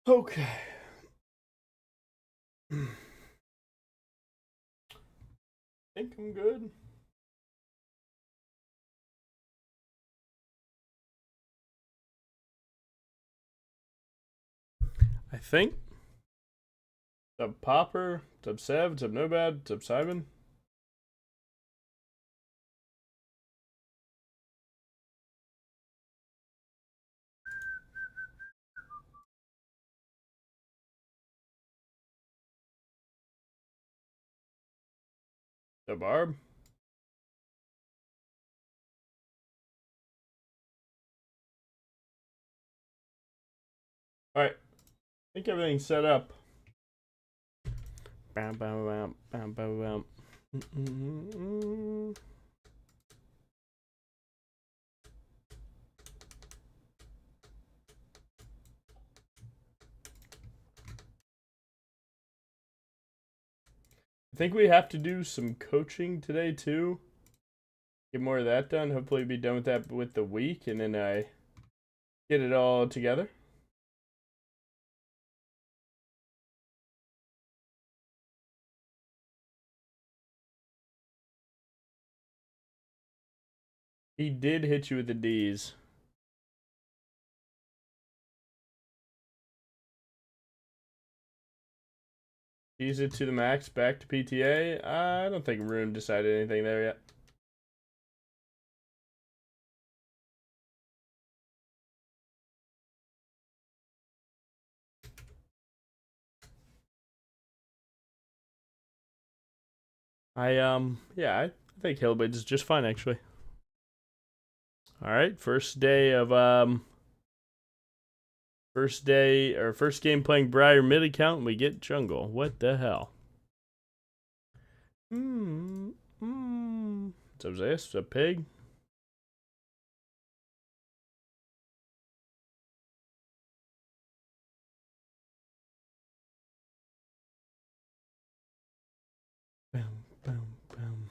Okay. I think I'm good. I think. What's up, Popper? What's up, Sev? What's up, Nobad? What's up, Simon? What's up, Barb? Alright. I think everything's set up. Bam, bam, bam, bam, bam, bam. I think we have to do some coaching today too. Get more of that done. Hopefully be done with that with the week, and then I get it all together. He did hit you with the D's. Ease it to the max, back to PTA. I don't think Rune decided anything there yet. Yeah, I think Hillblades is just fine actually. All right, first game playing BRIAR mid account, and we get jungle. What the hell? What's up, Zayas? What's up, Pig? Bam, bam, bam.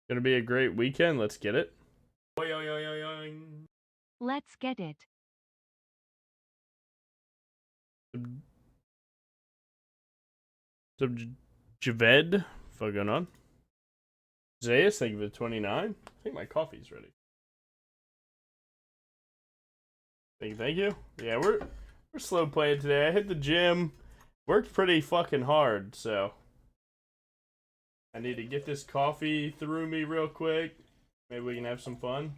Gonna be a great weekend. Let's get it. Let's get it. Javed, what's going on? Zayas, thank you for the 29. I think my coffee's ready. Thank you. Yeah, we're slow playing today. I hit the gym, worked pretty fucking hard, so I need to get this coffee through me real quick. Maybe we can have some fun.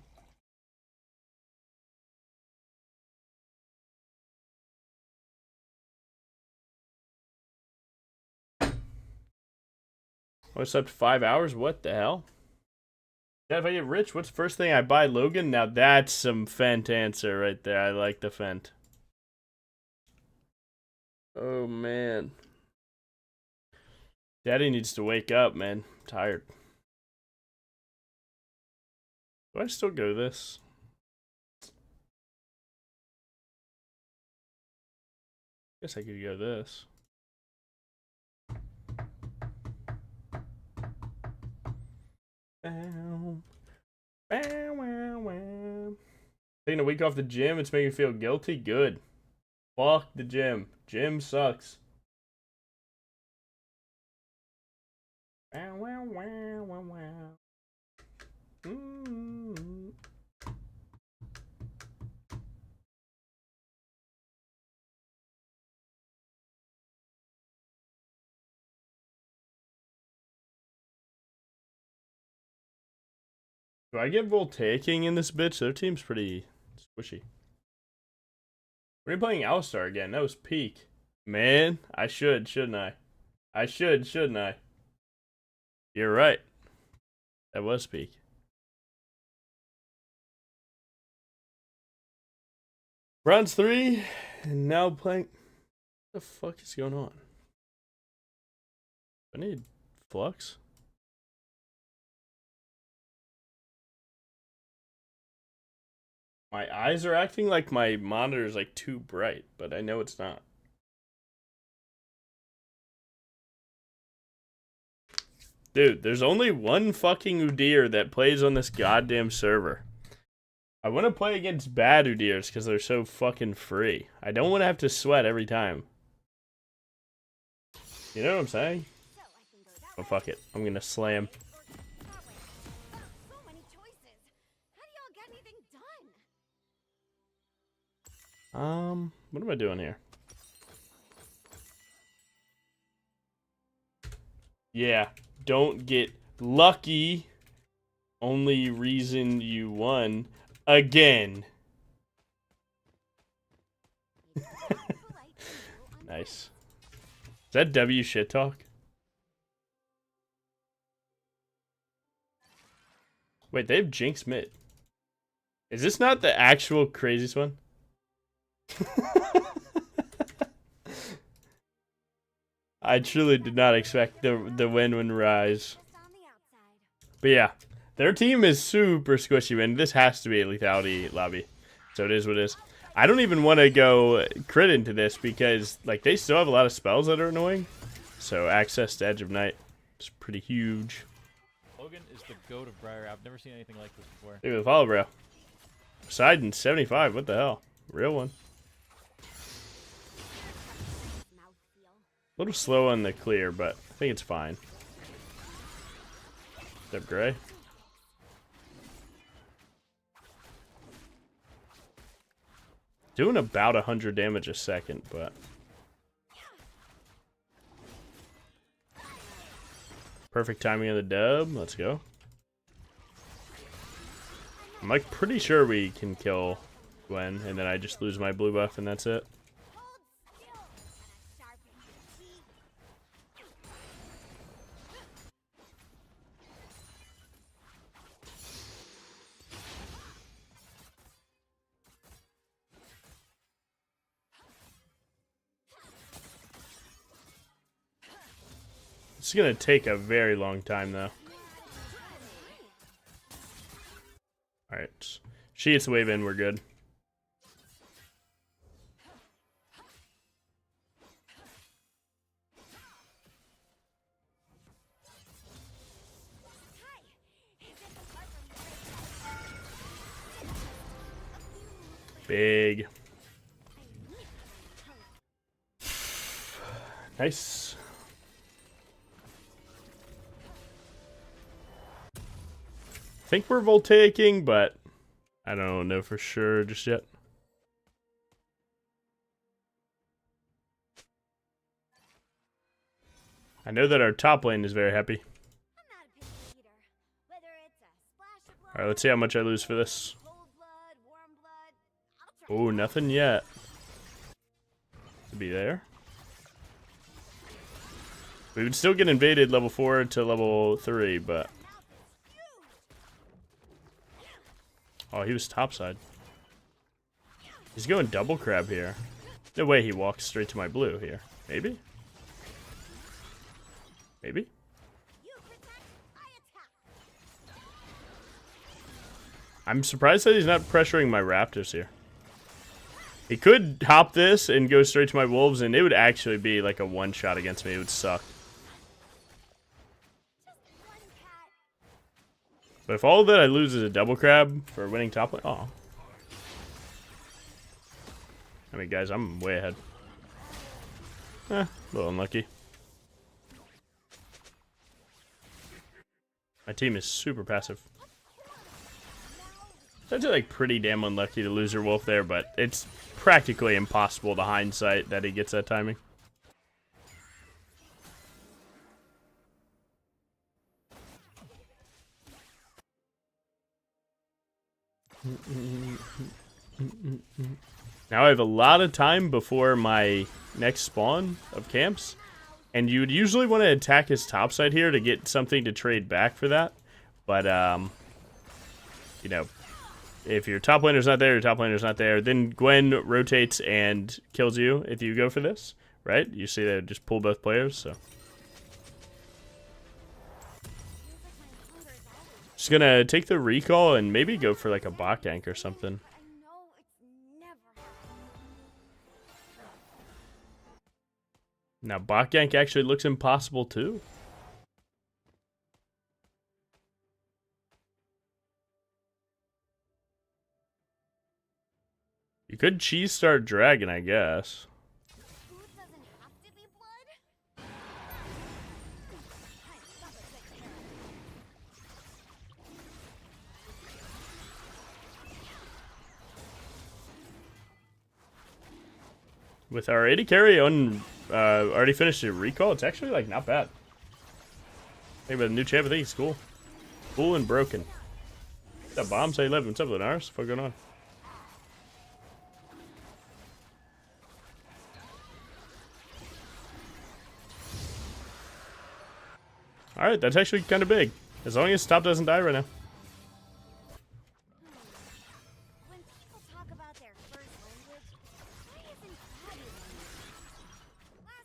What's up to 5 hours? What the hell? Dad, if I get rich, what's the first thing I buy, Logan? Now that's some Fent answer right there. I like the Fent. Oh, man. Daddy needs to wake up, man. I'm tired. Do I still go this? Guess I could go this. Bow. Bow, wow, wow. Taking a week off the gym, it's making me feel guilty? Good. Fuck the gym. Gym sucks. Wow, wow, wow, wow, wow. Do I get Voltaicing in this bitch? Their team's pretty squishy. When are you playing Alistar again? That was peak. Man, I should, shouldn't I? I should, shouldn't I? You're right. That was peak. Bronze 3, and now playing. What the fuck is going on? I need flux. My eyes are acting like my monitor is like too bright, but I know it's not. Dude, there's only one fucking Udyr that plays on this goddamn server. I want to play against bad Udyrs because they're so fucking free. I don't want to have to sweat every time. You know what I'm saying? Oh, fuck it. I'm gonna slam. What am I doing here? Yeah, don't get lucky. Only reason you won again. Nice. Is that W shit talk? Wait, they have Jinx mid. Is this not the actual craziest one? I truly did not expect the win rise. But yeah, their team is super squishy, man. This has to be a lethality lobby. So it is what it is. I don't even want to go crit into this because like they still have a lot of spells that are annoying. So access to Edge of Night is pretty huge. Logan is the goat of BRIAR. I've never seen anything like this before. Look at the follow, bro. Poseidon 75. What the hell? Real one. A little slow on the clear, but I think it's fine. Step Gray. Doing about 100 damage a second, but perfect timing of the dub. Let's go. I'm like pretty sure we can kill Gwen, and then I just lose my blue buff, and that's it. It's gonna take a very long time, though. Alright. She gets the wave in, we're good. Big. Nice. I think we're voltaicing, but I don't know for sure just yet. I know that our top lane is very happy. Alright, let's see how much I lose for this. Oh, nothing yet. To be there. We would still get invaded level 4 to level 3, but... Oh, he was topside. He's going double crab here. No way he walks straight to my blue here. Maybe? Maybe? I'm surprised that he's not pressuring my raptors here. He could hop this and go straight to my wolves, and it would actually be like a one-shot against me. It would suck. But if all that I lose is a double crab for winning top lane, oh. I mean, guys, I'm way ahead. A little unlucky. My team is super passive. It's actually like pretty damn unlucky to lose your wolf there, but it's practically impossible to hindsight that he gets that timing. Now I have a lot of time before my next spawn of camps, and you would usually want to attack his top side here to get something to trade back for that, but you know, if your top laner's not there, your top laner's not there, then Gwen rotates and kills you if you go for this, right? You see they just pull both players, so. Just gonna take the recall and maybe go for like a bot gank or something. Now bot gank actually looks impossible too. You could cheese start dragon, I guess. Food doesn't have to be blood. With our 80 carry on, already finished a recall, it's actually like not bad. I think about a new champ, I think it's cool. Cool and broken. That bomb say 11. What's up, Lenars? What's going on? Alright, that's actually kind of big. As long as top doesn't die right now. When people talk about their first language, why isn't Bobby learning?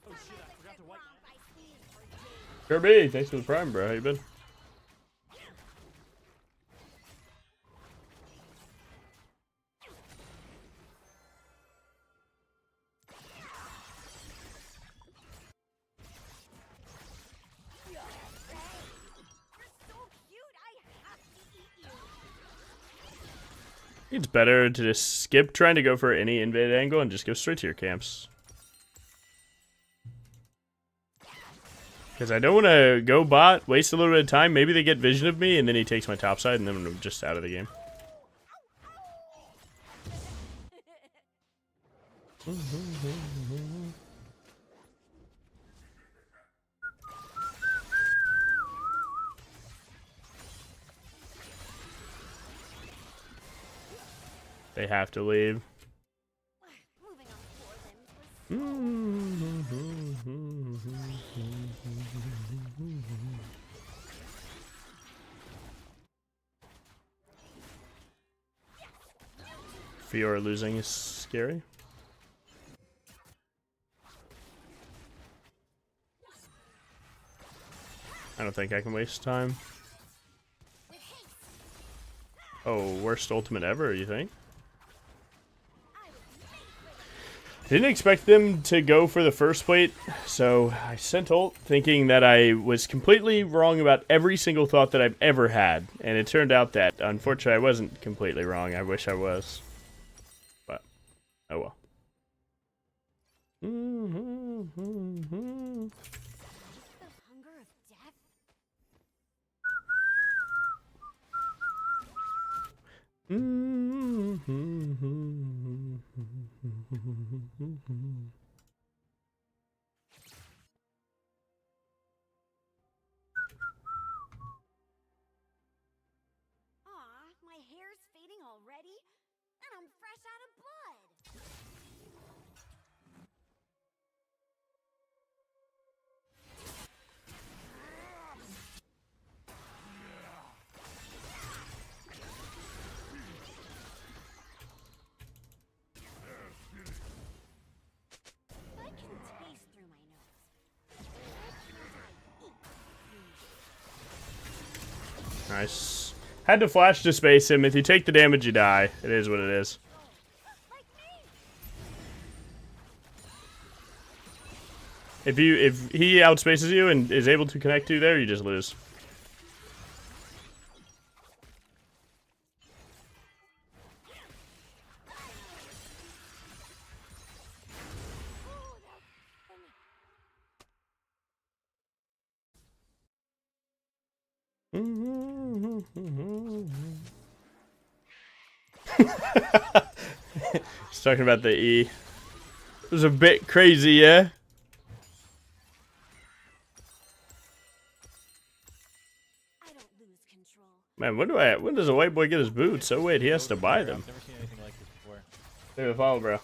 Last time I was wrong by sneeze for days. Kirby, thanks for the prime, bro. How you been? It's better to just skip trying to go for any invade angle and just go straight to your camps. Because I don't want to go bot, waste a little bit of time. Maybe they get vision of me and then he takes my top side and then I'm just out of the game. They have to leave. Moving on 4 limbs Fiora losing is scary. I don't think I can waste time. Oh, worst ultimate ever, you think? Didn't expect them to go for the first plate, so I sent ult thinking that I was completely wrong about every single thought that I've ever had. And it turned out that, unfortunately, I wasn't completely wrong. I wish I was. But, oh well. The hunger of death? Aw, my hair's fading already? And I'm fresh out of blood. I can taste through my nose. Nice. Had to flash to space him. If you take the damage, you die. It is what it is. If he outspaces you and is able to connect you there, you just lose. He's talking about the E. It was a bit crazy, yeah? I don't lose control. Man, when does a white boy get his boots? Oh wait, he has to buy them. I've never seen anything like this before. Give it a follow, bro.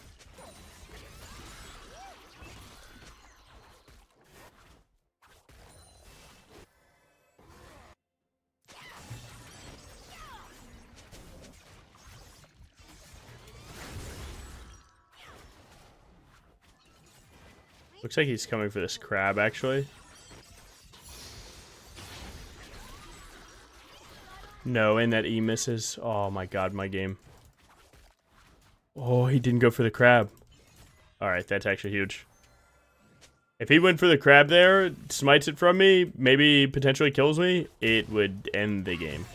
Looks like he's coming for this crab, actually. No, and that E misses. Oh my god, my game. Oh, he didn't go for the crab. Alright, that's actually huge. If he went for the crab there, smites it from me, maybe potentially kills me, it would end the game.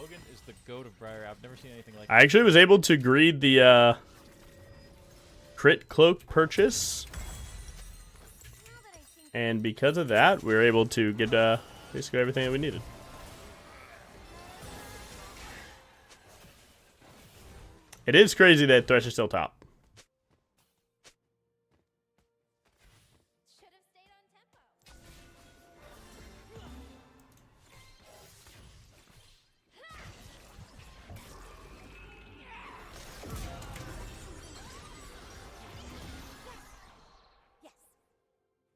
Hogan is the goat of BRIAR. I've never seen anything like I actually was able to greed the crit cloak purchase, and because of that, we were able to get basically everything that we needed. It is crazy that Thresh is still top. Should have stayed on tempo.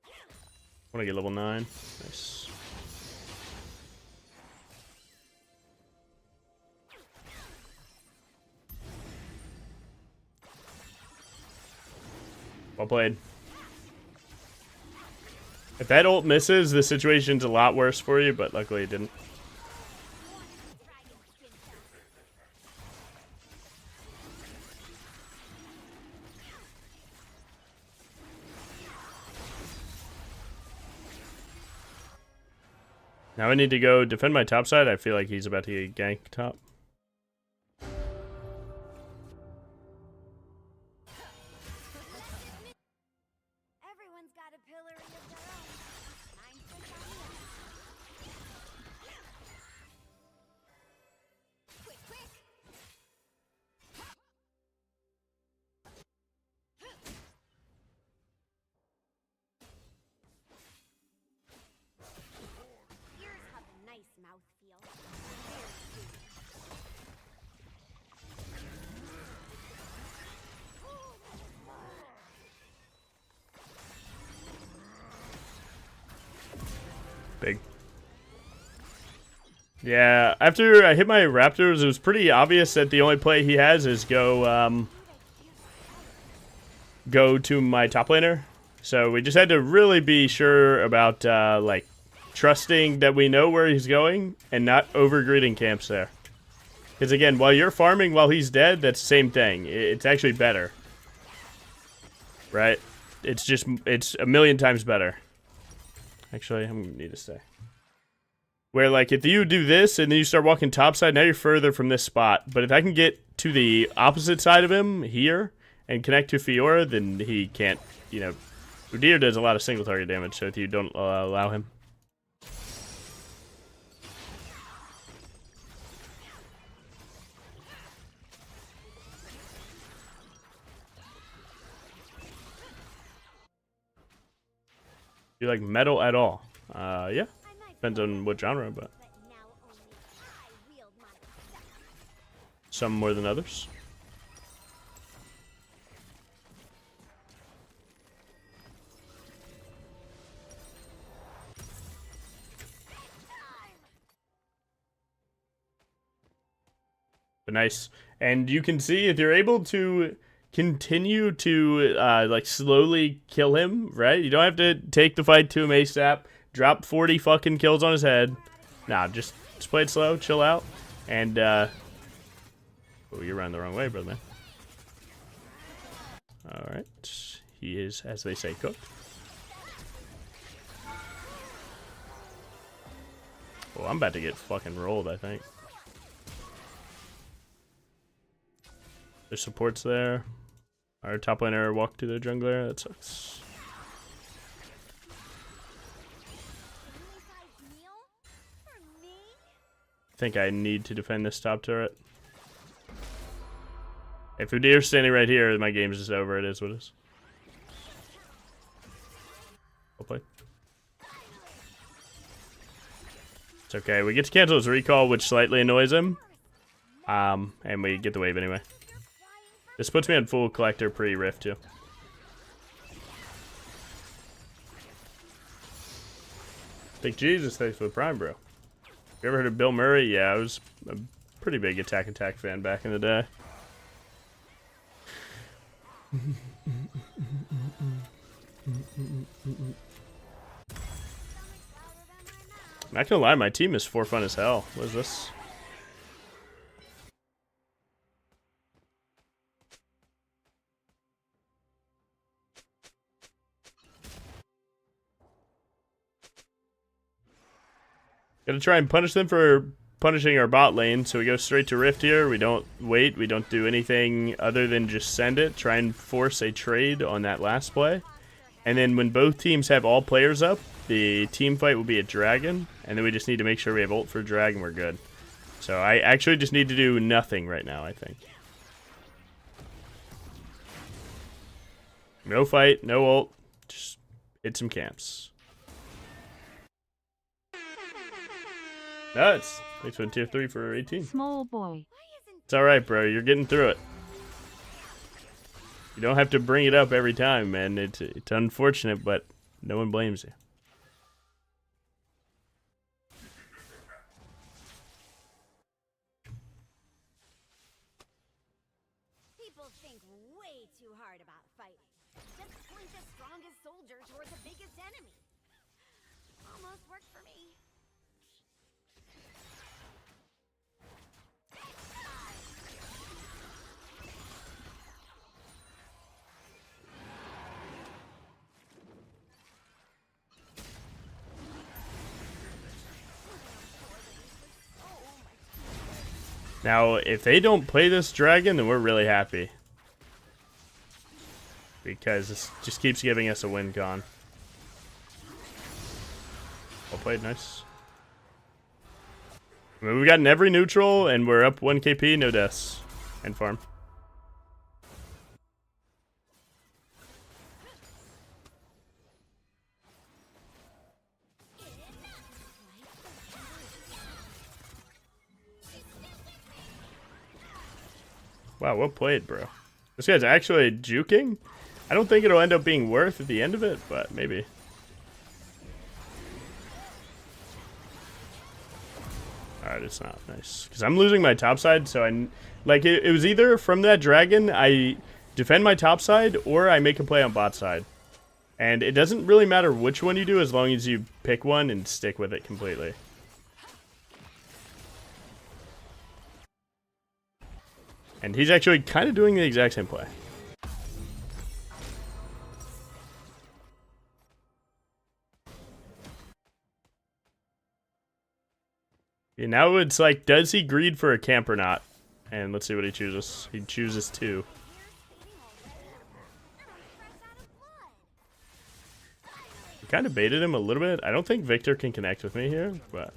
Yes. I want to get level 9. Nice. Well played. If that ult misses, the situation's a lot worse for you, but luckily it didn't. Now I need to go defend my top side. I feel like he's about to get gank top. Everyone's got a pillory of their own. Mine sits on the other. Quick, quick! Ears have a nice mouthfeel. Big. Yeah, after I hit my Raptors, it was pretty obvious that the only play he has is go to my top laner. So we just had to really be sure about like trusting that we know where he's going and not overgreeding camps there. Because again, while you're farming while he's dead, that's the same thing. It's actually better, right? It's a million times better. Actually, I'm gonna need to stay. Where, like, if you do this and then you start walking topside, now you're further from this spot. But if I can get to the opposite side of him here and connect to Fiora, then he can't, you know. Udyr does a lot of single target damage, so if you don't allow him. Do you like metal at all? Yeah. Depends on what genre, but Now only I wield my power. some more than others. But nice. And you can see if you're able to continue to like slowly kill him, right? You don't have to take the fight to him ASAP. Drop 40 fucking kills on his head. Nah, just play it slow, chill out, and oh, you're running the wrong way, brother man. All right, he is, as they say, cooked. Oh, I'm about to get fucking rolled, I think. There's supports there. Our top laner walked to the jungler. That sucks. I think I need to defend this top turret. If Udyr's standing right here, my game's just over. It is what it is. Well played. It's okay. We get to cancel his recall, which slightly annoys him. And we get the wave anyway. This puts me on full collector pre-rift too. Thank Jesus, thanks for the prime, bro. You ever heard of Bill Murray? Yeah, I was a pretty big Attack Attack fan back in the day. I'm not gonna lie, my team is for fun as hell. What is this? Gotta try and punish them for punishing our bot lane, so we go straight to Rift here. We don't wait. We don't do anything other than just send it. Try and force a trade on that last play. And then when both teams have all players up, the team fight will be a dragon. And then we just need to make sure we have ult for dragon. We're good. So I actually just need to do nothing right now, I think. No fight, no ult. Just hit some camps. Nuts. Thanks for tier 3 for 18. Small boy. It's alright, bro. You're getting through it. You don't have to bring it up every time, man. It's unfortunate, but no one blames you. People think way too hard about fighting. Just point the strongest soldier toward the biggest enemy. Almost worked for me. Now, if they don't play this dragon, then we're really happy. Because this just keeps giving us a win con. Well played, nice. I mean, we've gotten every neutral, and we're up 1 KP, no deaths. And farm. Wow, well played, bro. This guy's actually juking. I don't think it'll end up being worth at the end of it, but maybe. Alright, it's not nice. Because I'm losing my top side, so it was either from that dragon, I defend my top side, or I make a play on bot side. And it doesn't really matter which one you do, as long as you pick one and stick with it completely. And he's actually kind of doing the exact same play. Yeah, now it's like, does he greed for a camp or not? And let's see what he chooses. He chooses 2. I kind of baited him a little bit. I don't think Victor can connect with me here, but...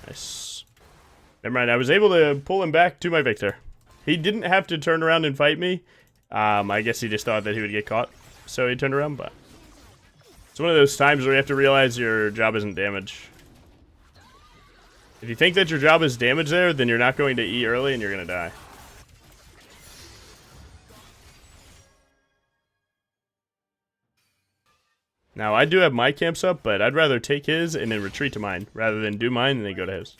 Nice. Never mind, I was able to pull him back to my Victor. He didn't have to turn around and fight me. I guess he just thought that he would get caught. So he turned around, but... It's one of those times where you have to realize your job isn't damage. If you think that your job is damage there, then you're not going to E early and you're going to die. Now, I do have my camps up, but I'd rather take his and then retreat to mine, rather than do mine and then go to his.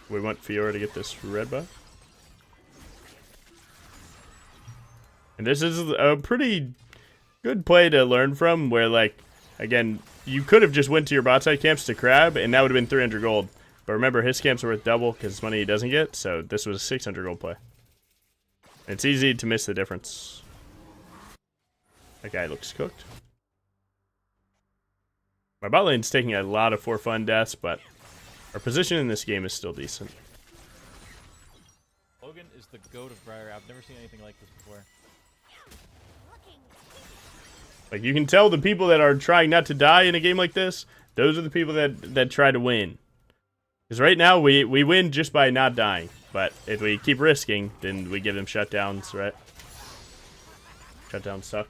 We want Fiora to get this red buff. And this is a pretty good play to learn from, where, like, again, you could have just went to your bot side camps to crab, and that would have been 300 gold. But remember, his camps are worth double because it's money he doesn't get, so this was a 600 gold play. And it's easy to miss the difference. That guy looks cooked. My bot lane's taking a lot of for fun deaths, but our position in this game is still decent. Logan is the goat of BRIAR. I've never seen anything like this before. Like, you can tell the people that are trying not to die in a game like this, those are the people that try to win. Because right now, we win just by not dying. But if we keep risking, then we give them shutdowns, right? Shutdowns suck.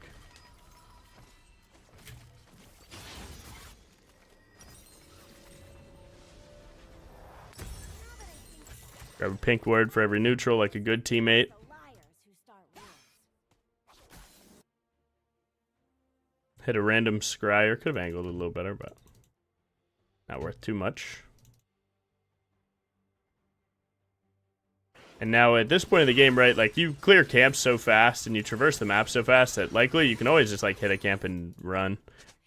Grab a pink word for every neutral, like a good teammate. Hit a random scryer. Could have angled it a little better, but not worth too much. And now at this point in the game, right, like, you clear camps so fast and you traverse the map so fast that likely you can always just, like, hit a camp and run.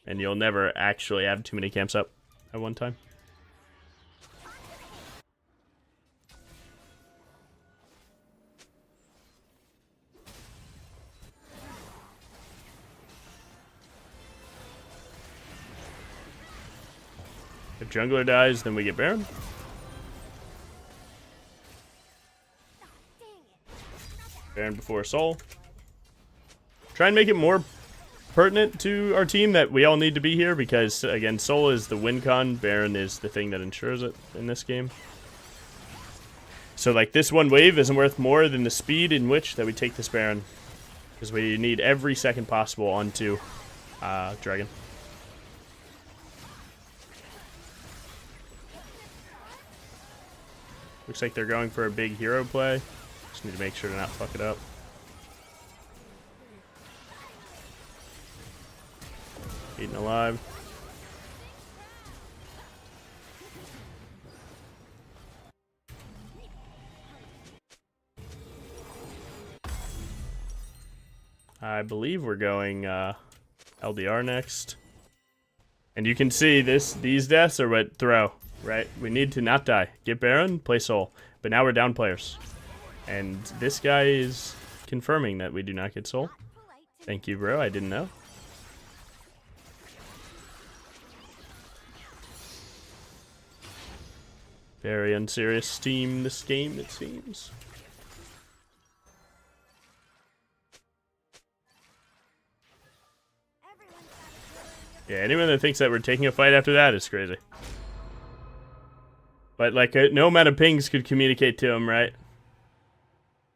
And you'll never actually have too many camps up at one time. If jungler dies, then we get Baron. Baron before Soul. Try and make it more pertinent to our team that we all need to be here because, again, Soul is the win con. Baron is the thing that ensures it in this game. So, like, this one wave isn't worth more than the speed in which that we take this Baron. Because we need every second possible onto Dragon. Looks like they're going for a big hero play. Just need to make sure to not fuck it up. Eaten alive. I believe we're going LDR next. And you can see these deaths are what throw, right? We need to not die. Get Baron, play Soul. But now we're down players. And this guy is confirming that we do not get Soul. Thank you, bro. I didn't know. Very unserious team this game, it seems. Yeah, anyone that thinks that we're taking a fight after that is crazy. But, like, no amount of pings could communicate to him, right?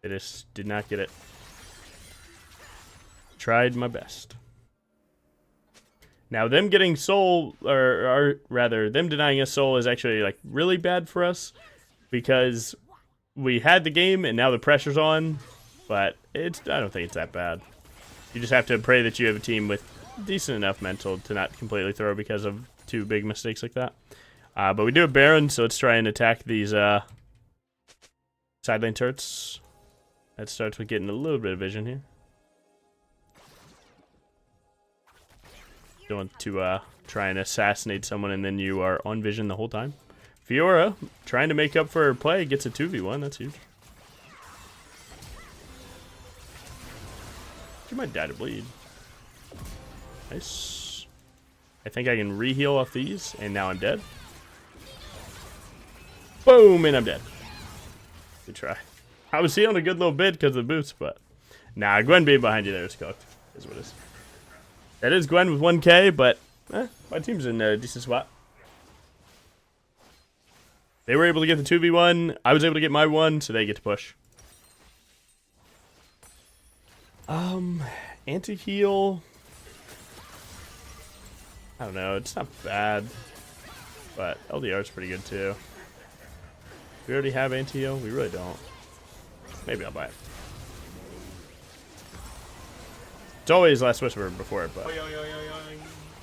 They just did not get it. Tried my best. Now, them getting Soul, or rather, them denying us Soul is actually, like, really bad for us. Because we had the game, and now the pressure's on. But I don't think it's that bad. You just have to pray that you have a team with decent enough mental to not completely throw because of two big mistakes like that. But we do have Baron, so let's try and attack these side lane turrets. That starts with getting a little bit of vision here. Don't want to try and assassinate someone and then you are on vision the whole time. Fiora, trying to make up for her play, gets a 2v1. That's huge. She might die to bleed. Nice. I think I can re-heal off these, and now I'm dead. Boom, and I'm dead. Good try. I was healing a good little bit because of the boots, but... Nah, Gwen being behind you there is cooked. Is what it is. That is Gwen with 1k, but... my team's in a decent spot. They were able to get the 2v1. I was able to get my 1, so they get to push. Anti-heal... I don't know, it's not bad. But LDR's pretty good too. We already have anti-heal? We really don't. Maybe I'll buy it. It's always Last Whisper before it, but...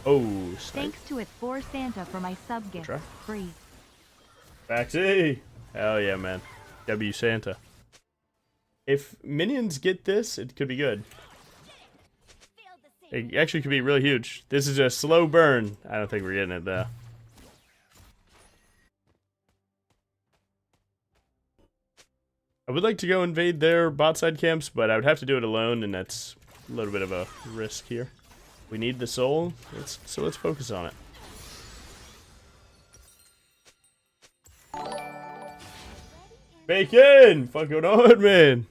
Oh, snake. Thanks to it for Santa for my sub gift. Free. Baxi! Hell yeah, man. W Santa. If minions get this, it could be good. It actually could be really huge. This is a slow burn. I don't think we're getting it, though. I would like to go invade their bot side camps, but I would have to do it alone, and that's a little bit of a risk here. We need the soul, so let's focus on it. Bacon! Fucking on, man!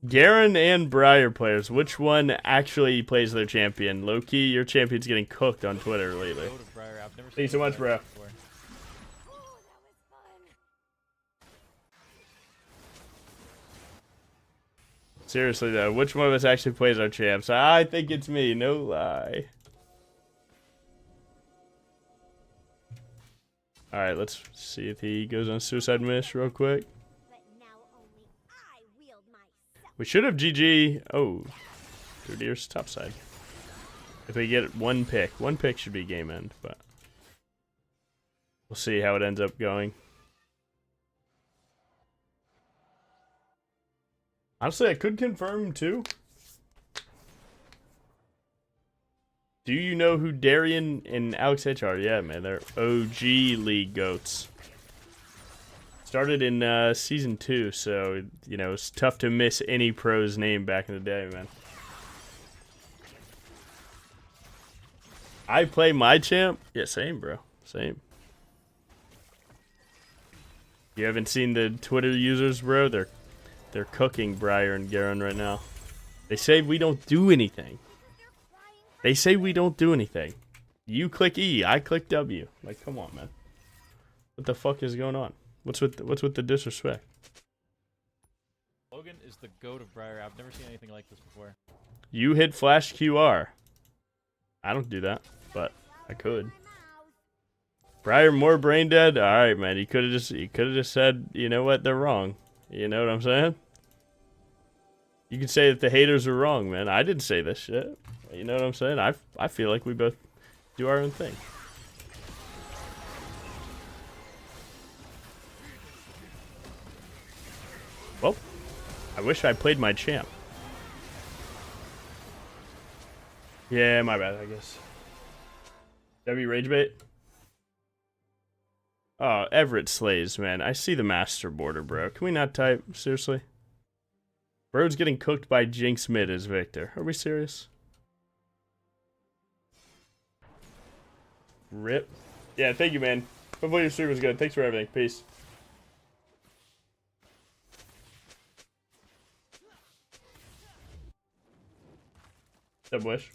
Garen and BRIAR players, which one actually plays their champion? Low-key, your champion's getting cooked on Twitter lately. Thank you so much, bro. Seriously, though, which one of us actually plays our champs? I think it's me, no lie. Alright, let's see if he goes on suicide miss real quick. We should have GG. Oh, Deer's top side. If we get one pick should be game end, but we'll see how it ends up going. Honestly, I could confirm too. Do you know who Darian and Alex H are? Yeah, man, they're OG League goats. Started in season 2, so you know it's tough to miss any pro's name back in the day, man. I play my champ. Yeah, same, bro. Same. You haven't seen the Twitter users, bro? They're cooking BRIAR and Garen right now. They say we don't do anything. They say we don't do anything. You click E, I click W. Like, come on, man. What the fuck is going on? What's with the disrespect? Logan is the goat of BRIAR. I've never seen anything like this before. You hit flash QR. I don't do that, but I could. BRIAR more brain dead. All right, man. He could have just said, you know what? They're wrong. You know what I'm saying? You can say that the haters are wrong, man. I didn't say this shit. You know what I'm saying? I feel like we both do our own thing. Well, I wish I played my champ. Yeah, my bad, I guess. W rage bait? Oh, Everett slays, man. I see the master border, bro. Can we not type? Seriously? Bro's getting cooked by Jinx mid as Victor. Are we serious? Rip. Yeah, thank you, man. Hopefully your stream was good. Thanks for everything. Peace. What's up, Wish?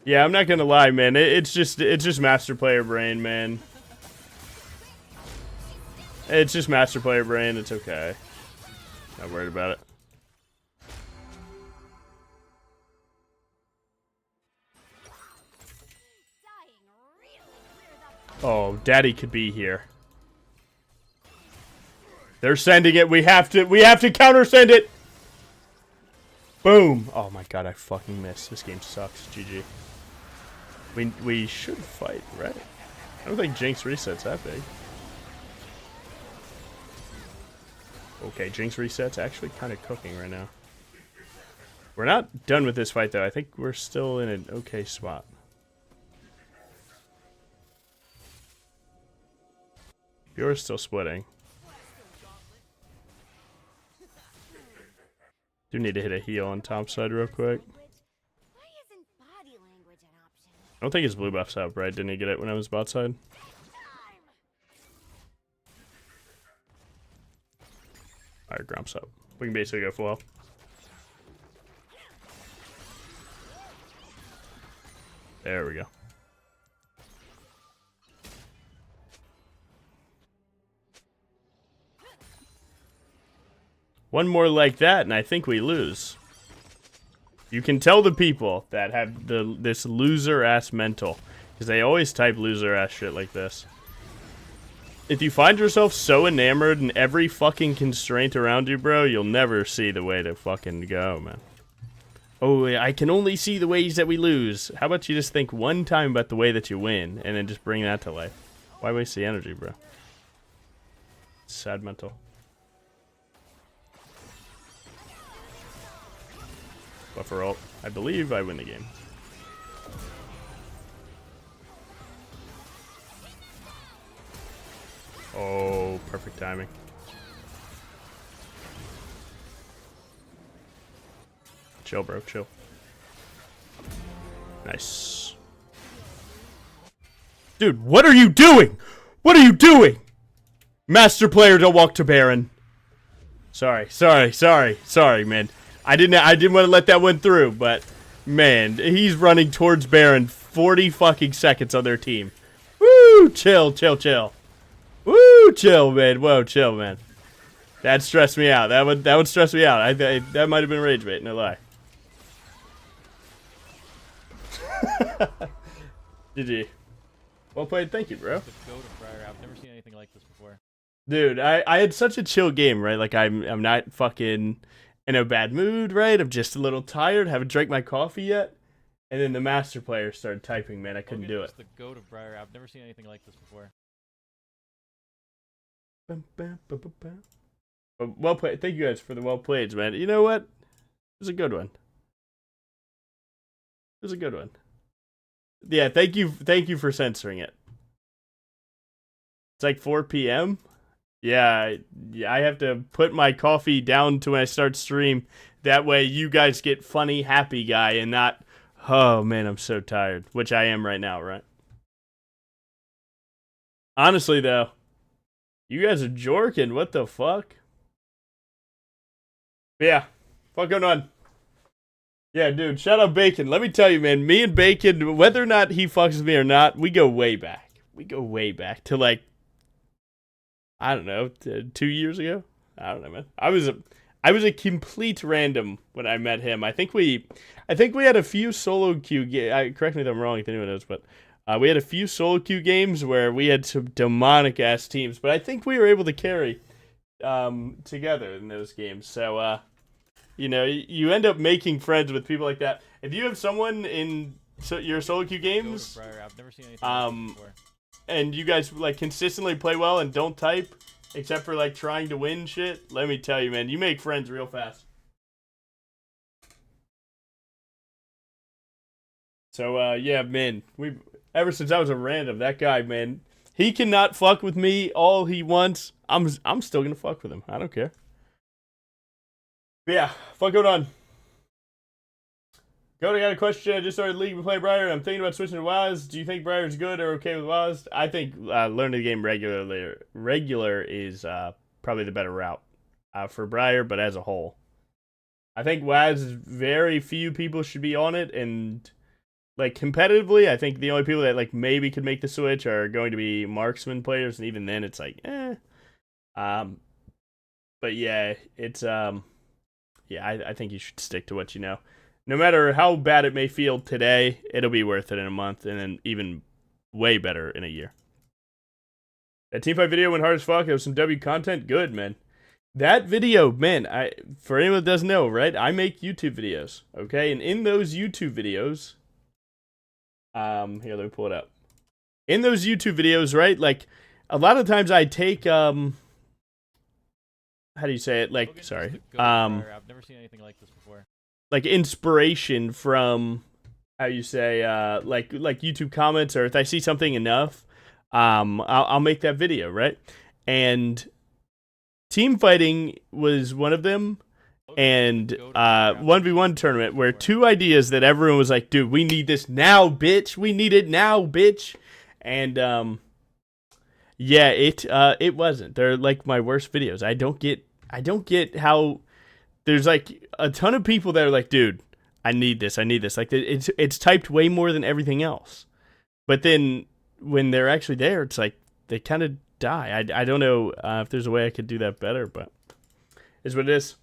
Yeah, I'm not gonna lie, man. It's just master player brain, man. It's just master player brain. It's okay. Not worried about it. Oh, Daddy could be here. They're sending it. We have to counter send it. Boom. Oh my god, I fucking missed. This game sucks. GG. We should fight, right? I don't think Jinx resets that big. Okay, Jinx resets actually kind of cooking right now. We're not done with this fight though. I think we're still in an okay spot. You're still splitting. Do need to hit a heal on top side real quick. I don't think his blue buff's up, right? Didn't he get it when I was bot side? Alright, Grump's up. We can basically go full health. There we go. One more like that, and I think we lose. You can tell the people that have this loser-ass mental, because they always type loser-ass shit like this. If you find yourself so enamored in every fucking constraint around you, bro, you'll never see the way to fucking go, man. Oh, I can only see the ways that we lose. How about you just think one time about the way that you win, and then just bring that to life? Why waste the energy, bro? Sad mental. Buffer ult. I believe I win the game. Oh, perfect timing. Chill, bro, chill. Nice. Dude, what are you doing? What are you doing? Master player, don't walk to Baron. Sorry, man. I didn't want to let that one through, but man, he's running towards Baron 40 fucking seconds on their team. Woo, chill. Woo, chill, man. Whoa, chill, man. That stressed me out. That would stress me out. That might have been rage bait, no lie. GG. Well played, thank you, bro. The goat of BRIAR. I've never seen anything like this before. Dude, I had such a chill game, right? Like I'm not fucking in a bad mood, right? I'm just a little tired, haven't drank my coffee yet. And then the master player started typing, man. I couldn't do it. The goat of BRIAR. I've never seen anything like this before. Well played. Thank you guys for the well played, man. You know what? It was a good one. It was a good one. Yeah, thank you for censoring it. It's like 4 p.m. Yeah, I have to put my coffee down to when I start stream. That way you guys get funny, happy guy and not, oh man, I'm so tired. Which I am right now, right? Honestly, though, you guys are jorking. What the fuck? But yeah, fuck going on. Yeah, dude, shout out Bacon. Let me tell you, man, me and Bacon, whether or not he fucks with me or not, we go way back. We go way back to like, I don't know, 2 years ago. I don't know, man. I was a complete random when I met him. I think we had a few solo queue games. Correct me if I'm wrong, if anyone knows, but we had a few solo queue games where we had some demonic ass teams. But I think we were able to carry together in those games. So you know, you end up making friends with people like that. If you have someone in your solo queue games, BRIAR. I've never seen anything like this before. And you guys like consistently play well and don't type, except for like trying to win shit, let me tell you, man, you make friends real fast. So yeah, man, ever since I was a random, that guy, man, he cannot fuck with me all he wants. I'm still gonna fuck with him. I don't care. But yeah, fuck going on. I got a question. I just started League to play BRIAR. I'm thinking about switching to WoWs. Do you think BRIAR is good or okay with WoWs? I think learning the game regular is probably the better route for BRIAR, but as a whole. I think WoWs, very few people should be on it, and like competitively, I think the only people that like maybe could make the switch are going to be marksman players, and even then it's like, but yeah, it's yeah, I think you should stick to what you know. No matter how bad it may feel today, it'll be worth it in a month, and then even way better in a year. That teamfight video went hard as fuck. There was some W content. Good, man. That video, man, for anyone that doesn't know, right? I make YouTube videos, okay? And in those YouTube videos, here, let me pull it up. In those YouTube videos, right? Like, a lot of times I take, how do you say it? Like, sorry. I've never seen anything like this before. Like inspiration from, how you say, like YouTube comments, or if I see something enough, I'll make that video, right? And team fighting was one of them, and 1v1 tournament where two ideas that everyone was like, dude, we need this now, bitch. We need it now, bitch. And yeah, it wasn't. They're like my worst videos. I don't get how there's like a ton of people that are like, dude, I need this. Like it's typed way more than everything else. But then when they're actually there, it's like they kind of die. I don't know if there's a way I could do that better, but it's what it is.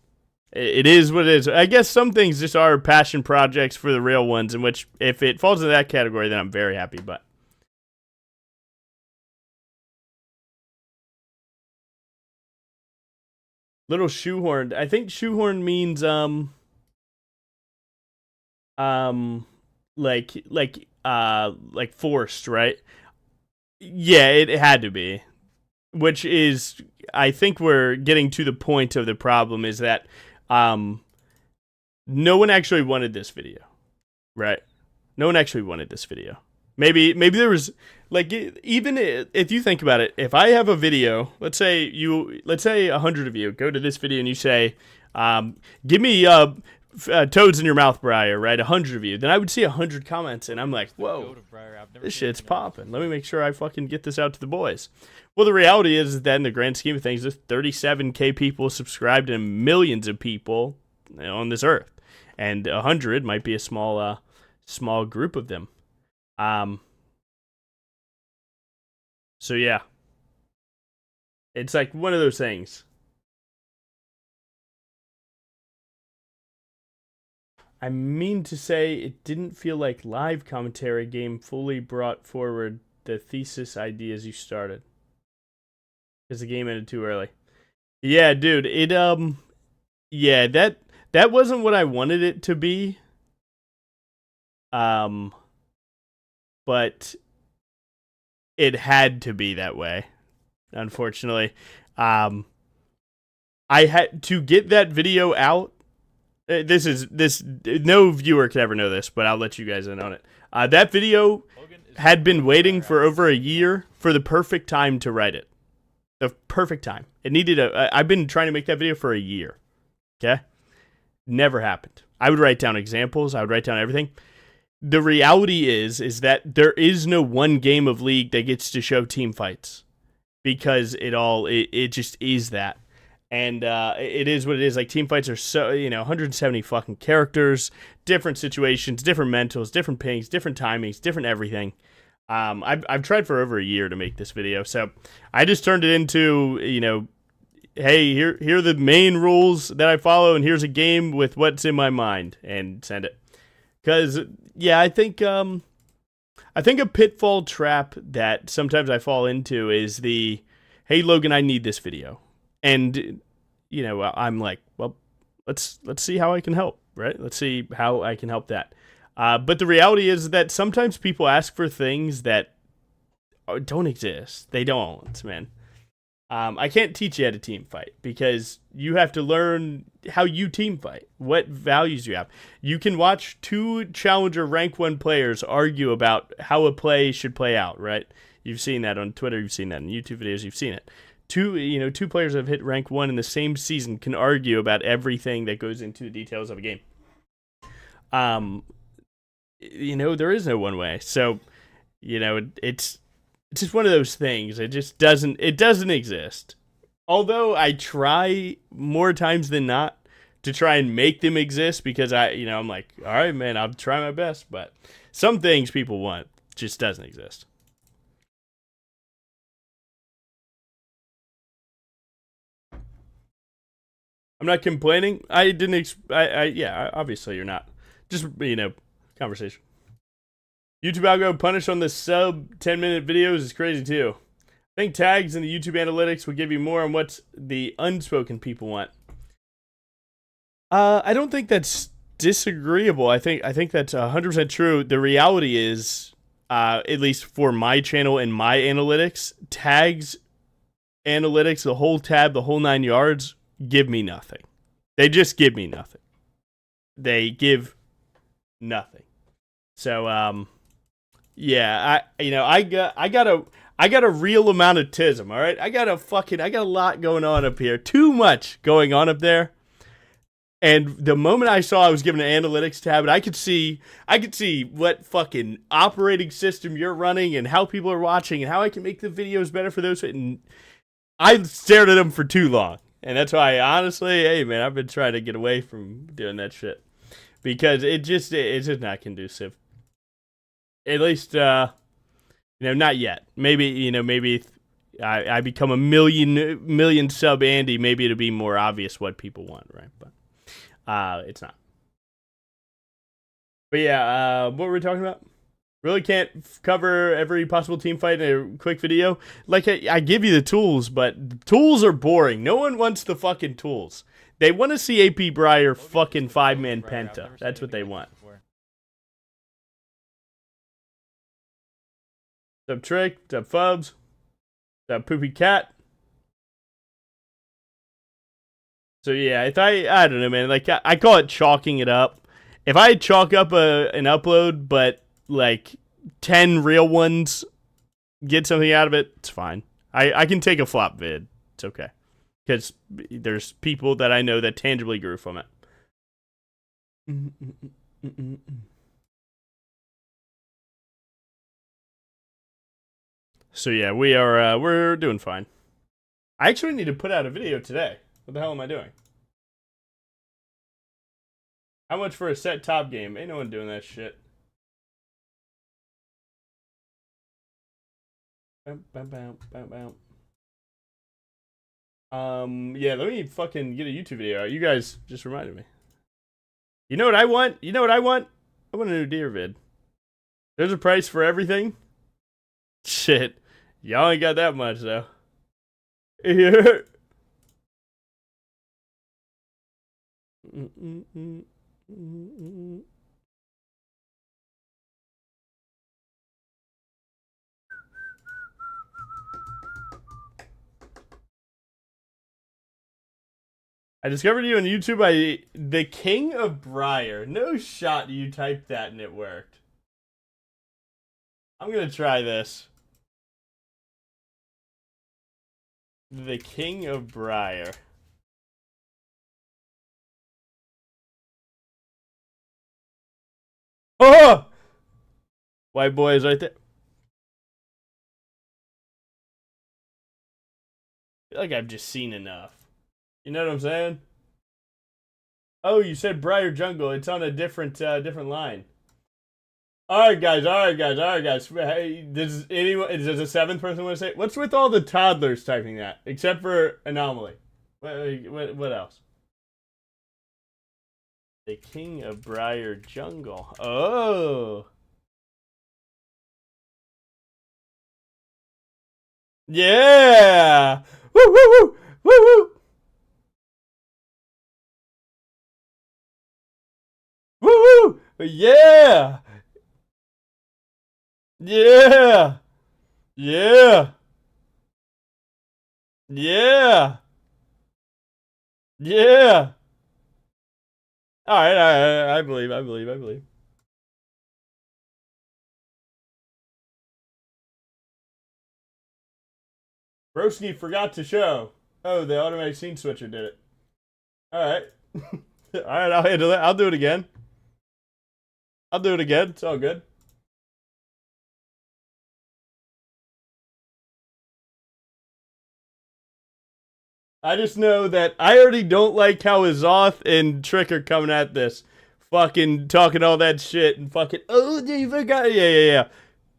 It is what it is. I guess some things just are passion projects for the real ones, in which if it falls into that category, then I'm very happy. But little shoehorned. I think shoehorned means like forced, right? Yeah, it had to be. Which is, I think we're getting to the point of the problem is that no one actually wanted this video, right? No one actually wanted this video. Maybe there was, like, even if you think about it, if I have a video, let's say 100 of you go to this video and you say, give me toads in your mouth, BRIAR, right? 100 of you, then I would see 100 comments, and I'm like, whoa, this shit's popping. Let me make sure I fucking get this out to the boys. Well, the reality is that in the grand scheme of things, there's 37K people subscribed and millions of people on this earth, and 100 might be a small group of them. So yeah, it's like one of those things. I mean to say it didn't feel like live commentary game fully brought forward the thesis ideas you started. Because the game ended too early. Yeah, dude, yeah, that wasn't what I wanted it to be. But it had to be that way, unfortunately. I had to get that video out. No viewer could ever know this, but I'll let you guys in on it. That video had been waiting for over a year for the perfect time to write it. The perfect time. It needed I've been trying to make that video for a year. Okay? Never happened. I would write down examples. I would write down everything. The reality is that there is no one game of League that gets to show team fights. because it just is that. And it is what it is. Like, team fights are so, 170 fucking characters, different situations, different mentals, different pings, different timings, different everything. I've tried for over a year to make this video, so I just turned it into, hey, here are the main rules that I follow, and here's a game with what's in my mind, and send it. Because, yeah, I think a pitfall trap that sometimes I fall into is the, hey, Logan, I need this video. And, I'm like, well, let's see how I can help, right? Let's see how I can help that. But the reality is that sometimes people ask for things that don't exist. They don't, man. I can't teach you how to team fight because you have to learn how you team fight, what values you have. You can watch 2 Challenger rank 1 players argue about how a play should play out, right? You've seen that on Twitter, you've seen that in YouTube videos, you've seen it. 2 players that have hit rank 1 in the same season can argue about everything that goes into the details of a game. There is no one way. So, it's just one of those things. It just doesn't exist. Although I try more times than not to try and make them exist because I'm like, all right, man, I'll try my best. But some things people want just doesn't exist. I'm not complaining. I didn't. Yeah, obviously you're not. Just conversation. YouTube algo punish on the sub 10-minute videos is crazy too. I think tags in the YouTube analytics will give you more on what the unspoken people want. I don't think that's disagreeable. I think that's 100% true. The reality is, at least for my channel and my analytics, tags, analytics, the whole tab, the whole 9 yards, give me nothing. They just give me nothing. They give nothing. So, yeah, I got a real amount of tism, all right? I got a lot going on up here. Too much going on up there. And the moment I saw I was given an analytics tab, and I could see what fucking operating system you're running and how people are watching and how I can make the videos better for those. And I stared at them for too long. And that's why, honestly, hey, man, I've been trying to get away from doing that shit. Because it's just not conducive. At least, not yet. Maybe, maybe I become a million sub Andy, maybe it'll be more obvious what people want, right? But it's not. But yeah, what were we talking about? Really can't cover every possible team fight in a quick video. Like, I give you the tools, but the tools are boring. No one wants the fucking tools. They want to see AP BRIAR fucking 5-man penta. That's what they want. What's up, Trick? What's up, Fubs? What's up, Poopy Cat? So yeah, if I don't know, man. Like, I call it chalking it up. If I chalk up an upload, but like 10 real ones get something out of it, it's fine. I can take a flop vid. It's okay. Because there's people that I know that tangibly grew from it. So yeah, we're doing fine. I actually need to put out a video today. What the hell am I doing? How much for a set top game? Ain't no one doing that shit. Yeah, let me fucking get a YouTube video out. You guys just reminded me. You know what I want? You know what I want? I want a new deer vid. There's a price for everything. Shit. Y'all ain't got that much, though. Yeah. I discovered you on YouTube by the King of BRIAR. No shot you typed that and it worked. I'm gonna try this. The King of BRIAR. Oh! White boy is right there. feel like I've just seen enough. You know what I'm saying? Oh, you said BRIAR Jungle. It's on a different line. All right, guys. Hey, does a seventh person want to say? What's with all the toddlers typing that? Except for Anomaly. What else? The king of BRIAR Jungle. Oh. Yeah. Woo woo woo woo woo. Woo woo. Yeah. Yeah. Yeah. Yeah. Yeah. All right, I believe. Broski forgot to show. Oh, the automatic scene switcher did it. All right. All right, I'll handle it. I'll do it again. It's all good. I just know that I already don't like how Azoth and Trick are coming at this. Fucking talking all that shit and fucking, oh, you forgot. Yeah.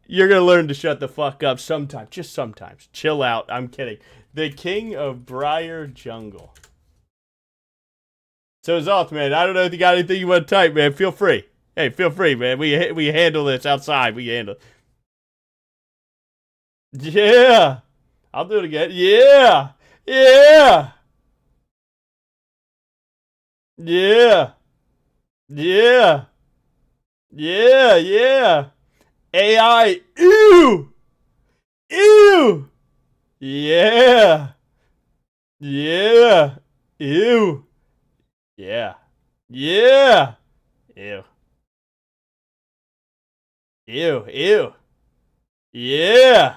You're going to learn to shut the fuck up sometimes. Just sometimes. Chill out. I'm kidding. The king of BRIAR Jungle. So, Azoth, man, I don't know if you got anything you want to type, man. Feel free. Hey, feel free, man. We handle this outside. We handle it. Yeah. I'll do it again. Yeah. Yeah. Yeah. Yeah. Yeah. Yeah. AI. Ew. Ew. Yeah. Yeah. Ew. Yeah. Yeah. Ew. Ew. Ew. Yeah.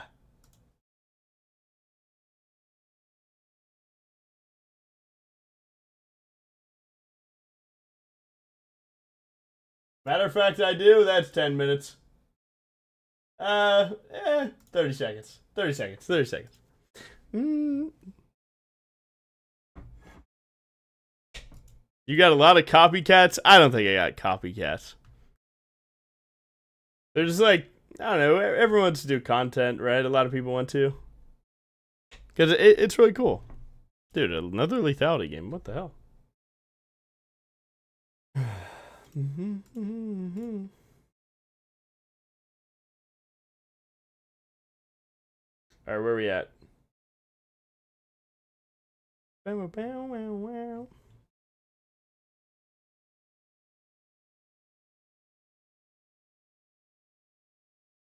Matter of fact, I do. That's 10 minutes. 30 seconds. 30 seconds. 30 seconds. You got a lot of copycats? I don't think I got copycats. They're just like, I don't know, everyone wants to do content, right? A lot of people want to. Because it's really cool. Dude, another lethality game. What the hell? Alright, where are we at?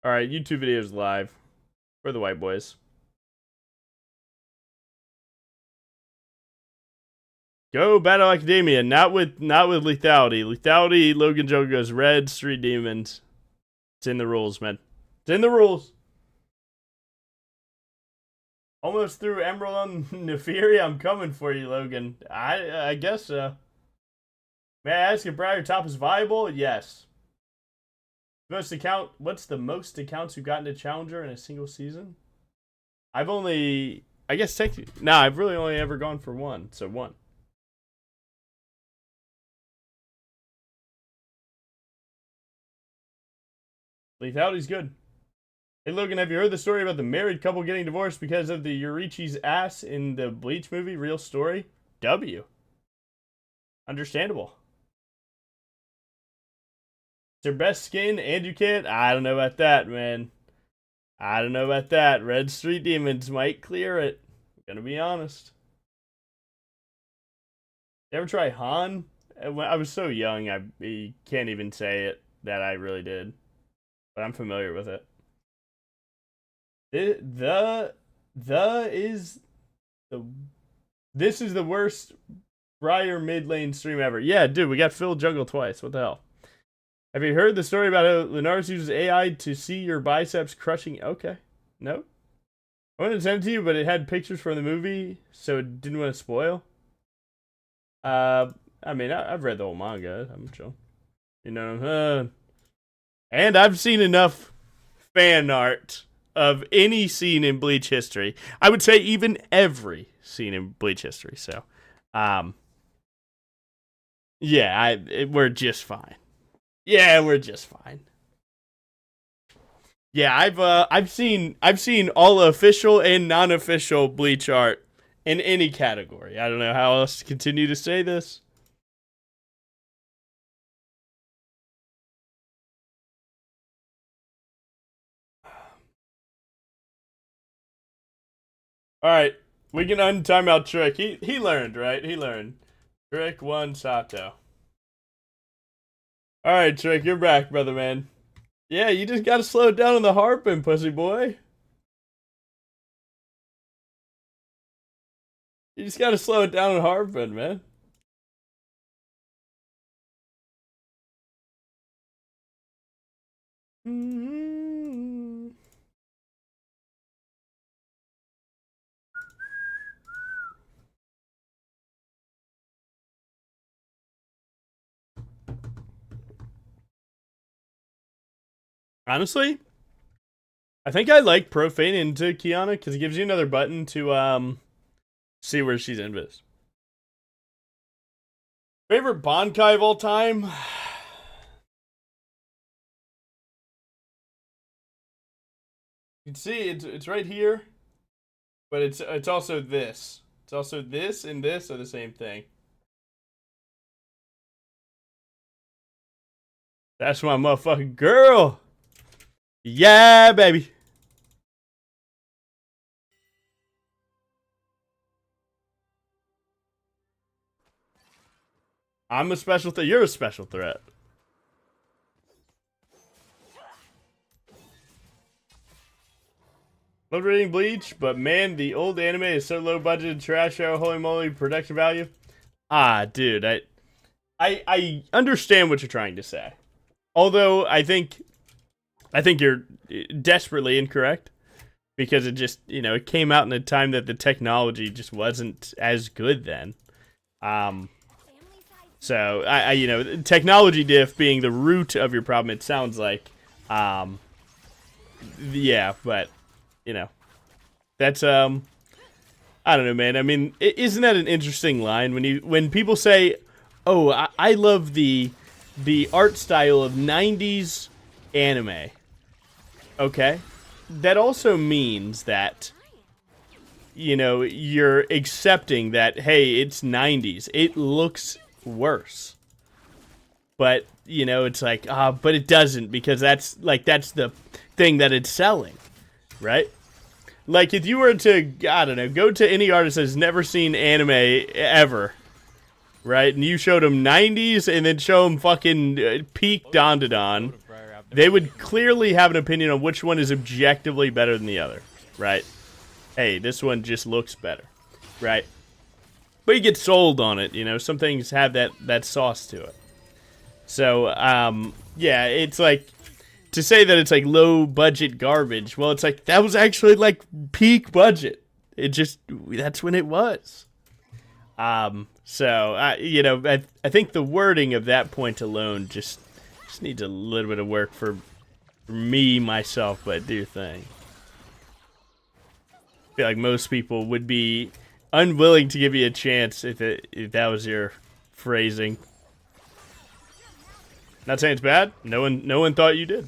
Alright, YouTube videos live. We're the white boys. Go Battle Academia, not with lethality. Lethality, Logan Joe goes red, Street Demons. It's in the rules, man. It's in the rules. Almost through Emerald on Neferi. I'm coming for you, Logan. I guess so. May I ask if BRIAR Top is viable? Yes. What's the most accounts you've gotten to Challenger in a single season? I've only, I guess technically, I've really only ever gone for one. So one. Lethality's good. Hey Logan, have you heard the story about the married couple getting divorced because of the Yorichi's ass in the Bleach movie? Real story? W. Understandable. It's their best skin and you can't? I don't know about that, man. I don't know about that. Red Street Demons might clear it. I'm gonna be honest. You ever try Han? When I was so young, I can't even say it that I really did. But I'm familiar with it. This is the worst BRIAR mid lane stream ever. Yeah, dude, we got Phil Jungle twice. What the hell? Have you heard the story about how Linares uses AI to see your biceps crushing? Okay. No. I wanted to send it to you, but it had pictures from the movie, so it didn't want to spoil. I mean, I've read the whole manga. I'm chill. You know, and I've seen enough fan art of any scene in Bleach history. I would say even every seen in Bleach history. So, yeah, we're just fine. Yeah, we're just fine. Yeah, I've seen all official and non-official Bleach art in any category. I don't know how else to continue to say this. All right, we can untime out Trick. He learned, right? He learned. Trick won Sato. All right, Trick, you're back, brother man. Yeah, you just gotta slow it down on the harping, pussy boy. You just gotta slow it down on harping, man. Mm-hmm. Honestly, I think I like Profane into Kiana because it gives you another button to see where she's invis. Favorite Bankai of all time? You can see it's right here, but it's also this. It's also this and this are the same thing. That's my motherfucking girl. Yeah, baby. I'm a special threat. You're a special threat. Love reading Bleach, but man, the old anime is so low budget, trash show, holy moly, production value. Ah, dude, I understand what you're trying to say. Although I think you're desperately incorrect because it just, it came out in a time that the technology just wasn't as good then. So I technology diff being the root of your problem, it sounds like, yeah, but that's I don't know, man. I mean, isn't that an interesting line when people say, "Oh, I love the art style of '90s anime." Okay, that also means that you're accepting that, hey, it's '90s. It looks worse, but it's like, but it doesn't because that's the thing that it's selling, right? Like, if you were to, I don't know, go to any artist that's never seen anime ever, right? And you showed them 90s and then show them fucking peak Dandadan, they would clearly have an opinion on which one is objectively better than the other, right? Hey, this one just looks better, right? But you get sold on it, Some things have that sauce to it. So, yeah, it's like, to say that it's like low budget garbage, well, it's like that was actually like peak budget. That's when it was. So I think the wording of that point alone just needs a little bit of work for me myself, but do your thing. I feel like most people would be unwilling to give you a chance if that was your phrasing. Not saying it's bad. No one thought you did.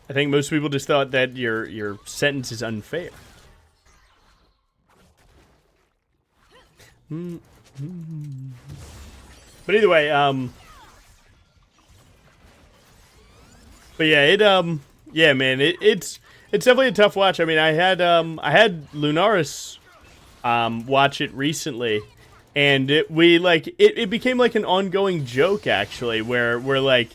I think most people just thought that your sentence is unfair. But either way, but yeah, yeah, man, it's definitely a tough watch. I mean, I had Lunaris watch it recently, and it became like an ongoing joke actually, where we're like,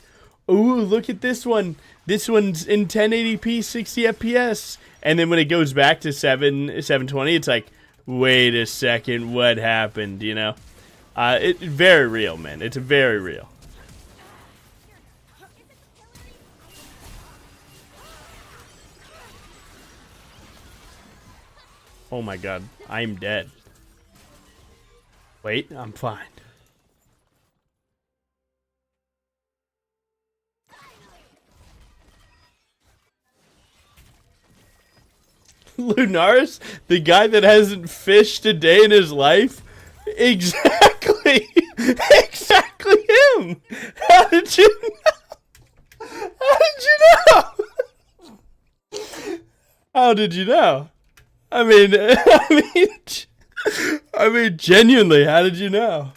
ooh, look at this one. This one's in 1080p, 60 FPS. And then when it goes back to 720, it's like, wait a second, what happened, It's very real, man. It's very real. Oh my god, I'm dead. Wait, I'm fine. Lunaris, the guy that hasn't fished a day in his life? Exactly! Exactly him! How did you know? How did you know? How did you know? I mean, genuinely, how did you know?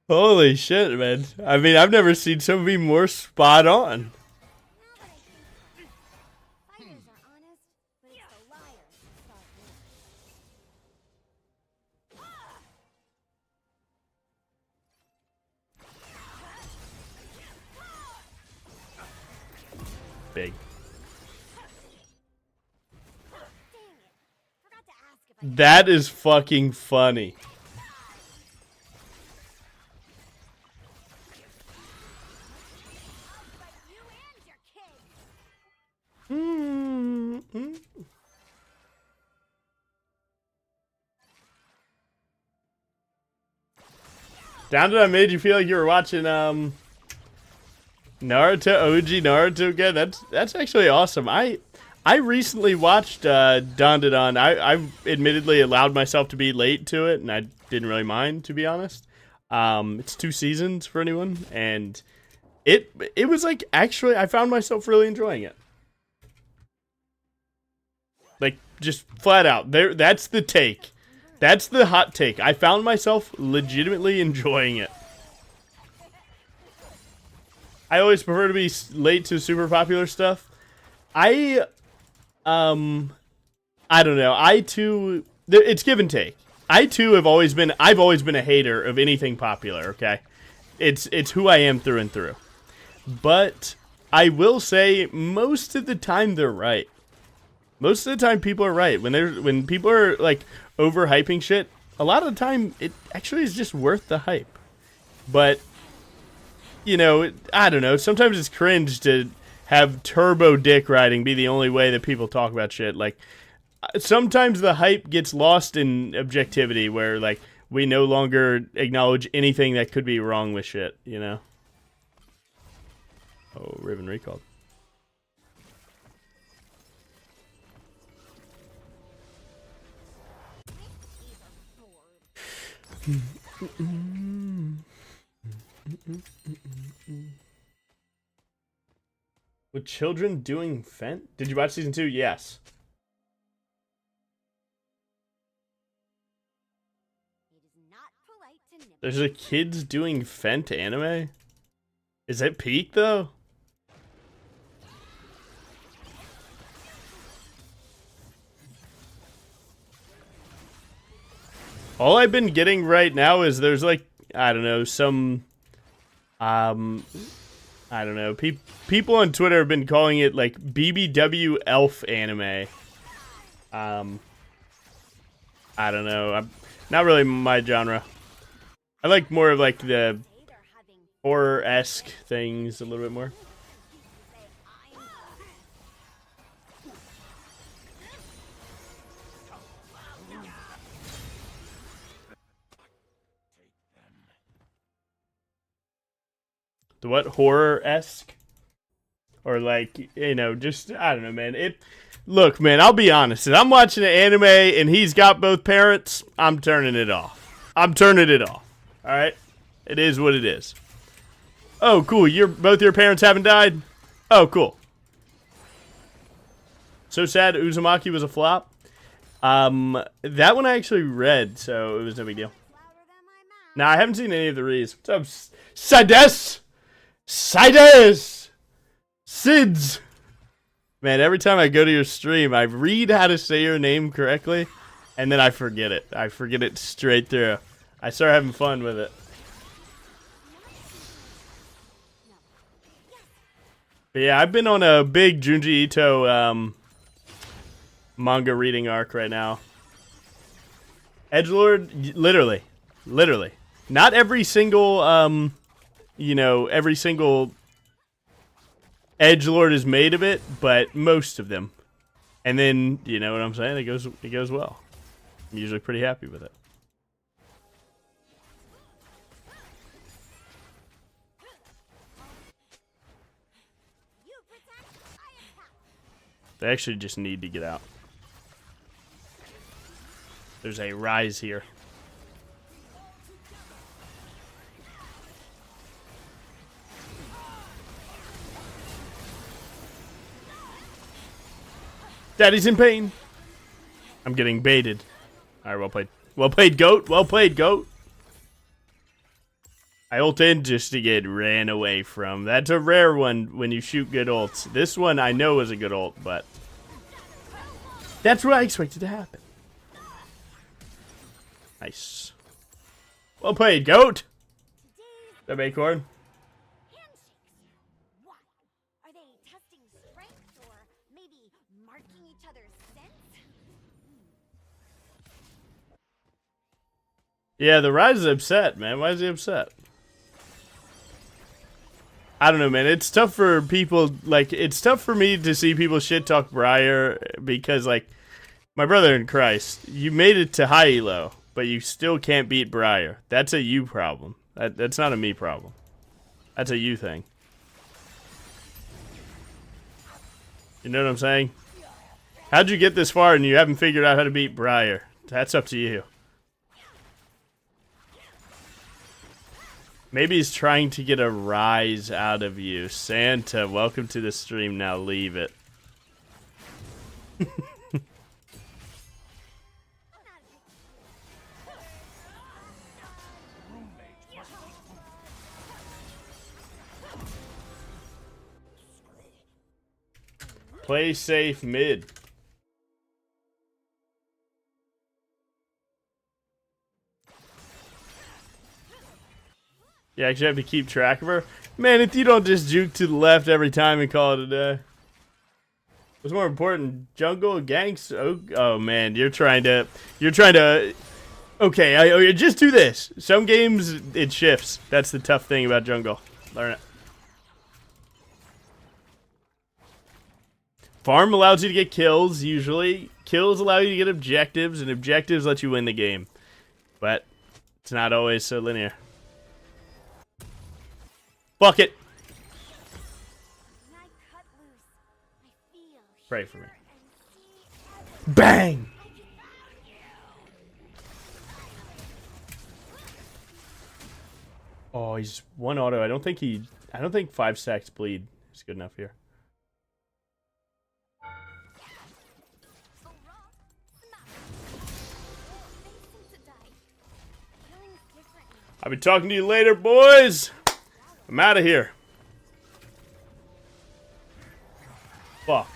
Holy shit, man. I mean, I've never seen somebody more spot on. Fighters are honest, but it's the liars who start wars. Big. Dang it. Forgot to ask if I That is fucking funny. but you and your kid. Down to I made you feel like you were watching Naruto, OG Naruto again. That's actually awesome. I recently watched Dandadan. I admittedly allowed myself to be late to it, and I didn't really mind, to be honest. It's 2 seasons for anyone, and it was like, actually, I found myself really enjoying it. Like, just flat out. That's the take. That's the hot take. I found myself legitimately enjoying it. I always prefer to be late to super popular stuff. I don't know. I too, it's give and take. I too I've always been a hater of anything popular, okay? It's who I am through and through. But I will say most of the time they're right. Most of the time people are right. When people are like overhyping shit, a lot of the time it actually is just worth the hype. But you know, I don't know, sometimes it's cringe to have turbo dick riding be the only way that people talk about shit. Like, sometimes the hype gets lost in objectivity, where, like, we no longer acknowledge anything that could be wrong with shit, you know? Oh, Riven recalled. With children doing Fent? Did you watch season 2? Yes. It is not polite to nip. There's a kids doing Fent anime? Is that peak though? All I've been getting right now is there's like, I don't know, some I don't know. People on Twitter have been calling it like BBW elf anime. I don't know. Not really my genre. I like more of like the They're having horror-esque things a little bit more. say I'm The what? Horror-esque? Or like, you know, just, I don't know, man. Look, man, I'll be honest. If I'm watching an anime and he's got both parents, I'm turning it off. I'm turning it off. Alright? It is what it is. Oh, cool. Both your parents haven't died? Oh, cool. So sad Uzumaki was a flop. That one I actually read, so it was no big deal. louder than my mouth. Now, I haven't seen any of the reads. What's up, Sides? Sides! Sids! Man, every time I go to your stream, I read how to say your name correctly, and then I forget it. I forget it straight through. I start having fun with it. But yeah, I've been on a big Junji Ito manga reading arc right now. Edgelord, literally. Not every single, you know, every single edgelord is made of it, but most of them. And then, you know what I'm saying? It goes well. I'm usually pretty happy with it. You protect, I attack. They actually just need to get out. There's a rise here. Daddy's in pain. I'm getting baited. Alright, well played. Well played, GOAT. Well played, GOAT. I ult in just to get ran away from. That's a rare one when you shoot good ults. This one I know is a good ult, but that's what I expected to happen. Nice. Well played, GOAT. The Acorn. Handshakes. Why? Are they testing strength or maybe marking each other's scents? Yeah, the Rise is upset, man. Why is he upset? I don't know, man. It's tough for people, like, it's tough for me to see people shit talk BRIAR because, like, my brother in Christ, you made it to high elo, but you still can't beat BRIAR. That's a you problem. That's not a me problem. That's a you thing. You know what I'm saying? How'd you get this far and you haven't figured out how to beat BRIAR? That's up to you. Maybe he's trying to get a rise out of you. Santa, welcome to the stream. Now leave it. Play safe mid. You actually have to keep track of her? Man, if you don't just juke to the left every time and call it a day. What's more important, jungle or ganks? Oh man, you're trying to, okay, just do this. Some games, it shifts. That's the tough thing about jungle. Learn it. Farm allows you to get kills, usually. Kills allow you to get objectives, and objectives let you win the game. But it's not always so linear. Fuck it. Pray for me. Bang! Oh, he's one auto. I don't think 5 stacks bleed is good enough here. I'll be talking to you later, boys. I'm out of here. Fuck.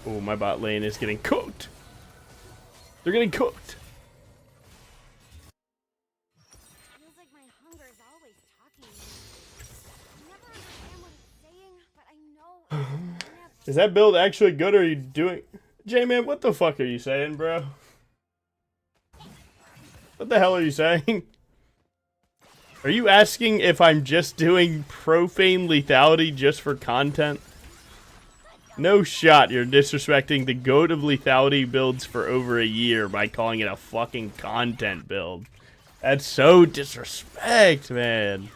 Oh, my bot lane is getting cooked. They're getting cooked. Feels like my hunger is always talking to me. I never understand what it's saying, but I know Is that build actually good or are you doing... J-Man, what the fuck are you saying, bro? What the hell are you saying? Are you asking if I'm just doing profane lethality just for content? No shot you're disrespecting the GOAT of lethality builds for over a year by calling it a fucking content build. That's so disrespect, man.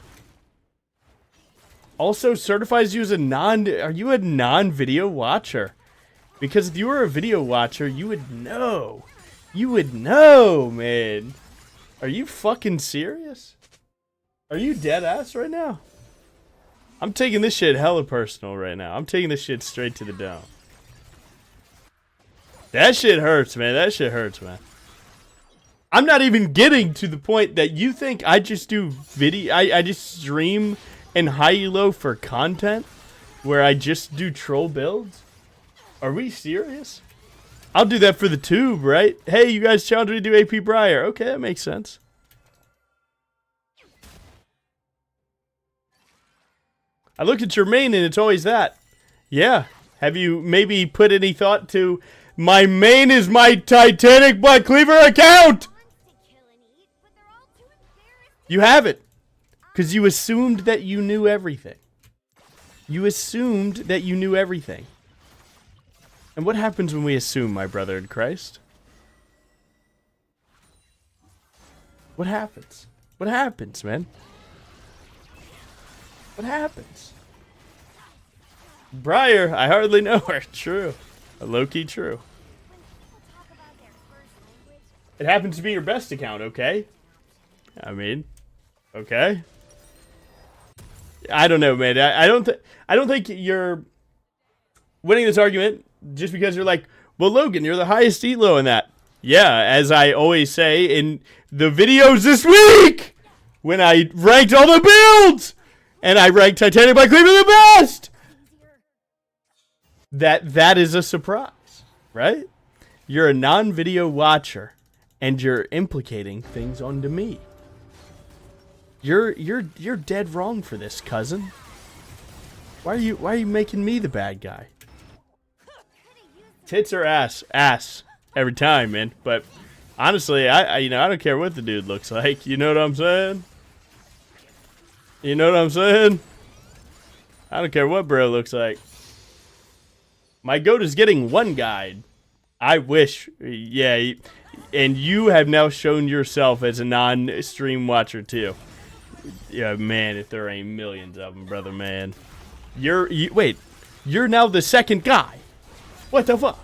Also certifies you as a are you a non-video watcher? Because if you were a video watcher, you would know. You would know, man. Are you fucking serious? Are you dead ass right now? I'm taking this shit hella personal right now. I'm taking this shit straight to the dome. That shit hurts, man. That shit hurts, man. I'm not even getting to the point that you think I just do video. I just stream and high-elo for content where I just do troll builds. Are we serious? I'll do that for the tube, right? Hey, you guys challenged me to do AP BRIAR. Okay, that makes sense. I look at your main and it's always that. Yeah. Have you maybe put any thought to my main is my Titanic Black Cleaver account? You have it. Because you assumed that you knew everything. You assumed that you knew everything. And what happens when we assume, my brother in Christ? What happens? What happens, man? What happens? BRIAR, I hardly know her. True. Low-key true. It happens to be your best account, okay? I mean, okay. I don't know, man. I don't think you're winning this argument just because you're like, well, Logan, you're the highest elo in that. Yeah, as I always say in the videos this week, when I ranked all the builds, and I ranked Titanic by Cleveland the best. That is a surprise, right? You're a non-video watcher, and you're implicating things onto me. You're dead wrong for this, cousin. Why are you making me the bad guy? Tits or ass? Ass every time, man. But honestly, I don't care what the dude looks like. You know what I'm saying? You know what I'm saying? I don't care what bro looks like. My goat is getting one guide. I wish, yeah. And you have now shown yourself as a non-stream watcher too. Yeah, man. If there ain't millions of them, brother, man. Wait. You're now the second guy. What the fuck?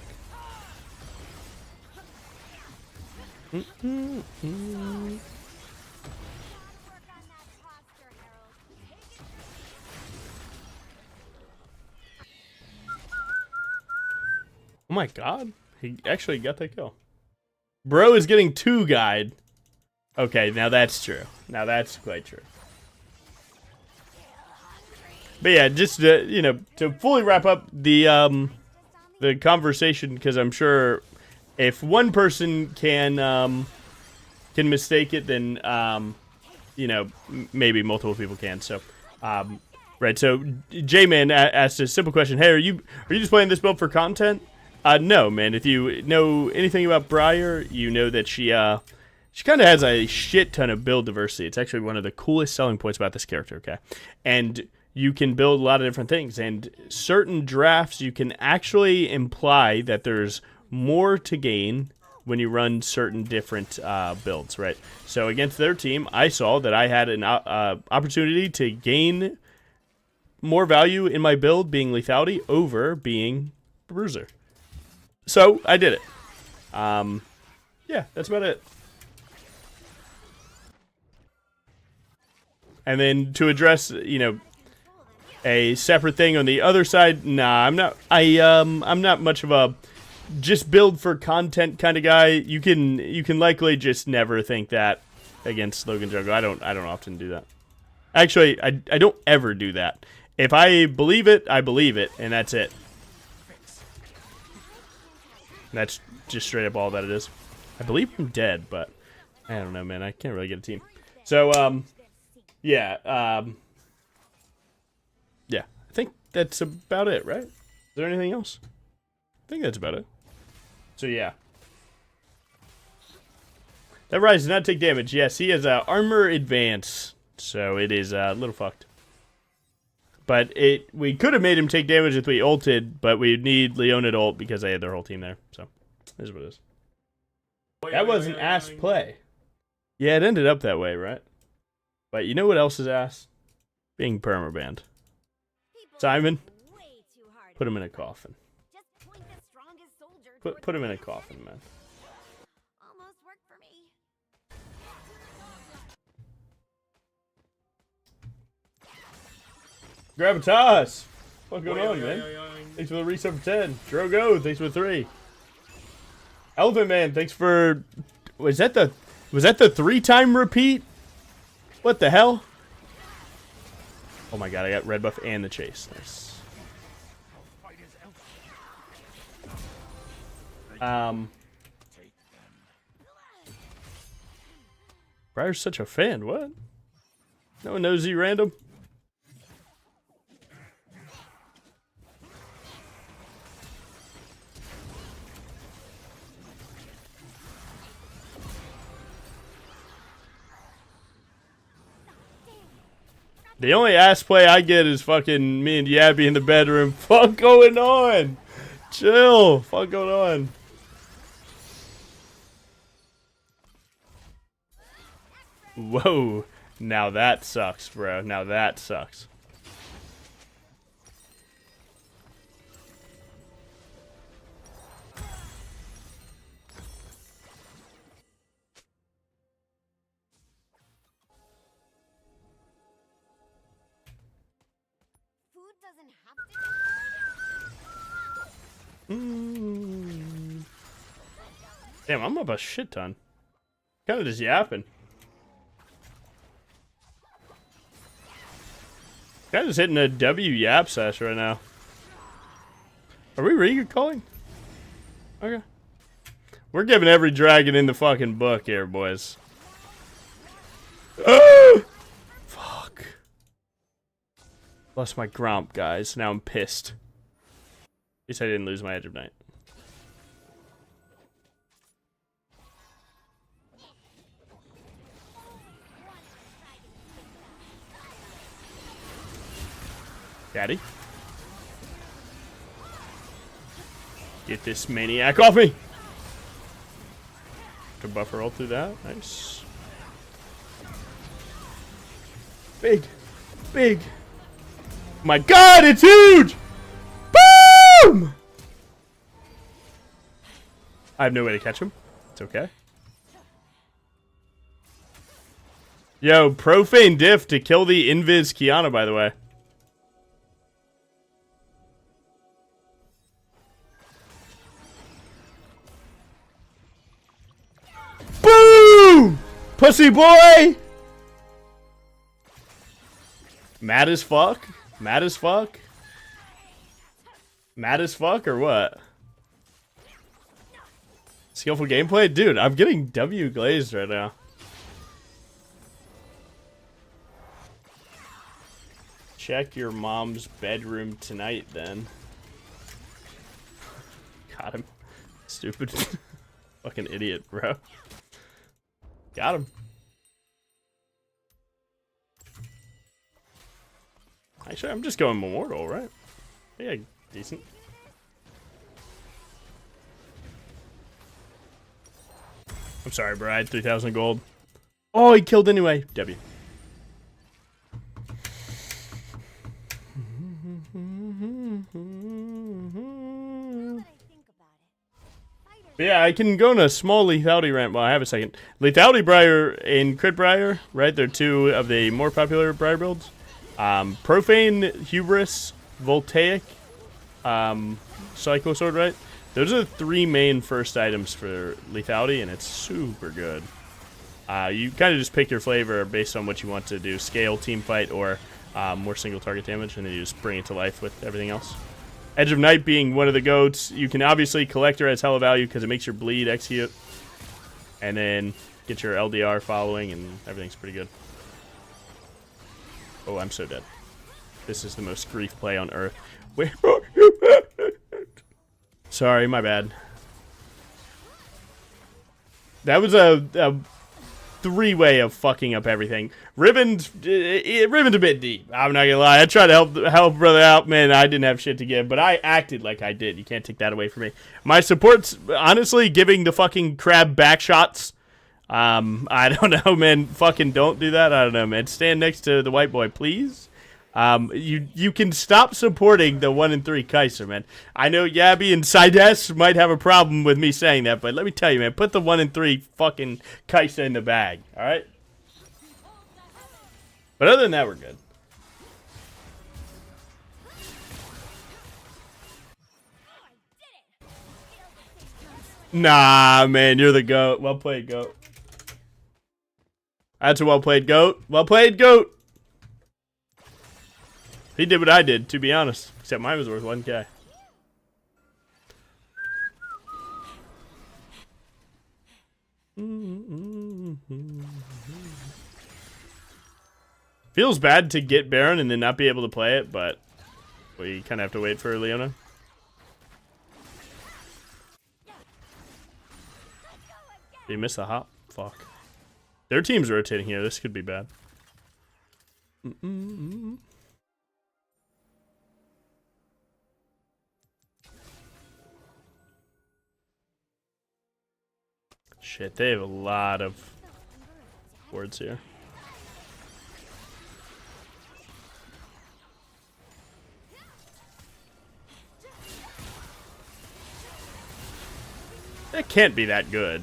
Oh my god. He actually got that kill. Bro is getting 2 guide. Okay, now that's true. Now that's quite true. But yeah, just to fully wrap up the conversation, because I'm sure if one person can mistake it, then maybe multiple people can. So right. So J-Man asked a simple question. Hey, are you just playing this build for content? No, man. If you know anything about BRIAR, you know that she kind of has a shit ton of build diversity. It's actually one of the coolest selling points about this character, okay? And you can build a lot of different things. And certain drafts, you can actually imply that there's more to gain when you run certain different builds, right? So against their team, I saw that I had an opportunity to gain more value in my build being lethality over being bruiser. So I did it. Yeah, that's about it. And then to address, a separate thing on the other side, nah, I'm not. I'm not much of a just build for content kind of guy. You can likely just never think that against Logan Jungle. I don't often do that. Actually, I don't ever do that. If I believe it, I believe it, and that's it. That's just straight up all that it is. I believe I'm dead, but I don't know, man. I can't really get a team. So, yeah. Yeah. I think that's about it, right? Is there anything else? I think that's about it. So, yeah. That Rise does not take damage. Yes, he has armor advance. So, it is a little fucked. But we could have made him take damage if we ulted, but we need Leona to ult because they had their whole team there. So, this is what it is. That was an ass play. Yeah, it ended up that way, right? But you know what else is ass? Being permabanned. Simon, put him in a coffin. Put him in a coffin, man. Almost worked for me. Gravitas! What's going on, man? Thanks for the reset for 10. Drogo, thanks for 3. Elephant Man, thanks for... Was that the 3-time repeat? What the hell? Oh my god, I got red buff and the chase. Nice. BRIAR's such a fan, what? No one knows he random? The only ass play I get is fucking me and Yabby in the bedroom. Fuck going on? Chill. Fuck going on? Whoa. Now that sucks, bro. Now that sucks. Food doesn't have to. Damn, I'm up a shit ton. Kind of just yapping. Kind of just hitting a W yap sesh right now. Are we recalling? Okay. We're giving every dragon in the fucking book here, boys. Fuck. Lost my Gromp, guys. Now I'm pissed. At least I didn't lose my Edge of Night. Daddy. Get this maniac off me! To buffer all through that. Nice. Big. Big. My god, it's huge! Boom! I have no way to catch him. It's okay. Yo, profane diff to kill the invis Kiana, by the way. Boom! Pussy boy! Mad as fuck? Mad as fuck? Mad as fuck or what? Skillful gameplay? Dude, I'm getting W glazed right now. Check your mom's bedroom tonight, then. Got him. Stupid. Fucking idiot, bro. Got him. Actually, I'm just going Immortal, right? Yeah, decent. I'm sorry, bro. I had 3,000 gold. Oh, he killed anyway. W. But yeah, I can go on a small lethality rant while I have a second. Lethality Briar and Crit Briar, right? They're two of the more popular Briar builds. Profane, Hubris, Voltaic, Psycho Sword, right? Those are the three main first items for lethality, and it's super good. You kind of just pick your flavor based on what you want to do. Scale, team fight, or more single target damage, and then you just bring it to life with everything else. Edge of Night being one of the goats. You can obviously Collector as hella value because it makes your bleed execute. And then get your LDR following, and everything's pretty good. Oh, I'm so dead. This is the most grief play on Earth. Where are you at? Sorry, my bad. That was a three-way of fucking up everything. Ribbon's a bit deep. I'm not gonna lie. I tried to help brother out, man. I didn't have shit to give, but I acted like I did. You can't take that away from me. My support's honestly giving the fucking crab back shots. I don't know, man. Fucking don't do that. I don't know, man. Stand next to the white boy, please. You can stop supporting the 1 and 3 Kaiser, man. I know Yabby and Sides might have a problem with me saying that, but let me tell you, man, put the 1 and 3 fucking Kaiser in the bag, alright? But other than that, we're good. Nah, man, you're the GOAT. Well played, GOAT. That's a well played, GOAT. Well played, GOAT. He did what I did, to be honest. Except mine was worth 1K. Feels bad to get Baron and then not be able to play it, but we kind of have to wait for Leona. Did you miss the hop? Fuck. Their team's rotating here. This could be bad. Shit, they have a lot of words here. It can't be that good.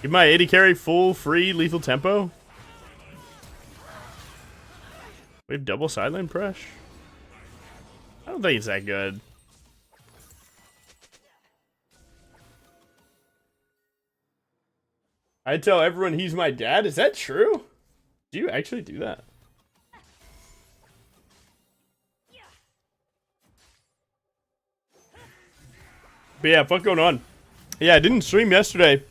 Give my AD carry full, free, lethal tempo. We have double sideline press. I don't think it's that good. I tell everyone he's my dad. Is that true? Do you actually do that? But yeah, what's going on? Yeah, I didn't stream yesterday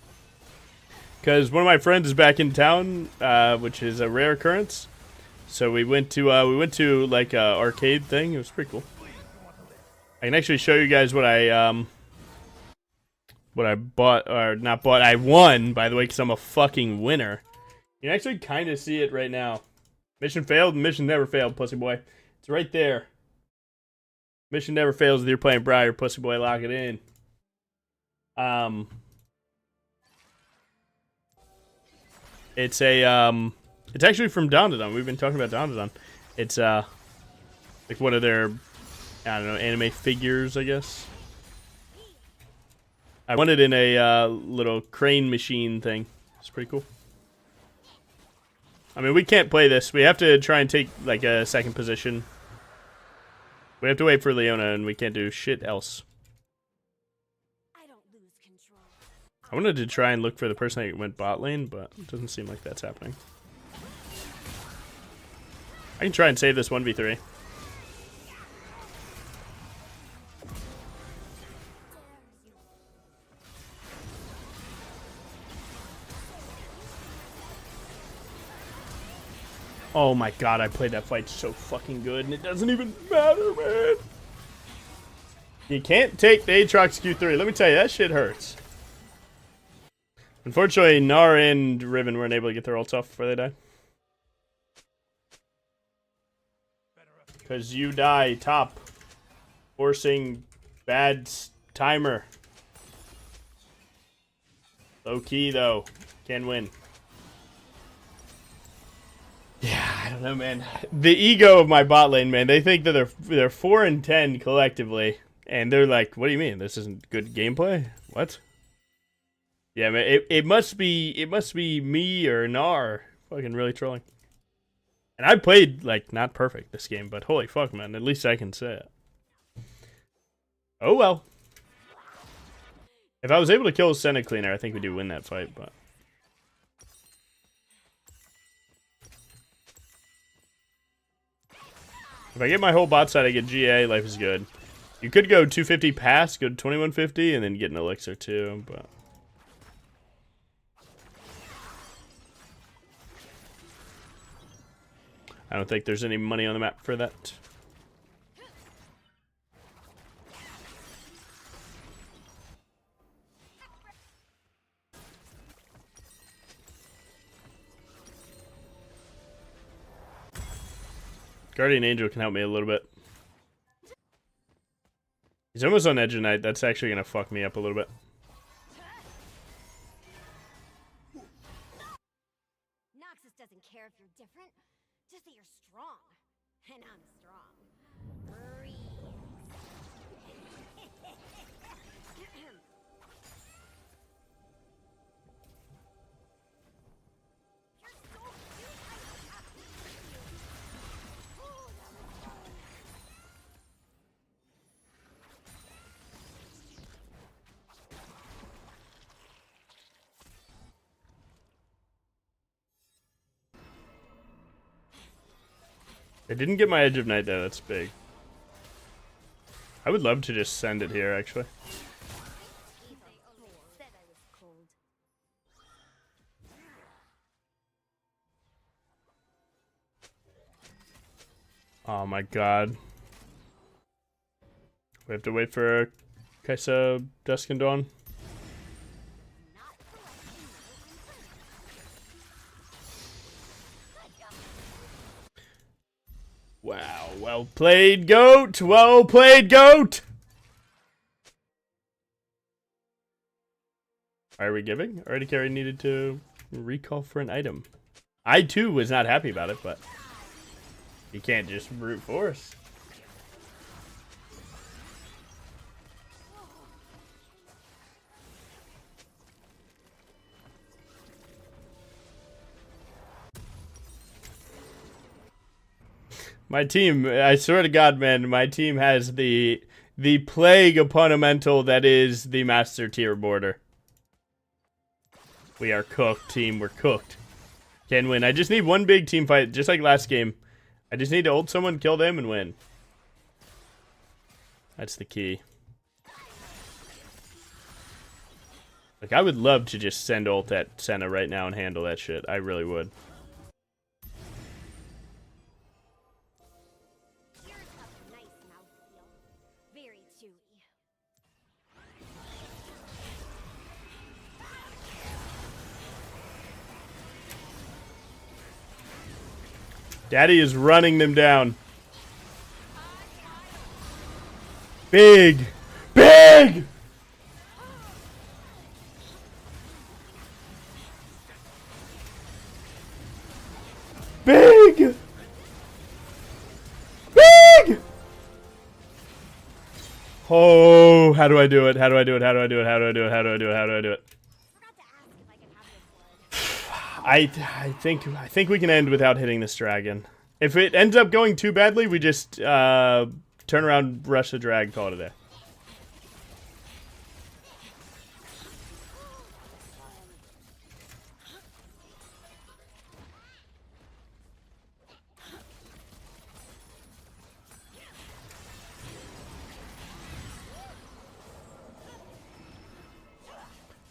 because one of my friends is back in town, which is a rare occurrence. So we went to like a arcade thing. It was pretty cool. I can actually show you guys what I bought, or not bought. I won, by the way, because I'm a fucking winner. You can actually kind of see it right now. Mission failed. Mission never failed, pussy boy. It's right there. Mission never fails if you're playing BRIAR, pussy boy. Lock it in. It's a it's actually from Don. We've been talking about Don. It's like one of their, I don't know, anime figures, I guess. I won it in a little crane machine thing. It's pretty cool. I mean, we can't play this. We have to try and take like a second position. We have to wait for Leona, and we can't do shit else. I wanted to try and look for the person that went bot lane, but it doesn't seem like that's happening. I can try and save this 1v3. Oh my god, I played that fight so fucking good, and it doesn't even matter, man. You can't take the Aatrox Q3. Let me tell you, that shit hurts. Unfortunately, Gnar and Riven weren't able to get their ults off before they died. Because you die top. Forcing bad timer. Low key, though. Can win. Yeah, I don't know, man. The ego of my bot lane, man. They think that they're 4 and 10 collectively. And they're like, what do you mean? This isn't good gameplay? What? Yeah, man, it must be me or Gnar fucking really trolling. And I played like not perfect this game, but holy fuck, man, at least I can say it. Oh well. If I was able to kill Senna Cleaner, I think we do win that fight, but if I get my whole bot side, I get GA, life is good. You could go 250 pass, go to 2150, and then get an elixir too, but I don't think there's any money on the map for that. Guardian Angel can help me a little bit. He's almost on Edge of Night. That's actually going to fuck me up a little bit. Noxus doesn't care if you're different, just that you're strong. And I'm strong. Breathe. I didn't get my Edge of Night though, that's big. I would love to just send it here, actually. Oh my god. We have to wait for Kaisa, Dusk and Dawn. Wow, well played, GOAT! Well played, GOAT! Why are we giving? Already carry needed to recall for an item. I too was not happy about it, but you can't just brute force. My team, I swear to God, man, my team has the plague opponental that is the master tier border. We are cooked, team. We're cooked. Can win. I just need one big team fight, just like last game. I just need to ult someone, kill them, and win. That's the key. Like, I would love to just send ult at Senna right now and handle that shit. I really would. Yours have a nice mouthfeel. Very chewy. Daddy is running them down. Big! Big! Big! Big! Oh, how do I do it? How do I do it? How do I do it? How do I do it? How do I do it? How do I do it? Forgot to ask if I can have this blood. I think we can end without hitting this dragon. If it ends up going too badly, we just turn around, rush the drag, call it a day.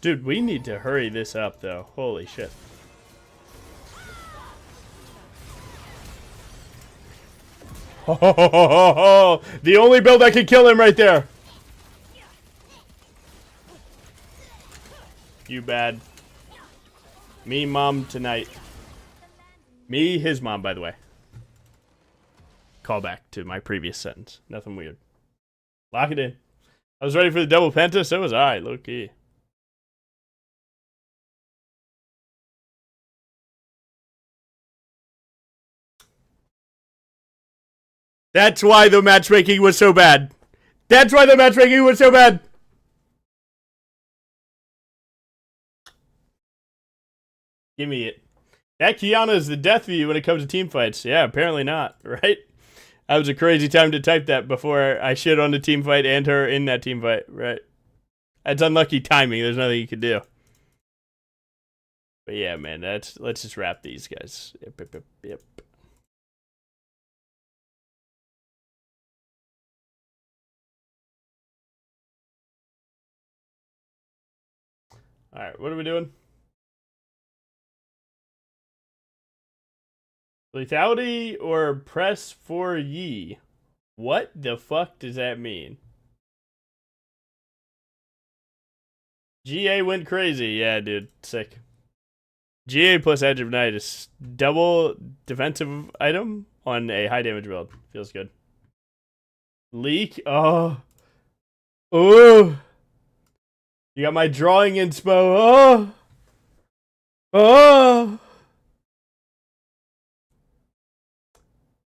Dude, we need to hurry this up, though. Holy shit. Oh, the only build that can kill him right there. You bad. Me, mom, tonight. Me, his mom, by the way. Call back to my previous sentence. Nothing weird. Lock it in. I was ready for the double penta, so was I. Low key. That's why the matchmaking was so bad. That's why the matchmaking was so bad. Give me it. That Kiana is the death of you when it comes to team fights. Yeah, apparently not, right? That was a crazy time to type that before I shit on the team fight and her in that team fight, right? That's unlucky timing. There's nothing you can do. But yeah, man, let's just wrap these guys. Yep. Alright, what are we doing? Lethality or press for ye? What the fuck does that mean? GA went crazy. Yeah, dude. Sick. GA plus Edge of Night is double defensive item on a high damage build. Feels good. Leak? Oh. Ooh. You got my drawing inspo. Oh. Oh.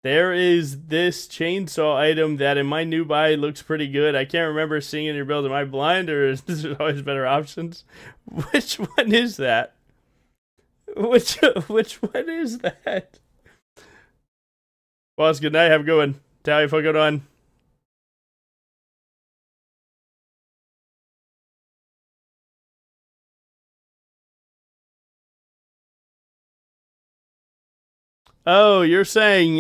There is this chainsaw item that in my new buy looks pretty good. I can't remember seeing in your build. Am I blind or is there always better options? Which one is that? Which one is that? Boss, good night. Have a good one. Tally, fuck it on. Oh, you're saying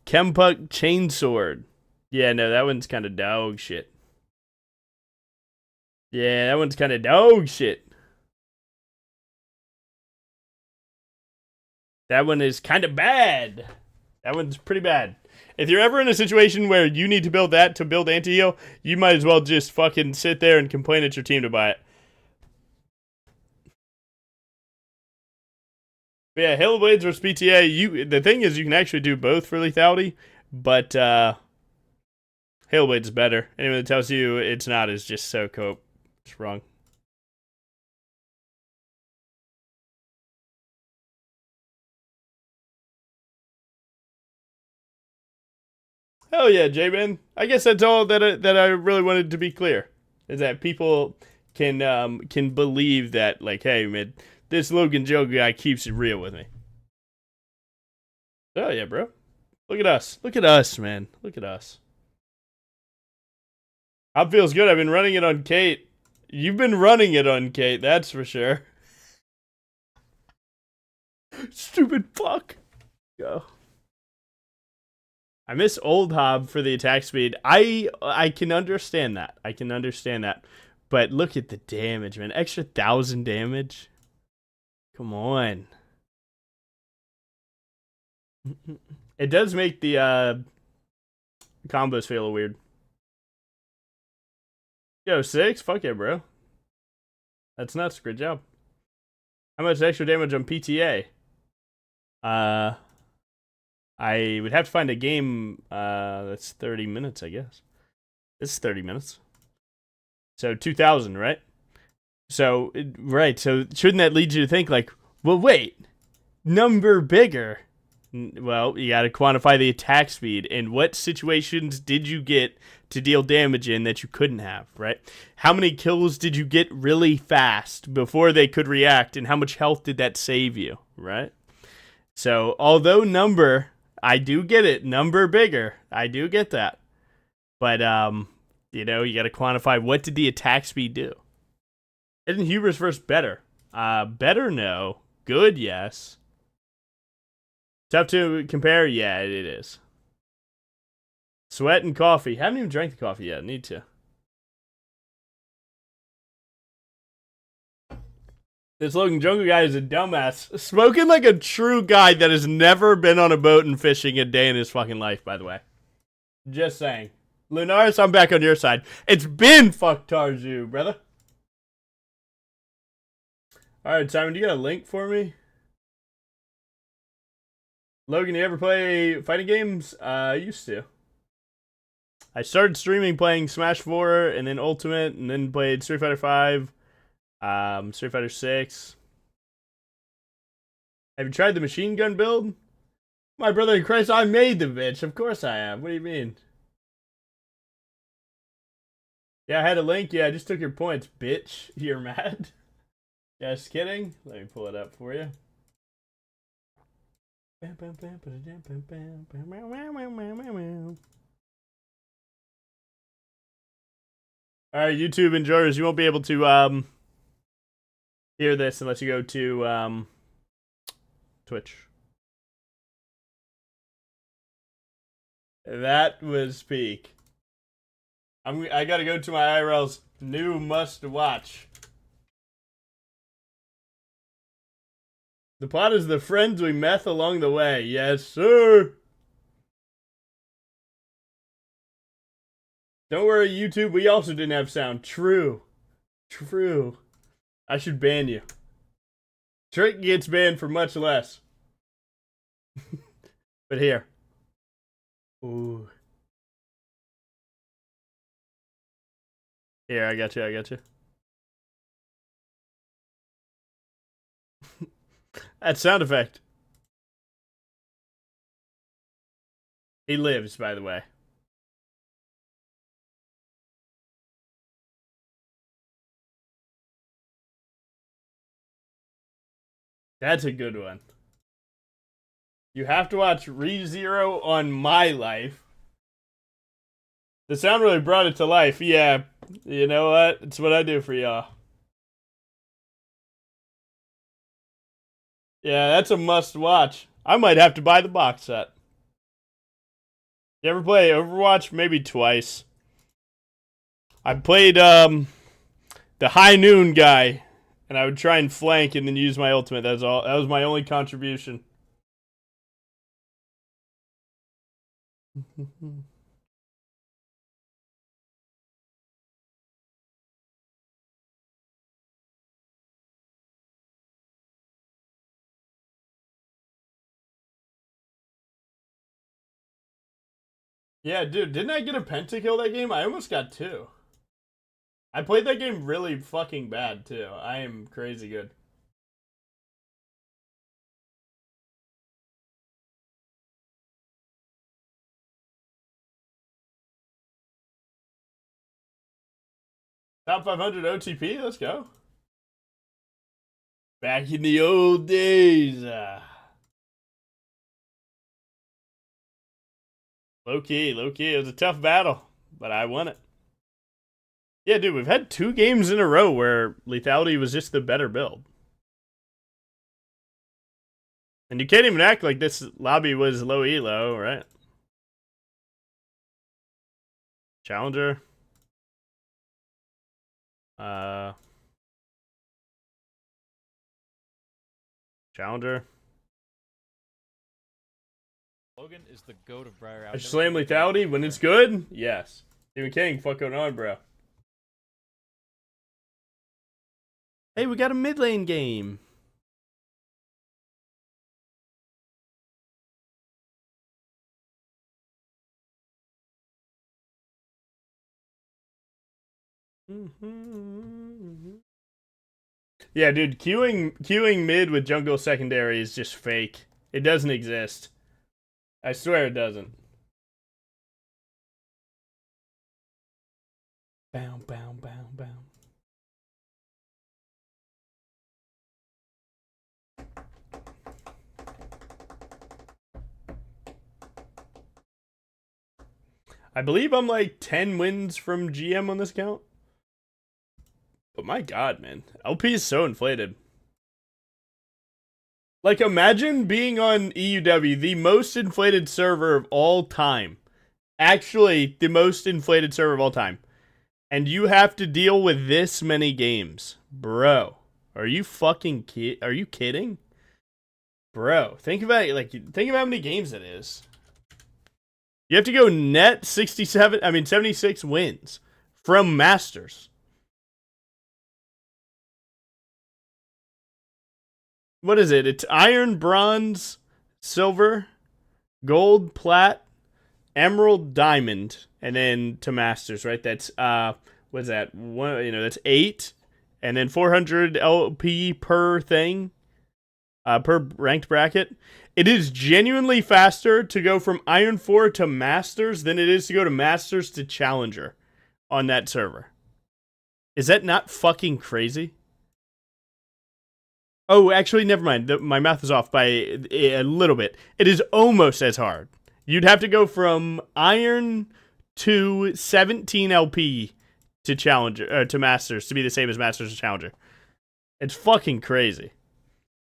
Kempuck Chainsword. Yeah, no, that one's kind of dog shit. Yeah, that one's kind of dog shit. That one is kind of bad. That one's pretty bad. If you're ever in a situation where you need to build that to build anti-heal, you might as well just fucking sit there and complain at your team to buy it. But yeah, Hellblades versus PTA. The thing is, you can actually do both for lethality, but Hellblade's better. Anyone that tells you it's not is just so cope. It's wrong. Hell yeah, J-Man. I guess that's all that I really wanted to be clear. Is that people can believe that, like, hey, man, this Logan Joe guy keeps it real with me. Oh yeah, bro. Look at us. Look at us, man. Look at us. How feels good. I've been running it on Kate. You've been running it on Kate, that's for sure. Stupid fuck. Go. I miss old Hob for the attack speed. I can understand that. I can understand that. But look at the damage, man. Extra 1,000 damage. Come on. It does make the combos feel a little weird. Yo, 6? Fuck yeah, bro. That's nuts. Great job. How much extra damage on PTA? I would have to find a game that's 30 minutes, I guess. This is 30 minutes. So 2,000, right? So, right. So shouldn't that lead you to think like, well, wait, number bigger. Well, you got to quantify the attack speed. And what situations did you get to deal damage in that you couldn't have, right? How many kills did you get really fast before they could react? And how much health did that save you, right? So, although number, I do get it. Number bigger. I do get that. But, you know, you got to quantify what did the attack speed do? Isn't Hubris first better? Better, no. Good, yes. Tough to compare? Yeah, it is. Sweat and coffee. Haven't even drank the coffee yet. Need to. This Logan Jungle guy is a dumbass. Smoking like a true guy that has never been on a boat and fishing a day in his fucking life, by the way. Just saying. Lunaris, I'm back on your side. It's been fuck Tarzu, brother. Alright, Simon, do you got a link for me? Logan, you ever play fighting games? I used to. I started streaming playing Smash 4 and then Ultimate and then played Street Fighter 5, Street Fighter 6. Have you tried the machine gun build? My brother in Christ, I made the bitch. Of course I have. What do you mean? Yeah, I had a link. Yeah, I just took your points, bitch. You're mad? Just kidding. Let me pull it up for you. Alright, YouTube enjoyers, you won't be able to hear this unless you go to Twitch. That was peak. I gotta go to my IRL's new must watch. The plot is the friends we met along the way. Yes, sir. Don't worry, YouTube. We also didn't have sound. True. True. I should ban you. Trick gets banned for much less. But here. Ooh. Here, I got you. I got you. That sound effect. He lives, by the way. That's a good one. You have to watch ReZero on My Life. The sound really brought it to life. Yeah, you know what? It's what I do for y'all. Yeah, that's a must watch. I might have to buy the box set. You ever play Overwatch? Maybe twice. I played the High Noon guy, and I would try and flank and then use my ultimate. That's all. That was my only contribution. Yeah, dude, didn't I get a pentakill that game? I almost got 2. I played that game really fucking bad, too. I am crazy good. Top 500 OTP, let's go. Back in the old days. Low key. It was a tough battle, but I won it. Yeah, dude, we've had 2 games in a row where lethality was just the better build. And you can't even act like this lobby was low elo, right? Challenger. Challenger. Logan is the goat of BRIAR. I slam lethality when it's good? Yes. Stephen King, fuck going on, bro. Hey, we got a mid lane game. Yeah, dude, queuing mid with jungle secondary is just fake. It doesn't exist. I swear it doesn't. Bow, bow, bow, bow. I believe I'm like 10 wins from GM on this count. But my god, man. LP is so inflated. Like, imagine being on EUW, the most inflated server of all time. Actually, the most inflated server of all time. And you have to deal with this many games. Bro, are you fucking are you kidding? Bro, think about it, like, think of how many games it is. You have to go net 76 wins from Masters. What is it? It's iron, bronze, silver, gold, plat, emerald, diamond, and then to Masters, right? That's what's that? That's 8, and then 400 LP per thing, per ranked bracket. It is genuinely faster to go from Iron 4 to Masters than it is to go to Masters to Challenger on that server. Is that not fucking crazy? Oh, actually, never mind. My math is off by a little bit. It is almost as hard. You'd have to go from Iron to 17 LP to Challenger, to Masters to be the same as Masters to Challenger. It's fucking crazy.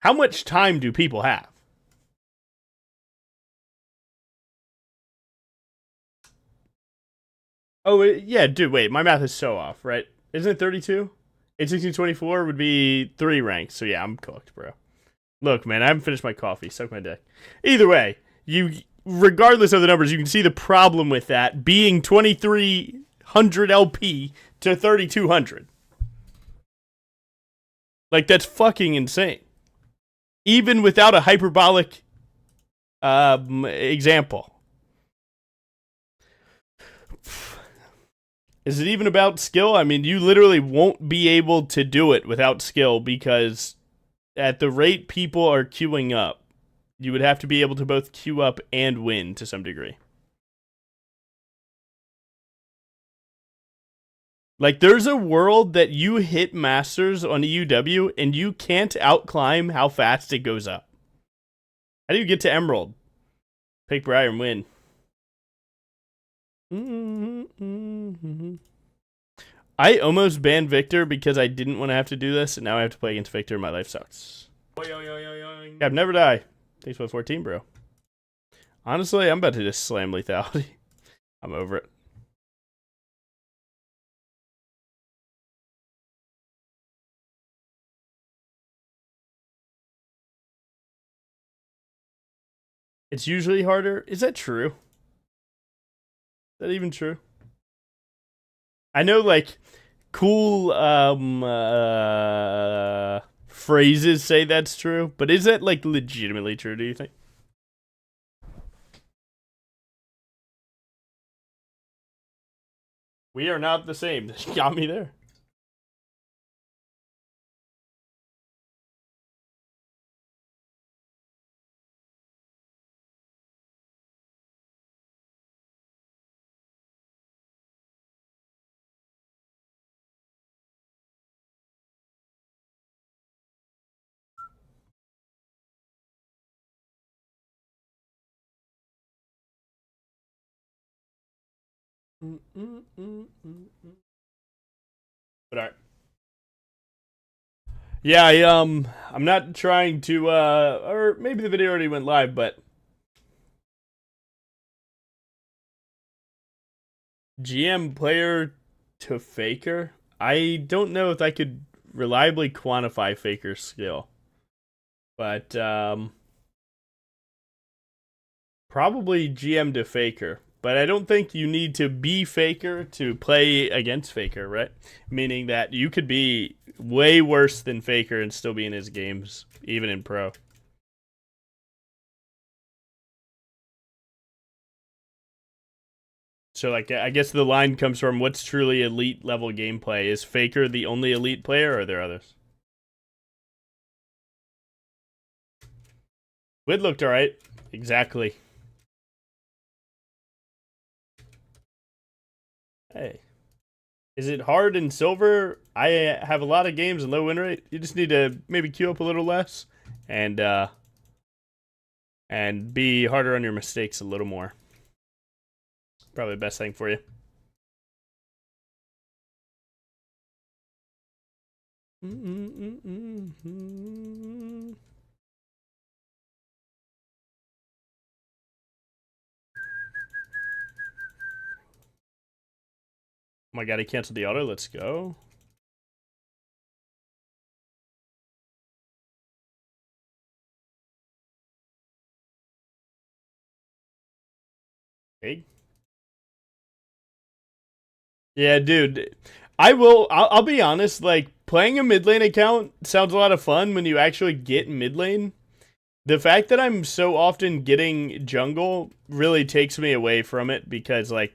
How much time do people have? Oh, yeah, dude, wait. My math is so off, right? Isn't it 32? 1624 would be 3 ranks. So, yeah, I'm cooked, bro. Look, man, I haven't finished my coffee. Suck my dick. Either way, regardless of the numbers, you can see the problem with that being 2300 LP to 3200. Like, that's fucking insane. Even without a hyperbolic example. Is it even about skill? I mean, you literally won't be able to do it without skill because at the rate people are queuing up, you would have to be able to both queue up and win to some degree. Like, there's a world that you hit Masters on EUW and you can't outclimb how fast it goes up. How do you get to Emerald? Pick BRIAR and win. I almost banned Victor because I didn't want to have to do this, and now I have to play against Victor. My life sucks. I've never die. Thanks for 14, bro. Honestly, I'm about to just slam lethality. I'm over it. It's usually harder. Is that true? Is that even true? I know, like, cool phrases say that's true, but is that, like, legitimately true, do you think? We are not the same. Got me there. But alright. Yeah, I'm not trying to, or maybe the video already went live, but GM player to Faker? I don't know if I could reliably quantify Faker's skill. But, probably GM to Faker. But I don't think you need to be Faker to play against Faker, right? Meaning that you could be way worse than Faker and still be in his games, even in Pro. So, like, I guess the line comes from what's truly elite level gameplay. Is Faker the only elite player, or are there others? Wid looked alright. Exactly. Hey. Is it hard in silver? I have a lot of games and low win rate. You just need to maybe queue up a little less and be harder on your mistakes a little more. Probably the best thing for you. Oh my god, he canceled the auto. Let's go. Big. Yeah, dude. I'll be honest, like, playing a mid lane account sounds a lot of fun when you actually get mid lane. The fact that I'm so often getting jungle really takes me away from it because, like,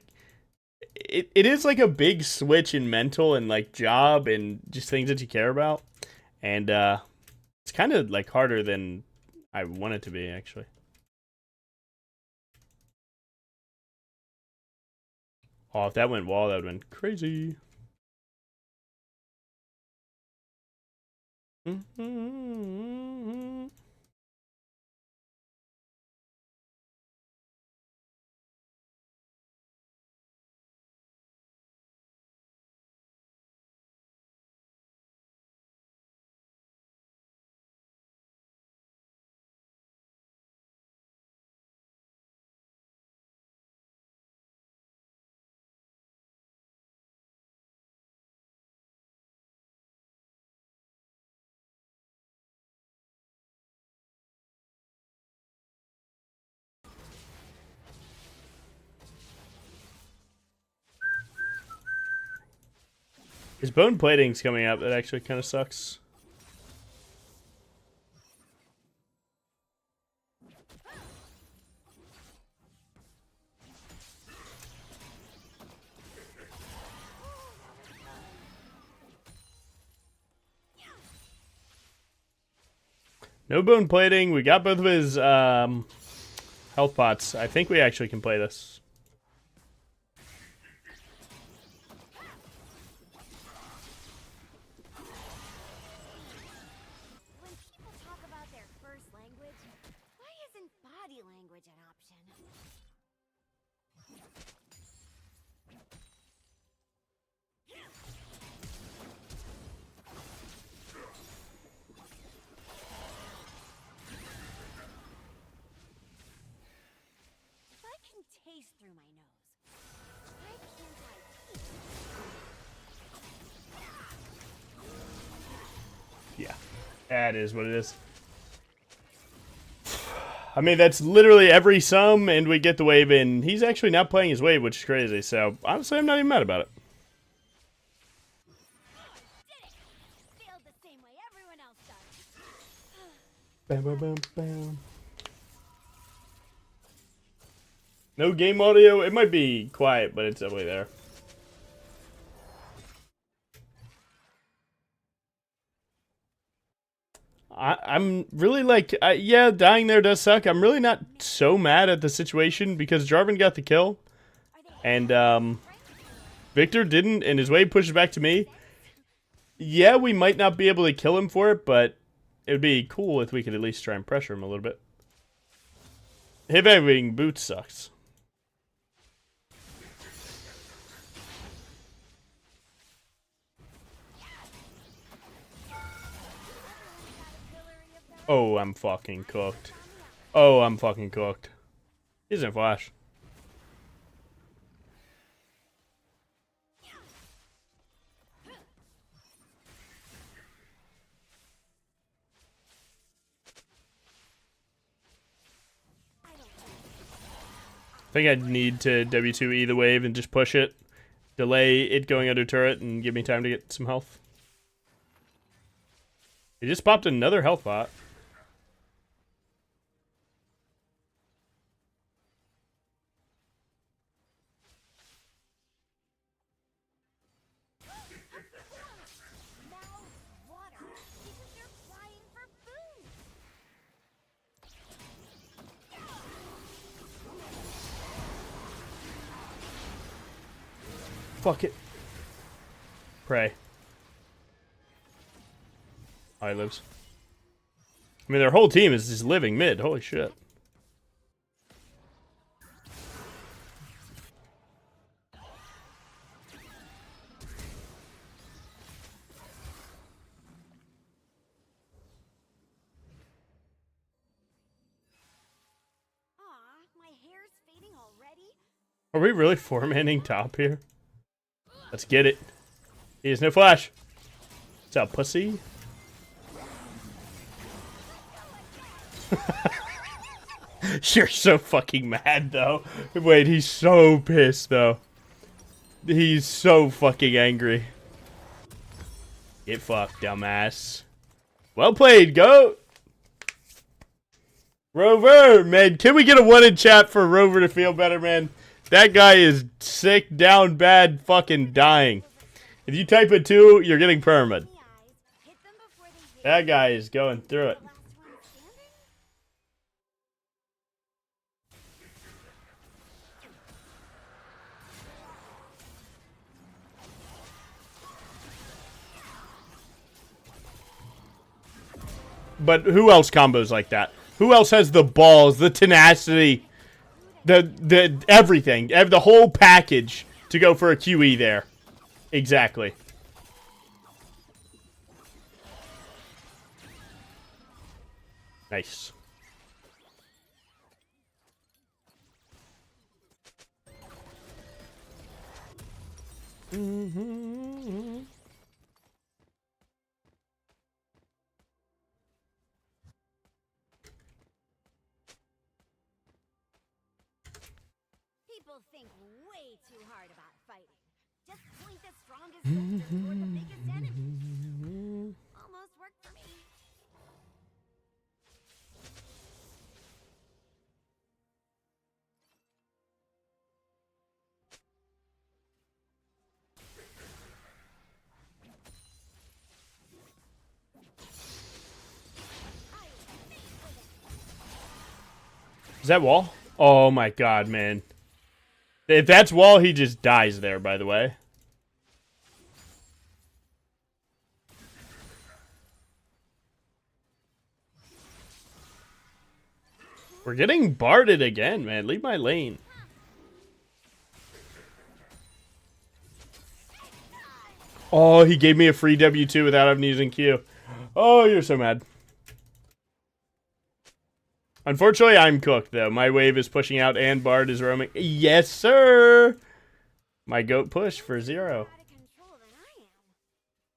it is like a big switch in mental and, like, job and just things that you care about. And it's kind of, like, harder than I want it to be, actually. Oh, if that went wall, that would have been crazy. His bone plating's coming up. That actually kind of sucks. No bone plating. We got both of his health pots. I think we actually can play this. When people talk about their first language, why isn't body language an option? If I can taste through my nose, why can't I eat? Yeah, that is what it is. I mean, that's literally every sum, and we get the wave in. He's actually not playing his wave, which is crazy. So, honestly, I'm not even mad about it. Failed the same way everyone else does. Bam, bam, bam, bam. No game audio. It might be quiet, but it's definitely there. I'm really like, yeah, dying there does suck. I'm really not so mad at the situation because Jarvan got the kill. And Victor didn't, and his wave pushes back to me. Yeah, we might not be able to kill him for it, but it would be cool if we could at least try and pressure him a little bit. Him having boots sucks. Oh, I'm fucking cooked. Oh, I'm fucking cooked. He's in flash. I think I'd need to W2E the wave and just push it. Delay it going under turret and give me time to get some health. He just popped another health bot. Fuck it. Pray. Oh, he lives. I mean, their whole team is just living mid. Holy shit. Are we really four-manning top here? Let's get it. He has no flash. What's up, pussy? You're so fucking mad, though. Wait, he's so pissed, though. He's so fucking angry. Get fucked, dumbass. Well played, goat. Rover, man. Can we get a one in chat for Rover to feel better, man? That guy is sick, down, bad, fucking dying. If you type a 2, you're getting permad. That guy is going through it. But who else combos like that? Who else has the balls, the tenacity, the everything, the whole package to go for a QE there? Exactly. Nice. People think way too hard about fighting. Just point the strongest soldier toward the biggest enemy. Almost worked for me. Is that wall? Oh my god, man. If that's wall, he just dies there, by the way. We're getting barded again, man. Leave my lane. Oh, he gave me a free W2 without having using Q. Oh, you're so mad. Unfortunately, I'm cooked, though. My wave is pushing out and Bard is roaming. Yes, sir! My goat push for 0.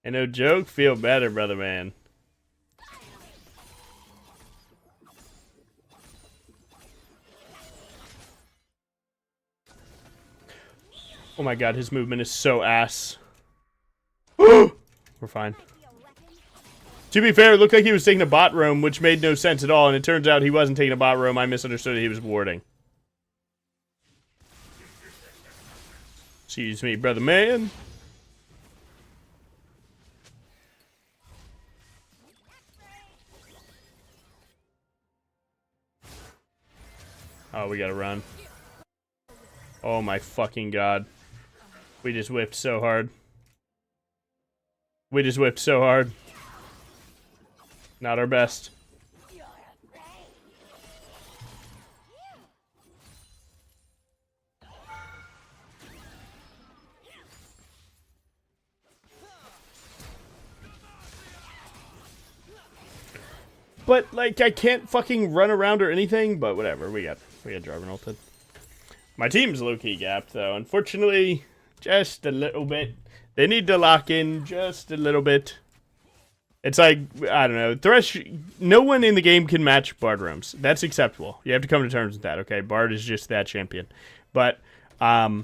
And no joke, feel better, brother man. Oh my god, his movement is so ass. We're fine. To be fair, it looked like he was taking a bot roam, which made no sense at all, and it turns out he wasn't taking a bot roam. I misunderstood it. He was warding. Excuse me, brother man. Oh, we gotta run. Oh my fucking god. We just whipped so hard. We just whipped so hard. Not our best. But like I can't fucking run around or anything. But whatever, we got Jarvan ulted. My team's low-key gapped though. Unfortunately, just a little bit. They need to lock in just a little bit. It's like, I don't know, Thresh, no one in the game can match Bard roams. That's acceptable. You have to come to terms with that, okay? Bard is just that champion. But, Archaeo's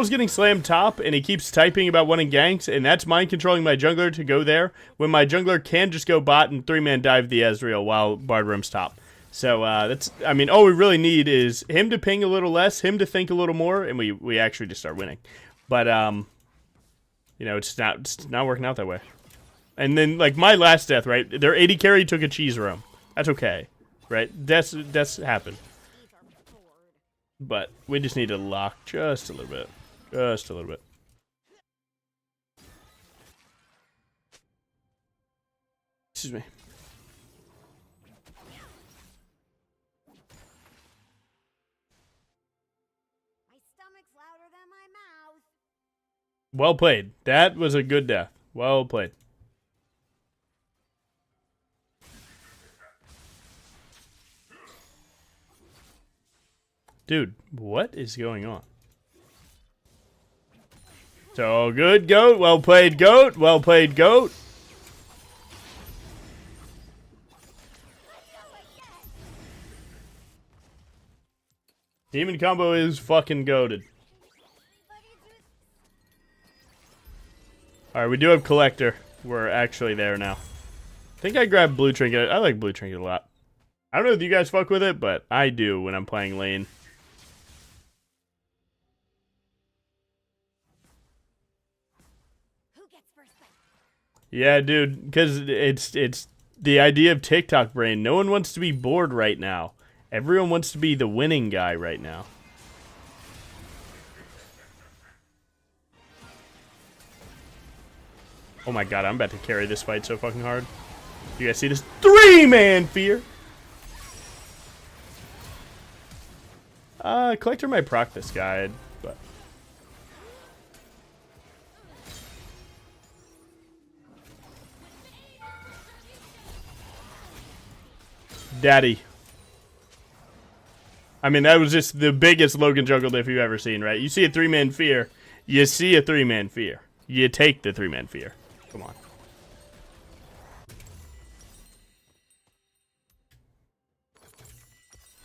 getting slammed top, and he keeps typing about wanting ganks, and that's mind controlling my jungler to go there, when my jungler can just go bot and 3-man dive the Ezreal while Bard roams top. So, that's, I mean, all we really need is him to ping a little less, him to think a little more, and we actually just start winning. But, you know, it's not working out that way. And then, like, my last death, right? Their 80 carry took a cheese roam. That's okay, right? Deaths happen. But we just need to lock just a little bit. Just a little bit. Excuse me. My stomach's louder than my mouth. Well played. That was a good death. Well played. Dude, what is going on? So good, goat. Well played, goat. Well played, goat. Demon combo is fucking goated. Alright, we do have collector. We're actually there now. I think I grabbed blue trinket. I like blue trinket a lot. I don't know if you guys fuck with it, but I do when I'm playing lane. Yeah, dude, because it's the idea of TikTok brain. No one wants to be bored right now. Everyone wants to be the winning guy right now. Oh my god, I'm about to carry this fight so fucking hard. You guys see this? 3-man fear! Collector might proc this guy, but... Daddy. I mean, that was just the biggest Logan jungle diff you've ever seen, right? You see a 3-man fear, you see a 3-man fear. You take the 3-man fear. Come on.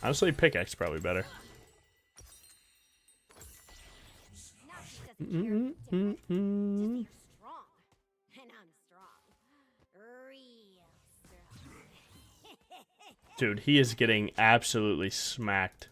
Honestly, pickaxe probably better. Just be strong, and I'm strong. Real strong. Dude, he is getting absolutely smacked.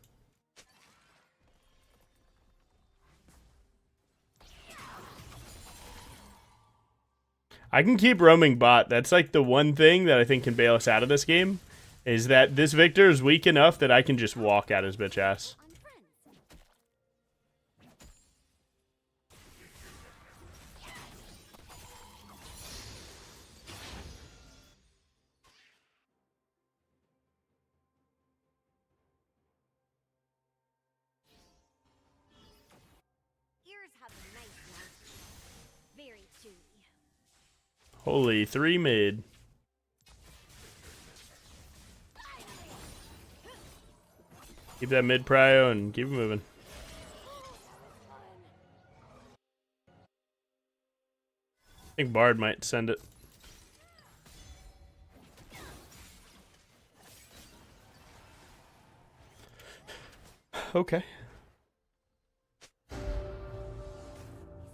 I can keep roaming bot. That's like the one thing that I think can bail us out of this game. Is that this Victor is weak enough that I can just walk at his bitch ass. Ears have a nice mouth. Very chewy. Holy, 3 mid. Keep that mid prio and keep it moving. I think Bard might send it. Okay.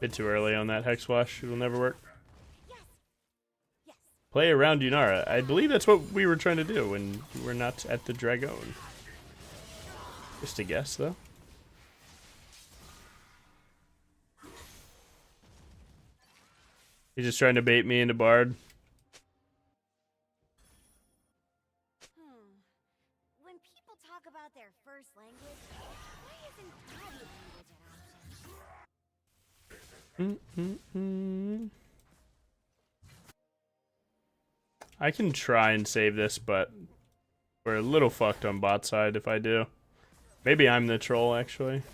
Bit too early on that Hex Flash. It'll never work. Play around Yunara. I believe that's what we were trying to do when we were not at the Dragon. Just a guess, though. He's just trying to bait me into Bard. When people talk about their first language, why isn't body language an option? I can try and save this, but we're a little fucked on bot side if I do. Maybe I'm the troll, actually.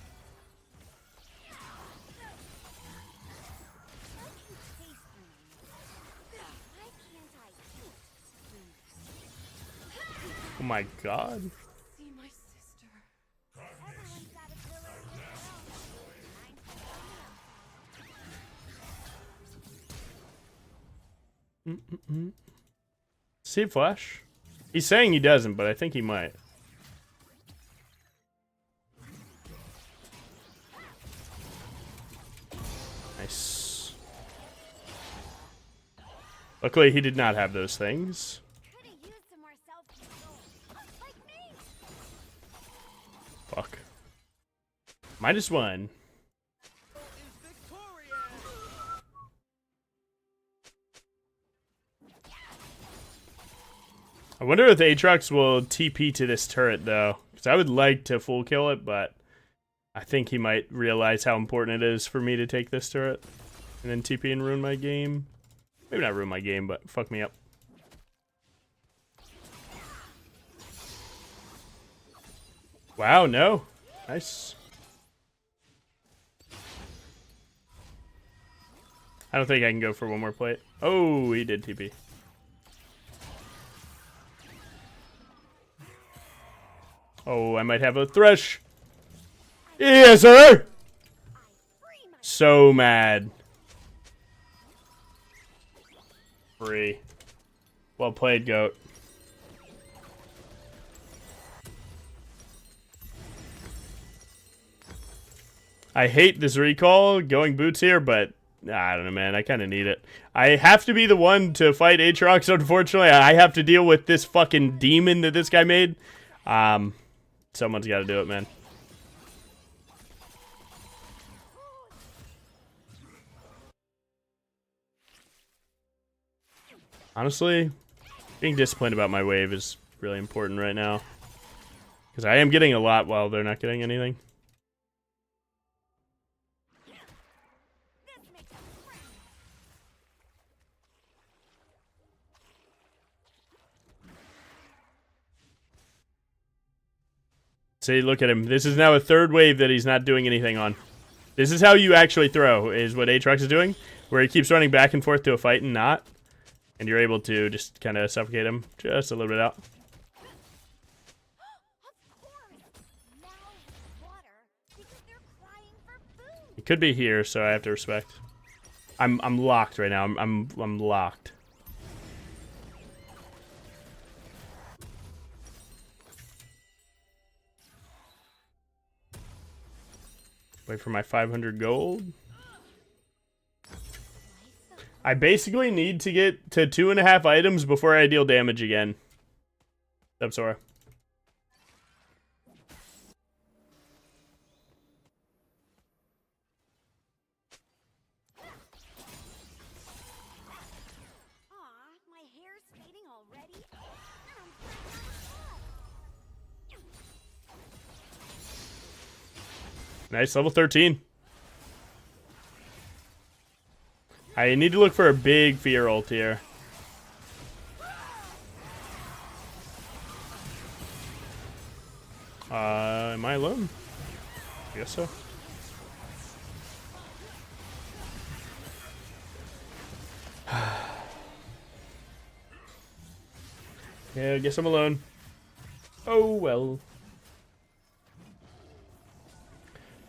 Oh my god. See my sister. Everyone's got a pillar of their own. Mine's the outside. See Flash? He's saying he doesn't, but I think he might. Nice. Luckily, he did not have those things. Could've used some more self-control. Like me. Fuck. -1. I wonder if the Aatrox will TP to this turret, though. Because I would like to full kill it, but I think he might realize how important it is for me to take this turret. And then TP and ruin my game. Maybe not ruin my game, but fuck me up. Wow, no. Nice. I don't think I can go for one more plate. Oh, he did TP. Oh, I might have a Thresh. Yes, sir! So mad. Free. Well played, GOAT. I hate this recall going boots here, but I don't know, man. I kind of need it. I have to be the one to fight Aatrox, unfortunately. I have to deal with this fucking demon that this guy made. Someone's got to do it, man. Honestly, being disciplined about my wave is really important right now. Because I am getting a lot while they're not getting anything. See, look at him. This is now a third wave that he's not doing anything on. This is how you actually throw, is what Aatrox is doing. Where he keeps running back and forth to a fight and not. And you're able to just kind of suffocate him just a little bit out. He could be here, so I have to respect. I'm locked right now. I'm locked. Wait for my 500 gold. I basically need to get to 2.5 items before I deal damage again. Sora. My hair's fading already. Nice, level 13. I need to look for a big fear ult here. Am I alone? I guess so. Yeah, I guess I'm alone. Oh well.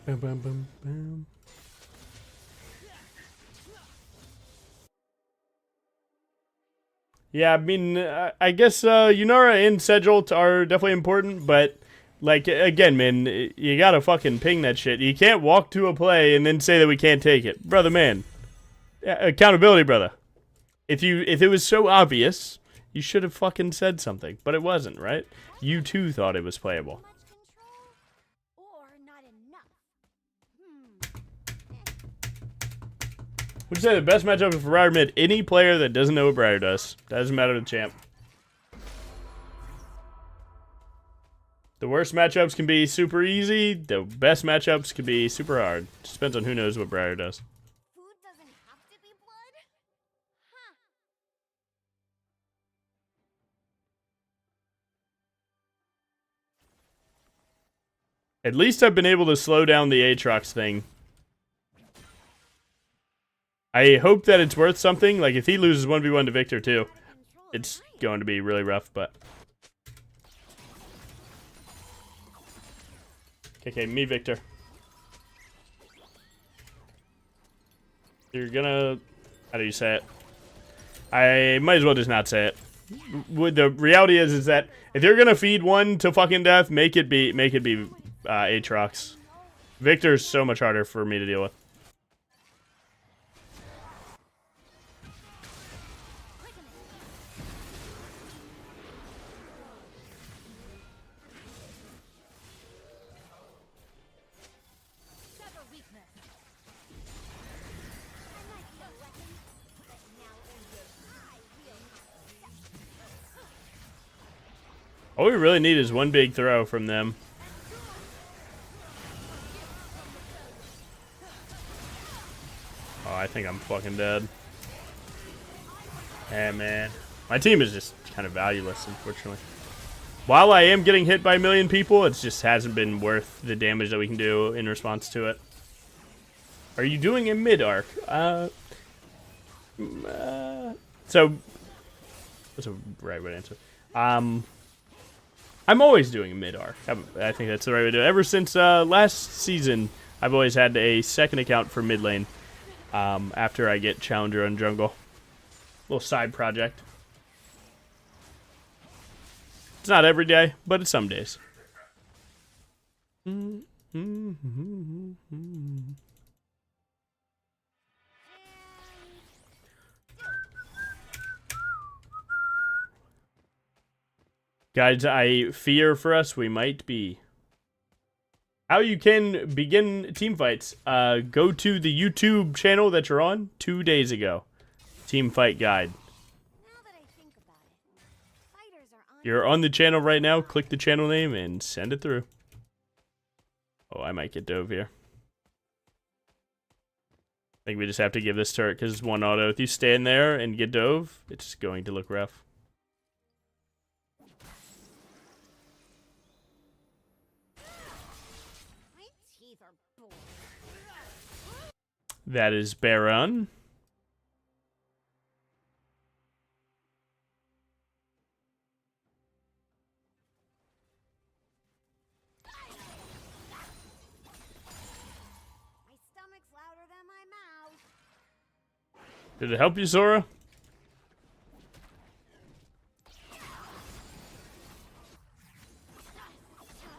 Bam, bam, bam, bam. Yeah, I mean, I guess Yunara and Sedjolt are definitely important, but, like, again, man, you gotta fucking ping that shit. You can't walk to a play and then say that we can't take it. Brother, man. Accountability, brother. If it was so obvious, you should have fucking said something, but it wasn't, right? You too thought it was playable. Would you say the best matchup for BRIAR mid? Any player that doesn't know what BRIAR does. Doesn't matter to the champ. The worst matchups can be super easy. The best matchups can be super hard. Just depends on who knows what BRIAR does. Food doesn't have to be blood? Huh. At least I've been able to slow down the Aatrox thing. I hope that it's worth something. Like, if he loses 1v1 to Victor, too, it's going to be really rough, but... Okay, me, Victor. You're gonna... How do you say it? I might as well just not say it. The reality is that if you're gonna feed one to fucking death, make it be Aatrox. Victor's so much harder for me to deal with. All we really need is one big throw from them. Oh, I think I'm fucking dead. Yeah, man. My team is just kind of valueless, unfortunately. While I am getting hit by a million people, it just hasn't been worth the damage that we can do in response to it. Are you doing a mid-arc? So, that's a right way to answer. I'm always doing a mid-arc. I think that's the right way to do it. Ever since last season, I've always had a second account for mid lane after I get Challenger on jungle. Little side project. It's not every day, but it's some days. Guys, I fear for us we might be. How you can begin team fights. Go to the YouTube channel that you're on 2 days ago. Team fight guide. You're on the channel right now. Click the channel name and send it through. Oh, I might get dove here. I think we just have to give this turret because it's one auto. If you stand there and get dove, it's going to look rough. That is Baron. My stomach's louder than my mouth. Did it help you, Sora?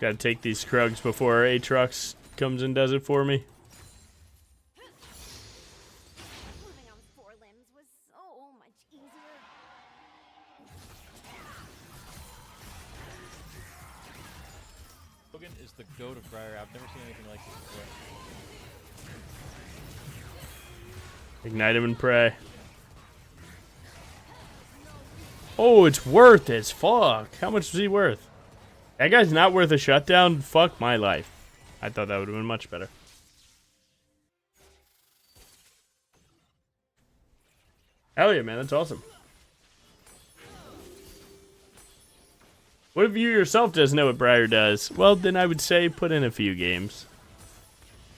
Gotta take these Krugs before Aatrox comes and does it for me. Moving on 4 limbs was so much easier. Logan is the goat of BRIAR. I've never seen anything like this before. Ignite him and pray. Oh, it's worth as fuck. How much is he worth? That guy's not worth a shutdown? Fuck my life. I thought that would have been much better. Hell yeah, man. That's awesome. What if you yourself doesn't know what BRIAR does? Well, then I would say put in a few games.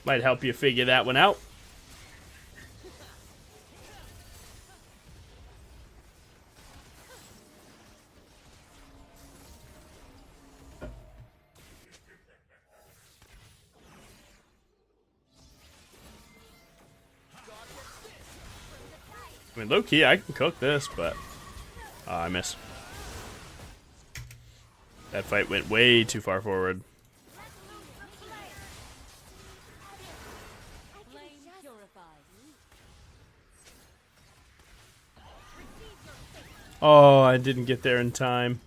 Might help you figure that one out. I mean, low-key, I can cook this, but... I miss. That fight went way too far forward. Oh, I didn't get there in time.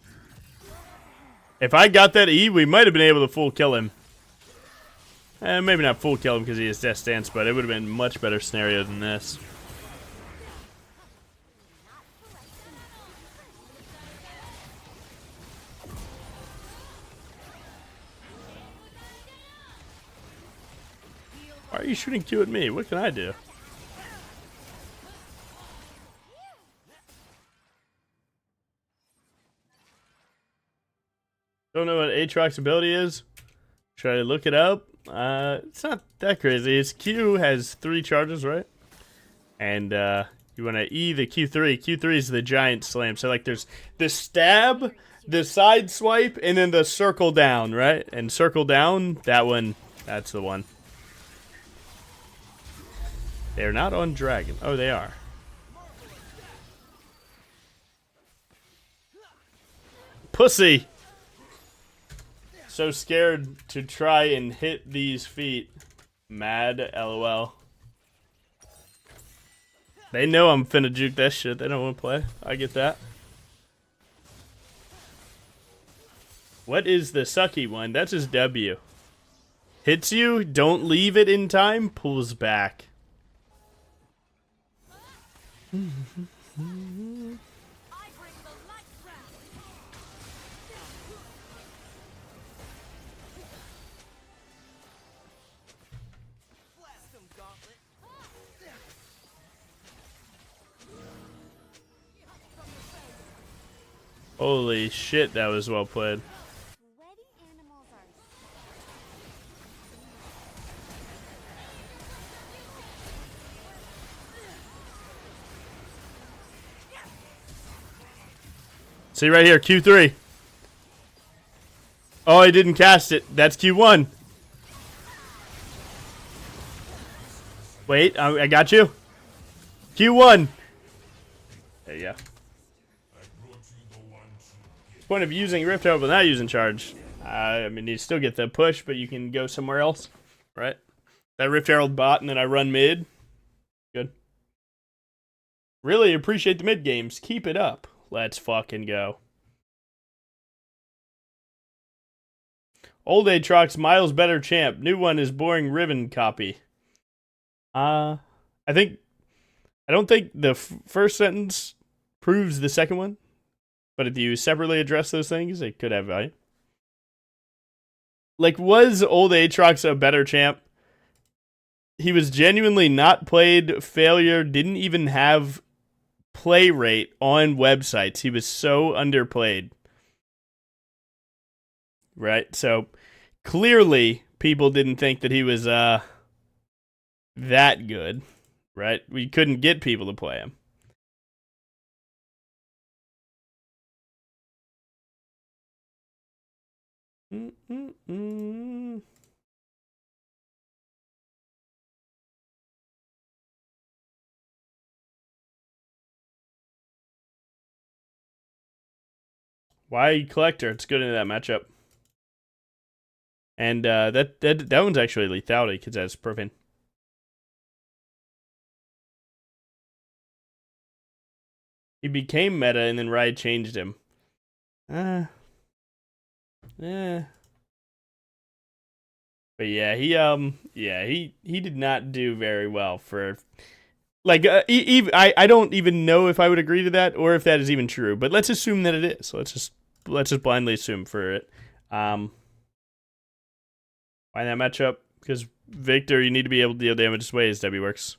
If I got that E, we might have been able to full kill him. Maybe not full kill him because he has death stance, but it would have been a much better scenario than this. Why are you shooting Q at me? What can I do? Don't know what Aatrox's ability is. Try to look it up. It's not that crazy. His Q has 3 charges, right? And You want to E the Q3. Q3 is the giant slam. So like there's the stab, the side swipe, and then the circle down, right? And circle down, that one, that's the one. They're not on dragon. Oh, they are. Pussy! So scared to try and hit these feet. Mad, LOL. They know I'm finna juke that shit. They don't want to play. I get that. What is the sucky one? That's his W. Hits you, don't leave it in time, pulls back. Holy shit, that was well played. Sweaty animals are See right here, Q3. Oh, I didn't cast it. That's Q1. Wait, I got you. Q1. There you go. Point of using Rift Herald but not using Charge. I mean, you still get the push, but you can go somewhere else, right? That Rift Herald bot, and then I run mid. Good. Really appreciate the mid games. Keep it up. Let's fucking go. Old Aatrox, Miles better champ. New one is boring Riven copy. I don't think the first sentence proves the second one. But if you separately address those things, it could have value. Like, was Old Aatrox a better champ? He was genuinely not played, failure, didn't even have play rate on websites. He was so underplayed. Right? So, clearly, people didn't think that he was that good. Right? We couldn't get people to play him. Why Collector? It's good into that matchup. And that one's actually lethality because that's profane. He became meta and then Riot changed him. But yeah, he did not do very well for, like, I don't even know if I would agree to that or if that is even true. But let's assume that it is. Let's just blindly assume for it. Find that matchup because Victor, you need to be able to deal damage this way as W works.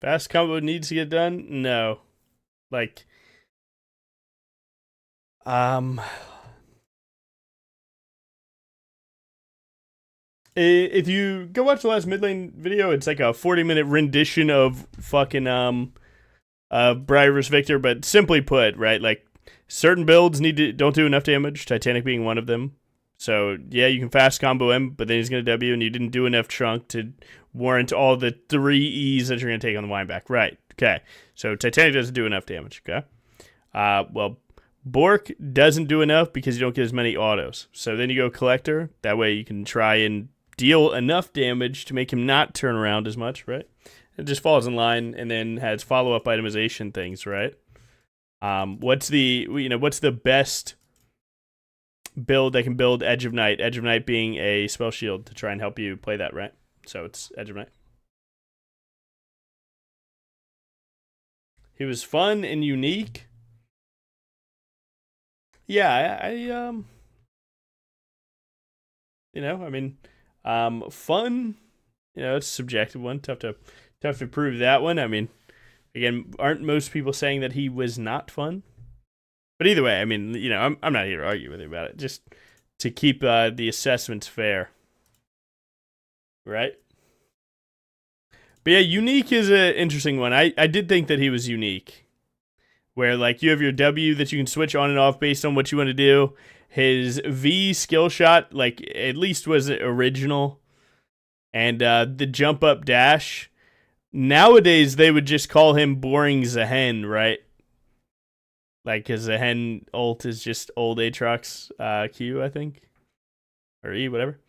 Fast combo needs to get done? No. Like, if you go watch the last mid lane video, it's like a 40-minute rendition of fucking BRIAR vs Victor, but simply put, right, like, certain builds don't do enough damage, Titanic being one of them. So, yeah, you can fast combo him, but then he's going to W, and you didn't do enough chunk to warrant all the 3 E's that you're going to take on the wind back. Right, okay. So, Titanic doesn't do enough damage, okay? Well, Bork doesn't do enough because you don't get as many autos. So, then you go Collector. That way you can try and deal enough damage to make him not turn around as much, right? It just falls in line and then has follow-up itemization things, right? What's the best build that can build Edge of Night? Edge of Night being a spell shield to try and help you play that, right? So it's Edge of Night. He was fun and unique. Yeah, I you know, I mean, fun. You know, it's a subjective one. Tough to prove that one. I mean, again, aren't most people saying that he was not fun? But either way, I mean, you know, I'm not here to argue with you about it. Just to keep the assessments fair, right? But yeah, unique is an interesting one. I did think that he was unique, where like you have your W that you can switch on and off based on what you want to do. His V skill shot, like at least was original, and the jump up dash. Nowadays they would just call him boring Zehen, right? Like his Zehen ult is just old Aatrox Q, I think, or E, whatever.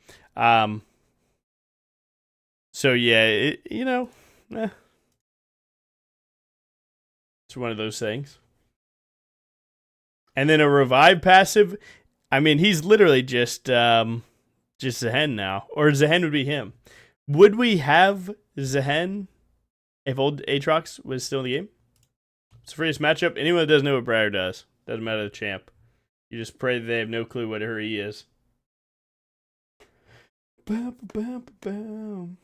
So yeah, you know, it's one of those things. And then a revive passive. I mean, he's literally just Zehen now, or Zehen would be him. Would we have Zehen if old Aatrox was still in the game? It's the freest matchup. Anyone that doesn't know what BRIAR does, doesn't matter the champ. You just pray that they have no clue what her E is. Bam, bam, bam.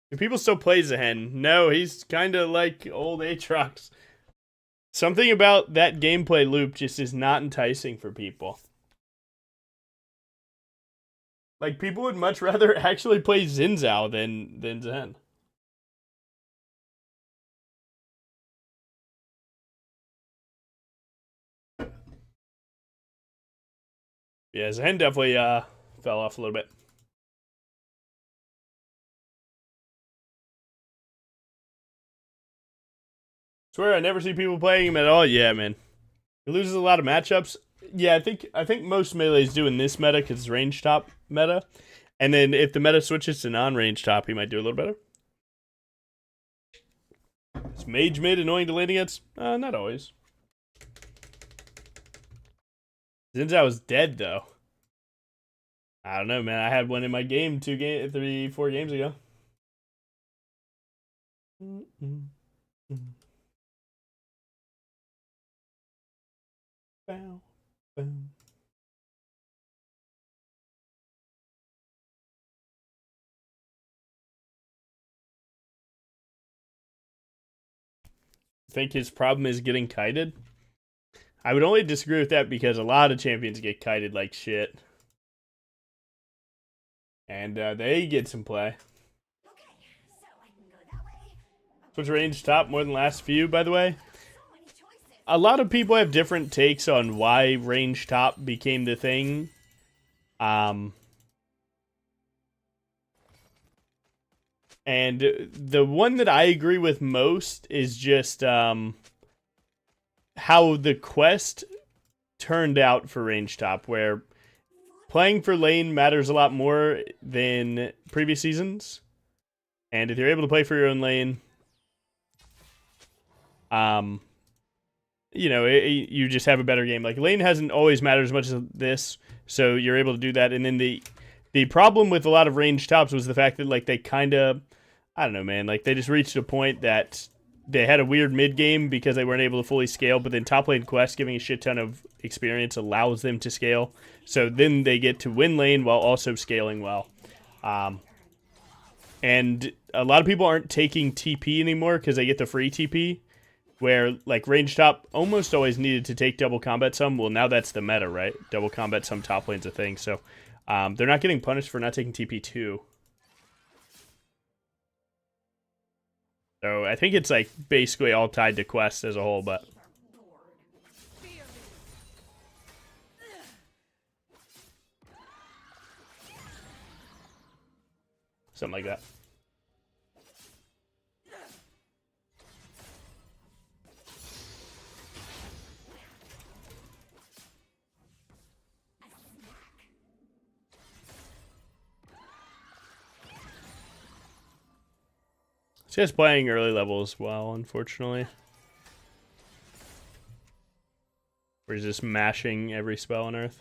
Do people still play Zehen? No, he's kind of like old Aatrox. Something about that gameplay loop just is not enticing for people. Like, people would much rather actually play Xin Zhao than Zhen. Yeah, Zhen definitely fell off a little bit. Swear I never see people playing him at all. Yeah, man. He loses a lot of matchups. Yeah, I think most melees do in this meta because it's range top meta. And then if the meta switches to non-range top, he might do a little better. Is mage mid annoying to lane against? Not always. Xin Zhao was dead though. I don't know, man. I had one in my game 4 games ago. Bow, bow. Think his problem is getting kited? I would only disagree with that because a lot of champions get kited like shit. And they get some play. Switch range top more than last few, by the way. A lot of people have different takes on why range top became the thing. And the one that I agree with most is just how the quest turned out for range top, where playing for lane matters a lot more than previous seasons. And if you're able to play for your own lane, you know, you just have a better game. Like, lane hasn't always mattered as much as this, so you're able to do that. And then the problem with a lot of range tops was the fact that, like, they kind of, I don't know, man, like, they just reached a point that they had a weird mid game because they weren't able to fully scale, but then top lane quest giving a shit ton of experience allows them to scale. So then they get to win lane while also scaling well. And a lot of people aren't taking TP anymore because they get the free TP, where, like, range top almost always needed to take double combat sum. Well, now that's the meta, right? Double combat sum top lane's a thing. So they're not getting punished for not taking TP too. So I think it's, like, basically all tied to quest as a whole, but something like that. It's just playing early level as well, unfortunately. Where he's just mashing every spell on Earth.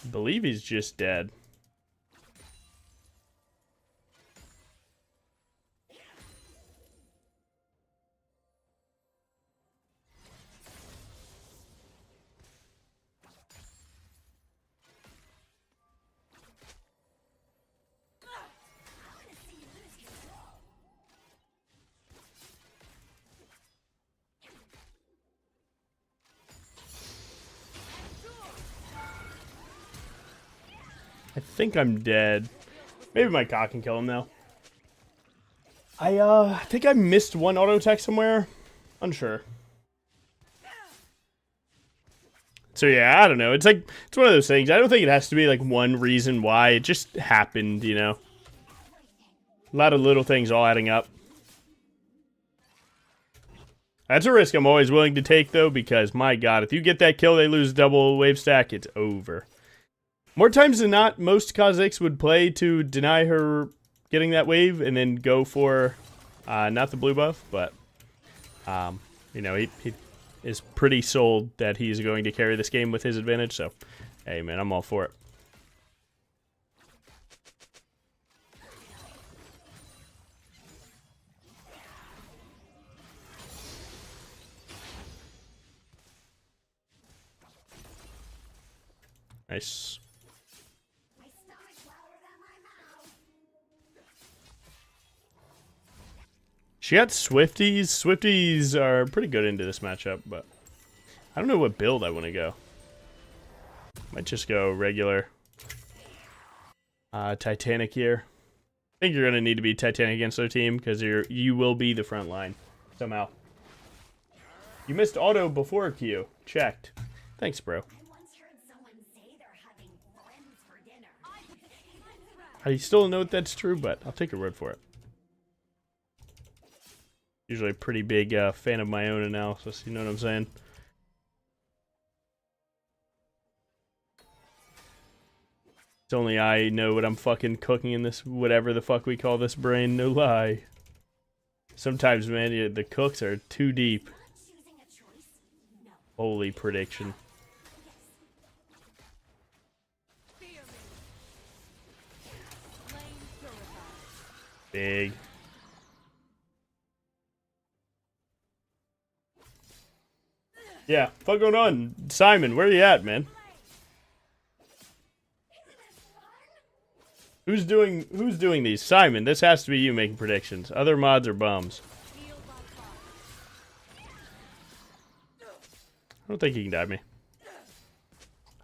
I believe he's just dead. I think I'm dead. Maybe my cock can kill him now. I think I missed one auto attack somewhere. Unsure. So yeah, I don't know. It's like, it's one of those things. I don't think it has to be like one reason why. It just happened, you know. A lot of little things all adding up. That's a risk I'm always willing to take though, because my god, if you get that kill, they lose double wave stack, it's over. More times than not, most Kazakhs would play to deny her getting that wave and then go for not the blue buff, but you know, he is pretty sold that he's going to carry this game with his advantage, so hey man, I'm all for it. Nice. She got Swifties. Swifties are pretty good into this matchup, but I don't know what build I want to go. Might just go regular Titanic here. I think you're gonna need to be Titanic against their team because you will be the front line somehow. You missed auto before Q. Checked. Thanks, bro. I still don't know if that's true, but I'll take your word for it. Usually a pretty big fan of my own analysis, you know what I'm saying? It's only I know what I'm fucking cooking in this, whatever the fuck we call this brain, no lie. Sometimes, man, the cooks are too deep. Holy prediction. Big. Yeah, fuck going on? Simon, where you at, man? Who's doing these? Simon, this has to be you making predictions. Other mods are bums. I don't think he can dive me.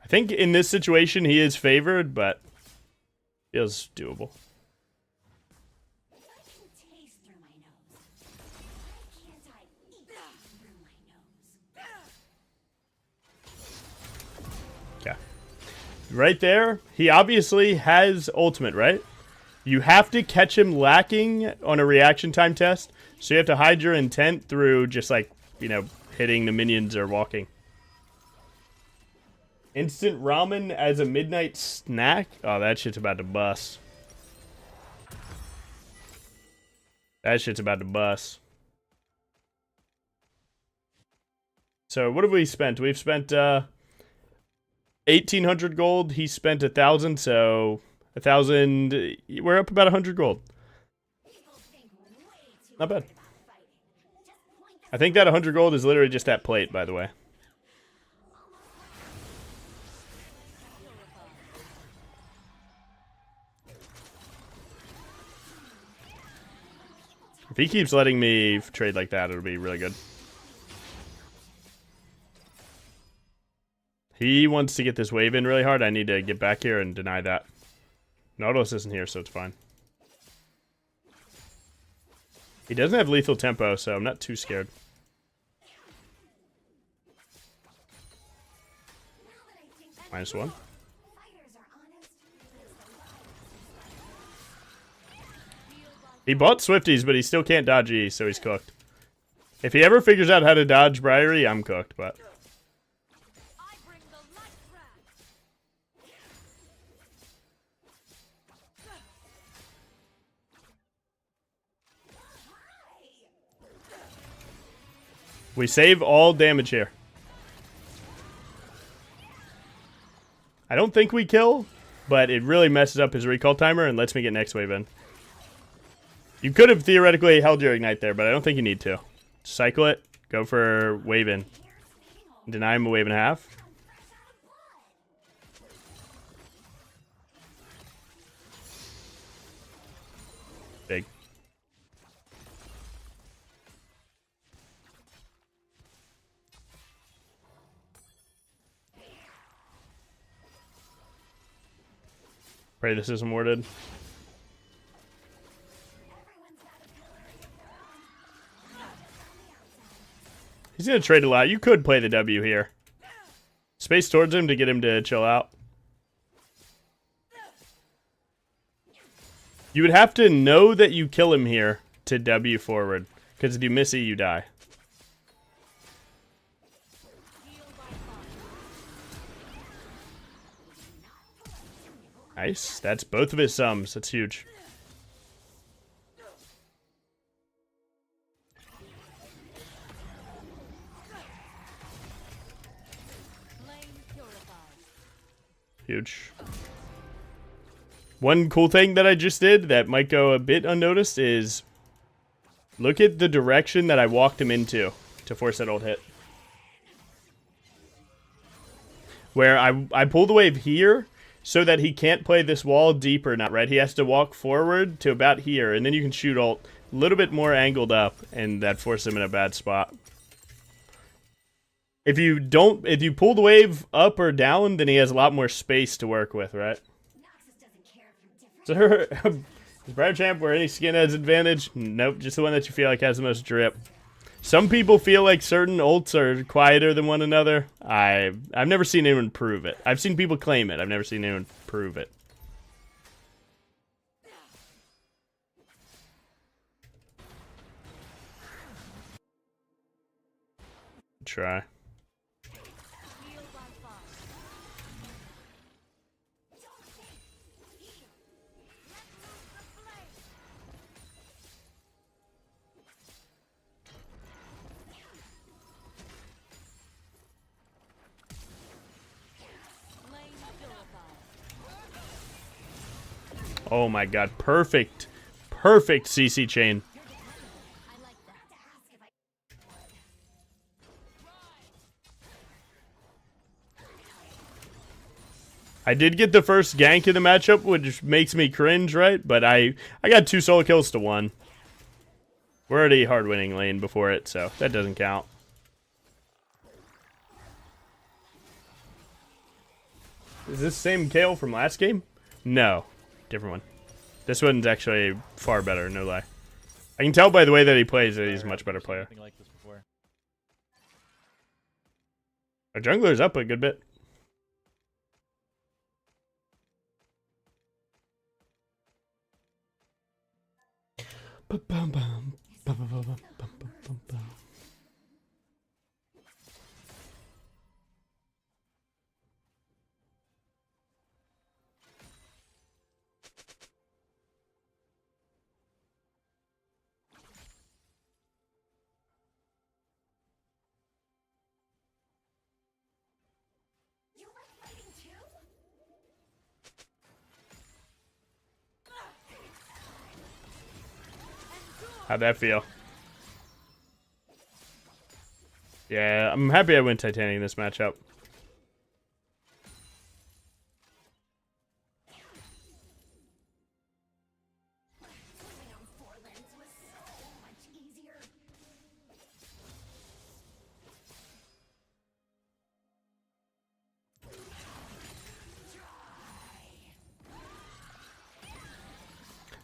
I think in this situation he is favored, but feels doable. Right there, he obviously has ultimate, right? You have to catch him lacking on a reaction time test, so you have to hide your intent through just like, you know, hitting the minions or walking. Instant ramen as a midnight snack? Oh, that shit's about to bust. That shit's about to bust. So, what have we spent? We've spent, 1,800 gold. He spent 1,000, so 1,000. We're up about 100 gold. Not bad. I think that 100 gold is literally just that plate, by the way. If he keeps letting me trade like that, it'll be really good. He wants to get this wave in really hard. I need to get back here and deny that. Nautilus isn't here, so it's fine. He doesn't have lethal tempo, so I'm not too scared. -1. He bought Swifties, but he still can't dodge E, so he's cooked. If he ever figures out how to dodge BRIAR, I'm cooked, but... We save all damage here. I don't think we kill, but it really messes up his recall timer and lets me get next wave in. You could have theoretically held your ignite there, but I don't think you need to. Cycle it, go for wave in. Deny him a wave and a half. Big. Pray this isn't warded. He's going to trade a lot. You could play the W here. Space towards him to get him to chill out. You would have to know that you kill him here to W forward. Because if you miss it, you die. Nice. That's both of his sums. That's huge. Huge. One cool thing that I just did that might go a bit unnoticed is look at the direction that I walked him into to force that ult hit. Where I pull the wave here so that he can't play this wall deep or not, right? He has to walk forward to about here, and then you can shoot ult a little bit more angled up, and that forces him in a bad spot. If you pull the wave up or down, then he has a lot more space to work with, right? So, is BRIAR champ where any skin has advantage? Nope, just the one that you feel like has the most drip. Some people feel like certain ults are quieter than one another. I've never seen anyone prove it. I've seen people claim it. I've never seen anyone prove it. Try. Oh my god, perfect. Perfect CC chain. I did get the first gank in the matchup, which makes me cringe, right? But I got 2 solo kills to 1. We're already hard winning lane before it, so that doesn't count. Is this the same Kale from last game? No. Different one. This one's actually far better, no lie. I can tell by the way that he plays that he's a much better player. Like this before. Our jungler's up a good bit. How'd that feel? Yeah, I'm happy I went Titanic in this matchup.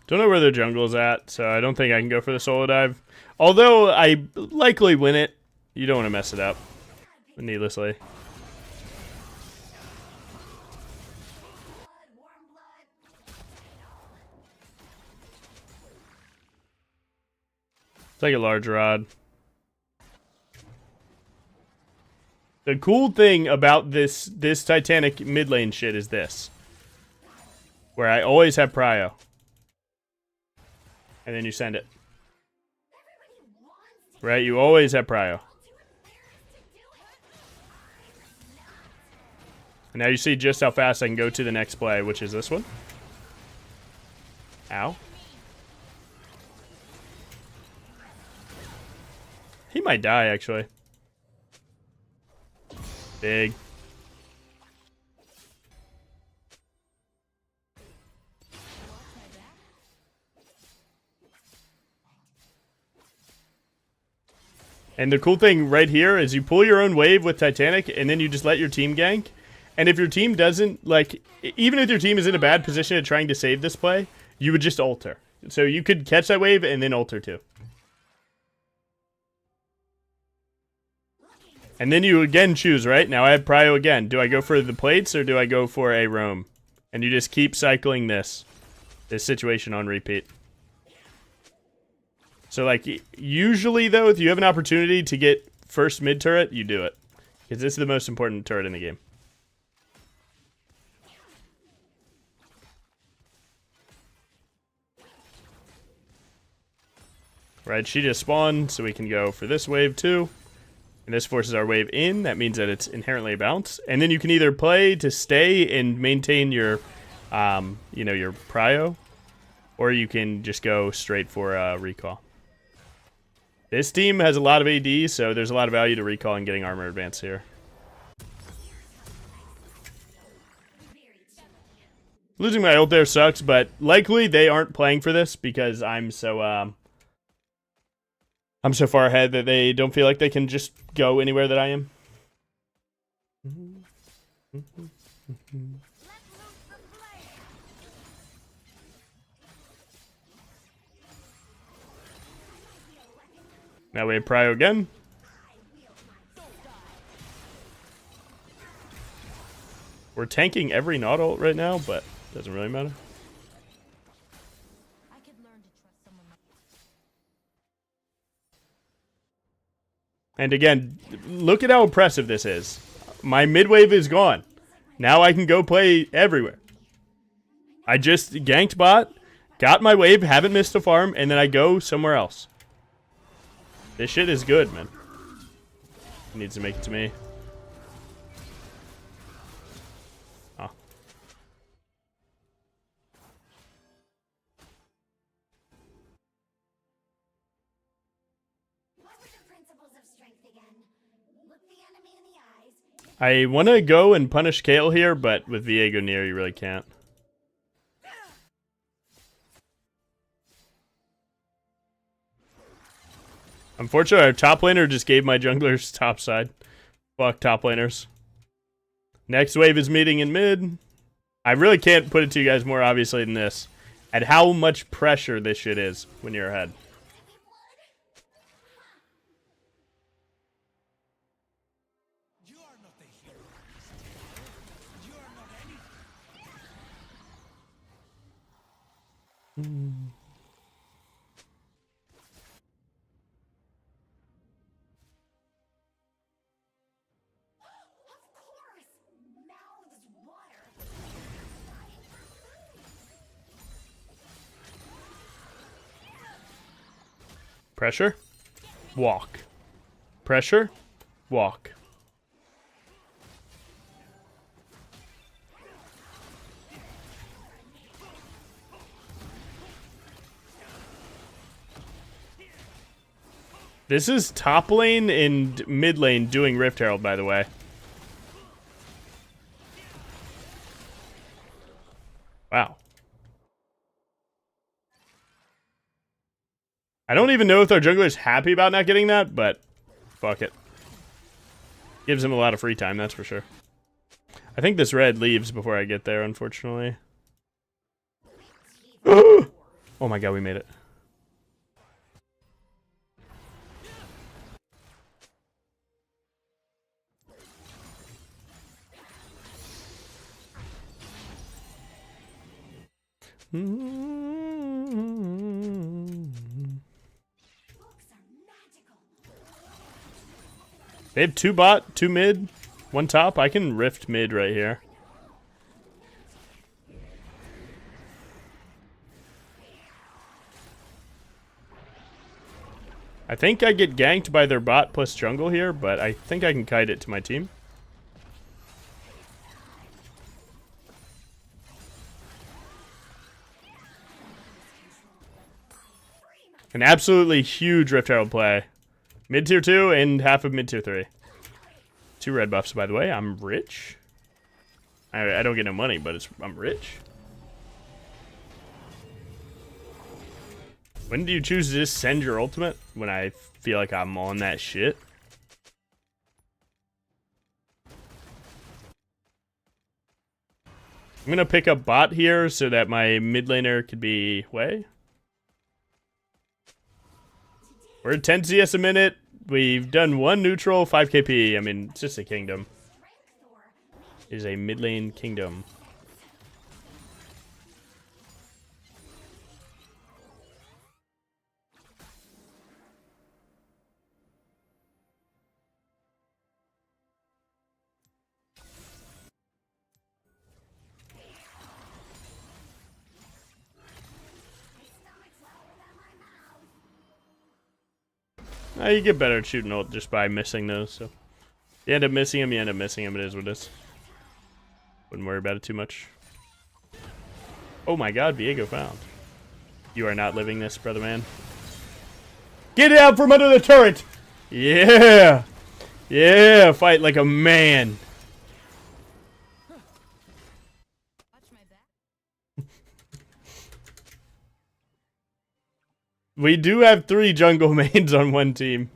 Don't know where their jungle's at, so I don't think I can go for the solo dive. Although I likely win it, you don't want to mess it up needlessly. It's like a large rod. The cool thing about this Titanic mid lane shit is this. Where I always have prio. And then you send it. Right? You always have prio. And now you see just how fast I can go to the next play, which is this one. Ow. He might die, actually. Big. And the cool thing right here is you pull your own wave with Titanic, and then you just let your team gank. And if your team doesn't, like, even if your team is in a bad position at trying to save this play, you would just alter. So you could catch that wave and then alter too. And then you again choose, right? Now I have Prio again. Do I go for the plates or do I go for a roam? And you just keep cycling this situation on repeat. So, like, usually, though, if you have an opportunity to get first mid turret, you do it. Because this is the most important turret in the game. Right, she just spawned, so we can go for this wave, too. And this forces our wave in. That means that it's inherently a bounce. And then you can either play to stay and maintain your, you know, your prio. Or you can just go straight for recall. This team has a lot of AD, so there's a lot of value to recall and getting armor advance here. Losing my ult there sucks, but likely they aren't playing for this because I'm so far ahead that they don't feel like they can just go anywhere that I am. Now we have Prio again. We're tanking every not ult right now, but doesn't really matter. I could learn to trust someone like And again, look at how impressive this is. My mid wave is gone. Now I can go play everywhere. I just ganked bot, got my wave, haven't missed a farm, and then I go somewhere else. This shit is good, man. He needs to make it to me. Oh. What were the principles of strength again? Look the enemy in the eyes. I want to go and punish Kale here, but with Viego near, you really can't. Unfortunately, our top laner just gave my junglers top side. Fuck top laners. Next wave is meeting in mid. I really can't put it to you guys more obviously than this. At how much pressure this shit is when you're ahead. Pressure, walk. Pressure, walk. This is top lane and mid lane doing Rift Herald, by the way. Wow. I don't even know if our jungler is happy about not getting that, but fuck it. Gives him a lot of free time, that's for sure. I think this red leaves before I get there, unfortunately. Oh my god, we made it. They have 2 bot, 2 mid, 1 top. I can rift mid right here. I think I get ganked by their bot plus jungle here, but I think I can kite it to my team. An absolutely huge Rift Herald play. Mid tier 2 and half of mid tier 3. 2 red buffs, by the way. I'm rich. I don't get no money, but I'm rich. When do you choose to just send your ultimate? When I feel like I'm on that shit. I'm gonna pick up bot here so that my mid laner could be way. We're at 10 CS a minute. We've done 1 neutral, 5 KP. I mean, it's just a kingdom. It is a mid lane kingdom. You get better at shooting ult just by missing those, so. You end up missing them, it is what it is. Wouldn't worry about it too much. Oh my god, Viego found. You are not living this, brother man. Get out from under the turret! Yeah! Yeah, fight like a man. Watch my back. We do have 3 jungle mains on one team.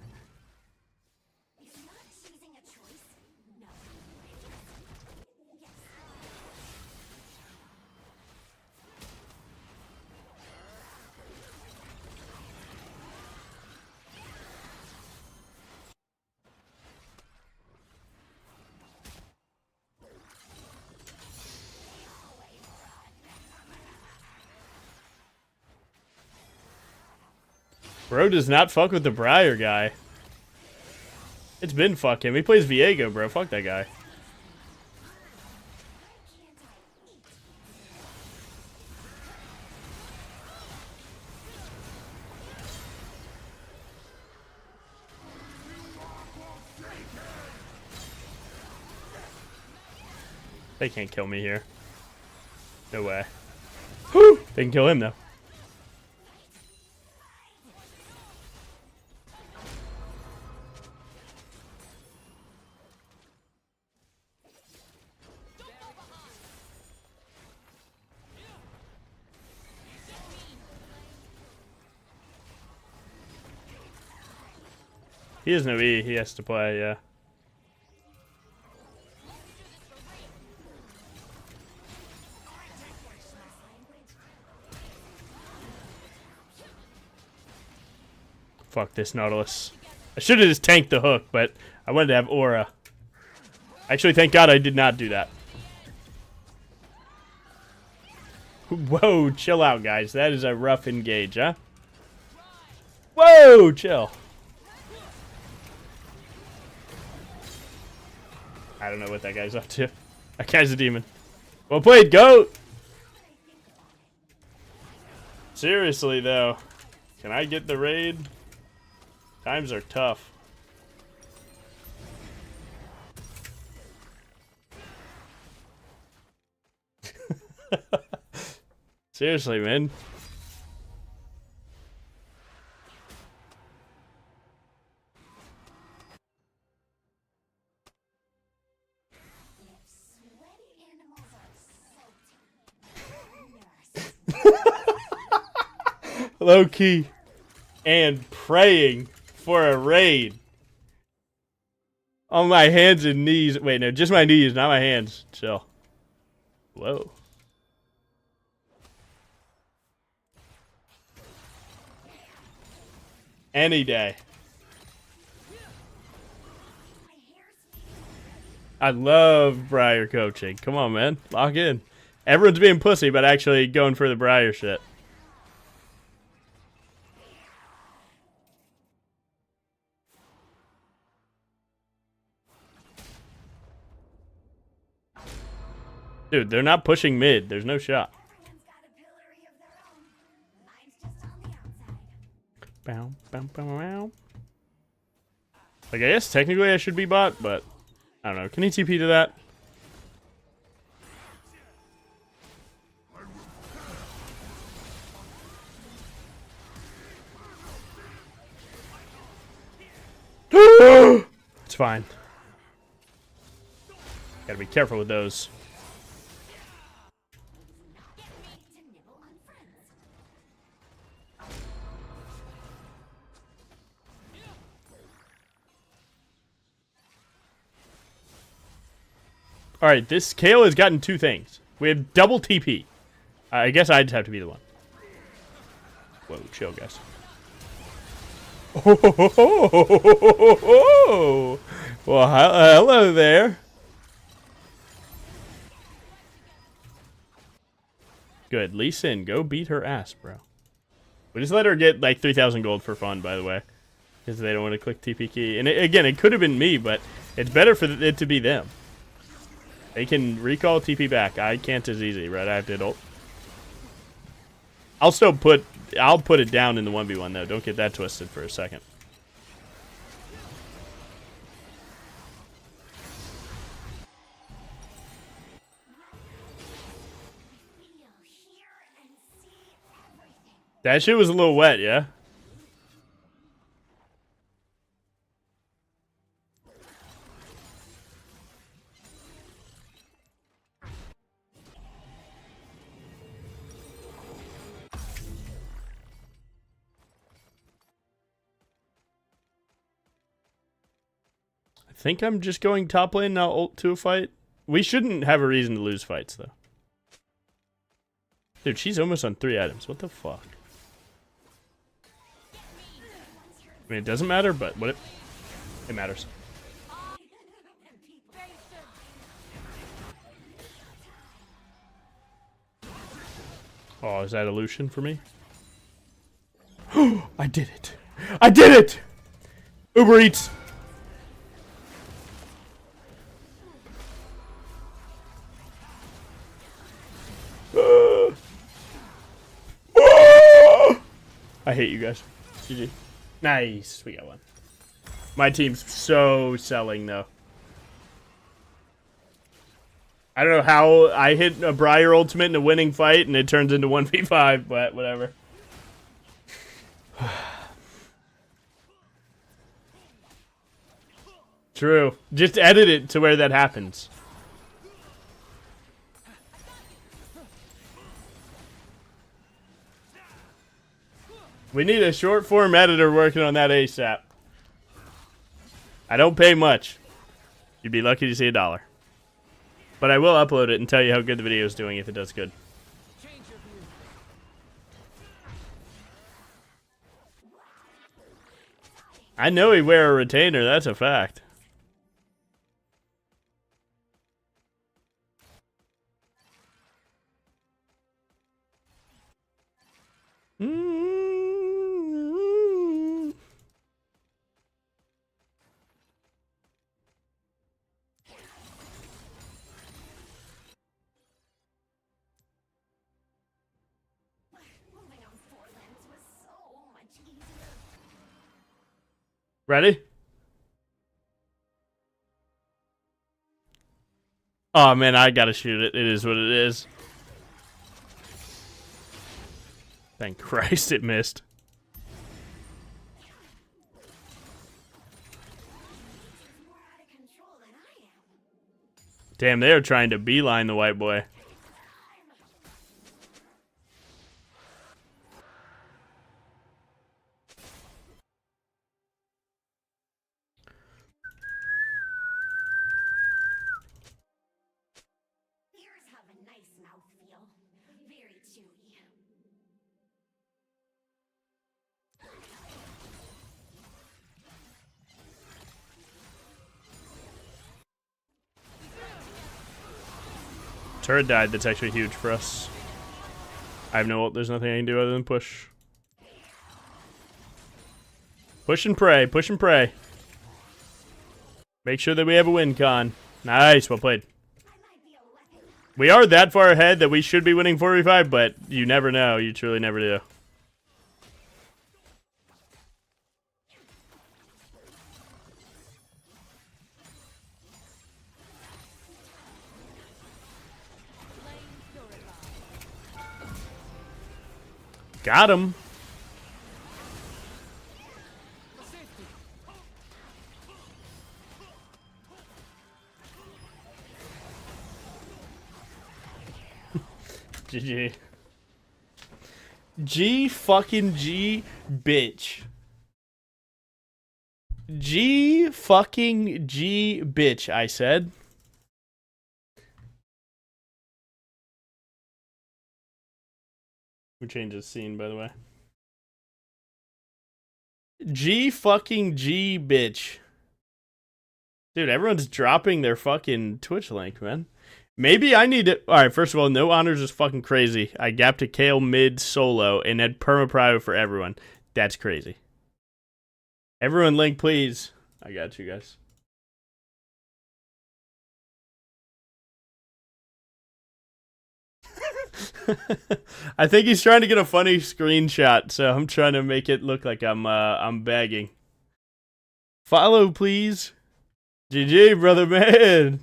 Bro does not fuck with the BRIAR guy. It's been fuck him. He plays Viego, bro. Fuck that guy. They can't kill me here. No way. Whew! They can kill him though. He has no E, he has to play, yeah. Fuck this Nautilus. I should have just tanked the hook, but I wanted to have aura. Actually, thank God I did not do that. Whoa, chill out, guys. That is a rough engage, huh? Whoa, chill. I don't know what that guy's up to. That guy's a demon. Well played, GOAT! Seriously, though. Can I get the raid? Times are tough. Seriously, man. Low key. And praying for a raid. On my hands and knees. Wait, no, just my knees, not my hands. Chill. Whoa. Any day. I love BRIAR coaching. Come on, man. Lock in. Everyone's being pussy, but actually going for the BRIAR shit. Dude, they're not pushing mid. There's no shot. Bow, bow, bow, bow. Like, I guess technically I should be bot, but I don't know. Can he TP to that? fine. Gotta be careful with those. Alright, this Kale has gotten two things. We have double TP. I guess I'd have to be the one. Whoa, chill, guys. Oh, well, hello there. Good. Lee Sin, go beat her ass, bro. We just let her get like 3,000 gold for fun, by the way. Because they don't want to click TP key. And again, it could have been me, but it's better for it to be them. They can recall TP back. I can't as easy, right? I have to ult. I'll put it down in the 1v1 though. Don't get that twisted for a second. That shit was a little wet, yeah? I think I'm just going top lane now, ult to a fight. We shouldn't have a reason to lose fights, though. Dude, she's almost on 3 items. What the fuck? I mean, it doesn't matter, but what it matters. Oh, is that a Lucian for me? I did it! I did it! Uber Eats! I hate you guys. GG. Nice. We got one. My team's so selling, though. I don't know how I hit a BRIAR ultimate in a winning fight and it turns into 1v5, but whatever. True. Just edit it to where that happens. We need a short form editor working on that ASAP. I don't pay much. You'd be lucky to see $1. But I will upload it and tell you how good the video is doing if it does good. I know he'd wear a retainer, that's a fact. Ready? Oh man, I gotta shoot it. It is what it is. Thank Christ it missed. Damn, they are trying to beeline the white boy. Turret died. That's actually huge for us. I have no ult. There's nothing I can do other than push. Push and pray. Push and pray. Make sure that we have a win con. Nice. Well played. We are that far ahead that we should be winning 4v5, but you never know. You truly never do. Got him. GG. G fucking G, bitch. G fucking G, bitch, I said. We changed the scene, by the way. G fucking G, bitch. Dude, everyone's dropping their fucking Twitch link, man. Maybe I need to... Alright, first of all, no honors is fucking crazy. I gapped a Kale mid solo and had perma-prio for everyone. That's crazy. Everyone link, please. I got you guys. I think he's trying to get a funny screenshot, so I'm trying to make it look like I'm begging. Follow, please. GG, brother, man.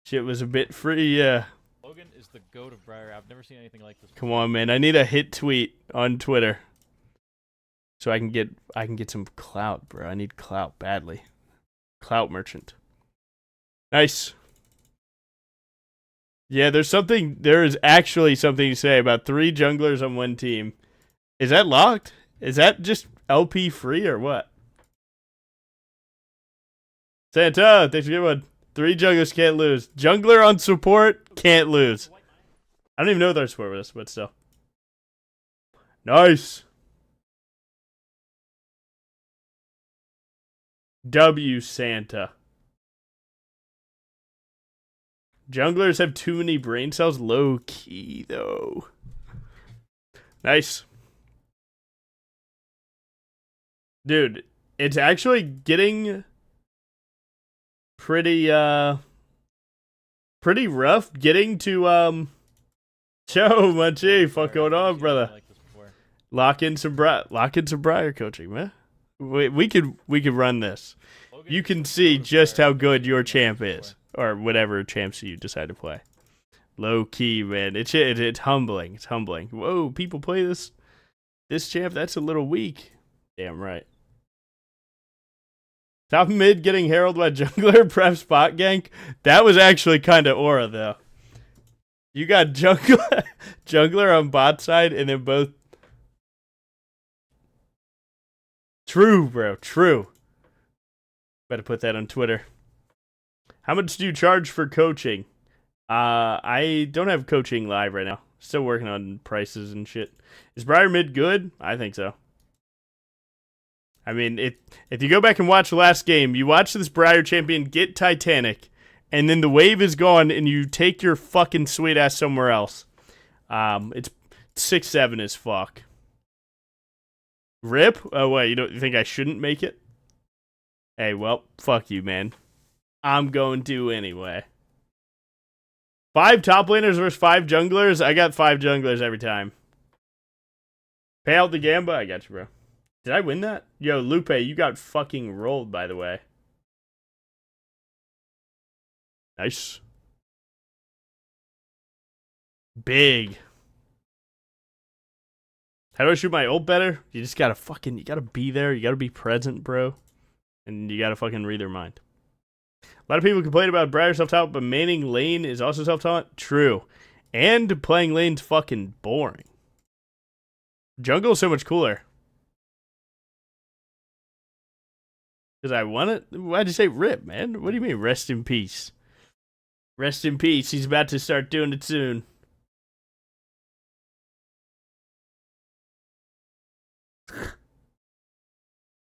Shit was a bit free, yeah. Logan is the GOAT of BRIAR. I've never seen anything like this. Come on, man. I need a hit tweet on Twitter, so I can get some clout, bro. I need clout badly. Clout merchant. Nice. Yeah, there is actually something to say about 3 junglers on one team. Is that locked? Is that just LP free or what? Santa, thanks for giving one. 3 junglers can't lose. Jungler on support can't lose. I don't even know if they're support with us, but still. Nice. W Santa. Junglers have too many brain cells. Low key, though. Nice. Dude, it's actually getting pretty rough getting to Joe Munchie, fuck going on, brother? Lock in some BRIAR coaching, man. We could run this. You can see just how good your champ is, or whatever champs you decide to play. Low key, man. It's humbling. It's humbling. Whoa, people play this champ. That's a little weak. Damn right. Top mid getting heralded by jungler prep spot gank. That was actually kind of aura though. You got jungler on bot side and then both. True, bro. True. Better put that on Twitter. How much do you charge for coaching? I don't have coaching live right now. Still working on prices and shit. Is BRIAR mid good? I think so. I mean, if you go back and watch the last game, you watch this BRIAR champion get Titanic, and then the wave is gone, and you take your fucking sweet ass somewhere else. It's 6-7 as fuck. Rip? Oh, wait, you think I shouldn't make it? Hey, well, fuck you, man. I'm going to anyway. 5 top laners versus 5 junglers? I got 5 junglers every time. Pay out the Gamba? I got you, bro. Did I win that? Yo, Lupe, you got fucking rolled, by the way. Nice. Big. How do I shoot my ult better? You just gotta you gotta be there. You gotta be present, bro. And you gotta fucking read their mind. A lot of people complain about BRIAR self-talent, but maining lane is also self-talent. True. And playing lane's fucking boring. Jungle's so much cooler. Because I want it? Why'd you say rip, man? What do you mean, rest in peace? Rest in peace. He's about to start doing it soon.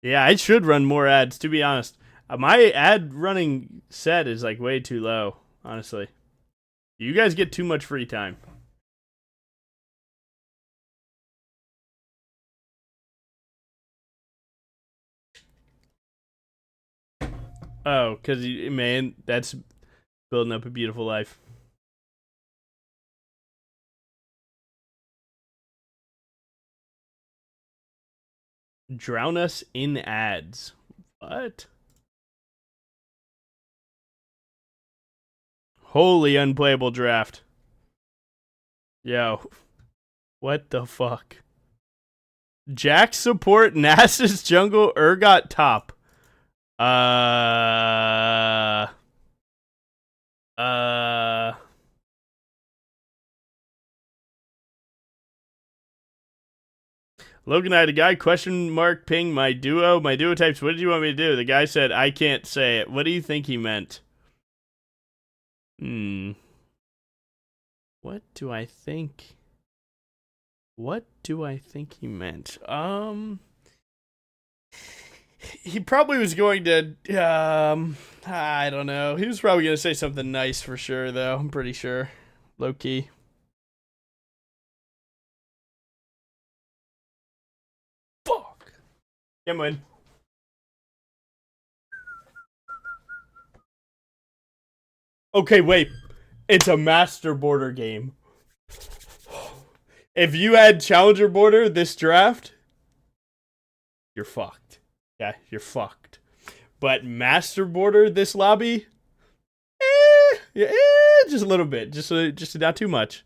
Yeah, I should run more ads, to be honest. My ad running set is like way too low, honestly. You guys get too much free time. Oh, because, man, that's building up a beautiful life. Drown us in ads. What? Holy unplayable draft. Yo. What the fuck? Jack support, Nasus jungle, Urgot top. Logan, I had a guy question mark ping my duo types. What did you want me to do? The guy said, I can't say it. What do you think he meant? What do I think? What do I think he meant? He probably was going to, I don't know. He was probably going to say something nice for sure, though. I'm pretty sure. Low key. Fuck. Come on. Okay, wait. It's a master border game. If you had challenger border this draft, you're fucked. Yeah, you're fucked. But master border this lobby, just a little bit, just not too much.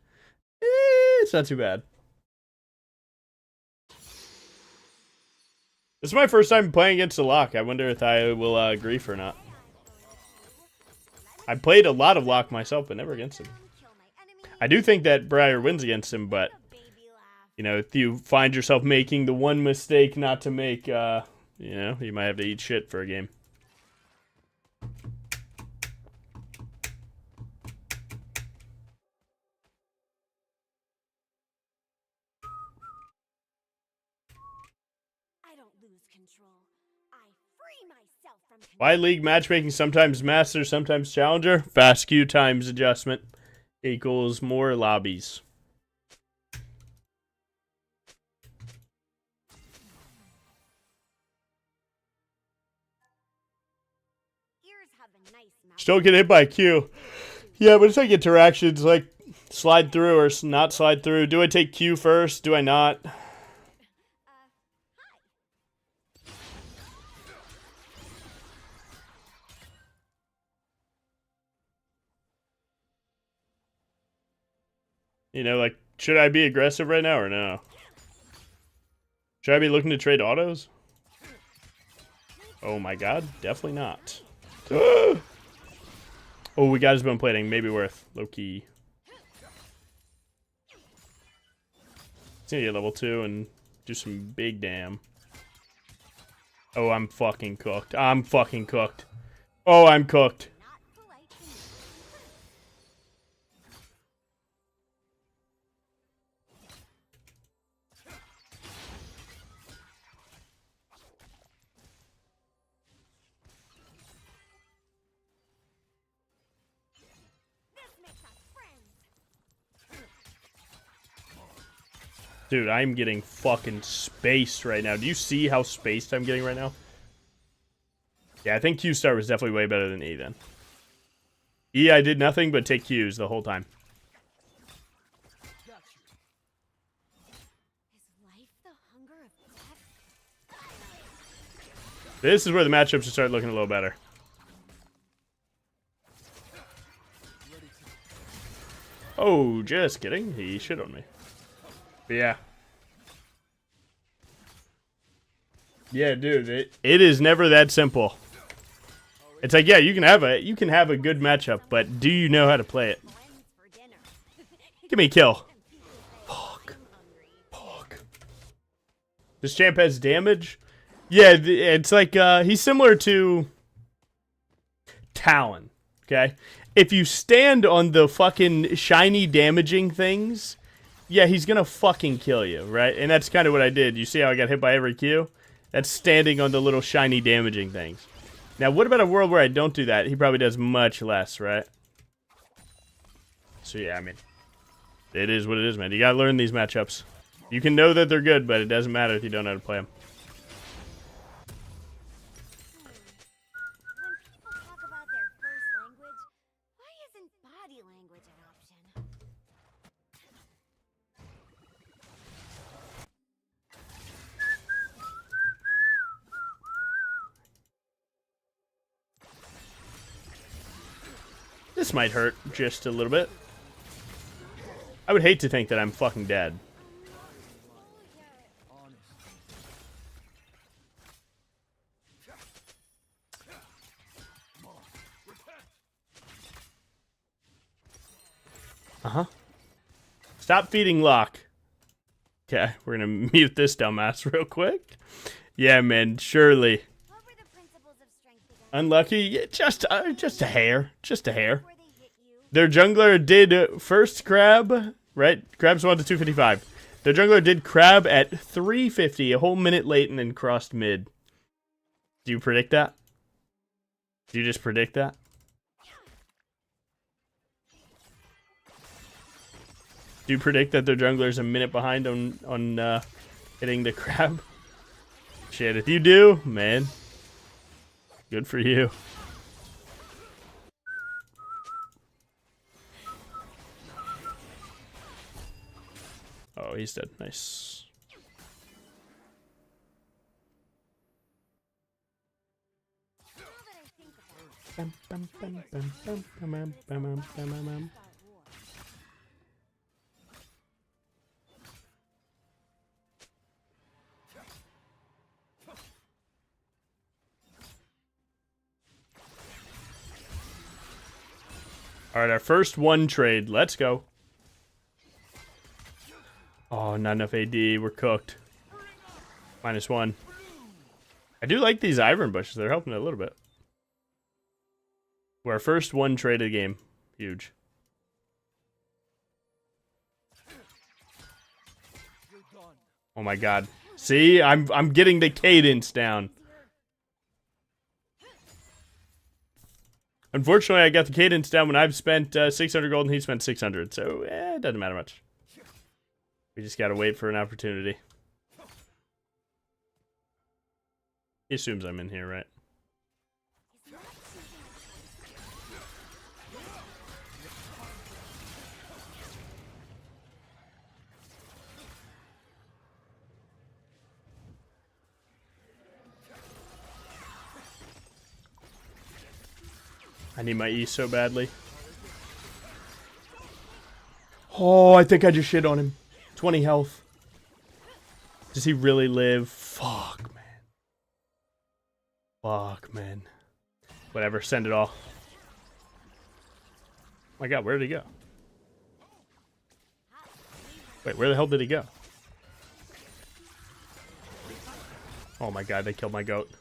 It's not too bad. This is my first time playing against a lock. I wonder if I will grief or not. I played a lot of lock myself, but never against him. I do think that BRIAR wins against him, but you know, if you find yourself making the one mistake not to make, you know, you might have to eat shit for a game. I don't lose control. I free myself from control. Why league matchmaking sometimes master, sometimes challenger? Fast queue times adjustment equals more lobbies. Ears have a nice mouth. Still get hit by Q. Yeah, but it's like interactions, like slide through or not slide through. Do I take Q first? Do I not? Hi. You know, like, should I be aggressive right now or no? Should I be looking to trade autos? Oh my god, definitely not. Oh, we got his bone plating. Maybe worth. Low key. Let's get level 2 and do some big damn. Oh, I'm fucking cooked. I'm fucking cooked. Oh, I'm cooked. Not polite to me. This makes us friends. Dude, I'm getting fucking spaced right now. Do you see how spaced I'm getting right now? Yeah, I think Q star was definitely way better than E then. E, I did nothing but take Qs the whole time. Is life the hunger of death? This is where the matchups should start looking a little better. Oh, just kidding. He shit on me. But yeah. Yeah, dude, it is never that simple. It's like, yeah, you can have a good matchup, but do you know how to play it? Friends for dinner. Give me a kill. Fuck. Fuck. This champ has damage? Yeah, it's like, he's similar to Talon, okay? If you stand on the fucking shiny damaging things, yeah, he's gonna fucking kill you, right? And that's kind of what I did. You see how I got hit by every Q? That's standing on the little shiny damaging things. Now, what about a world where I don't do that? He probably does much less, right? So, yeah, I mean, it is what it is, man. You gotta learn these matchups. You can know that they're good, but it doesn't matter if you don't know how to play them. When people talk about their first language, why isn't body language an option? This might hurt just a little bit. I would hate to think that I'm fucking dead. Uh-huh. Stop feeding Locke. Okay, we're gonna mute this dumbass real quick. Yeah, man, surely. What were the principles of strength again? Unlucky, yeah, just a hair. Just a hair. Before they hit you? Their jungler did first crab, right? Crab's 1 to 255. Their jungler did crab at 350, a whole minute late, and then crossed mid. Do you predict that? Do you just predict that? Do you predict that their jungler's a minute behind on hitting the crab? Shit, if you do, man, good for you. Oh, he's dead. Nice. Now that I think about it, Alright, our first one trade. Let's go. Oh, not enough AD. We're cooked. -1. I do like these Iron bushes. They're helping it a little bit. We're our first one trade of the game. Huge. Oh my god. See? I'm getting the cadence down. Unfortunately, I got the cadence down when I've spent 600 gold and he spent 600. So, it doesn't matter much. We just gotta wait for an opportunity. He assumes I'm in here, right? I need my E so badly. Oh, I think I just shit on him. 20 health. Does he really live? Fuck, man. Fuck, man. Whatever, send it all. Oh my god, where did he go? Wait, where the hell did he go? Oh my god, they killed my goat.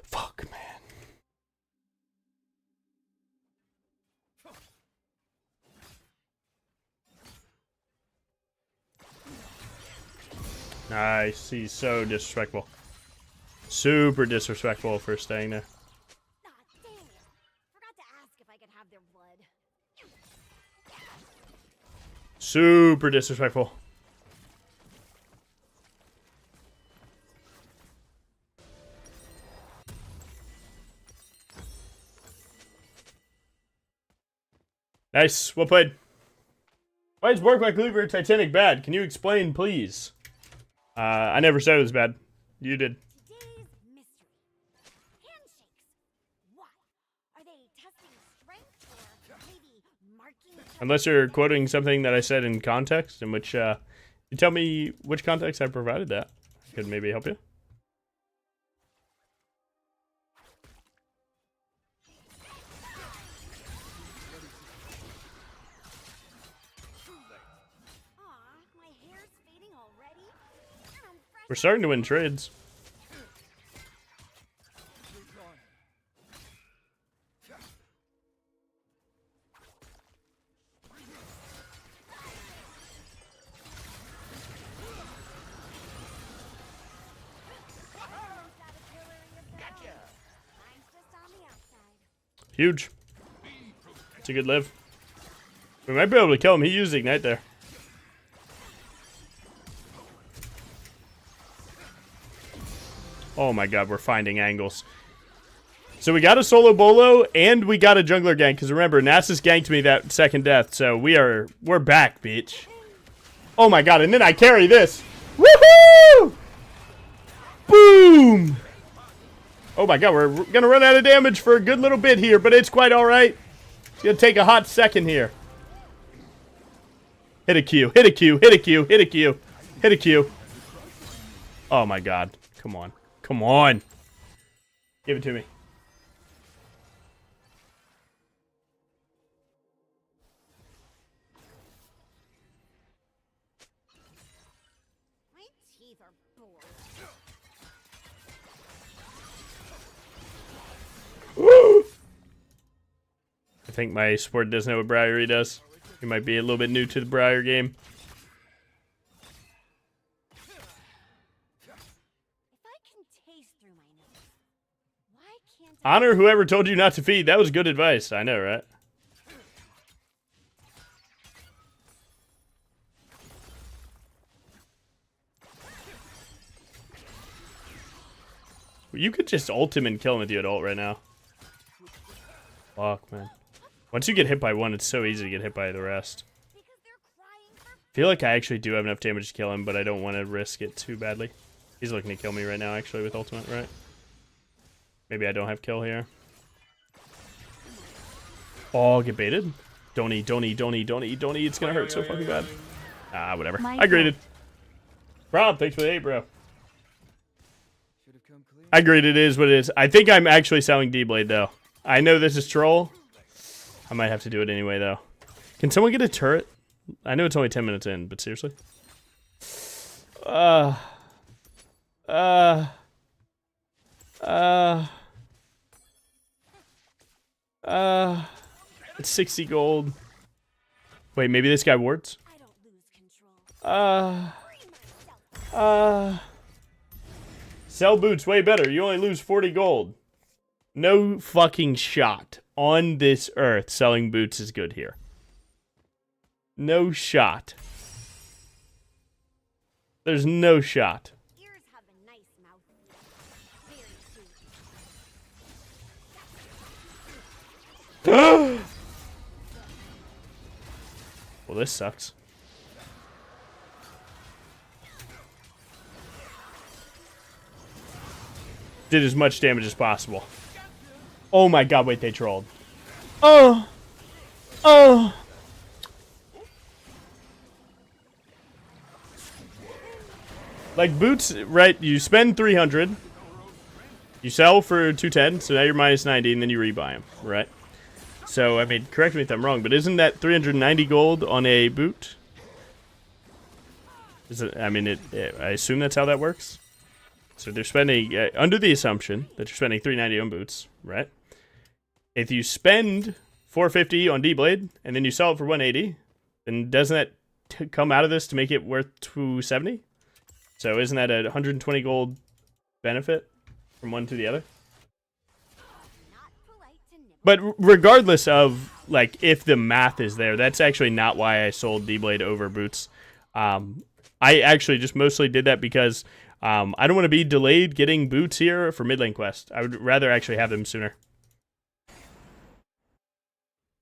Fuck, man. Nice. He's so disrespectful. Super disrespectful for staying there. Ah, dang it. Forgot to ask if I could have their blood. Super disrespectful. Nice. Well played. Why is Bork like Cleaver Titanic bad? Can you explain, please? I never said it was bad. You did. Today's mystery. Handshakes. Why? Are they testing strength or maybe marking each other? Unless you're quoting something that I said in context, in which you tell me which context I provided that. I could maybe help you. We're starting to win trades. Huge. It's a good live. We might be able to kill him. He used Ignite there. Oh my god, we're finding angles. So we got a solo bolo and we got a jungler gank. Because remember, Nasus ganked me that second death. So we're back, bitch. Oh my god, and then I carry this. Woohoo! Boom! Oh my god, we're gonna run out of damage for a good little bit here, but it's quite alright. It's gonna take a hot second here. Hit a Q, hit a Q, hit a Q, hit a Q. Hit a Q. Oh my god. Come on. Come on. Give it to me. My teeth are bored. I think my support doesn't know what BRIAR does. He might be a little bit new to the BRIAR game. If I can taste through my nose, why can't I? Honor whoever told you not to feed. That was good advice. I know, right? You could just ult him and kill him with your ult right now. Fuck, man. Once you get hit by one, it's so easy to get hit by the rest. Because they're crying for I feel like I actually do have enough damage to kill him, but I don't want to risk it too badly. He's looking to kill me right now, actually, with ultimate, right? Maybe I don't have kill here. Oh, get baited. Don't eat, don't eat, don't eat, don't eat, don't eat. It's gonna hurt so fucking bad. Ah, whatever. I graded. Rob, thanks for the 8, bro. I agree, it is what it is. I think I'm actually selling D-Blade, though. I know this is troll. I might have to do it anyway, though. Can someone get a turret? I know it's only 10 minutes in, but seriously? It's 60 gold. Wait, maybe this guy wards? I don't lose control. Free myself. Sell boots way better. You only lose 40 gold. No fucking shot on this earth selling boots is good here. No shot. There's no shot. Ears have a nice mouth. Very sweet. Well, this sucks. Did as much damage as possible. Oh my god, wait, they trolled. Oh! Oh! Like, boots, right, you spend 300. You sell for 210, so now you're minus 90, and then you rebuy them, right? So, I mean, correct me if I'm wrong, but isn't that 390 gold on a boot? Is it, I mean, I assume that's how that works. So they're spending, under the assumption that you're spending 390 on boots, right? If you spend 450 on D-Blade, and then you sell it for 180, then doesn't that come out of this to make it worth 270? So isn't that a 120 gold benefit from one to the other? Not polite to nibble. But regardless of, like, if the math is there, that's actually not why I sold D-Blade over boots. I actually just mostly did that because I don't want to be delayed getting boots here for mid lane quest. I would rather actually have them sooner.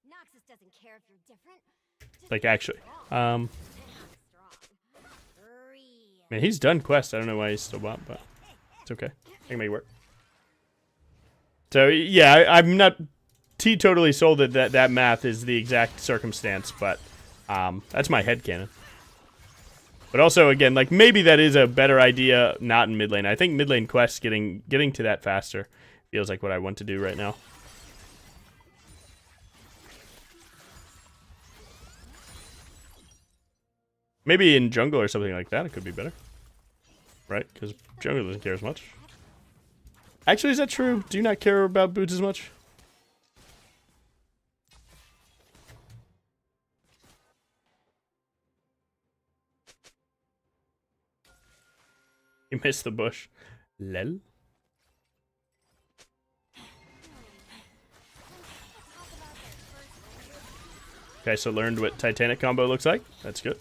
Noxus doesn't care if you're different. Just Like, actually. strong. Real. Man, he's done quest. I don't know why he's still bot, but it's okay. I can make it work. So, yeah, I'm not totally sold that math is the exact circumstance, but that's my headcanon. But also, again, like, maybe that is a better idea not in mid lane. I think mid lane quests getting to that faster feels like what I want to do right now. Maybe in jungle or something like that, it could be better. Right? Because jungle doesn't care as much. Actually, is that true? Do you not care about boots as much? You missed the bush. Lel. Okay, so learned what Titanic combo looks like. That's good.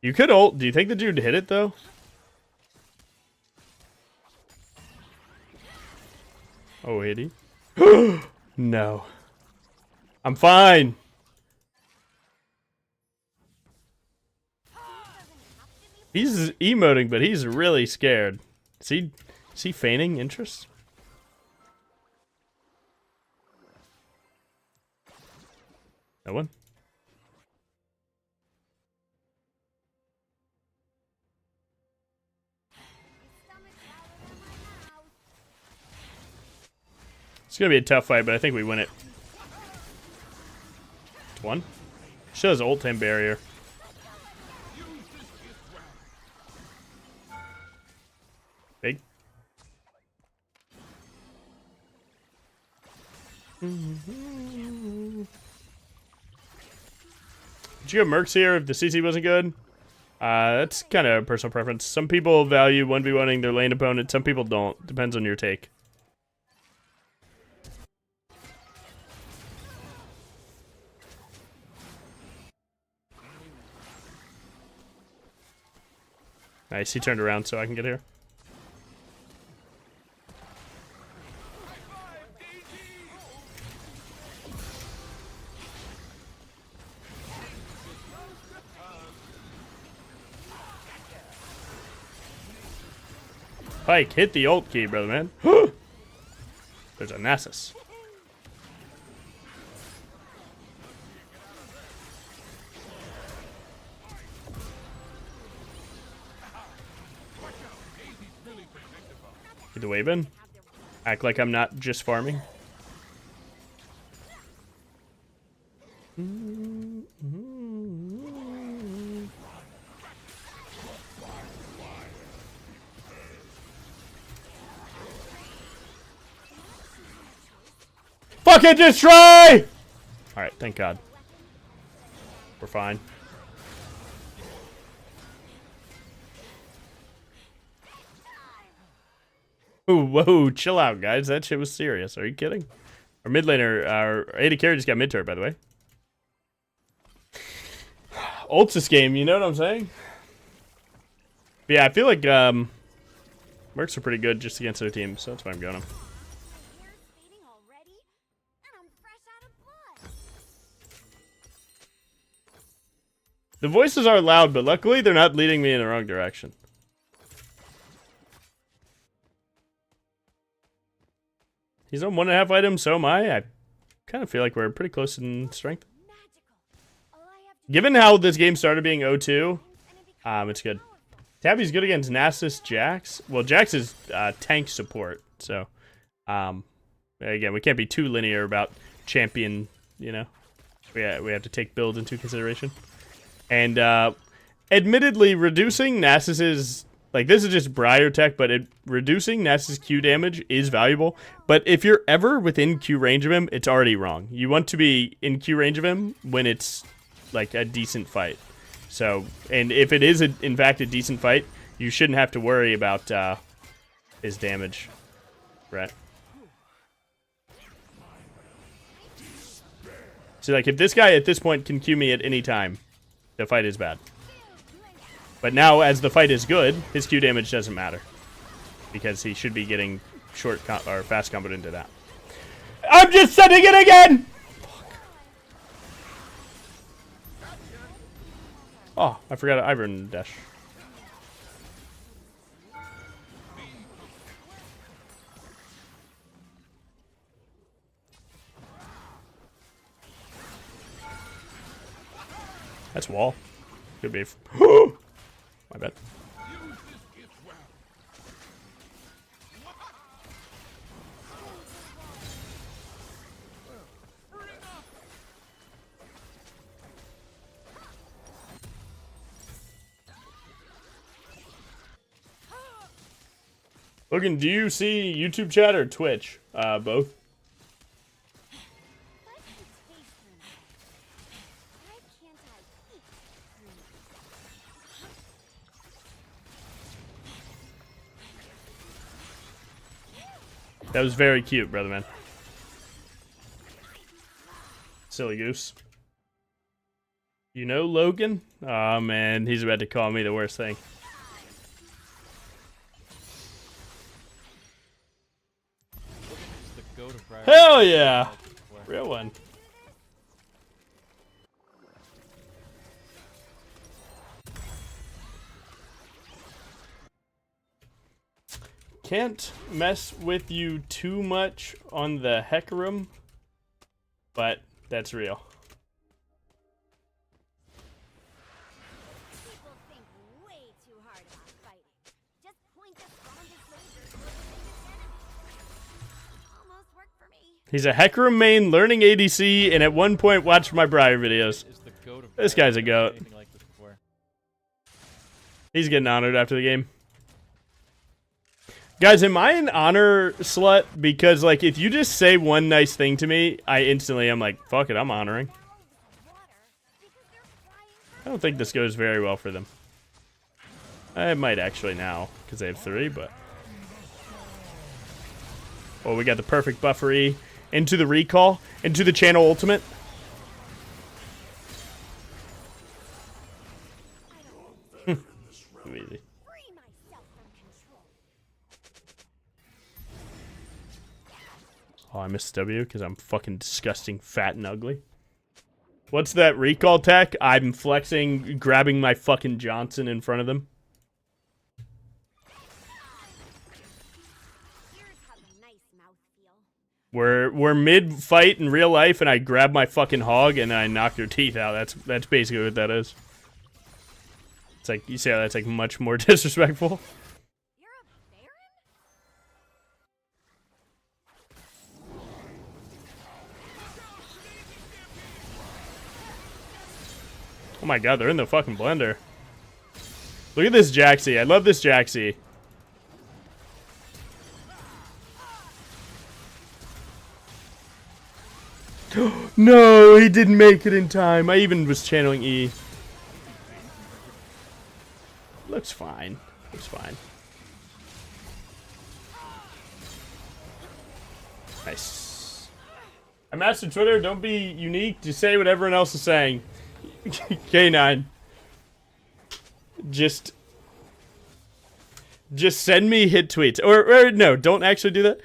You could ult. Do you think the dude hit it, though? Oh, hit he? No. I'm fine. He's emoting, but he's really scared. Is he feigning interest? No one? It's gonna be a tough fight, but I think we win it. It's one. Shows ult and barrier. Big. Would you go Mercs here if the CC wasn't good? That's kind of personal preference. Some people value 1v1ing their lane opponent. Some people don't. Depends on your take. Nice, he turned around so I can get here. Pike, hit the ult key, brother man. There's a Nasus. Get the wave in. Act like I'm not just farming. Fucking destroy! Alright, thank God. We're fine. Ooh, whoa, chill out, guys. That shit was serious. Are you kidding? Our mid laner, our AD carry just got mid turret, by the way. Ults this game, you know what I'm saying? But yeah, I feel like Mercs are pretty good just against their team, so that's why I'm going them. The voices are loud, but luckily they're not leading me in the wrong direction. He's on 1.5 items, so am I. I kind of feel like we're pretty close in strength. Given how this game started being 0-2, it's good. Tabby's good against Nasus, Jax. Well, Jax is tank support, so again, we can't be too linear about champion, you know. We have to take build into consideration. And admittedly, reducing Nasus's, like, this is just BRIAR tech, but reducing Nasus's Q damage is valuable. But if you're ever within Q range of him, it's already wrong. You want to be in Q range of him when it's, like, a decent fight. So, and if it is, in fact, a decent fight, you shouldn't have to worry about his damage. Right. So, like, if this guy at this point can Q me at any time, the fight is bad. But now, as the fight is good, his Q damage doesn't matter. Because he should be getting short or fast comboed into that. I'm just sending it again! Fuck. Oh, I forgot Ivern dash. That's wall. Could be. My bad. Logan, do you see YouTube chat or Twitch? Both. That was very cute, brother man. Silly goose. You know Logan? Oh man, he's about to call me the worst thing. Hell yeah! Real one. Can't mess with you too much on the Hecarim, but that's real. People think way too hard about fighting. Just point the strongest laser towards the enemy. Almost worked for me. He's a Hecarim main learning ADC, and at one point watched my BRIAR videos. Is the goat of This BRIAR. guy's a I've never goat. seen anything like this before. He's getting honored after the game. Guys, am I an honor slut? Because, like, if you just say one nice thing to me, I instantly am like, fuck it, I'm honoring. I don't think this goes very well for them. I might actually now, because they have 3, but... Oh, we got the perfect buffer E. Into the recall. Into the channel ultimate. Too easy. Oh, I missed W because I'm fucking disgusting, fat, and ugly. What's that recall tech? I'm flexing, grabbing my fucking Johnson in front of them. We're mid fight in real life, and I grab my fucking hog and I knock your teeth out. That's basically what that is. It's like, you see how that's like much more disrespectful. Oh my god, they're in the fucking blender. Look at this Jaxie. I love this Jaxie. No, he didn't make it in time. I even was channeling E. Looks fine. Looks fine. Nice. I mastered Twitter. Don't be unique. Just say what everyone else is saying. K9. Just send me hit tweets. Or no, don't actually do that.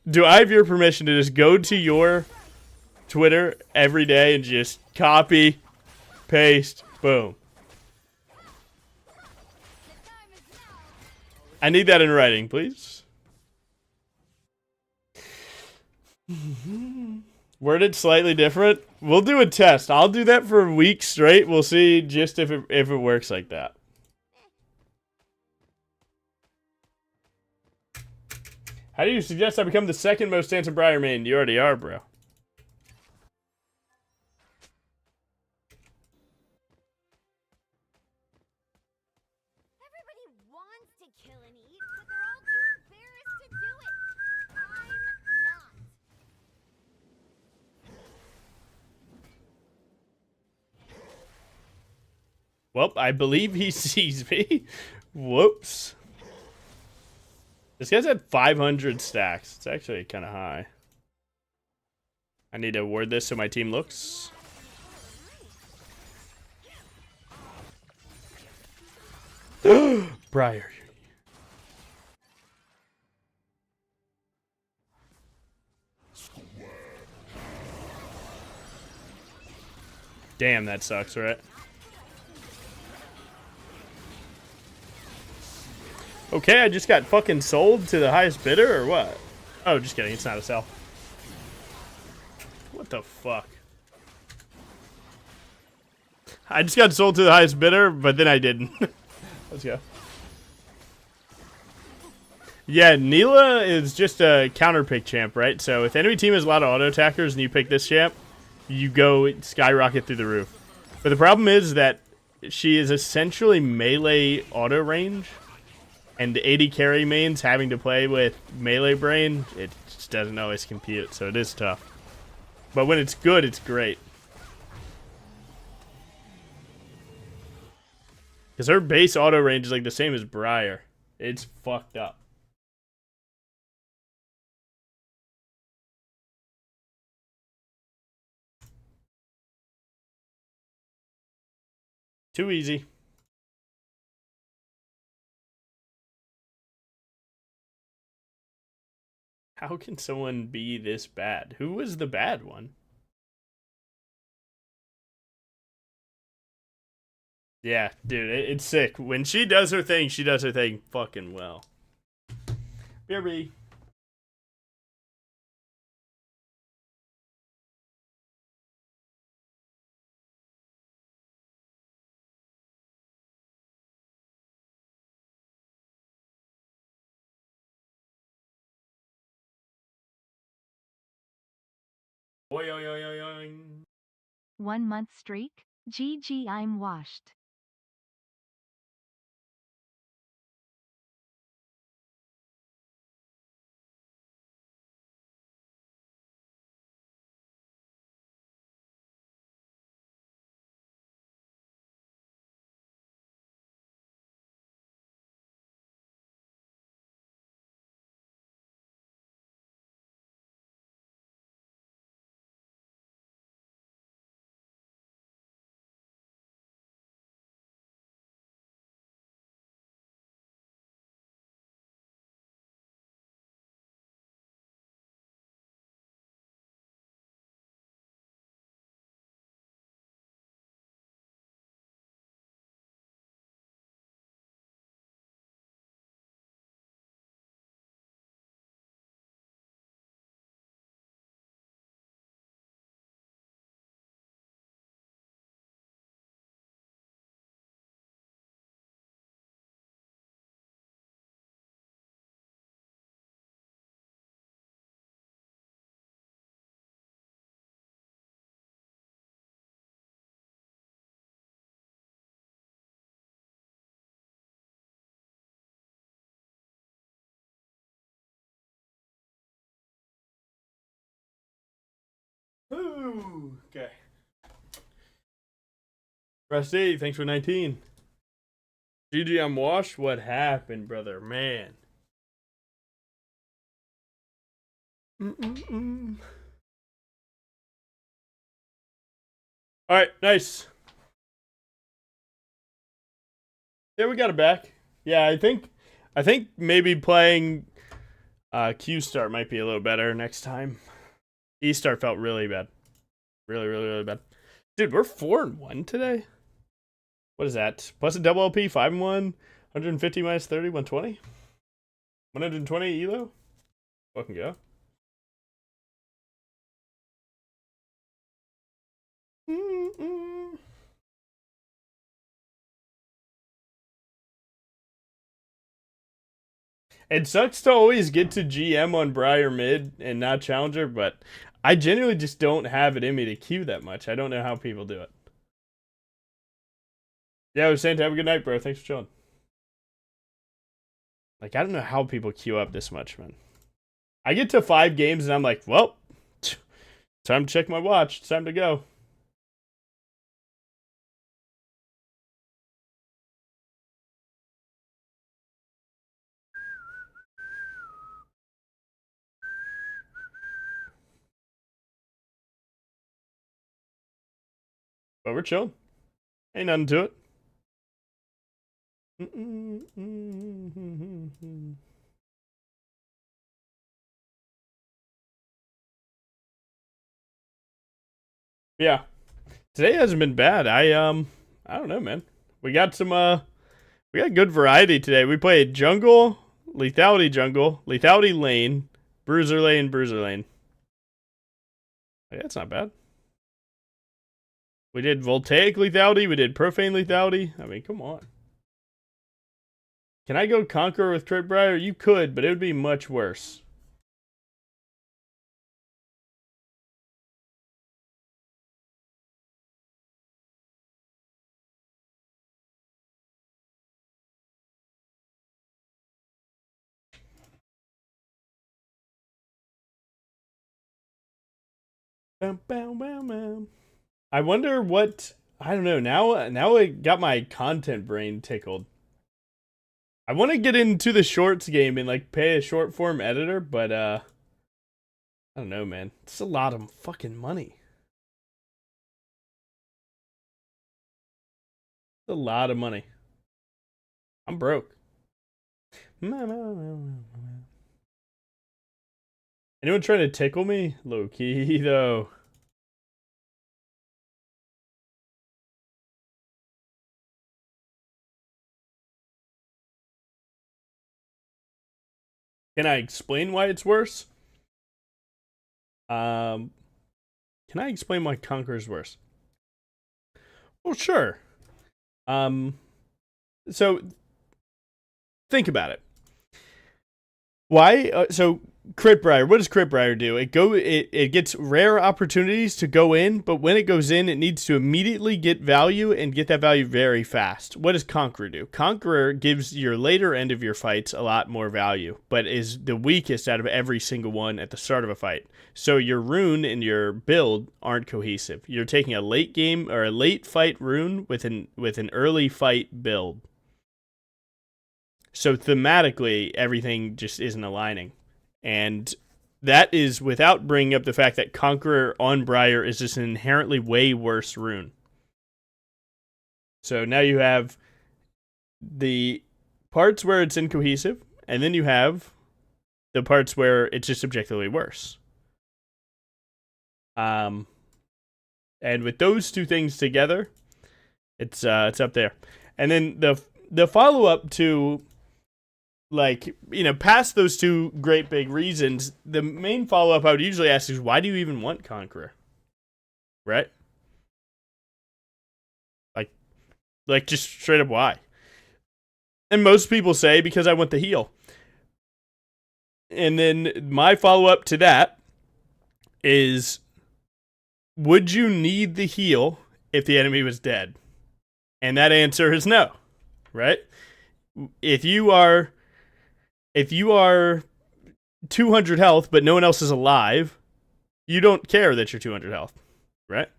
Do I have your permission to just go to your Twitter every day and just copy, paste, boom? I need that in writing, please. Worded slightly different. We'll do a test. I'll do that for a week straight. We'll see just if it works like that. How do you suggest I become the second most handsome BRIAR main? You already are, bro. Everybody wants to kill and eat, but they're all too embarrassed to do it. I'm not. Well, I believe he sees me. Whoops. This guy's at 500 stacks. It's actually kind of high. I need to word this so my team looks. BRIAR. Damn, that sucks, right? Okay, I just got fucking sold to the highest bidder, or what? Oh, just kidding. It's not a sell. What the fuck? I just got sold to the highest bidder, but then I didn't. Let's go. Yeah, Neela is just a counter pick champ, right? So if enemy team has a lot of auto attackers and you pick this champ, you go skyrocket through the roof. But the problem is that she is essentially melee auto range. And 80 carry mains having to play with melee brain, it just doesn't always compute, so it is tough. But when it's good, it's great. Because her base auto range is like the same as BRIAR. It's fucked up. Too easy. How can someone be this bad? Who was the bad one? Yeah, dude, it's sick. When she does her thing fucking well. BRB. Oy, oy, oy, oy, oy. 1 month streak? GG, I'm washed. Ooh, okay. Rusty, thanks for 19. GG, I'm washed. What happened, brother? Man. All right, nice. Yeah, we got it back. Yeah, I think maybe playing Q start might be a little better next time. E start felt really bad. Really bad. Dude, we're 4-1 today. What is that? Plus a double LP, 5-1, 150 minus 30, 120? 120 elo? Fucking go. It sucks to always get to GM on BRIAR mid and not Challenger, but I genuinely just don't have it in me to queue that much. I don't know how people do it. Yeah, I was saying to have a good night, bro. Thanks for chilling. Like, I don't know how people queue up this much, man. I get to 5 games and I'm like, well, time to check my watch. It's time to go. But we're chilling. Ain't nothing to it. Yeah. Today hasn't been bad. I don't know, man. We got some we got good variety today. We played jungle, lethality lane, bruiser lane, bruiser lane. Yeah, that's not bad. We did voltaic lethality, we did profane lethality. I mean, come on. Can I go Conqueror with Crit Briar? You could, but it would be much worse. I wonder what, I don't know. Now I got my content brain tickled. I want to get into the shorts game and like pay a short form editor, but I don't know, man. It's a lot of fucking money. It's a lot of money. I'm broke. Anyone trying to tickle me? Low key though. Can I explain why it's worse? Can I explain why Conqueror's worse? Well, sure. So think about it. Why? So Crit Briar. What does Crit Briar do? It gets rare opportunities to go in, but when it goes in, it needs to immediately get value and get that value very fast. What does Conqueror do? Conqueror gives your later end of your fights a lot more value, but is the weakest out of every single one at the start of a fight. So your rune and your build aren't cohesive. You're taking a late game or a late fight rune with an early fight build. So thematically, everything just isn't aligning. And that is without bringing up the fact that Conqueror on Briar is just an inherently way worse rune. So now you have the parts where it's incohesive, and then you have the parts where it's just objectively worse. And with those two things together, it's up there. And then the follow-up to, like, you know, past those two great big reasons, the main follow-up I would usually ask is, why do you even want Conqueror? Right? Like just straight up why? And most people say, because I want the heal. And then my follow-up to that is, would you need the heal if the enemy was dead? And that answer is no, right? If you are 200 health, but no one else is alive, you don't care that you're 200 health, right?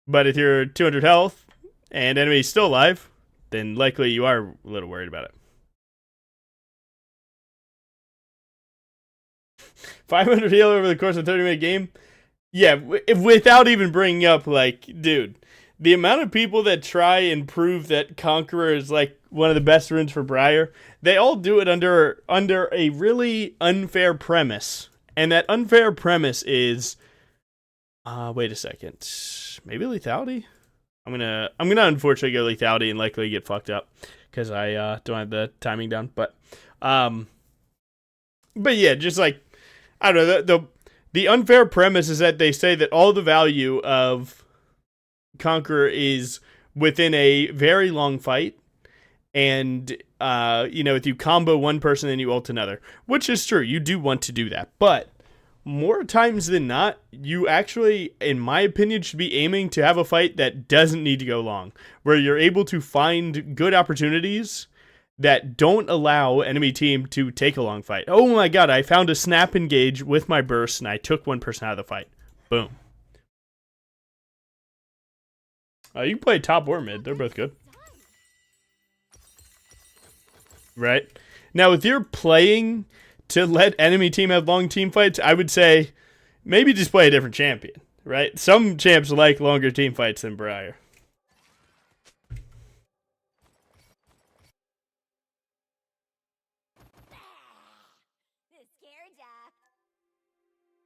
But if you're 200 health and enemy's still alive, then likely you are a little worried about it. 500 heal over the course of a 30-minute game? Yeah, without even bringing up, like, dude, the amount of people that try and prove that Conqueror is, like, one of the best runes for Briar, they all do it under a really unfair premise. And that unfair premise is, wait a second, maybe lethality? I'm gonna unfortunately go lethality and likely get fucked up because I don't have the timing down. But yeah, just like, I don't know, the unfair premise is that they say that all the value of Conqueror is within a very long fight, and you know, if you combo one person and you ult another, which is true, you do want to do that, but more times than not, you actually, in my opinion, should be aiming to have a fight that doesn't need to go long, where you're able to find good opportunities that don't allow enemy team to take a long fight. Oh my god, I found a snap engage with my burst and I took one person out of the fight. Boom. You can play top or mid. They're both good. Right? Now, if you're playing to let enemy team have long team fights, I would say maybe just play a different champion. Right? Some champs like longer team fights than Briar.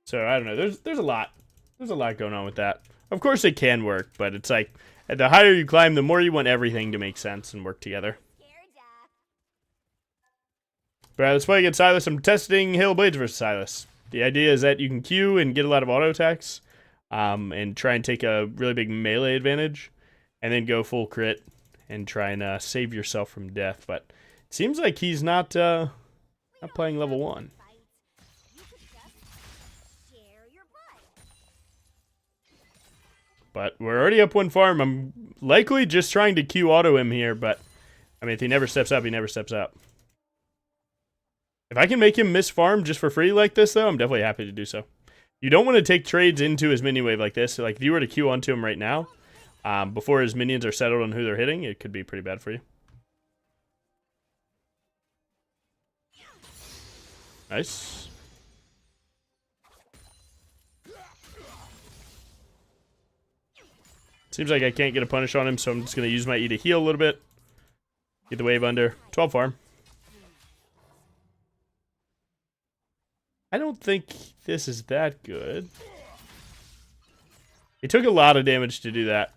So, I don't know. There's a lot. There's a lot going on with that. Of course it can work, but it's like, the higher you climb, the more you want everything to make sense and work together. Alright, let's play against Silas. I'm testing Hail Blades versus Silas. The idea is that you can Q and get a lot of auto attacks, and try and take a really big melee advantage, and then go full crit and try and save yourself from death. But it seems like he's not playing level 1. But we're already up one farm. I'm likely just trying to Q auto him here, but I mean, if he never steps up, he never steps up. If I can make him miss farm just for free like this, though, I'm definitely happy to do so. You don't want to take trades into his mini wave like this. So, like, if you were to Q onto him right now, before his minions are settled on who they're hitting, it could be pretty bad for you. Nice. Seems like I can't get a punish on him, so I'm just going to use my E to heal a little bit. Get the wave under. 12 farm. I don't think this is that good. It took a lot of damage to do that.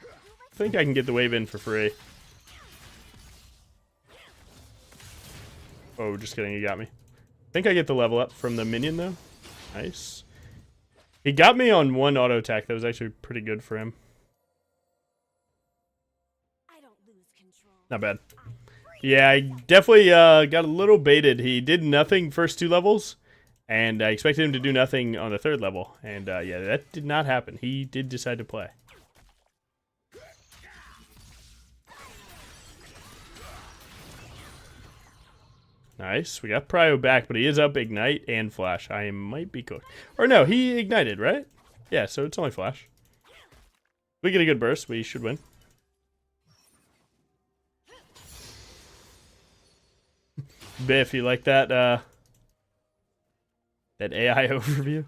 I think I can get the wave in for free. Oh, just kidding, he got me. I think I get the level up from the minion, though. Nice. He got me on one auto attack. That was actually pretty good for him. lose control. Not bad. Yeah, I definitely got a little baited. He did nothing first 2 levels, and I expected him to do nothing on the 3rd level. And yeah, that did not happen. He did decide to play. Nice. We got Prio back, but he is up Ignite and Flash. I might be cooked. Or no, he ignited, right? Yeah, so it's only Flash. If we get a good burst, we should win. Biff, you like that that AI overview?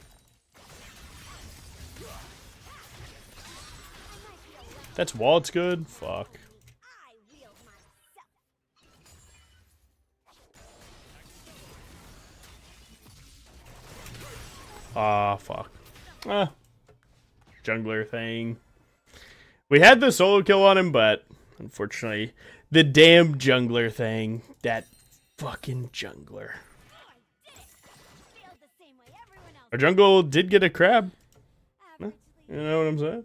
That's Walt's good? Fuck. I wield myself. Ah, fuck. Jungler thing. We had the solo kill on him, but unfortunately, the damn jungler thing. That fucking jungler. Failed the same way everyone else. Our jungle did get a crab. Averagely. You know what I'm saying?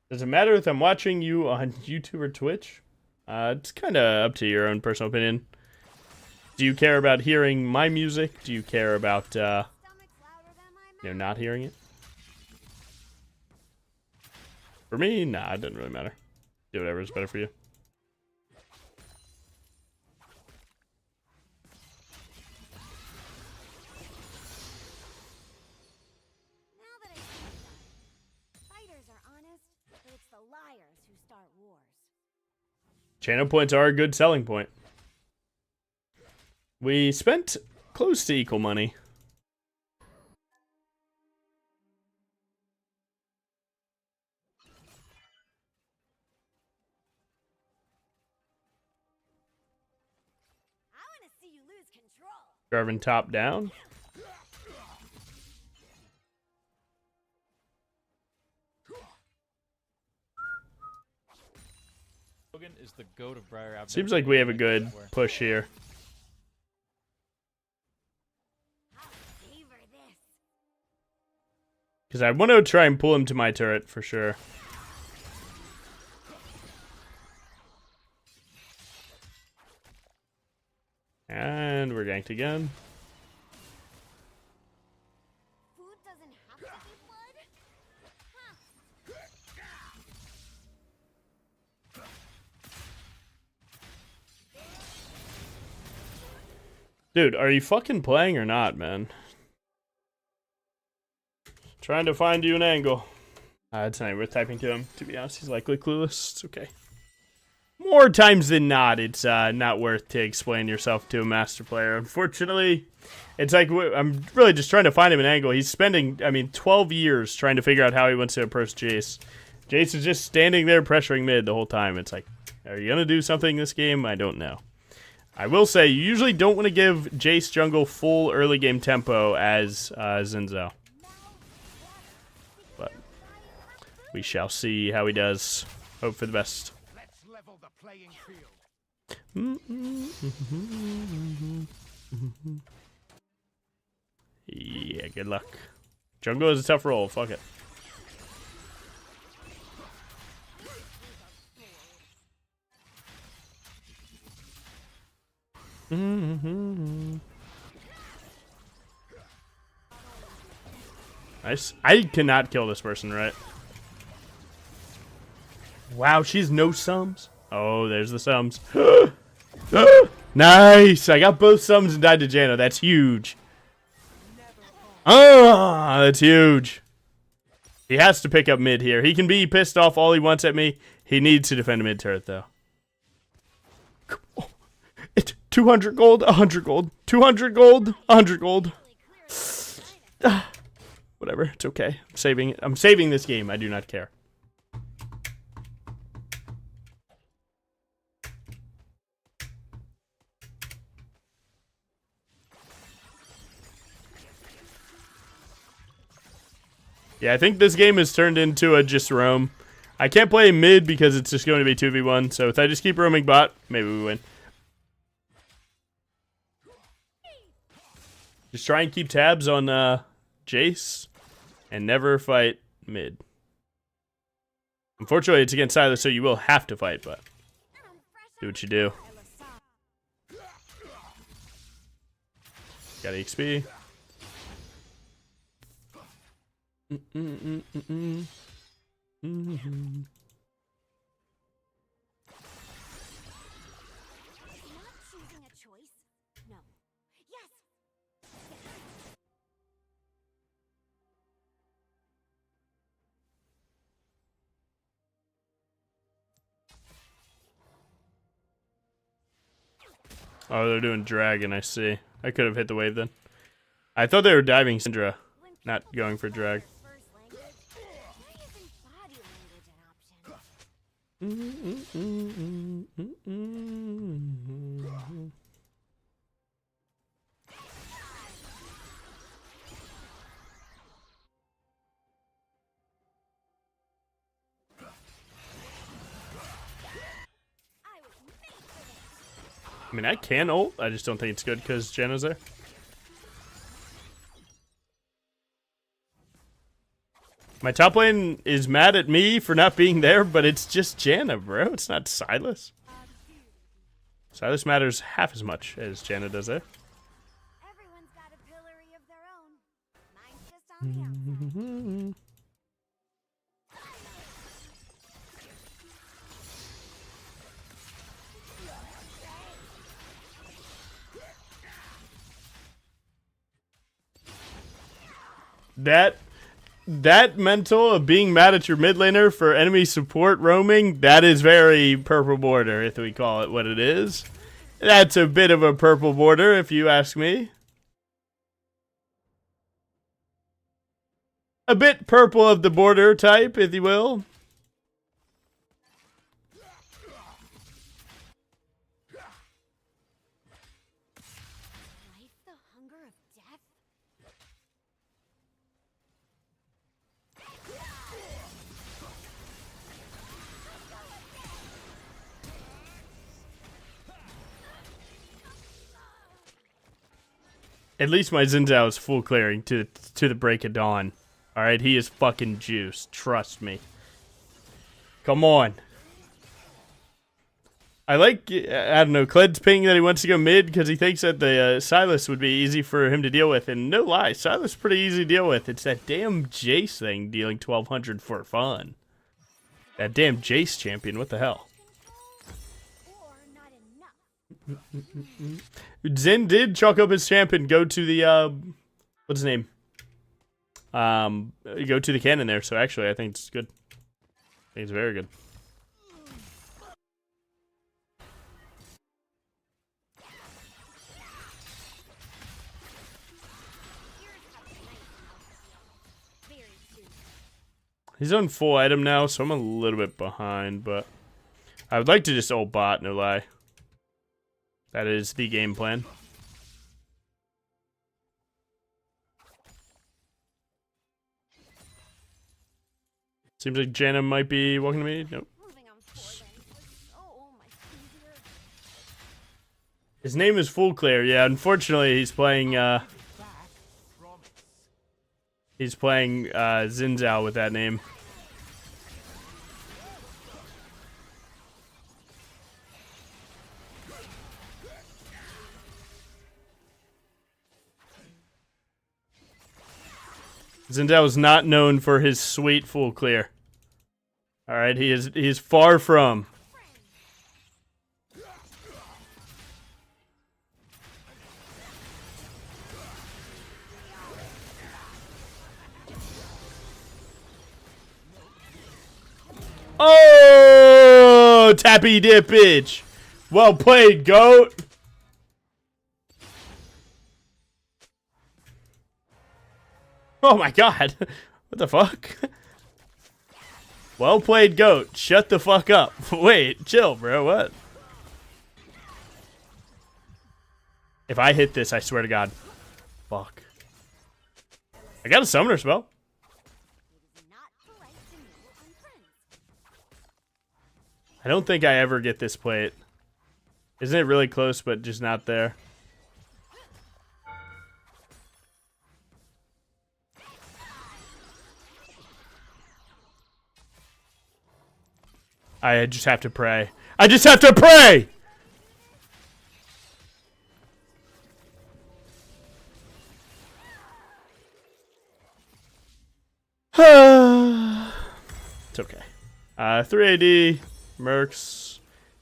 Does it matter if I'm watching you on YouTube or Twitch? It's kind of up to your own personal opinion. Do you care about hearing my music? Do you care about, Stomach's louder than my mouth. not hearing it? For me, nah, it doesn't really matter. Do whatever is better for you. Now that I think about it, fighters are honest, but it's the liars who start wars. Channel points are a good selling point. We spent close to equal money. I want to see you lose control. Jarvan top down. Logan is the goat of BRIAR. I've Seems never like seen we have a anything like good this before. push here. I'll savor this. Because I want to try and pull him to my turret for sure. And we're ganked again. Food doesn't have to be blood? Dude, are you fucking playing or not, man? Trying to find you an angle. It's not worth typing to him. To be honest, he's likely clueless. It's okay. More times than not, it's not worth to explain yourself to a master player. Unfortunately, it's like I'm really just trying to find him an angle. He's spending, 12 years trying to figure out how he wants to approach Jace. Jace is just standing there pressuring mid the whole time. It's like, are you going to do something this game? I don't know. I will say, you usually don't want to give Jace jungle full early game tempo as Zinzo. But we shall see how he does. Hope for the best. Let's level the playing field. Yeah, good luck. Jungle is a tough roll. Fuck it. Nice. I cannot kill this person, right? Wow, she's no sums. Oh, there's the sums. Nice. I got both sums and died to Jano. That's huge. Ah, that's huge. He has to pick up mid here. He can be pissed off all he wants at me. He needs to defend a mid turret, though. It's 200 gold, 100 gold, 200 gold, 100 gold. Whatever, it's okay. I'm saving it. I'm saving this game. I do not care. Yeah, I think this game has turned into a just roam. I can't play mid because it's just going to be 2v1, so if I just keep roaming bot, maybe we win. Just try and keep tabs on Jace and never fight mid. Unfortunately, it's against Silas, so you will have to fight, but do what you do. Got XP. Not choosing a choice. No. Yes. Oh, they're doing dragon, I see. I could have hit the wave then. I thought they were diving Syndra, not going for drag. First language. Why isn't body language an option? I was made for this. I mean, I can ult. I just don't think it's good because Janna's there. My top lane is mad at me for not being there, but it's just Janna, bro. It's not Silas. Silas matters half as much as Janna does there. Everyone's got a pillory of their own. Mine's just on the outside. That mental of being mad at your mid laner for enemy support roaming, that is very purple border, if we call it what it is. That's a bit of a purple border, if you ask me. A bit purple of the border type, if you will. Life the hunger of death? At least my Xin Zhao is full clearing to the break of dawn. Alright, he is fucking juiced. Trust me. Come on. I like, I don't know, Cled's ping that he wants to go mid because he thinks that the Silas would be easy for him to deal with. And no lie, Silas is pretty easy to deal with. It's that damn Jace thing dealing 1200 for fun. That damn Jace champion, what the hell? Or not enough. Zen did chalk up his champ and go to the, what's his name? Go to the cannon there, so actually I think it's good. I think it's very good. Very soon. He's on full item now, so I'm a little bit behind, but I would like to just ult bot, no lie. That is the game plan. Seems like Janna might be walking to me. Nope. Moving on forward then was so much easier. His name is Full Clear. Yeah, unfortunately, he's playing Xin Zhao with that name. Xin Zhao is not known for his sweet Full Clear. All right, he is far from. Oh, tappy dip bitch. Well played, goat. Oh my god. What the fuck? Well played, goat. Shut the fuck up. Wait, chill, bro. What? If I hit this, I swear to God. Fuck. I got a summoner spell. It is not polite to kneel on friends. I don't think I ever get this plate. Isn't it really close, but just not there? I just have to pray. I just have to pray! It's okay. 3 AD, Mercs.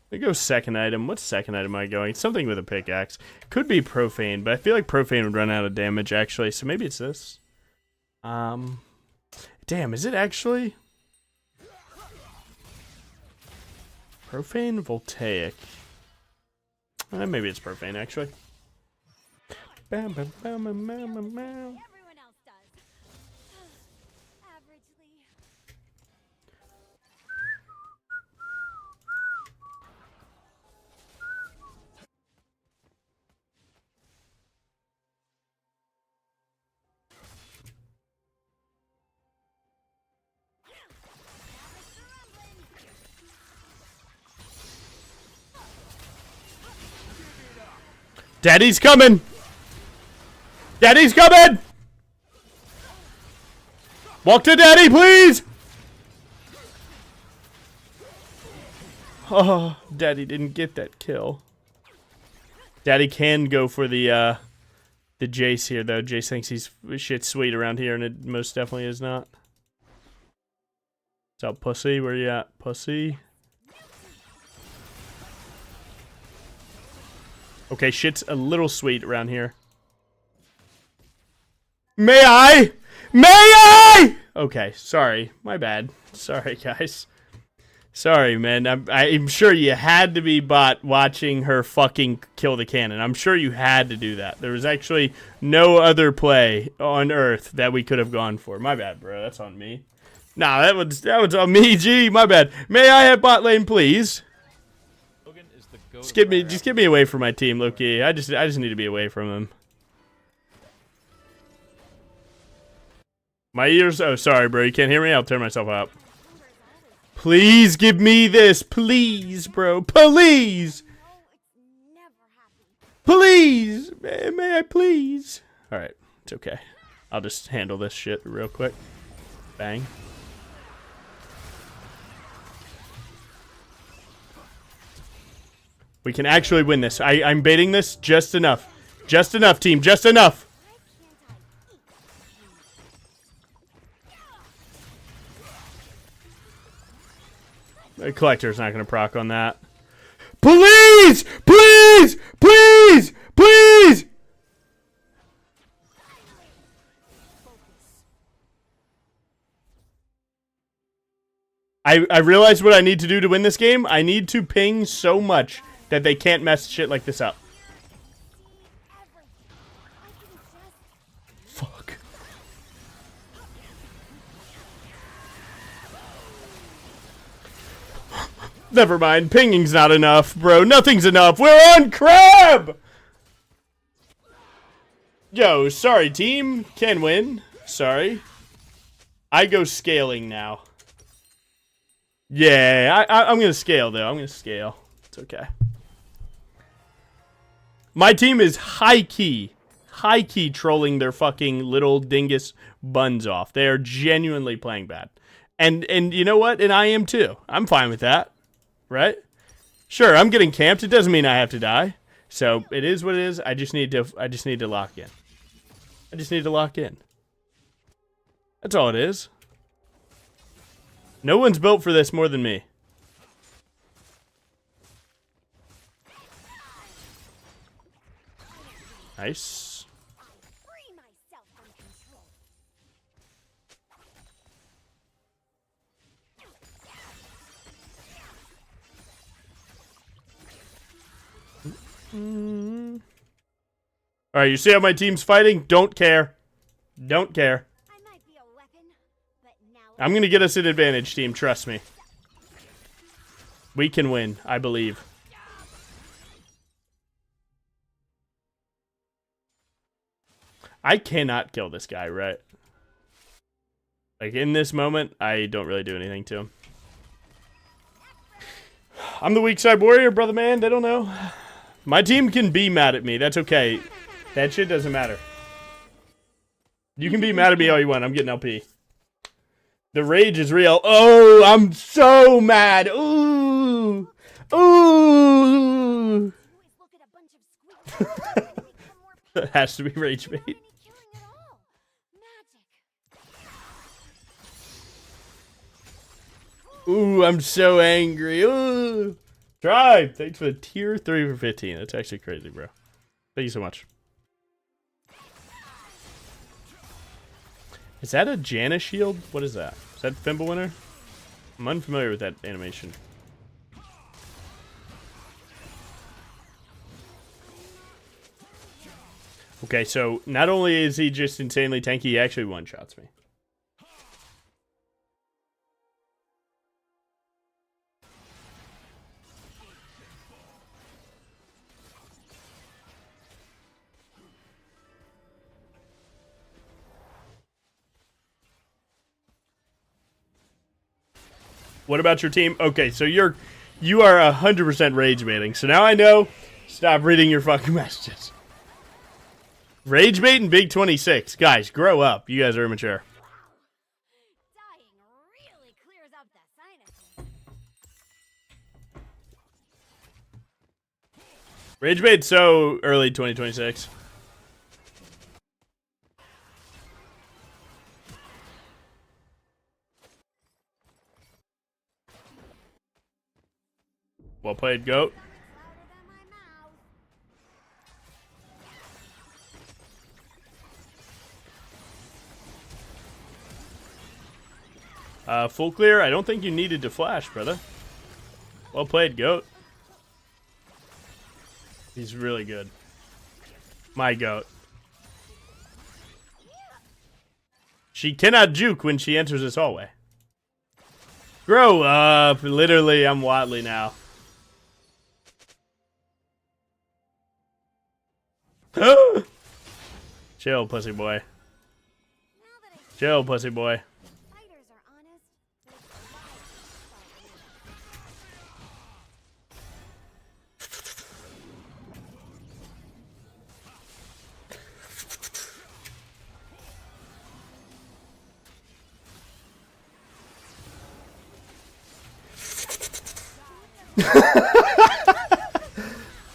We go second item. What second item am I going? Something with a pickaxe. Could be Profane, but I feel like Profane would run out of damage actually, so maybe it's this. Damn, is it actually? Profane, Voltaic. Maybe it's Profane actually. Bam, bam, bam, bam, bam, bam, bam. Everyone else does. Averagely. Daddy's coming! Daddy's coming! Walk to Daddy, please! Oh, Daddy didn't get that kill. Daddy can go for the Jace here, though. Jace thinks he's shit sweet around here, and it most definitely is not. What's up, pussy? Where you at, pussy? Okay, shit's a little sweet around here. May I? May I? Okay, sorry. My bad. Sorry, guys. Sorry, man. I'm sure you had to be bot watching her fucking kill the cannon. I'm sure you had to do that. There was actually no other play on Earth that we could have gone for. My bad, bro. That's on me. Nah, that was on me, G. My bad. May I have bot lane, please? Just get me away from my team, Loki. I just need to be away from him. My ears. Oh, sorry, bro. You can't hear me. I'll turn myself up. Please give me this, please, bro. Please. Please. May I please? All right, it's okay. I'll just handle this shit real quick. Bang. We can actually win this. I'm baiting this just enough. Just enough, team. Just enough. The collector's not going to proc on that. Please! Please! Please! Please! I realized what I need to do to win this game. I need to ping so much that they can't mess shit like this up. Fuck. Never mind. Pinging's not enough, bro. Nothing's enough. We're on crab! Yo, sorry, team. Can win. Sorry. I go scaling now. Yeah, I'm going to scale, though. I'm going to scale. It's okay. My team is high-key trolling their fucking little dingus buns off. They are genuinely playing bad. And you know what? And I am too. I'm fine with that. Right? Sure, I'm getting camped. It doesn't mean I have to die. So, it is what it is. I just need to lock in. I just need to lock in. That's all it is. No one's built for this more than me. Nice. Free myself from control. Alright, you see how my team's fighting? Don't care. Don't care. I might be a weapon, but now I'm going to get us an advantage, team. Trust me. We can win, I believe. I cannot kill this guy, right? Like, in this moment, I don't really do anything to him. I'm the weak side warrior, brother man. They don't know. My team can be mad at me. That's okay. That shit doesn't matter. You can be mad at me all you want. I'm getting LP. The rage is real. Oh, I'm so mad. Ooh. Ooh! You always look at a bunch of squeaks and make them more That has to be rage Not bait. any killing at all. Magic. Ooh, I'm so angry. Ooh. Tribe, thanks for the tier 3 for 15. That's actually crazy, bro. Thank you so much. Is that a Janna shield? What is that? Is that Fimbulwinter? I'm unfamiliar with that animation. Okay, so not only is he just insanely tanky, he actually one-shots me. What about your team? Okay, so you are 100% rage baiting. So now I know. Stop reading your fucking messages. Rage bait and Big 26. Guys, grow up. You guys are immature. Dying really clears up the sinuses. Rage bait so early 2026. Well played, GOAT. Louder than my mouth. Full clear. I don't think you needed to flash, brother. Well played, GOAT. He's really good. My GOAT. She cannot juke when she enters this hallway. Grow up. Literally, I'm Watley now. Chill, pussy boy. Now that I Chill, pussy boy. fighters are honest, but it's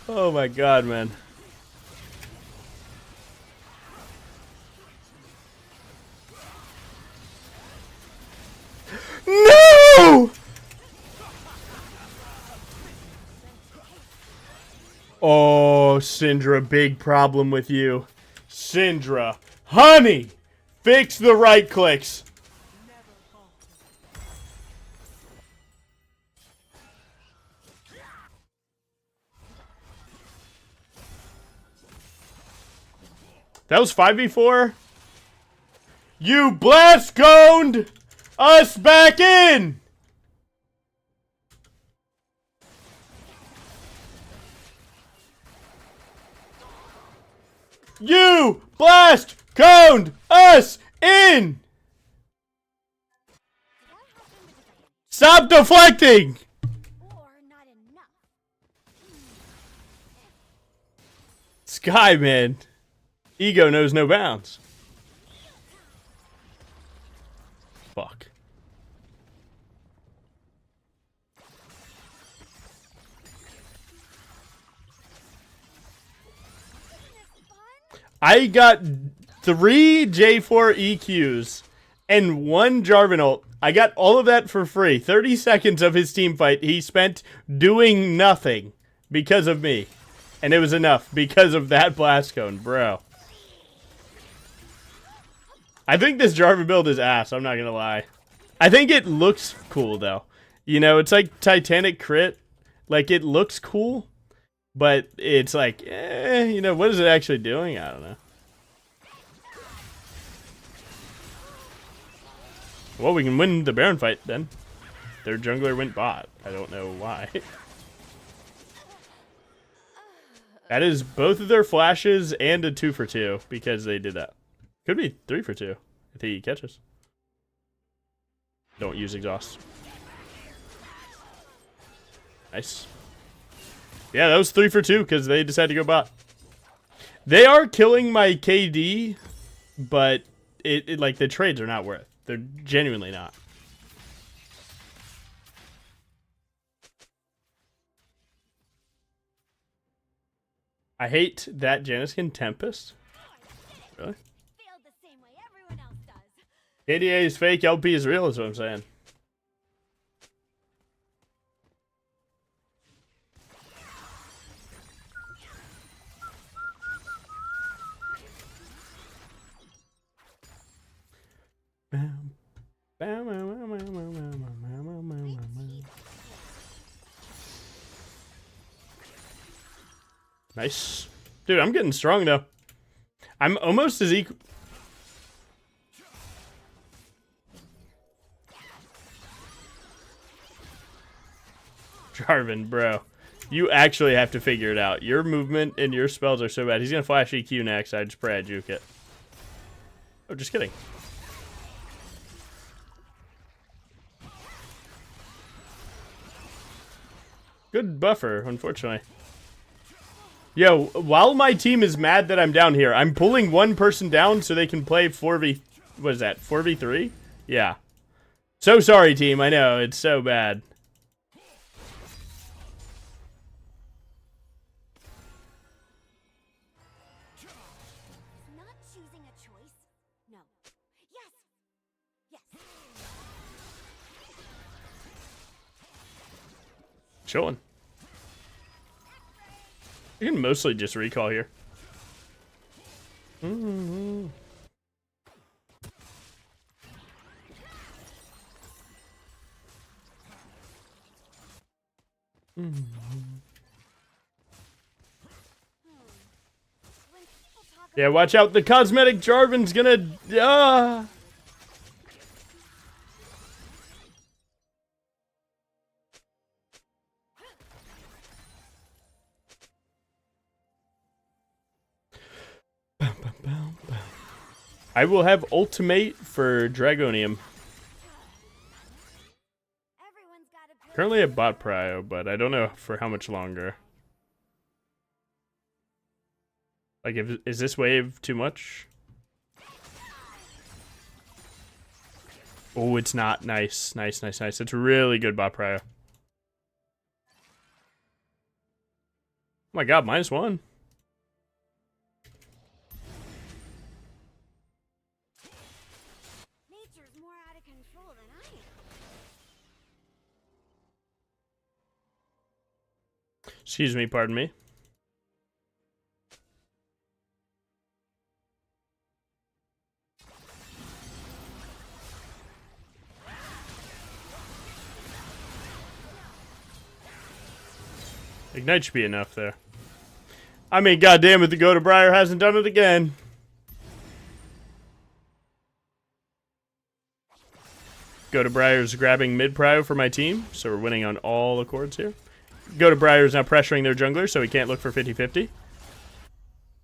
Oh my god, man. No! Oh, Syndra, big problem with you. Syndra, honey, fix the right clicks. That was 5v4. You blast coned us back in. You blast coned us in. Stop deflecting. or not enough. Sky, man. Ego knows no bounds. Fuck. I got 3 J4 EQs and 1 Jarvan ult. I got all of that for free. 30 seconds of his team fight he spent doing nothing because of me. And it was enough because of that blast cone, bro. I think this Jarvan build is ass, I'm not gonna lie. I think it looks cool, though. You know, it's like Titanic crit. Like, it looks cool, but it's like, you know, what is it actually doing? I don't know. Well, we can win the Baron fight, then. Their jungler went bot. I don't know why. That is both of their flashes and a 2 for 2, because they did that. Could be 3 for 2 if he catches. Don't use exhaust. Nice. Yeah, that was 3 for 2 because they decided to go bot. They are killing my KD, but it like the trades are not worth. They're genuinely not. I hate that Janiskin Tempest. Really? Failed the same way everyone else does. KDA is fake, LP is real, is what I'm saying. Nice. Dude, I'm getting strong though. I'm almost as equal. Jarvan, bro. You actually have to figure it out. Your movement and your spells are so bad. He's gonna flash EQ next. I just pray I juke it. Oh, just kidding. Good buffer, unfortunately. Yo, while my team is mad that I'm down here, I'm pulling one person down so they can play 4v... What is that? 4v3? Yeah. So sorry, team. I know. It's so bad. Not choosing a choice. No. Yes. Yes. Chilling. You can mostly just recall here. Yeah, watch out. The cosmetic Jarvan's gonna... I will have ultimate for Dragonium. Everyone's got a Currently a bot prio, but I don't know for how much longer. Like, is this wave too much? Oh, it's not. Nice, nice, nice, nice. It's really good bot prio. Oh my god, -1. Nature's more out of control than I am. Excuse me, pardon me. Ignite should be enough there. I mean, goddamn it, the Go to BRIAR hasn't done it again. Go to BRIAR's grabbing mid prio for my team, so we're winning on all accords here. Go to BRIAR's now pressuring their jungler, so he can't look for 50-50.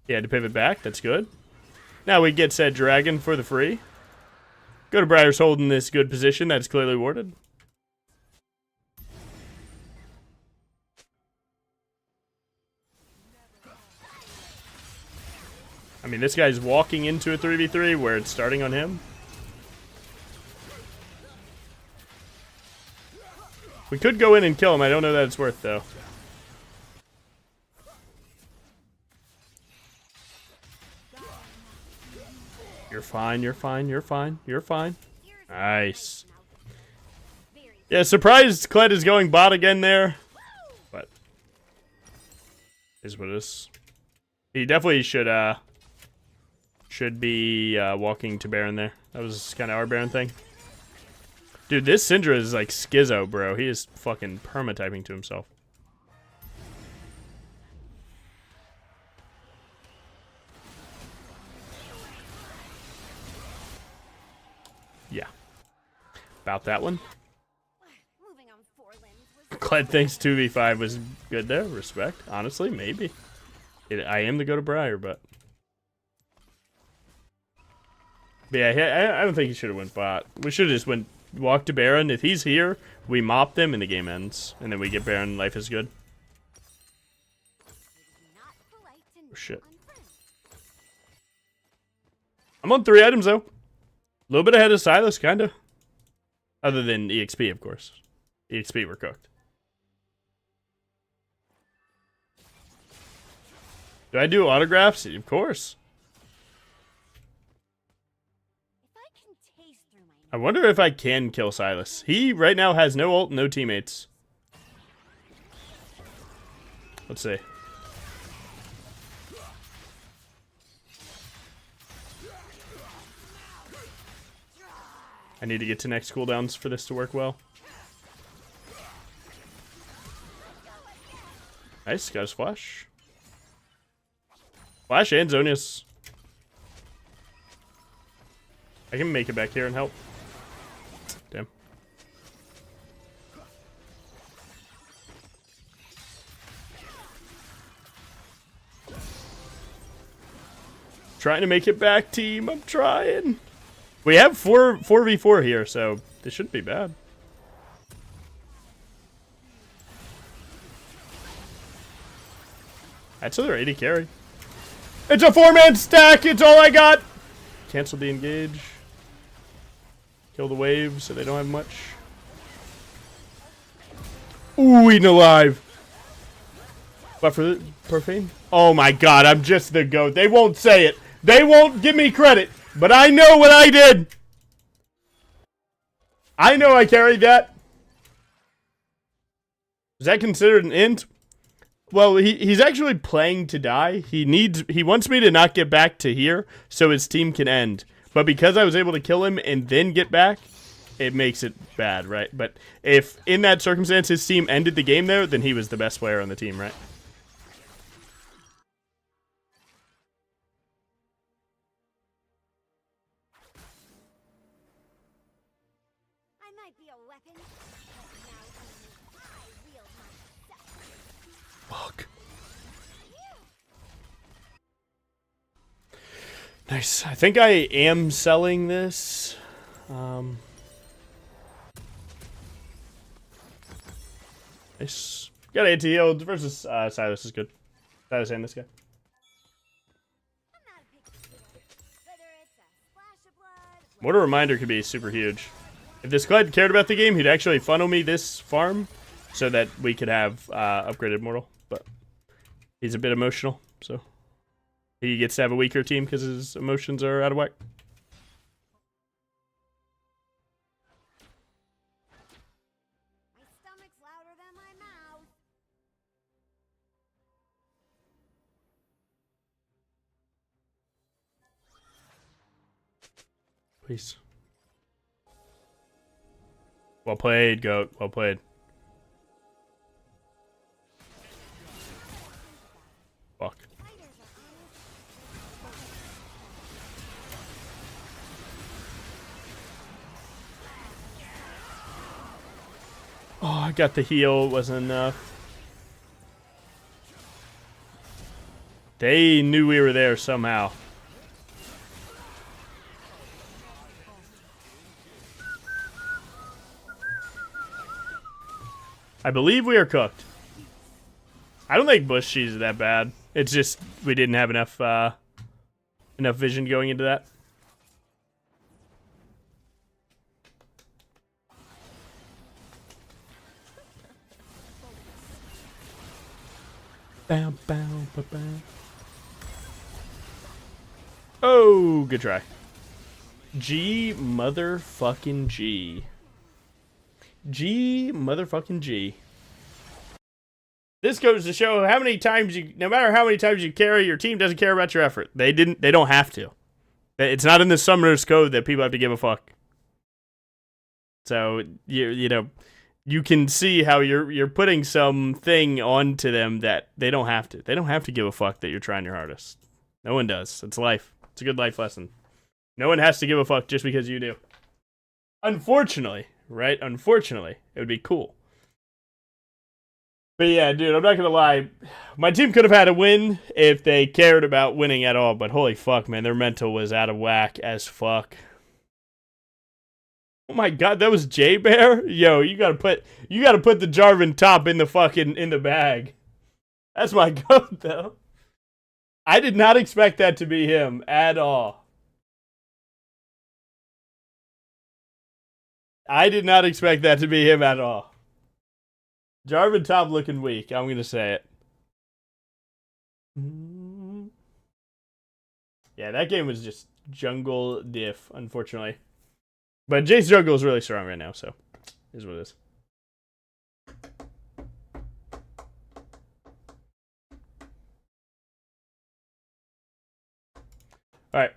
He had to pivot back, that's good. Now we get said dragon for the free. Go to BRIAR's holding this good position that's clearly warded. I mean, this guy's walking into a 3v3 where it's starting on him. We could go in and kill him. I don't know that it's worth, though. You're fine, you're fine, you're fine, you're fine. Nice. Yeah, surprised Kled is going bot again there. But is what it is. He definitely should be walking to Baron there. That was kind of our Baron thing. Dude, this Syndra is like schizo, bro. He is fucking perma-typing to himself. Yeah. About that one. Moving on 4 limbs was Kled thinks 2v5 was good there. Respect. Honestly, maybe. I am the go to BRIAR, but yeah, I don't think he should have went bot. We should have just walked to Baron. If he's here, we mop them and the game ends. And then we get Baron. Life is good. not polite and Oh, shit. unfriendly. I'm on 3 items, though. A little bit ahead of Silas, kind of. Other than EXP, of course. EXP, we're cooked. Do I do autographs? Of course. If I can taste through my I wonder if I can kill Silas. He right now has no ult, no teammates. Let's see. I need to get to next cooldowns for this to work well. Nice, got his flash. Flash and Zonius. I can make it back here and help. Damn. Trying to make it back, team. I'm trying. We have 4v4 here, so this shouldn't be bad. That's another 80 carry. It's a 4-man stack. It's all I got. Cancel the engage. Kill the wave so they don't have much. Ooh, eaten alive. What for the profane? Oh my god, I'm just the GOAT. They won't say it. They won't give me credit. But I know what I did. I know I carried that. Is that considered an int? Well, he's actually playing to die. He wants me to not get back to here so his team can end. But because I was able to kill him and then get back, it makes it bad, right? But if in that circumstance his team ended the game there, then he was the best player on the team, right? I might be a weapon, but now I wield myself. Fuck. Nice. I think I am selling this. Nice. Got AT healed versus Silas is good. Silas and this guy. I'm not a big deal. Whether it's a splash of blood, Mortar Reminder could be super huge. If this Clyde cared about the game, he'd actually funnel me this farm so that we could have upgraded Mortal. But he's a bit emotional, so he gets to have a weaker team because his emotions are out of whack. my stomach's louder than my mouth. Please. Well played, GOAT. Well played. Fuck. Oh, I got the heal. Wasn't enough. They knew we were there somehow. I believe we are cooked. I don't think Bush cheese is that bad. It's just we didn't have enough enough vision going into that. Bow, bow, bow, bow. Oh, good try. G motherfucking G. G motherfucking G. This goes to show how many times you, no matter how many times you carry, your team doesn't care about your effort. They don't have to. It's not in the summoner's code that people have to give a fuck. So you know, you can see how you're putting something onto them that they don't have to. They don't have to give a fuck that you're trying your hardest. No one does. It's life. It's a good life lesson. No one has to give a fuck just because you do. Unfortunately, right? Unfortunately, it would be cool. But yeah, dude, I'm not gonna lie. My team could have had a win if they cared about winning at all, but holy fuck, man, their mental was out of whack as fuck. Oh my god, that was J Bear? Yo, you gotta put the Jarvan top in the bag. That's my goat though. I did not expect that to be him at all. I did not expect that to be him at all. Jarvan top looking weak. I'm going to say it. Yeah, that game was just jungle diff, unfortunately. But Jace jungle is really strong right now, so here's what it is. All right,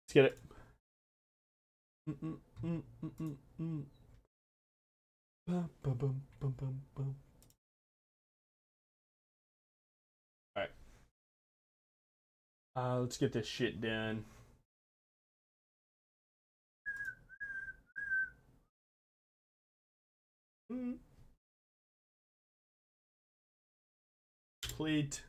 let's get it. All right, let's get this shit done. Complete.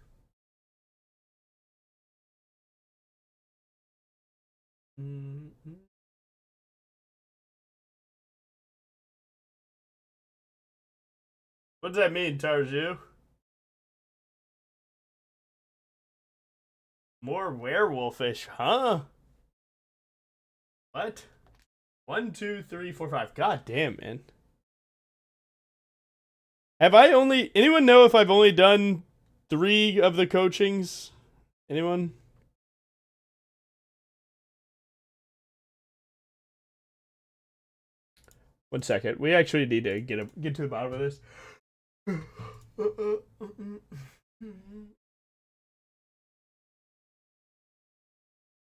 What does that mean, Tarju? More werewolfish, huh? What? 1, 2, 3, 4, 5. God damn, man. Have I only... Anyone know if I've only done 3 of the coachings? Anyone? One second. We actually need to get to the bottom of this.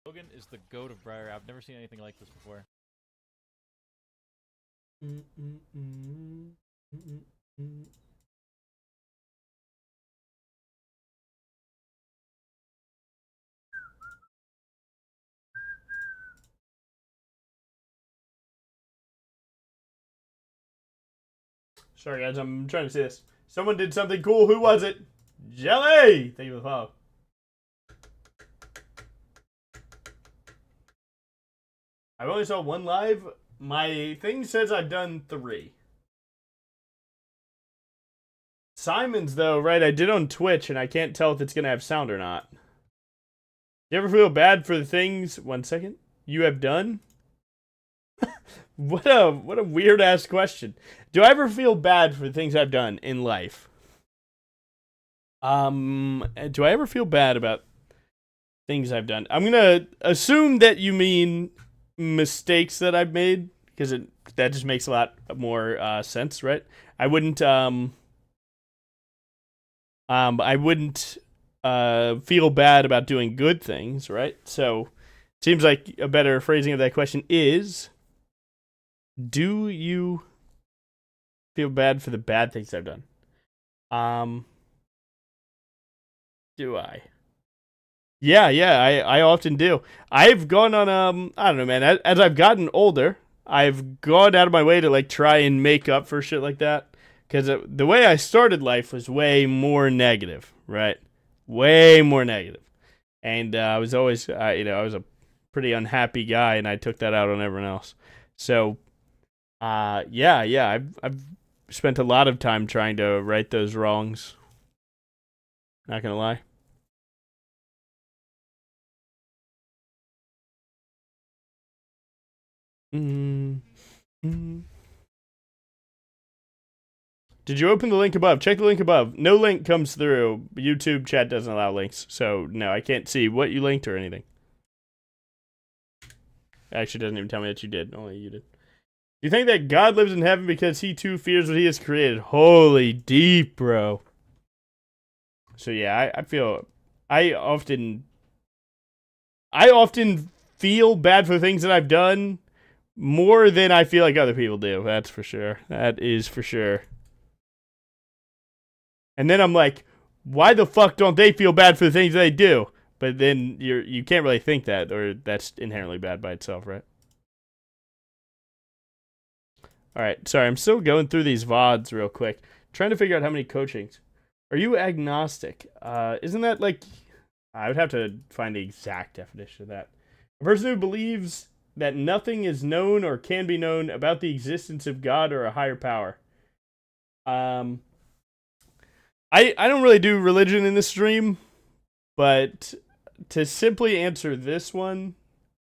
Logan is the goat of BRIAR. I've never seen anything like this before. Sorry, guys. I'm trying to see this. Someone did something cool. Who was it? Jelly! Thank you for the follow. I've only saw 1 live. My thing says I've done 3. Simon's, though, right? I did on Twitch, and I can't tell if it's going to have sound or not. You ever feel bad for the things... 1 second. You have done? What a weird ass question. Do I ever feel bad for the things I've done in life? Do I ever feel bad about things I've done? I'm gonna assume that you mean mistakes that I've made, because that just makes a lot more sense, right? I wouldn't feel bad about doing good things, right? So seems like a better phrasing of that question is, do you feel bad for the bad things I've done? Do I? Yeah, I often do. I've gone on I don't know, man. As I've gotten older, I've gone out of my way to like try and make up for shit like that, because the way I started life was way more negative, right? Way more negative, and I was always, I was a pretty unhappy guy, and I took that out on everyone else. So, yeah, I've spent a lot of time trying to right those wrongs. Not gonna lie. Did you open the link above? Check the link above. No link comes through. YouTube chat doesn't allow links, so no, I can't see what you linked or anything. It actually doesn't even tell me that you did. Only you did. You think that God lives in heaven because he too fears what he has created? Holy deep, bro. So yeah, I often feel bad for things that I've done more than I feel like other people do. That's for sure. That is for sure. And then I'm like, why the fuck don't they feel bad for the things they do? But then you can't really think that, or that's inherently bad by itself, right? Alright, sorry, I'm still going through these VODs real quick. Trying to figure out how many coachings. Are you agnostic? Isn't that like... I would have to find the exact definition of that. A person who believes that nothing is known or can be known about the existence of God or a higher power. I don't really do religion in this stream, but to simply answer this one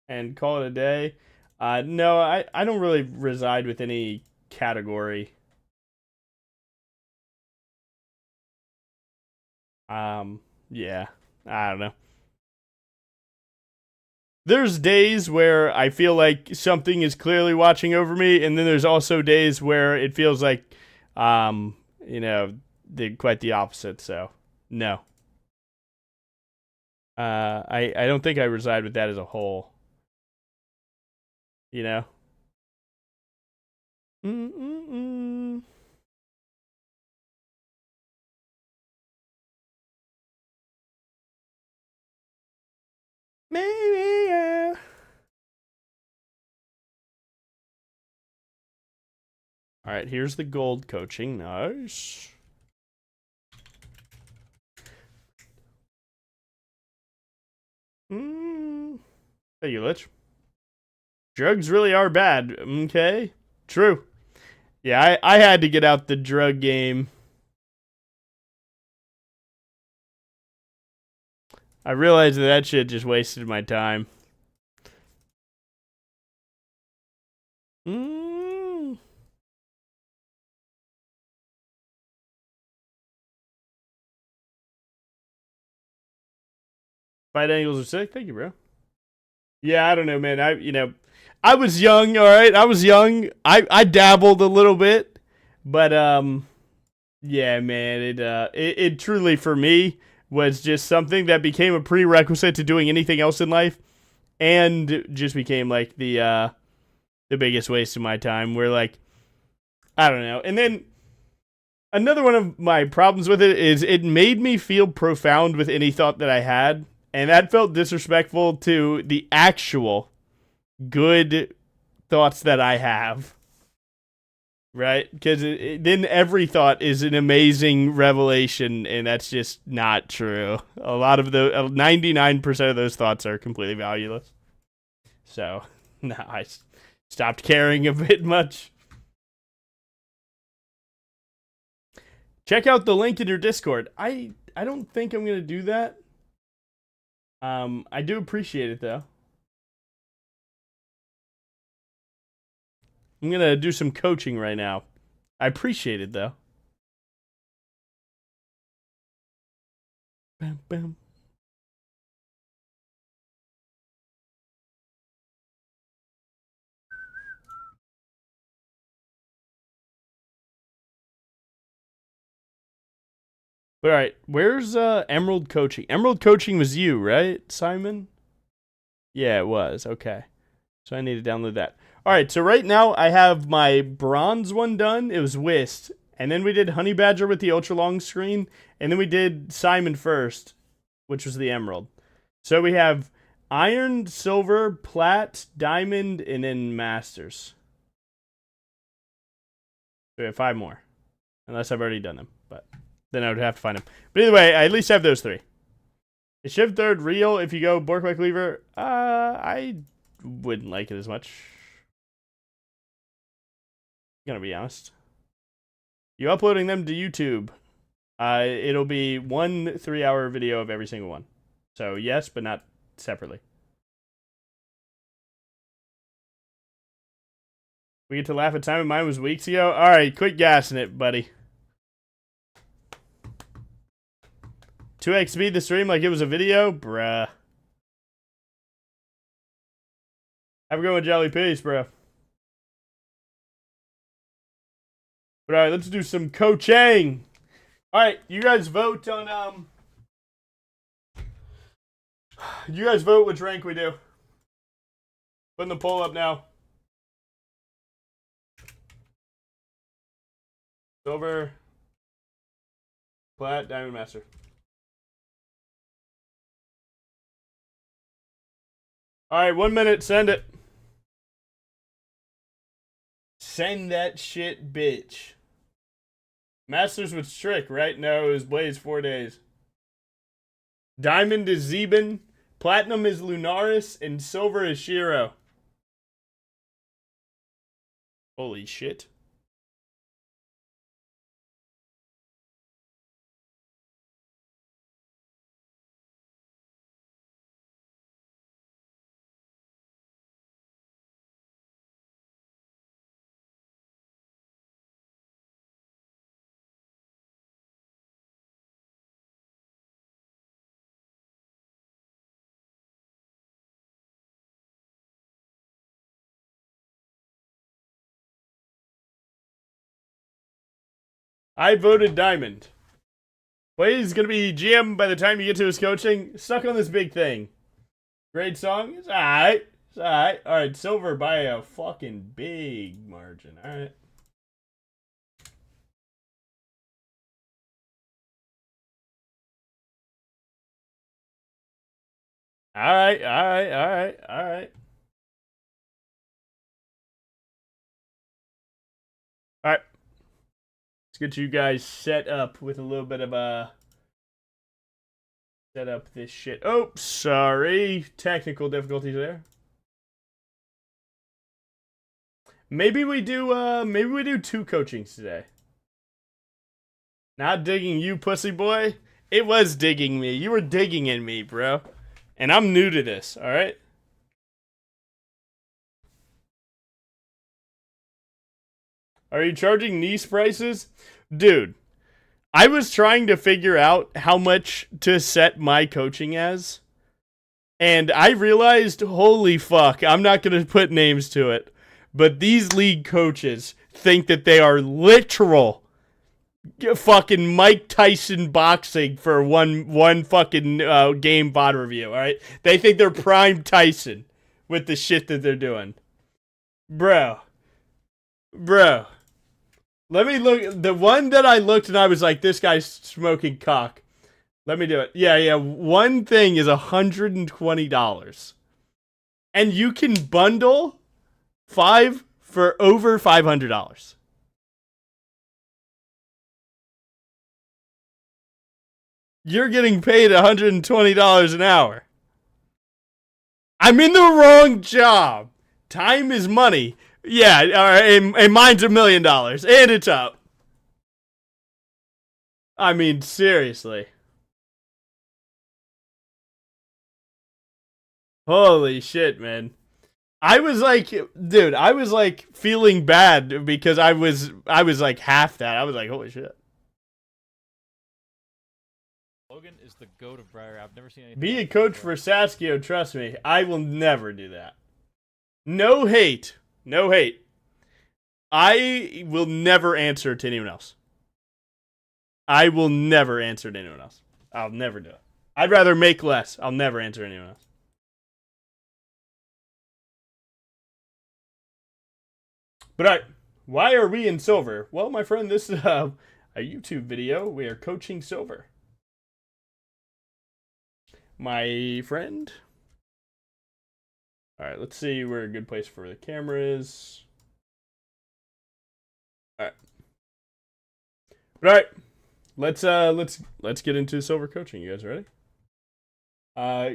and call it a day, no, I don't really reside with any category. Yeah, I don't know. there's days where I feel like something is clearly watching over me, and then there's also days where it feels like, you know, quite the opposite. So, no. I don't think I reside with that as a whole. You know? Mm-mm-mm. Maybe, yeah. All right, here's the gold coaching. Nice. Hey, you lich. Drugs really are bad. Okay. True. Yeah, I had to get out the drug game. I realized that shit just wasted my time. Fight angles are sick. Thank you, bro. Yeah, I don't know, man. I was young, all right? I was young. I dabbled a little bit, but yeah, man, it truly for me was just something that became a prerequisite to doing anything else in life, and just became like the biggest waste of my time. Where like, I don't know. And then another one of my problems with it is it made me feel profound with any thought that I had, and that felt disrespectful to the actual good thoughts that I have. Right? Because then every thought is an amazing revelation, and that's just not true. A lot of 99% of those thoughts are completely valueless. So, no, I stopped caring a bit much. Check out the link in your Discord. I don't think I'm gonna do that. I do appreciate it though. I'm gonna do some coaching right now. I appreciate it though. Bam, bam. All right, where's Emerald Coaching? Emerald Coaching was you, right, Simon? Yeah, it was. Okay. So I need to download that. All right, so right now I have my bronze one done. It was Whist. And then we did Honey Badger with the ultra long screen. And then we did Simon first, which was the emerald. So we have iron, silver, plat, diamond, and then masters. So we have 5 more. Unless I've already done them. But then I would have to find them. But either way, I at least have those 3. Is Shiv third real if you go Bork by Cleaver? I wouldn't like it as much. Gonna be honest. You uploading them to YouTube? It'll be 1 3-hour video of every single one. So yes, but not separately. We get to laugh at time, and mine was weeks ago. All right, quit gassing it, buddy. 2x speed the stream like it was a video, bruh. Have a good one, Jelly. Peace, bro. But all right, let's do some coaching. All right, you guys vote on You guys vote which rank we do. Putting the poll up now. Silver, plat, diamond, master. All right, 1 minute. Send it. Send that shit, bitch. Masters with Strick, right? No, it was Blaze 4 days. Diamond is Zeben. Platinum is Lunaris. And silver is Shiro. Holy shit. I voted Diamond. Well, he's gonna be GM by the time you get to his coaching. Stuck on this big thing. Great song. It's alright. It's alright. Alright, Silver by a fucking big margin. Alright. Alright, alright, alright, alright. Alright. Let's get you guys set up with a little bit of a... Set up this shit. Oh, sorry. Technical difficulties there. Maybe we do 2 coachings today. Not digging you, pussy boy. It was digging me. You were digging in me, bro. And I'm new to this, alright? Are you charging niece prices? Dude, I was trying to figure out how much to set my coaching as. And I realized, holy fuck, I'm not going to put names to it. But these league coaches think that they are literal fucking Mike Tyson boxing for one fucking game VOD review, alright? They think they're prime Tyson with the shit that they're doing. Bro. Let me look. The one that I looked and I was like, this guy's smoking cock. Let me do it. Yeah. One thing is $120. And you can bundle 5 for over $500. You're getting paid $120 an hour. I'm in the wrong job. Time is money. Yeah, all right, and mine's $1 million, and it's up. I mean, seriously. Holy shit, man. I was like, dude, I was like feeling bad because I was like half that. I was like, holy shit. Logan is the GOAT of BRIAR. I've never seen anything. Be a like coach this for before. Saskia, trust me. I will never do that. No hate. No hate. I will never answer to anyone else. I will never answer to anyone else. I'll never do it. I'd rather make less. I'll never answer anyone else. But all right, why are we in silver? Well, my friend, this is a YouTube video. We are coaching silver. My friend. All right, let's see where a good place for the camera is. All right, let's get into silver coaching. You guys ready?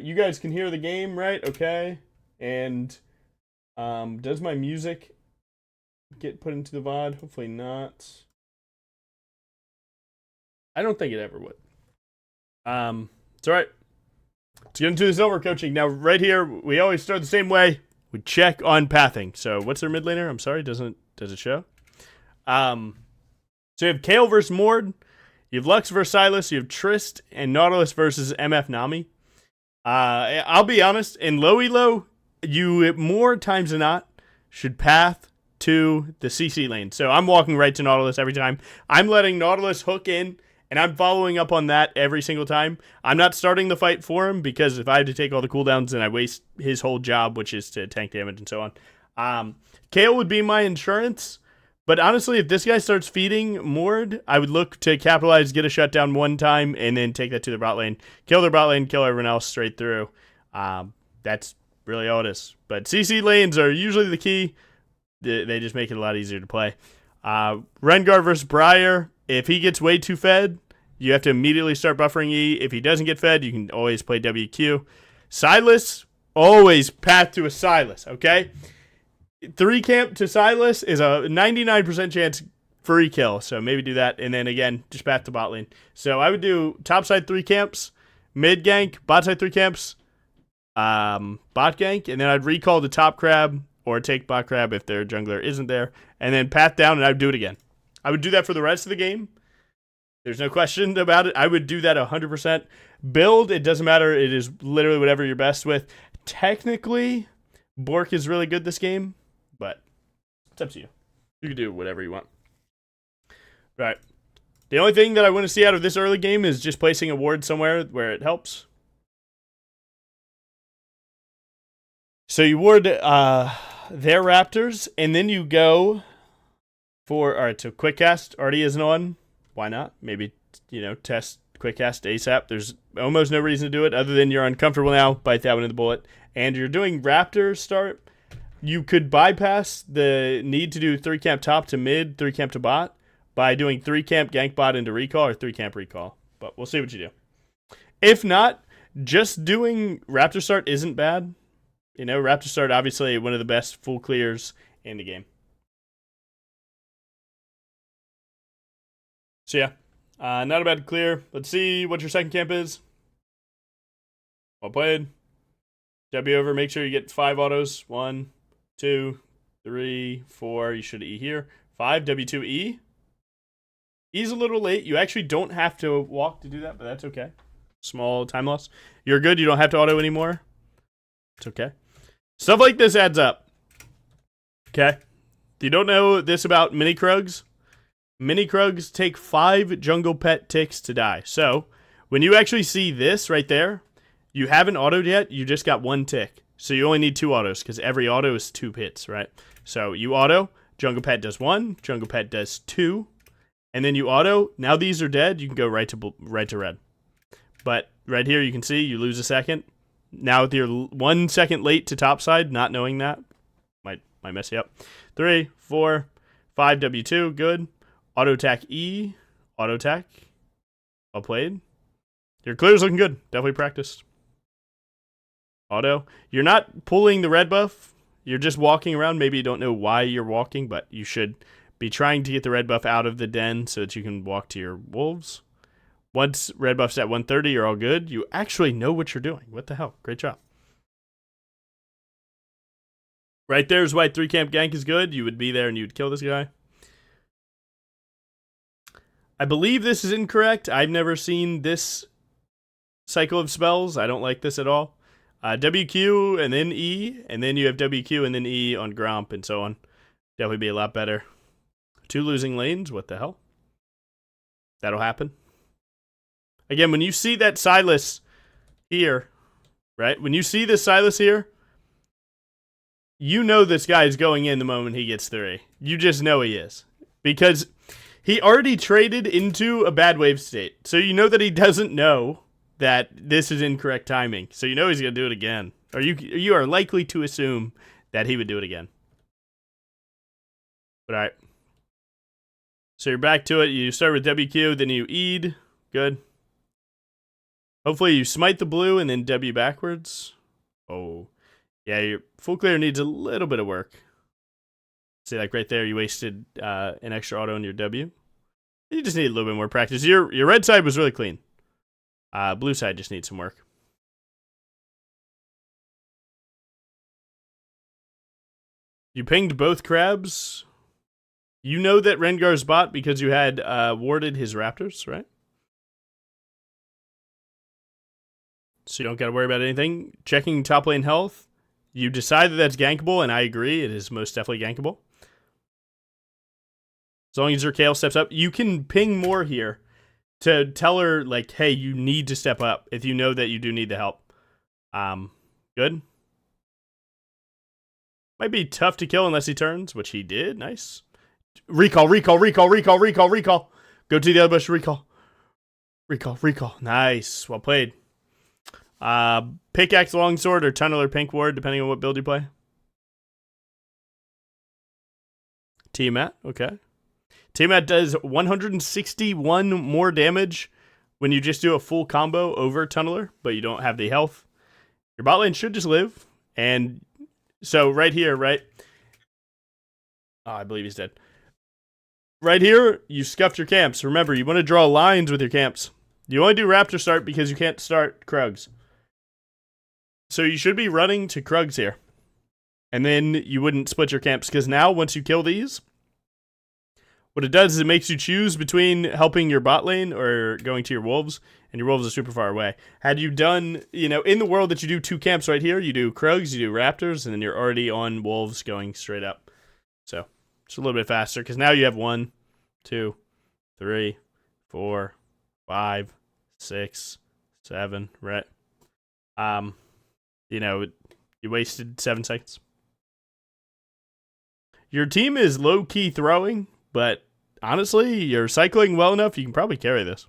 You guys can hear the game, right? Okay. And does my music get put into the VOD? Hopefully not. I don't think it ever would. It's all right. Let's get into the silver coaching. Now, right here, we always start the same way. We check on pathing. So, what's their mid laner? I'm sorry, does it show? So you have Kale versus Mord. You have Lux versus Silas. You have Trist and Nautilus versus MF Nami. I'll be honest, in low elo, you more times than not should path to the CC lane. So I'm walking right to Nautilus every time. I'm letting Nautilus hook in, and I'm following up on that every single time. I'm not starting the fight for him, because if I have to take all the cooldowns, then I waste his whole job, which is to tank damage and so on. Kale would be my insurance. But honestly, if this guy starts feeding Mord, I would look to capitalize, get a shutdown one time, and then take that to the bot lane. Kill their bot lane, kill everyone else straight through. That's really all it is. But CC lanes are usually the key. They just make it a lot easier to play. Rengar versus BRIAR. If he gets way too fed, you have to immediately start buffering E. If he doesn't get fed, you can always play WQ. Silas, always path to a Silas, okay? 3 camp to Silas is a 99% chance free kill, so maybe do that, and then again, just path to bot lane. So I would do top side 3 camps, mid gank, bot side 3 camps, bot gank, and then I'd recall the top crab, or take bot crab if their jungler isn't there, and then path down, and I would do it again. I would do that for the rest of the game. There's no question about it. I would do that 100%. Build, it doesn't matter. It is literally whatever you're best with. Technically, Bork is really good this game, but it's up to you. You can do whatever you want. Right. The only thing that I want to see out of this early game is just placing a ward somewhere where it helps. So you ward their raptors, and then you go for... Alright, so quick cast already isn't on. Why not? Maybe, test quick cast ASAP. There's almost no reason to do it other than you're uncomfortable now. Bite that one in the bullet. And you're doing raptor start. You could bypass the need to do 3 camp top to mid, 3 camp to bot by doing 3 camp gank bot into recall or 3 camp recall. But we'll see what you do. If not, just doing raptor start isn't bad. Raptor start obviously one of the best full clears in the game. So yeah, not a bad clear. Let's see what your second camp is. Well played. W over, make sure you get 5 autos. 1, 2, 3, 4. You should E here. 5, W2E. E's a little late. You actually don't have to walk to do that, but that's okay. Small time loss. You're good. You don't have to auto anymore. It's okay. Stuff like this adds up. Okay? If you don't know this about mini Krugs, mini Krugs take 5 jungle pet ticks to die. So, when you actually see this right there, you haven't autoed yet, you just got 1 tick. So you only need 2 autos, because every auto is 2 hits, right? So you auto, jungle pet does 1, jungle pet does 2, and then you auto. Now these are dead, you can go right to red. But right here you can see you lose a second. Now with your 1 second late to top side, not knowing that, might mess you up. 3, 4, 5, W2, good. Auto attack E, auto attack. Well played. Your clear's looking good, definitely practiced. Auto. You're not pulling the red buff. You're just walking around. Maybe you don't know why you're walking, but you should be trying to get the red buff out of the den so that you can walk to your wolves. Once red buff's at 130, you're all good. You actually know what you're doing. What the hell? Great job. Right there is why 3 camp gank is good. You would be there and you'd kill this guy. I believe this is incorrect. I've never seen this cycle of spells. I don't like this at all. WQ and then E, and then you have WQ and then E on Gromp and so on. Definitely be a lot better. 2 losing lanes, what the hell? That'll happen. Again, when you see that Silas here, right? When you see this Silas here, you know this guy is going in the moment he gets 3. You just know he is. Because he already traded into a bad wave state. So you know that he doesn't know that this is incorrect timing. So you know he's going to do it again. Or you are likely to assume that he would do it again. But alright. So you're back to it. You start with WQ, then you E'd. Good. Hopefully you smite the blue and then W backwards. Oh. Yeah, your full clear needs a little bit of work. See, like right there, you wasted an extra auto on your W. You just need a little bit more practice. Your red side was really clean. Blue side just needs some work. You pinged both crabs. You know that Rengar's bot because you had warded his raptors, right? So you don't got to worry about anything. Checking top lane health. You decide that that's gankable, and I agree. It is most definitely gankable. As long as your Kale steps up, you can ping more here to tell her, like, hey, you need to step up if you know that you do need the help. Good. Might be tough to kill unless he turns, which he did. Nice. Recall, recall, recall, recall, recall, recall. Go to the other bush, recall. Recall, recall. Nice. Well played. Pickaxe, longsword, or tunneler pink ward, depending on what build you play. T-Mat, okay. T-Mat does 161 more damage when you just do a full combo over tunneler, but you don't have the health. Your bot lane should just live. And so right here, right? Oh, I believe he's dead. Right here, you scuffed your camps. Remember, you want to draw lines with your camps. You only do Raptor start because you can't start Krugs. So you should be running to Krugs here. And then you wouldn't split your camps, because now, once you kill these, what it does is it makes you choose between helping your bot lane or going to your wolves, and your wolves are super far away. Had you done, in the world that you do 2 camps right here, you do Krugs, you do Raptors, and then you're already on wolves going straight up. So, it's a little bit faster, because now you have 1, 2, 3, 4, 5, 6, 7, right? You know, you wasted 7 seconds. Your team is low-key throwing, but honestly, you're cycling well enough, you can probably carry this.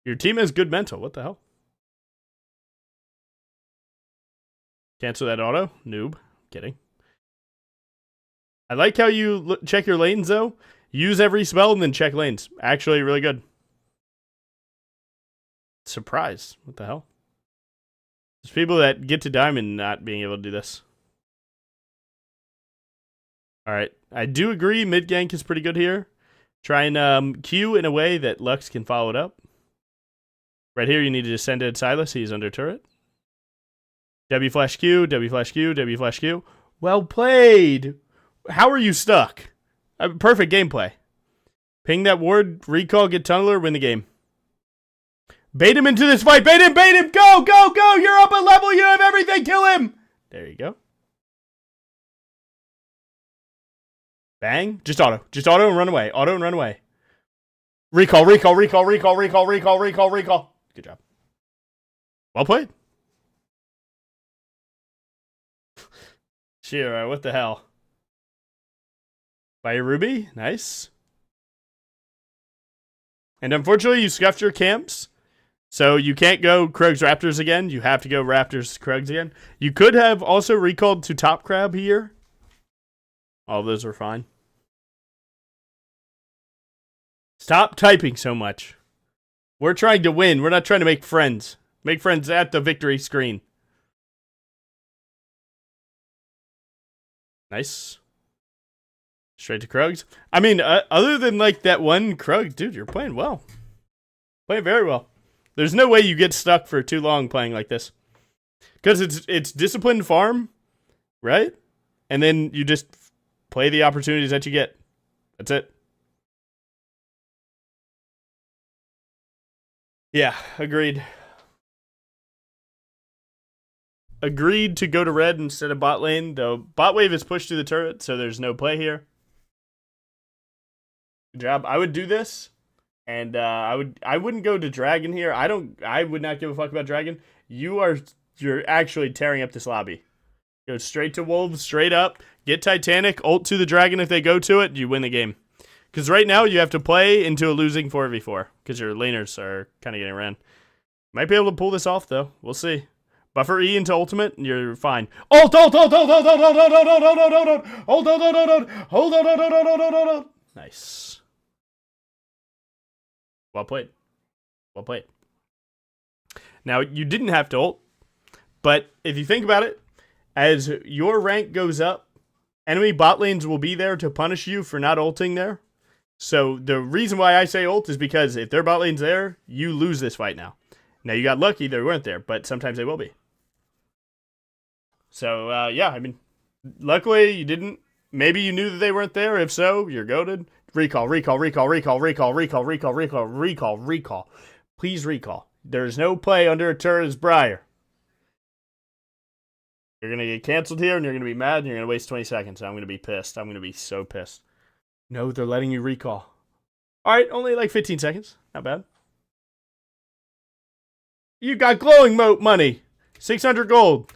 Your team has good mental. What the hell? Cancel that auto. Noob. Kidding. I like how you check your lanes, though. Use every spell and then check lanes. Actually, really good. Surprise. What the hell? There's people that get to diamond not being able to do this. Alright. I do agree mid gank is pretty good here. Try and Q in a way that Lux can follow it up. Right here, you need to just send it Silas. He's under turret. W flash Q, W flash Q, W flash Q. Well played! How are you stuck? Perfect gameplay. Ping that ward, recall, get tunneler, win the game. Bait him into this fight. Bait him, bait him. Go, go, go. You're up a level. You have everything. Kill him. There you go. Bang. Just auto and run away. Auto and run away. Recall, recall, recall, recall, recall, recall, recall, recall. Good job. Well played. Shira, what the hell? By Ruby, nice. And unfortunately, you scuffed your camps, so you can't go Krugs Raptors again. You have to go Raptors Krugs again. You could have also recalled to Top Crab here. All those were fine. Stop typing so much. We're trying to win. We're not trying to make friends. Make friends at the victory screen. Nice. Straight to Krugs. I mean, other than like that one Krug, dude, you're playing well. Playing very well. There's no way you get stuck for too long playing like this. Because it's disciplined farm, right? And then you just play the opportunities that you get. That's it. Yeah, agreed. Agreed to go to red instead of bot lane, though bot wave is pushed to the turret, so there's no play here. Good job. I would do this, and I wouldn't go to dragon here. I would not give a fuck about dragon. You're actually tearing up this lobby. Go straight to wolves, straight up, get Titanic, ult to the dragon if they go to it, you win the game. Because right now you have to play into a losing 4v4 because your laners are kind of getting ran. Might be able to pull this off though. We'll see. Buffer E into ultimate, and you're fine. Ult, ult, ult, ult, ult, ult, ult, ult, ult, ult, ult, ult, ult, ult, ult, ult, ult, ult, ult, ult. Nice. Well played. Well played. Now, you didn't have to ult, but if you think about it, as your rank goes up, enemy bot lanes will be there to punish you for not ulting there. So the reason why I say ult is because if their bot lane's there, you lose this fight now. Now, you got lucky they weren't there, but sometimes they will be. So, yeah, I mean, luckily you didn't. Maybe you knew that they weren't there. If so, you're goated. Recall, recall, recall, recall, recall, recall, recall, recall, recall, recall. Please recall. There's no play under a turret as BRIAR. You're going to get canceled here, and you're going to be mad, and you're going to waste 20 seconds. I'm going to be pissed. I'm going to be so pissed. No, they're letting you recall. All right, only like 15 seconds. Not bad. You got glowing moat money. 600 gold.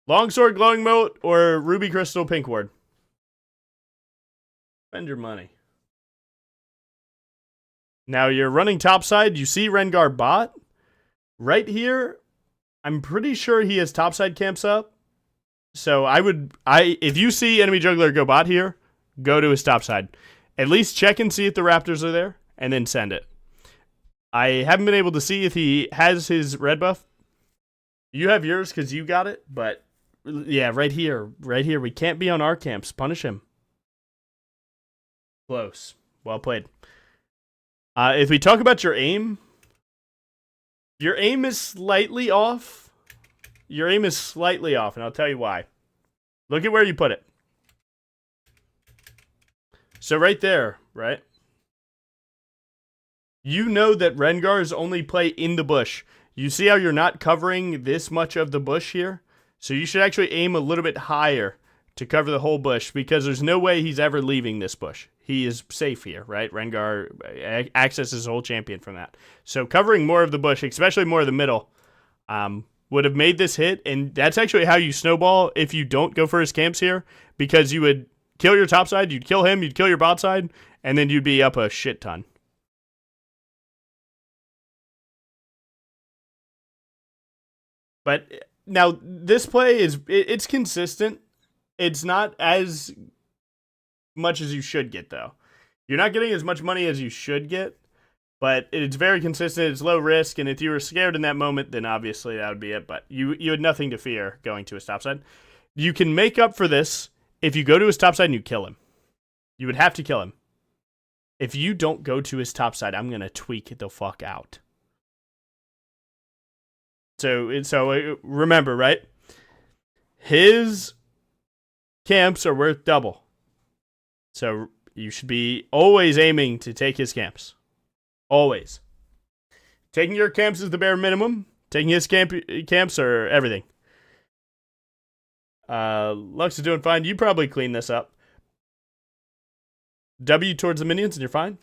Longsword, glowing moat, or ruby crystal pink ward. Spend your money. Now you're running topside. You see Rengar bot. Right here, I'm pretty sure he has topside camps up. So if you see enemy jungler go bot here, go to his topside. At least check and see if the Raptors are there, and then send it. I haven't been able to see if he has his red buff. You have yours because you got it, but yeah, right here. We can't be on our camps. Punish him. Close. Well played. If we talk about your aim is slightly off. Your aim is slightly off, and I'll tell you why. Look at where you put it. So right there, right? You know that Rengars only play in the bush. You see how you're not covering this much of the bush here? So you should actually aim a little bit higher to cover the whole bush because there's no way he's ever leaving this bush. He is safe here, right? Rengar accesses the whole champion from that. So covering more of the bush, especially more of the middle, would have made this hit. And that's actually how you snowball if you don't go for his camps here, because you would kill your top side, you'd kill him, you'd kill your bot side, and then you'd be up a shit ton. But now this play it's consistent. It's not as much as you should get, though. You're not getting as much money as you should get, but it's very consistent. It's low risk, and if you were scared in that moment, then obviously that would be it. But you had nothing to fear going to his top side. You can make up for this if you go to his top side and you kill him. You would have to kill him. If you don't go to his top side, I'm going to tweak the fuck out. So remember, right? His camps are worth double. So you should be always aiming to take his camps. Always. Taking your camps is the bare minimum. Taking his camps are everything. Lux is doing fine. You probably clean this up. W towards the minions and you're fine.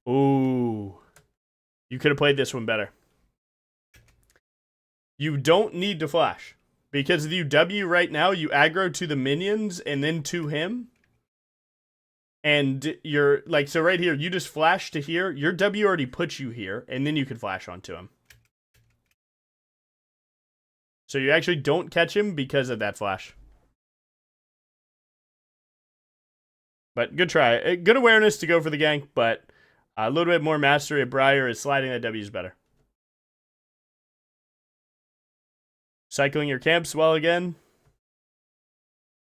Ooh. You could have played this one better. You don't need to flash. Because if you W right now, you aggro to the minions and then to him. And you're, like, so right here, you just flash to here. Your W already puts you here, and then you can flash onto him. So you actually don't catch him because of that flash. But good try. Good awareness to go for the gank, but a little bit more mastery at BRIAR is sliding that W is better. Cycling your camps well again.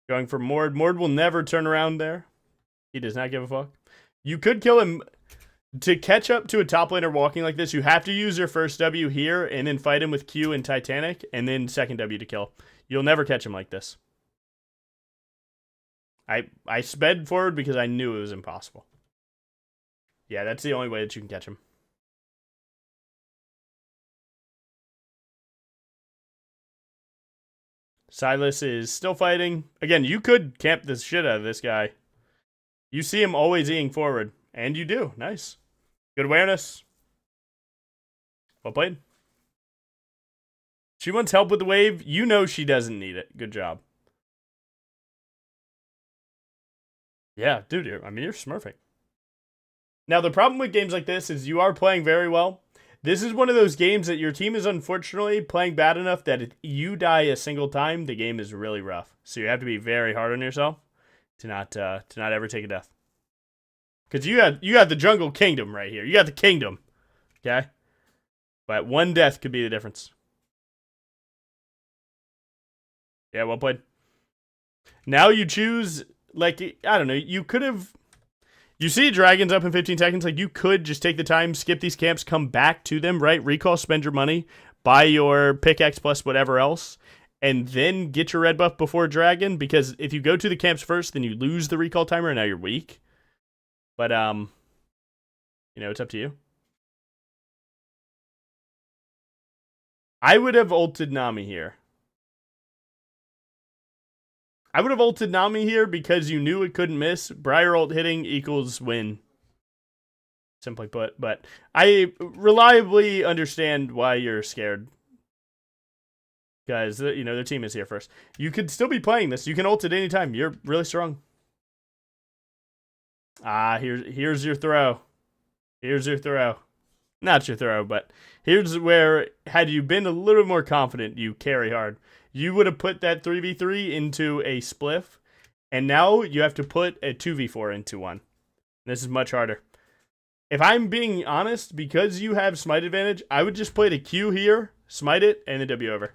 Going for Mord. Mord will never turn around there. He does not give a fuck. You could kill him. To catch up to a top laner walking like this, you have to use your first W here and then fight him with Q and Titanic and then second W to kill. You'll never catch him like this. I sped forward because I knew it was impossible. Yeah, that's the only way that you can catch him. Silas is still fighting. Again, you could camp the shit out of this guy. You see him always eating forward. And you do. Nice. Good awareness. Well played. She wants help with the wave. You know she doesn't need it. Good job. Yeah, dude. I mean, you're smurfing. Now, the problem with games like this is you are playing very well. This is one of those games that your team is unfortunately playing bad enough that if you die a single time, the game is really rough. So you have to be very hard on yourself to not ever take a death. Because you got the jungle kingdom right here. You got the kingdom. Okay? But one death could be the difference. Yeah, well played. Now you choose, like, I don't know, you could have... You see dragons up in 15 seconds, like, you could just take the time, skip these camps, come back to them, right? Recall, spend your money, buy your pickaxe plus whatever else, and then get your red buff before dragon, because if you go to the camps first, then you lose the recall timer, and now you're weak. But, you know, it's up to you. I would have ulted Nami here. I would have ulted Nami here because you knew it couldn't miss. BRIAR ult hitting equals win. Simply put. But I reliably understand why you're scared. Guys, you know, their team is here first. You could still be playing this. You can ult at any time. You're really strong. Ah, here's your throw. Here's your throw. Not your throw, but here's where, had you been a little more confident, you carry hard. You would have put that 3v3 into a spliff, and now you have to put a 2v4 into one. This is much harder. If I'm being honest, because you have smite advantage, I would just play the Q here, smite it, and then W over.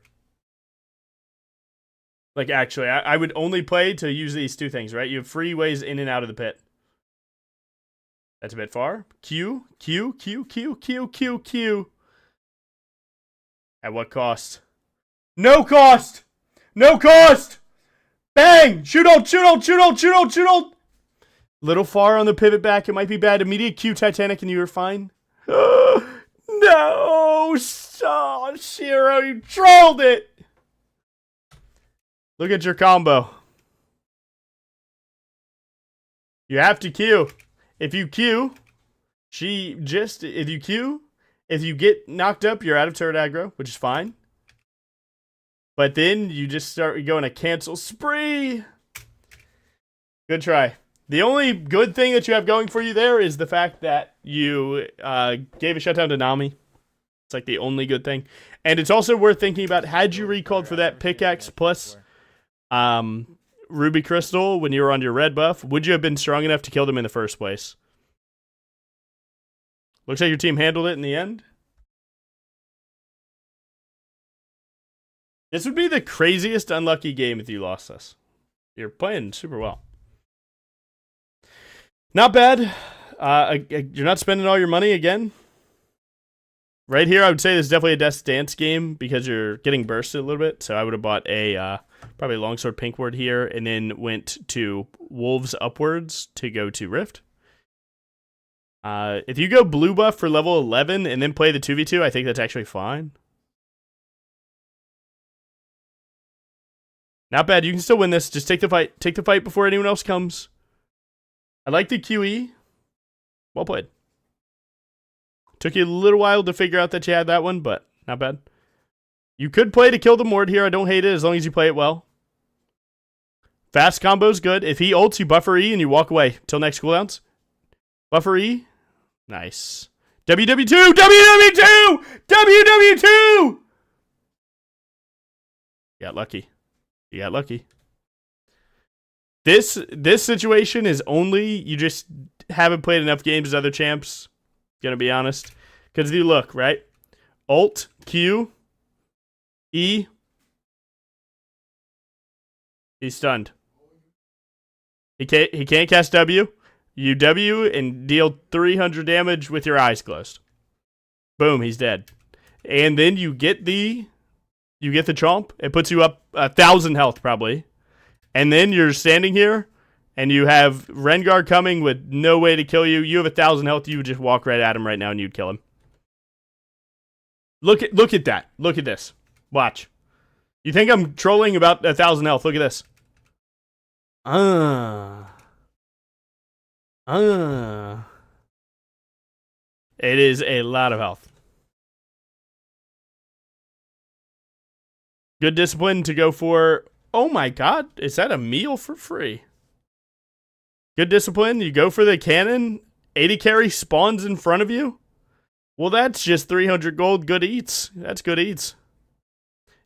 Like, actually, I would only play to use these two things, right? You have free ways in and out of the pit. That's a bit far. Q, Q, Q, Q, Q, Q, Q. At what cost? No cost! No cost! Bang! Shoot ult, shoot ult, shoot ult, shoot ult, shoot ult! Little far on the pivot back. It might be bad. Immediate Q Titanic and you were fine. No! Oh, Shiro, you trolled it! Look at your combo. You have to Q. If you Q, if you Q, if you get knocked up, you're out of turret aggro, which is fine. But then you just start going a cancel spree. Good try. The only good thing that you have going for you there is the fact that you gave a shutdown to Nami. It's like the only good thing. And it's also worth thinking about, had you recalled for that pickaxe plus Ruby Crystal when you were on your red buff, would you have been strong enough to kill them in the first place? Looks like your team handled it in the end. This would be the craziest unlucky game if you lost this. You're playing super well. Not bad. You're not spending all your money again. Right here, I would say this is definitely a Death Dance game because you're getting bursted a little bit. So I would have bought a probably Longsword Pink Ward here and then went to Wolves upwards to go to Rift. If you go blue buff for level 11 and then play the 2v2, I think that's actually fine. Not bad. You can still win this. Just take the fight. Take the fight before anyone else comes. I like the QE. Well played. Took you a little while to figure out that you had that one, but not bad. You could play to kill the Mord here. I don't hate it as long as you play it well. Fast combo's good. If he ults, you buffer E and you walk away till next cooldowns. Buffer E. Nice. WW2! WW2! WW2! You got lucky. You got lucky. This situation is only you just haven't played enough games as other champs. Gonna be honest. Because if you look, right? Alt, Q, E. He's stunned. He can't cast W. You W and deal 300 damage with your eyes closed. Boom, he's dead. And then you get the chomp. It puts you up 1,000 health probably. And then you're standing here and you have Rengar coming with no way to kill you. You have 1,000 health. You would just walk right at him right now and you'd kill him. Look at that. Look at this. Watch. You think I'm trolling about 1,000 health? Look at this. It is a lot of health. Good discipline to go for. Oh my god, is that a meal for free? Good discipline, you go for the cannon. 80 carry spawns in front of you. Well, that's just 300 gold. Good eats. That's good eats.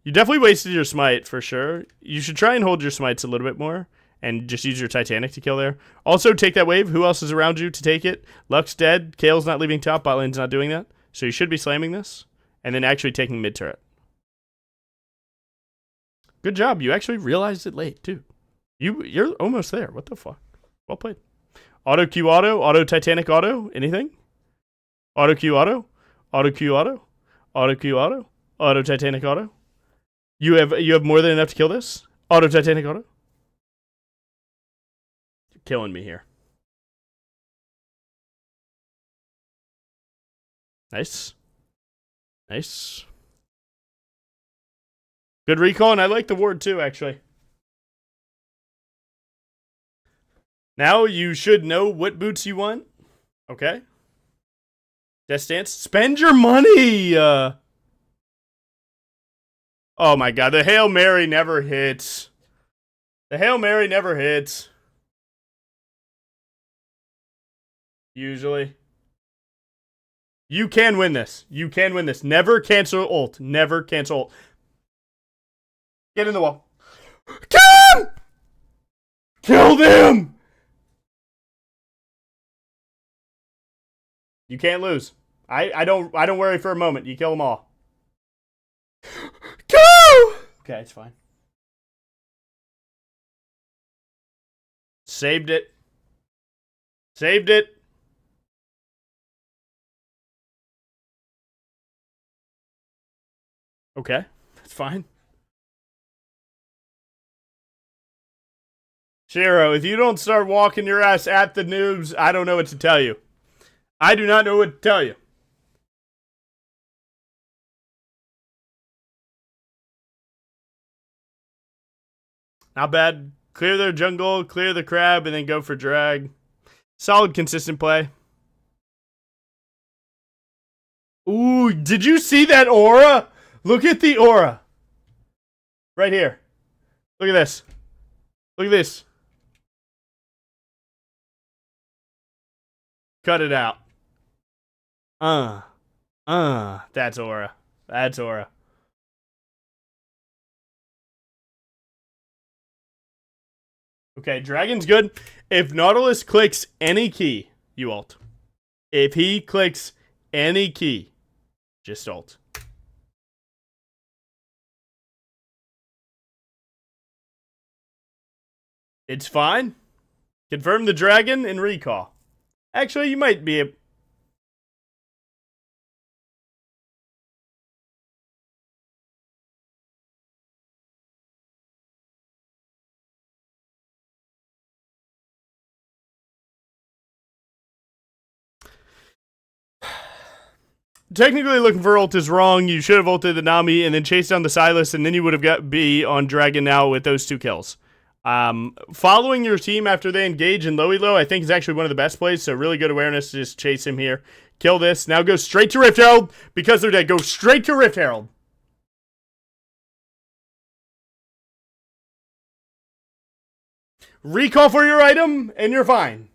You definitely wasted your smite for sure. You should try and hold your smites a little bit more. And just use your Titanic to kill there. Also, take that wave. Who else is around you to take it? Luck's dead. Kale's not leaving top. Bot lane's not doing that. So you should be slamming this. And then actually taking mid turret. Good job. You actually realized it late, too. You're almost there. What the fuck? Well played. Auto Q auto. Auto Titanic auto. Anything? Auto Q auto. Auto Q auto. Auto Q auto. Auto Titanic auto. You have more than enough to kill this? Auto Titanic auto. Killing me here. Nice. Nice. Good recall, and I like the ward too, actually. Now you should know what boots you want. Okay. Death Stance. Spend your money! Oh my god, the Hail Mary never hits. The Hail Mary never hits. Usually. You can win this. You can win this. Never cancel ult. Never cancel ult. Get in the wall. Kill him! Kill them! You can't lose. I don't worry for a moment. You kill them all. Go! Okay, it's fine. Saved it. Saved it. Okay, that's fine. Shiro, if you don't start walking your ass at the noobs, I don't know what to tell you. I do not know what to tell you. Not bad. Clear their jungle, clear the crab, and then go for drag. Solid, consistent play. Ooh, did you see that aura? Look at the aura. Right here. Look at this. Look at this. Cut it out. That's aura. That's aura. Okay, Dragon's good. If Nautilus clicks any key, you ult. If he clicks any key, just ult. It's fine. Confirm the Dragon and recall. Actually, you might be able... Technically, looking for ult is wrong. You should have ulted the Nami and then chased down the Silas, and then you would have got B on Dragon now with those 2 kills. Following your team after they engage in lowy low, I think is actually one of the best plays. So really good awareness to just chase him here. Kill this. Now go straight to Rift Herald because they're dead. Go straight to Rift Herald. Recall for your item, and you're fine.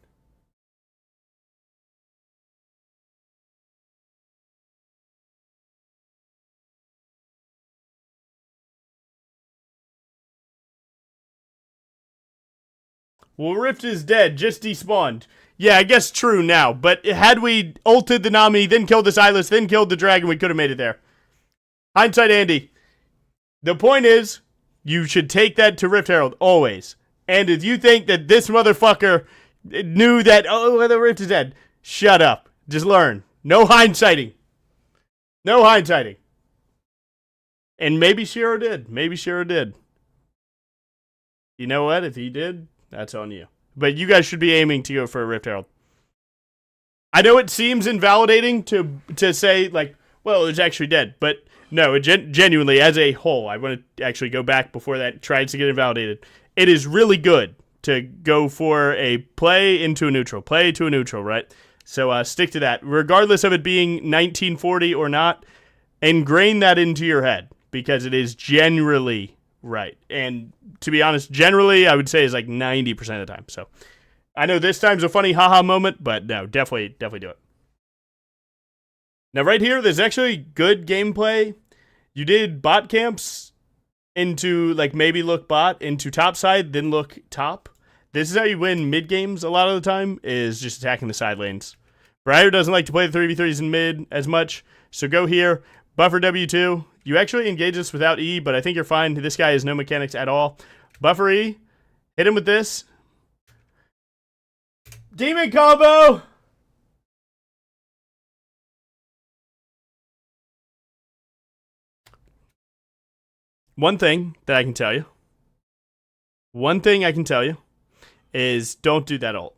Well, Rift is dead, just despawned. Yeah, I guess true now, but had we ulted the Nami, then killed the Silas, then killed the Dragon, we could have made it there. Hindsight Andy. The point is, you should take that to Rift Herald, always. And if you think that this motherfucker knew that, oh, the Rift is dead, shut up. Just learn. No hindsighting. No hindsighting. And maybe Shiro did. Maybe Shiro did. You know what? If he did... that's on you. But you guys should be aiming to go for a Rift Herald. I know it seems invalidating to say, like, well, it's actually dead. But no, genuinely, as a whole, I want to actually go back before that tries to get invalidated. It is really good to go for a play into a neutral. Play to a neutral, right? So stick to that. Regardless of it being 1940 or not, ingrain that into your head. Because it is generally... right. And to be honest, generally, I would say is like 90% of the time. So I know this time's a funny haha moment, but no, definitely do it. Now right here, there's actually good gameplay. You did bot camps into like maybe look bot into top side, then look top. This is how you win mid games a lot of the time, is just attacking the side lanes. BRIAR doesn't like to play the 3v3s in mid as much, so go here, buffer W2. You actually engage this without E, but I think you're fine. This guy has no mechanics at all. Buffer E. Hit him with this. Demon combo! One thing I can tell you is don't do that ult.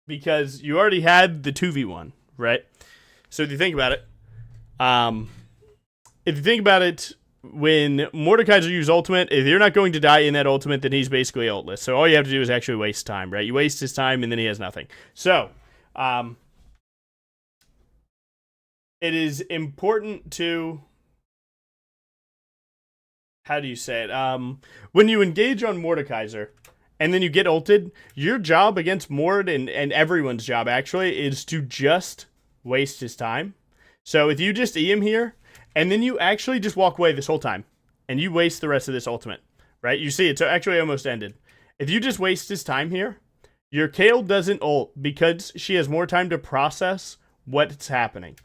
Because you already had the 2v1, right? So if you think about it, when Mordekaiser uses ultimate, if you're not going to die in that ultimate, then he's basically ultless. So all you have to do is actually waste time, right? You waste his time, and then he has nothing. So, it is important to... how do you say it? When you engage on Mordekaiser, and then you get ulted, your job against Mord, and everyone's job, actually, is to just waste his time. So if you just E him here, and then you actually just walk away this whole time, and you waste the rest of this ultimate, right? You see, it's actually almost ended. If you just waste his time here, your Kayle doesn't ult because she has more time to process what's happening.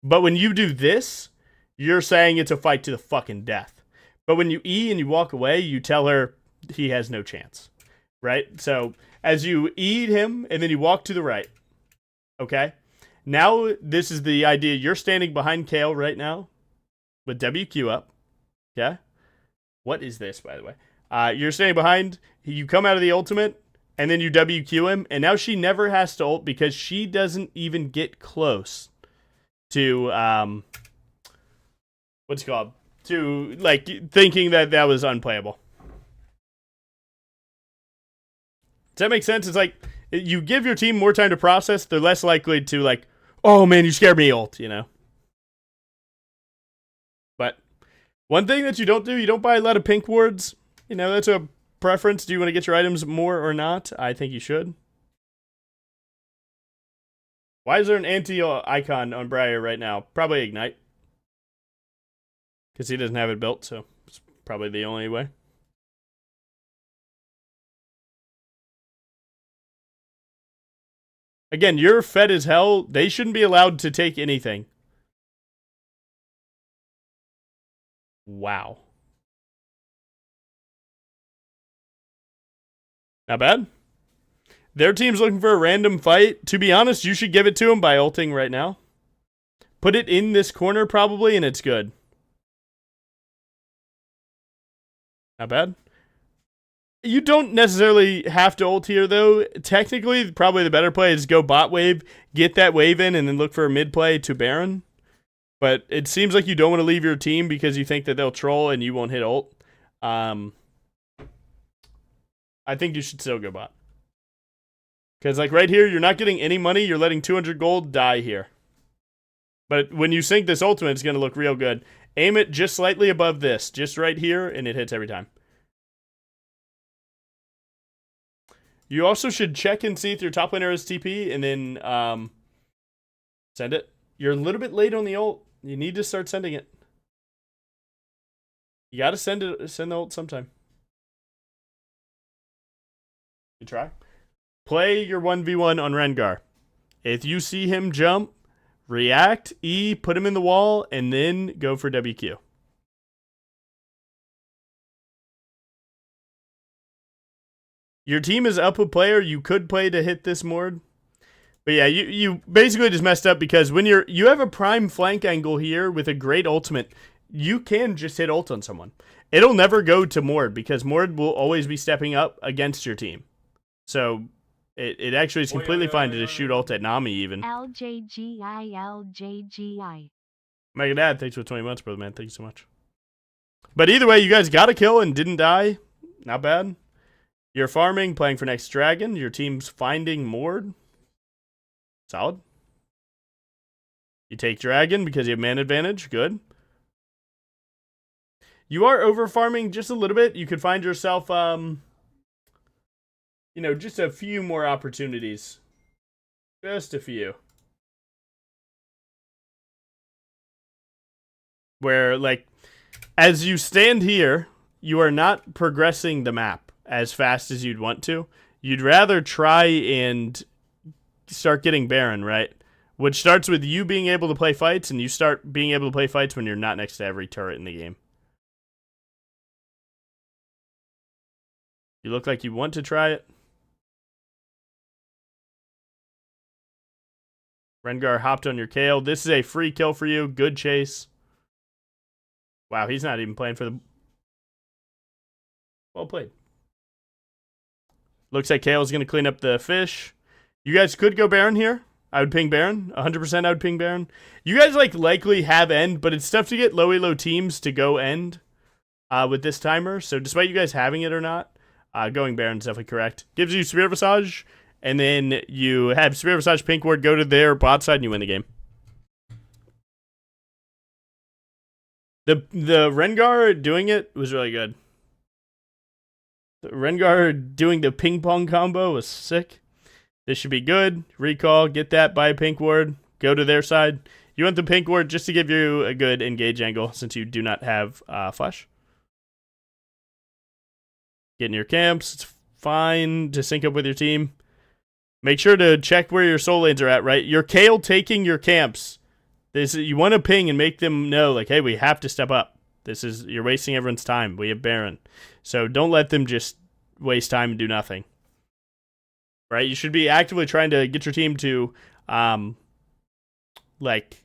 But when you do this, you're saying it's a fight to the fucking death. But when you E and you walk away, you tell her he has no chance, right? So as you E'd him, and then you walk to the right, okay? Now, this is the idea. You're standing behind Kayle right now with WQ up. Okay? What is this, by the way? You're standing behind. You come out of the ultimate, and then you WQ him. And now she never has to ult because she doesn't even get close to, what's it called? To, like, thinking that that was unplayable. Does that make sense? It's like, you give your team more time to process, they're less likely to like, oh man, you scared me, ult, you know. But one thing that you don't do, you don't buy a lot of pink wards. You know, that's a preference. Do you want to get your items more or not? I think you should. Why is there an anti-icon on BRIAR right now? Probably Ignite. Because he doesn't have it built, so it's probably the only way. Again, you're fed as hell. They shouldn't be allowed to take anything. Wow. Not bad. Their team's looking for a random fight. To be honest, you should give it to them by ulting right now. Put it in this corner probably, and it's good. Not bad. You don't necessarily have to ult here, though. Technically, probably the better play is go bot wave, get that wave in, and then look for a mid play to Baron. But it seems like you don't want to leave your team because you think that they'll troll and you won't hit ult. I think you should still go bot. Because, like, right here, you're not getting any money. You're letting 200 gold die here. But when you sync this ultimate, it's going to look real good. Aim it just slightly above this. Just right here, and it hits every time. You also should check and see if your top laner has TP, and then send it. You're a little bit late on the ult. You need to start sending it. You got to send the ult sometime. You try. Play your 1v1 on Rengar. If you see him jump, react, E, put him in the wall, and then go for WQ. Your team is up a player you could play to hit this Mord. But yeah, you basically just messed up because when you have a prime flank angle here with a great ultimate, you can just hit ult on someone. It'll never go to Mord because Mord will always be stepping up against your team. So it actually is completely fine to just shoot ult at Nami even. LJGI. Mega Dad, thanks for 20 months, brother, man. Thank you so much. But either way, you guys got a kill and didn't die. Not bad. You're farming, playing for next dragon. Your team's finding Mord. Solid. You take dragon because you have man advantage. Good. You are over farming just a little bit. You could find yourself, you know, just a few more opportunities. Just a few. Where, like, as you stand here, you are not progressing the map as fast as you'd want to. You'd rather try and start getting Baron, right? Which starts with you being able to play fights, and you start being able to play fights when you're not next to every turret in the game. You look like you want to try it. Rengar hopped on your Kale. This is a free kill for you. Good chase. Wow, he's not even playing for the... Well played. Looks like Kale's going to clean up the fish. You guys could go Baron here. I would ping Baron. 100% I would ping Baron. You guys like likely have end, but it's tough to get low elo teams to go end with this timer. So despite you guys having it or not, going Baron is definitely correct. Gives you Spirit Visage, and then you have Spirit Visage pink ward go to their bot side and you win the game. The Rengar doing it was really good. The Rengar doing the ping pong combo was sick. This should be good. Recall, get that, buy a pink ward, go to their side. You want the pink ward just to give you a good engage angle since you do not have flash. Get in your camps. It's fine to sync up with your team. Make sure to check where your soul lanes are at, right? Your Kale taking your camps. You want to ping and make them know, like, hey, we have to step up. You're wasting everyone's time. We have Baron. So don't let them just waste time and do nothing. Right? You should be actively trying to get your team to, like,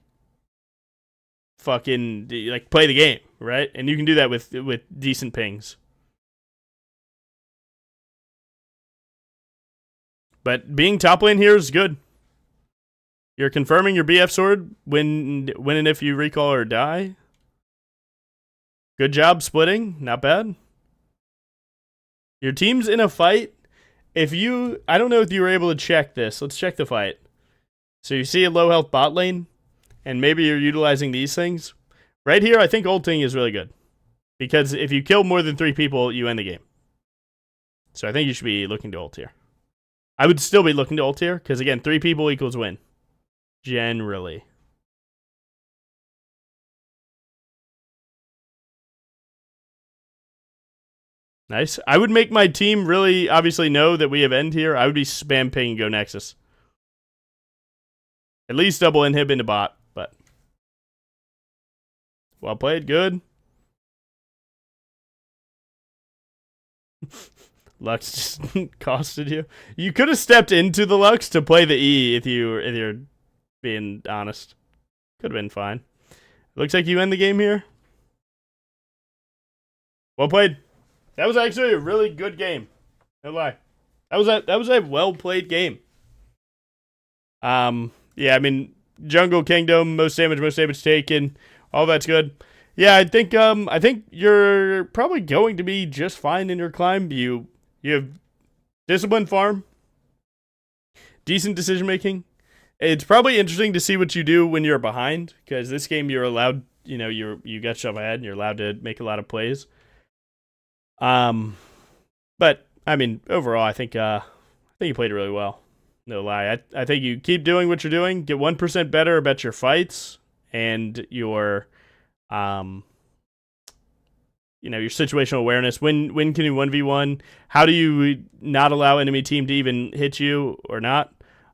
fucking, like, play the game, right? And you can do that with decent pings. But being top lane here is good. You're confirming your BF sword when and if you recall or die. Good job splitting. Not bad. Your team's in a fight, I don't know if you were able to check this. Let's check the fight. So you see a low health bot lane, and maybe you're utilizing these things. Right here, I think ulting is really good. Because if you kill more than 3 people, you end the game. So I think you should be looking to ult here. I would still be looking to ult here, because again, 3 people equals win. Generally. Nice. I would make my team really obviously know that we have end here. I would be spam ping and go Nexus. At least double inhib into bot, but well played, good. Lux just costed you. You could have stepped into the Lux to play the E if you're being honest. Could have been fine. Looks like you end the game here. Well played. That was actually a really good game. No lie. That was a well played game. Yeah, I mean, Jungle Kingdom, most damage taken, all that's good. Yeah, I think you're probably going to be just fine in your climb. You have disciplined farm, decent decision making. It's probably interesting to see what you do when you're behind, because this game you're allowed, you got shove ahead and you're allowed to make a lot of plays. But I mean, overall, I think you played it really well. No lie. I think you keep doing what you're doing. Get 1% better about your fights and your your situational awareness. When can you 1v1? How do you not allow enemy team to even hit you or not?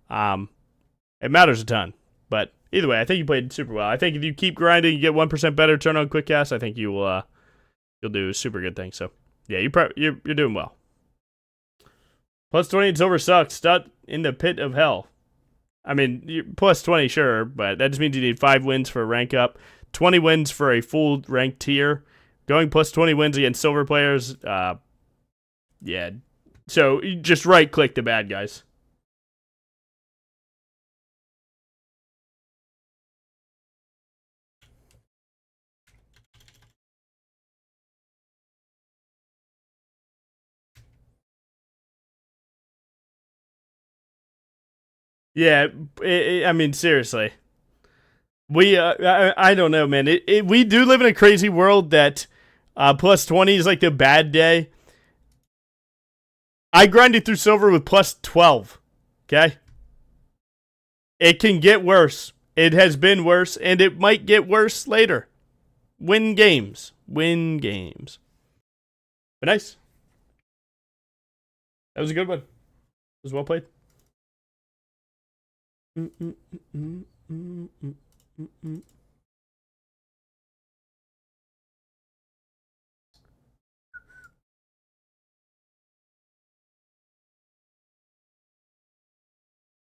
It matters a ton. But either way, I think you played super well. I think if you keep grinding, you get 1% better, turn on quick cast, I think you'll do super good things. So yeah, you're doing well. Plus 20 in silver sucks. Stuck in the pit of hell. I mean, you're plus 20, sure, but that just means you need 5 wins for a rank up, 20 wins for a full rank tier. Going plus 20 wins against silver players, yeah. So you just right-click the bad guys. Yeah, I mean, seriously. I don't know, man. We do live in a crazy world that plus 20 is like the bad day. I grinded through silver with plus 12, okay? It can get worse. It has been worse, and it might get worse later. Win games. Win games. But nice. That was a good one. It was well played.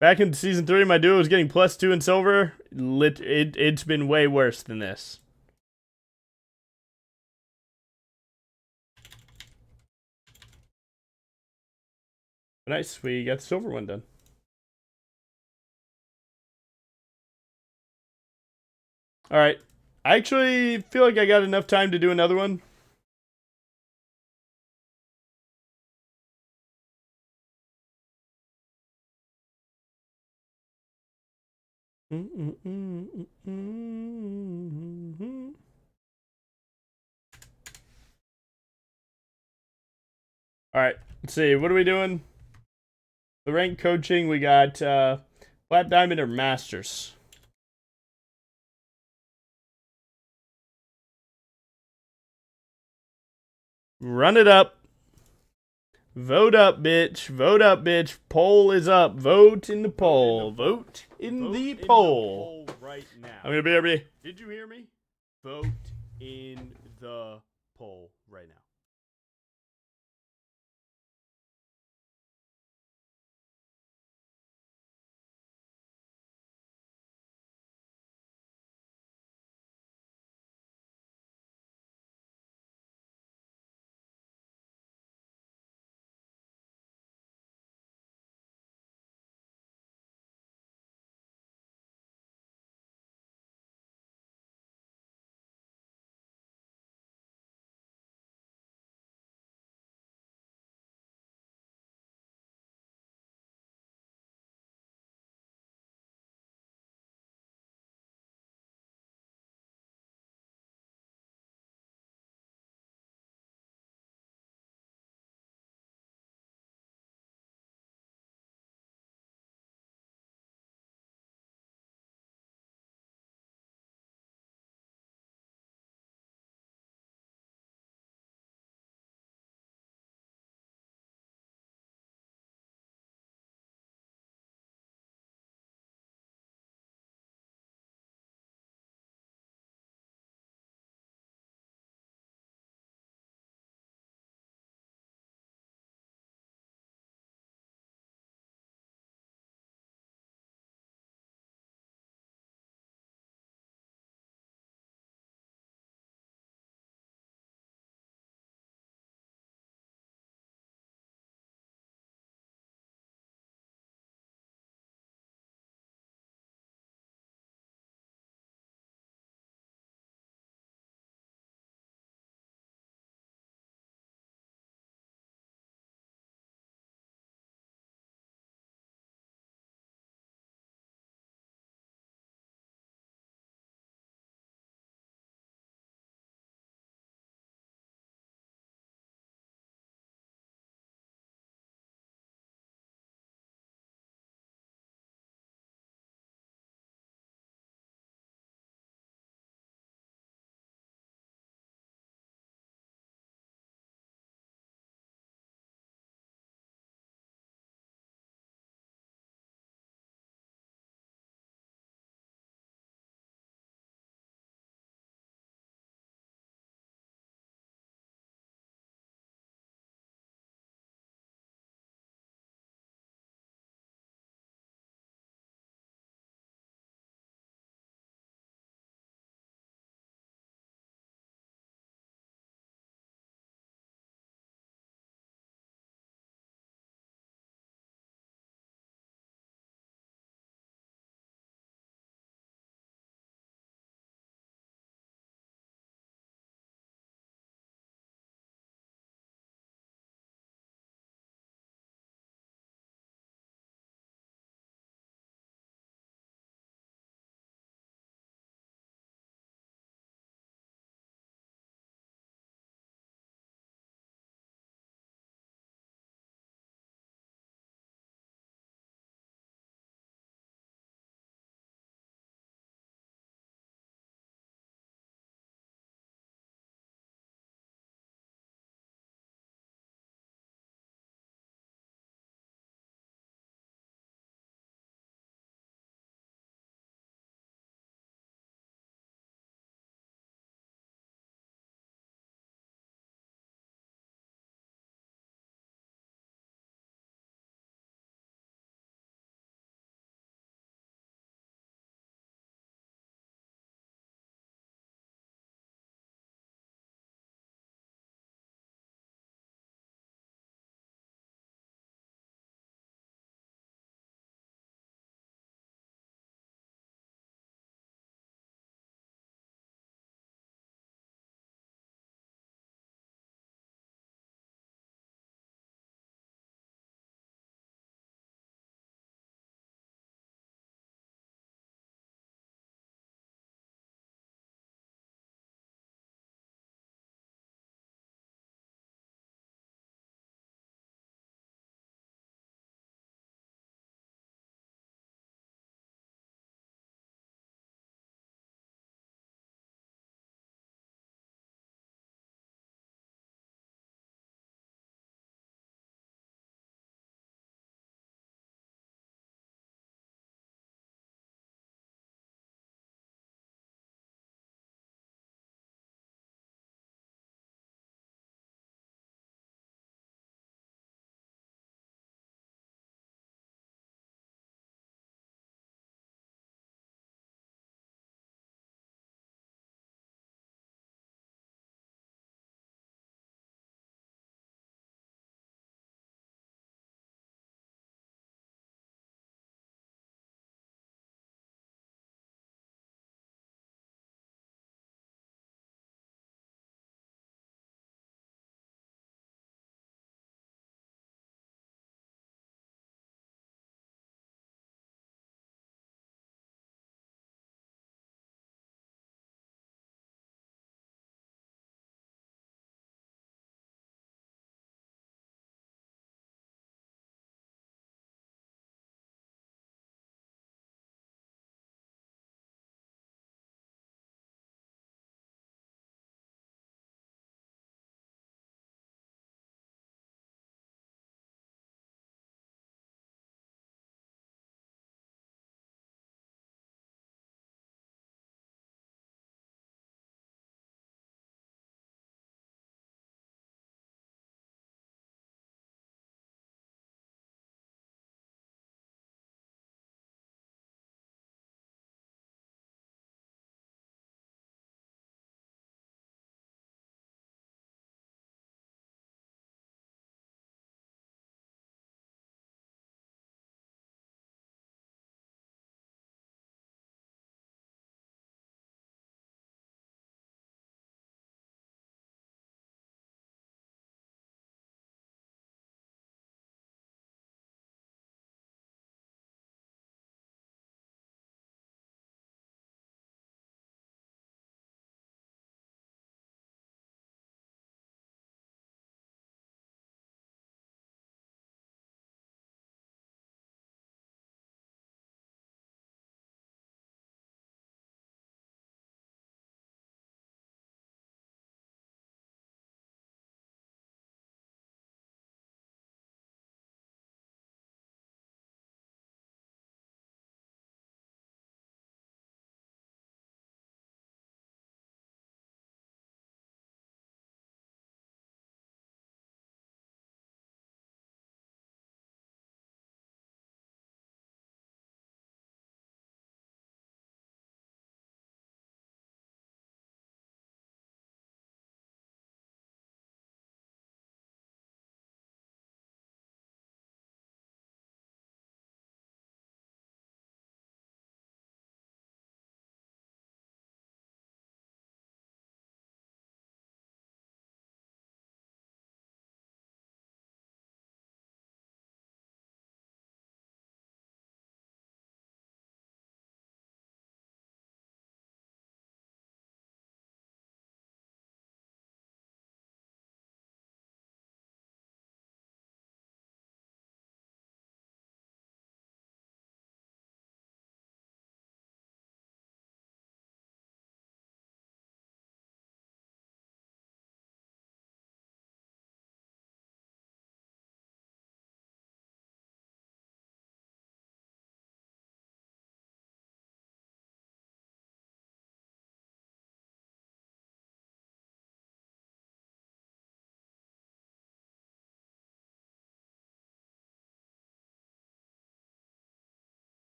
Back in season 3, my duo was getting plus 2 in silver. It's been way worse than this. Nice, we got the silver one done. Alright, I actually feel like I got enough time to do another one. Alright, let's see, what are we doing? The rank coaching, we got Flat Diamond or Masters. Run it up. Vote up, bitch. Vote up, bitch. Poll is up. Vote in the poll. Vote in the poll. Right now. I'm gonna be BRB. Did you hear me? Vote in the poll right now.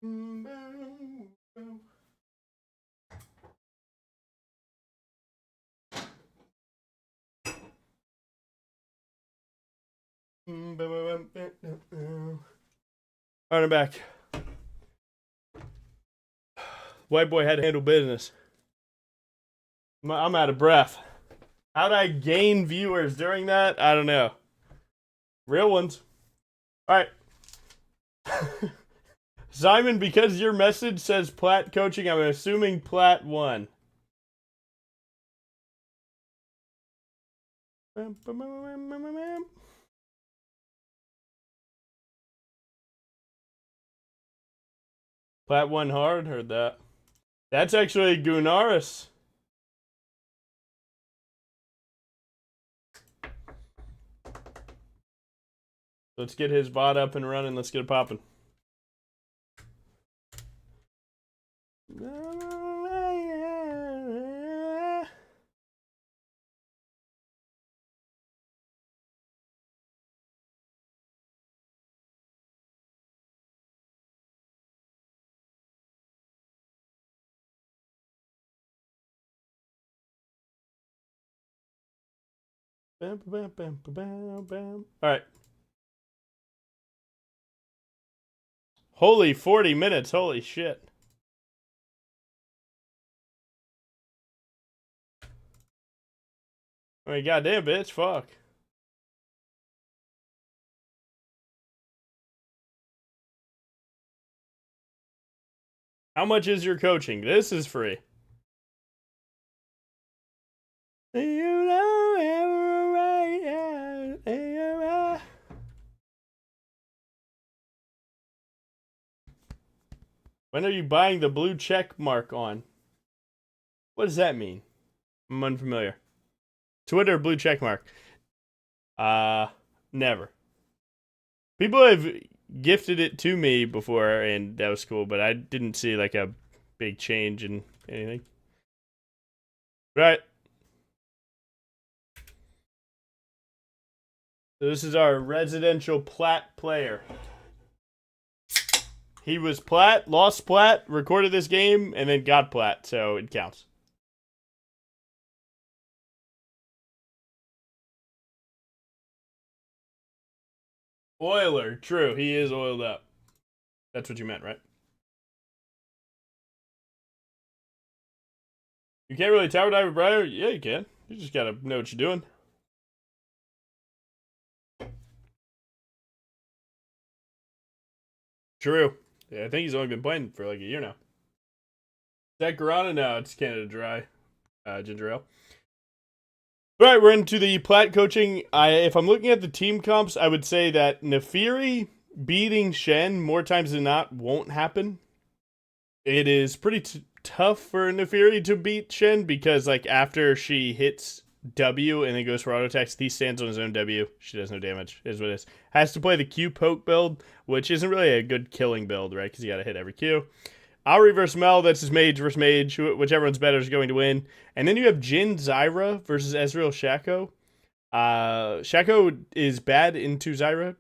Alright, I'm back. White boy had to handle business. I'm out of breath. How'd I gain viewers during that? I don't know. Real ones. Alright. Simon, because your message says Platt coaching, I'm assuming Platt won. Platt won hard, heard that. That's actually Gunaris. Let's get his bot up and running. Let's get it popping. All right. Holy 40 minutes. Holy shit. I mean, goddamn, bitch. Fuck. How much is your coaching? This is free. You know every way. When are you buying the blue check mark on? What does that mean? I'm unfamiliar. Twitter blue check mark. Never. People have gifted it to me before, and that was cool, but I didn't see like a big change in anything. Right. So this is our residential Platt player. He was Platt, lost Platt, recorded this game, and then got Platt, so it counts. Oiler, true. He is oiled up. That's what you meant, right? You can't really tower dive with BRIAR? Yeah, you can. You just gotta know what you're doing. True. Yeah, I think he's only been playing for like a year now. Is that Guarana? No, it's Canada Dry. Ginger ale. All right, we're into the Platt coaching. If I'm looking at the team comps, I would say that Nefiri beating Shen more times than not won't happen. It is pretty tough for Nefiri to beat Shen because, like, after she hits W and then goes for auto attacks, he stands on his own W. She does no damage, is what it is. Has to play the Q poke build, which isn't really a good killing build, right? Because you got to hit every Q. Ari versus Mel, that's his mage versus mage. Whichever one's better is going to win. And then you have Jin Zyra versus Ezreal Shaco. Shaco is bad into Zyra.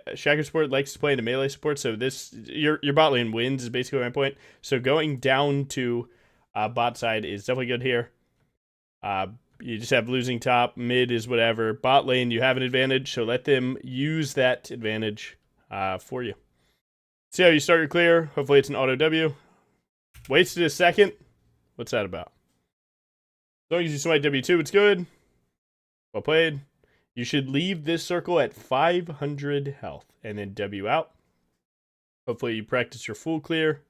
Shaco support likes to play into melee support, so this your bot lane wins is basically my point. So going down to bot side is definitely good here. You just have losing top, mid is whatever. Bot lane, you have an advantage, so let them use that advantage for you. See how you start your clear. Hopefully it's an auto W. Wasted a second. What's that about? As long as you smite W2, it's good. Well played. You should leave this circle at 500 health and then W out. Hopefully you practice your full clear.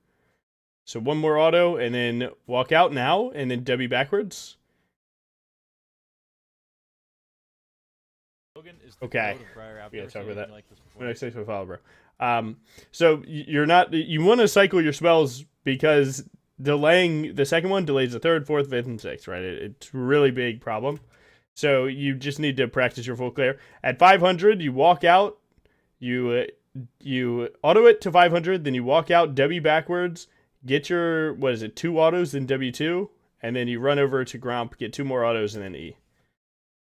So one more auto and then walk out now and then W backwards. Okay. Yeah, talk about that. When I say so, follow, bro. So you're not. You want to cycle your spells because delaying the second one delays the third, fourth, fifth, and sixth. Right? It's a really big problem. So you just need to practice your full clear. At 500, you walk out. You auto it to 500, then you walk out, W backwards, get your 2 autos, then W2, and then you run over to Gromp, get 2 more autos, and then E.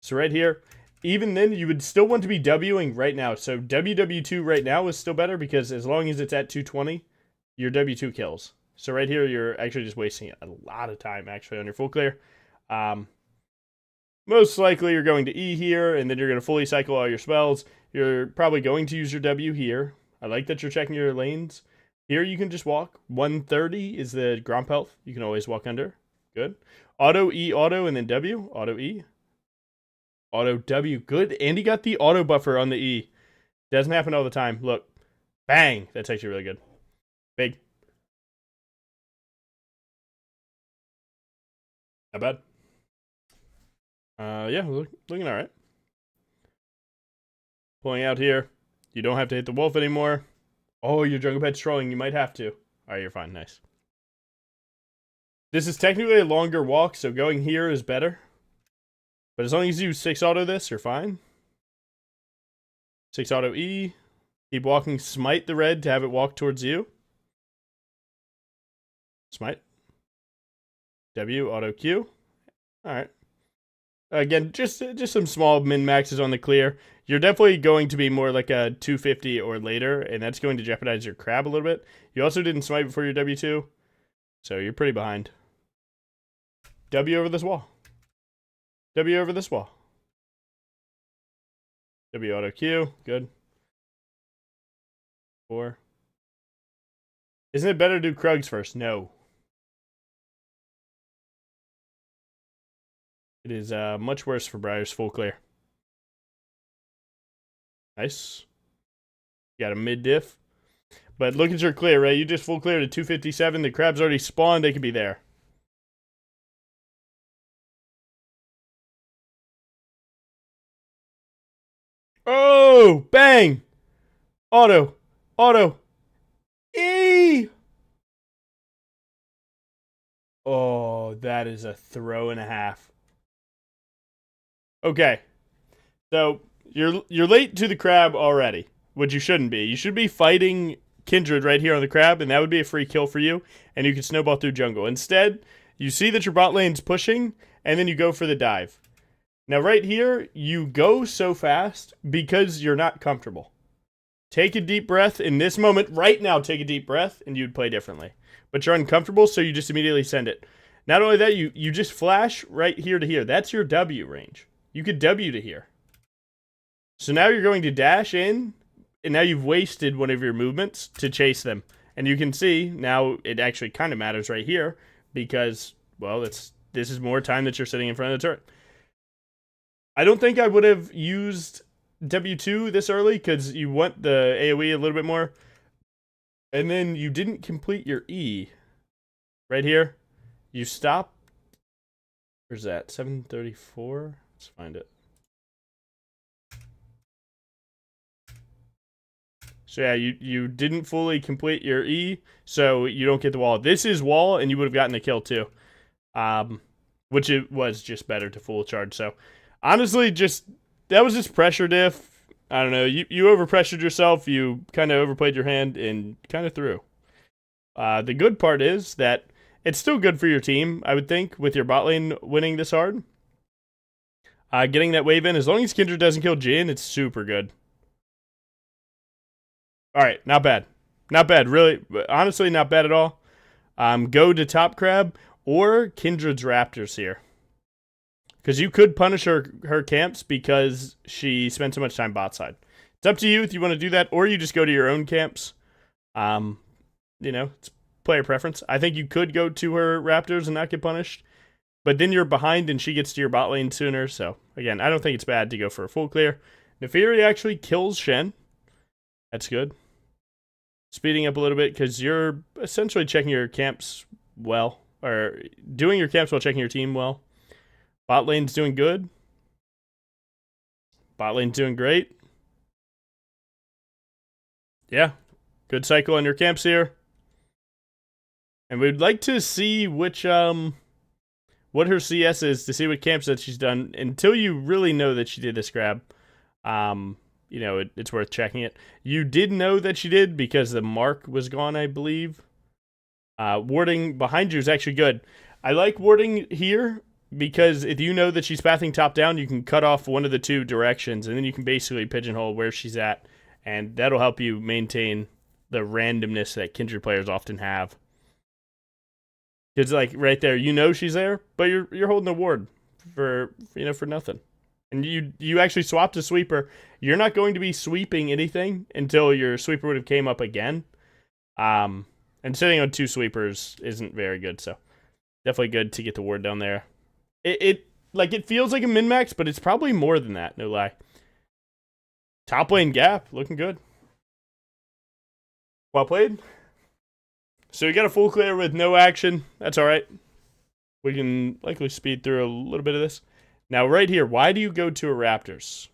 So right here. Even then, you would still want to be Wing right now. So WW2 right now is still better because as long as it's at 220, your W2 kills. So right here, you're actually just wasting a lot of time actually on your full clear. Most likely you're going to E here, and then you're going to fully cycle all your spells. You're probably going to use your W here. I like that you're checking your lanes. Here you can just walk. 130 is the Gromp health. You can always walk under. Good. Auto E, auto, and then W. Auto E. Auto W. Good. And he got the auto buffer on the E. Doesn't happen all the time. Look. Bang. That's actually really good. Big. Not bad. Yeah, looking all right. Pulling out here. You don't have to hit the wolf anymore. Oh, your jungle pet's trolling. You might have to. All right, you're fine. Nice. This is technically a longer walk, so going here is better. But as long as you 6 auto this, you're fine. 6 auto E. Keep walking. Smite the red to have it walk towards you. Smite. W, auto Q. All right. Again, just some small min-maxes on the clear. You're definitely going to be more like a 250 or later, and that's going to jeopardize your crab a little bit. You also didn't smite before your W2, so you're pretty behind. W over this wall. W over this wall. W auto Q. Good. 4. Isn't it better to do Krugs first? No. It is much worse for BRIAR's full clear. Nice. Got a mid diff. But look at your clear, right? You just full clear to 257. The crab's already spawned. They could be there. Oh! Bang! Auto. Auto. E! Oh, that is a throw and a half. Okay, so you're late to the crab already, which you shouldn't be. You should be fighting Kindred right here on the crab, and that would be a free kill for you, and you can snowball through jungle. Instead, you see that your bot lane's pushing, and then you go for the dive. Now right here, you go so fast because you're not comfortable. Take a deep breath in this moment. Right now, take a deep breath, and you'd play differently. But you're uncomfortable, so you just immediately send it. Not only that, you just flash right here to here. That's your W range. You could W to here. So now you're going to dash in, and now you've wasted one of your movements to chase them. And you can see, now it actually kind of matters right here, because, well, this is more time that you're sitting in front of the turret. I don't think I would have used W2 this early, because you want the AoE a little bit more. And then you didn't complete your E. Right here. You stop. Where's that? 734? Let's find it. So yeah, you didn't fully complete your E, so you don't get the wall. This is wall, and you would have gotten the kill too. Which it was just better to full charge. So honestly, that was just pressure diff. I don't know. You overpressured yourself. You kind of overplayed your hand and kind of threw. The good part is that it's still good for your team, I would think, with your bot lane winning this hard. Getting that wave in, as long as Kindred doesn't kill Jhin, it's super good. Alright, not bad. Not bad, really. Honestly, not bad at all. Go to top crab or Kindred's Raptors here. Because you could punish her camps because she spent so much time bot side. It's up to you if you want to do that, or you just go to your own camps. You know, it's player preference. I think you could go to her Raptors and not get punished. But then you're behind and she gets to your bot lane sooner. So, again, I don't think it's bad to go for a full clear. Neferi actually kills Shen. That's good. Speeding up a little bit because you're essentially checking your camps well. Or doing your camps while checking your team well. Bot lane's doing good. Bot lane's doing great. Yeah. Good cycle on your camps here. And we'd like to see which, what her CS is, to see what camps that she's done. Until you really know that she did this grab, you know, it's worth checking it. You did know that she did because the mark was gone, I believe. Warding behind you is actually good. I like warding here because if you know that she's pathing top down, you can cut off one of the two directions, and then you can basically pigeonhole where she's at, and that'll help you maintain the randomness that Kindred players often have. It's like right there, you know she's there, but you're holding a ward for for nothing. And you actually swapped a sweeper. You're not going to be sweeping anything until your sweeper would have came up again. And sitting on 2 sweepers isn't very good, so definitely good to get the ward down there. It feels like a min-max, but it's probably more than that, no lie. Top lane gap, looking good. Well played. So you got a full clear with no action. That's alright. We can likely speed through a little bit of this. Now right here, why do you go to a Raptors?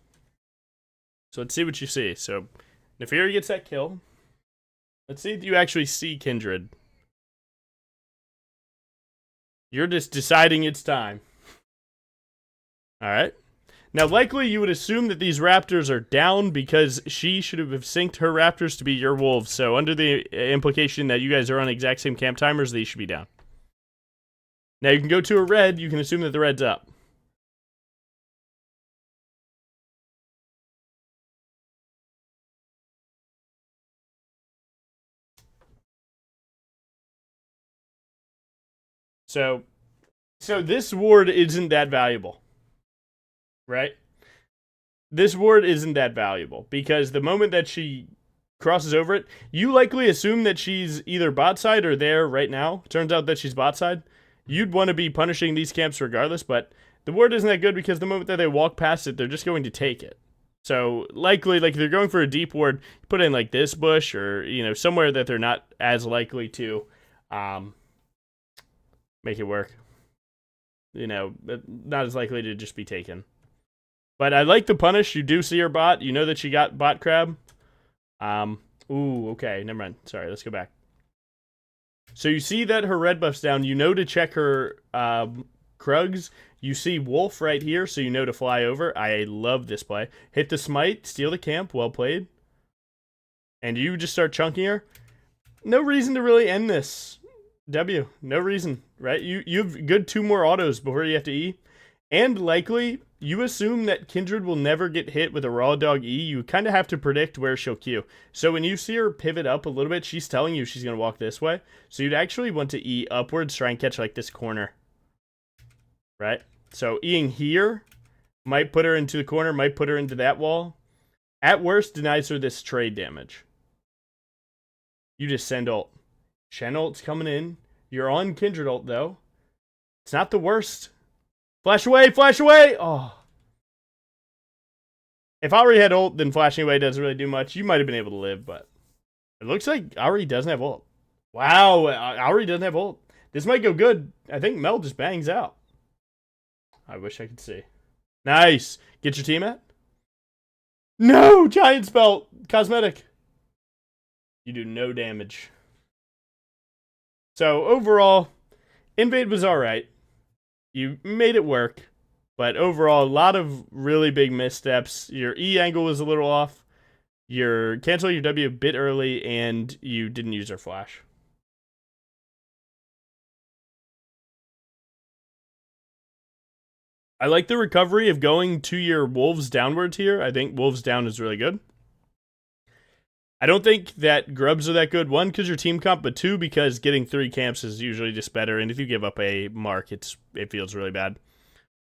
So let's see what you see. So Nefiri gets that kill. Let's see if you actually see Kindred. You're just deciding it's time. Alright. Now, likely you would assume that these Raptors are down because she should have synced her Raptors to be your Wolves. So under the implication that you guys are on exact same camp timers, these should be down. Now you can go to a red. You can assume that the red's up. So this ward isn't that valuable. Right? This ward isn't that valuable because the moment that she crosses over it, you likely assume that she's either bot side or there right now. Turns out that she's bot side. You'd want to be punishing these camps regardless, but the ward isn't that good because the moment that they walk past it, they're just going to take it. So likely, like if they're going for a deep ward, put in like this bush or somewhere that they're not as likely to make it work. Not as likely to just be taken. But I like the punish. You do see her bot. You know that she got bot crab. Ooh, okay. Never mind. Sorry, let's go back. So you see that her red buff's down. You know to check her Krugs. You see Wolf right here, so you know to fly over. I love this play. Hit the smite. Steal the camp. Well played. And you just start chunking her. No reason to really end this. W. No reason, right? You've good 2 more autos before you have to E. And likely, you assume that Kindred will never get hit with a raw dog E. You kind of have to predict where she'll Q. So when you see her pivot up a little bit, she's telling you she's going to walk this way. So you'd actually want to E upwards, try and catch like this corner. Right? So Eing here might put her into the corner, might put her into that wall. At worst, denies her this trade damage. You just send ult. Shen ult's coming in. You're on Kindred ult though. It's not the worst. Flash away, flash away! Oh. If Ari had ult, then flashing away doesn't really do much. You might have been able to live, but it looks like Ari doesn't have ult. Wow, Ari doesn't have ult. This might go good. I think Mel just bangs out. I wish I could see. Nice. Get your team at? No! Giant spell! Cosmetic. You do no damage. So, overall, Invade was alright. You made it work, but overall, a lot of really big missteps. Your E angle was a little off. You canceled your W a bit early, and you didn't use your flash. I like the recovery of going to your Wolves downwards here. I think Wolves down is really good. I don't think that Grubs are that good. 1, because your team comp, but 2, because getting 3 camps is usually just better. And if you give up a mark, it feels really bad.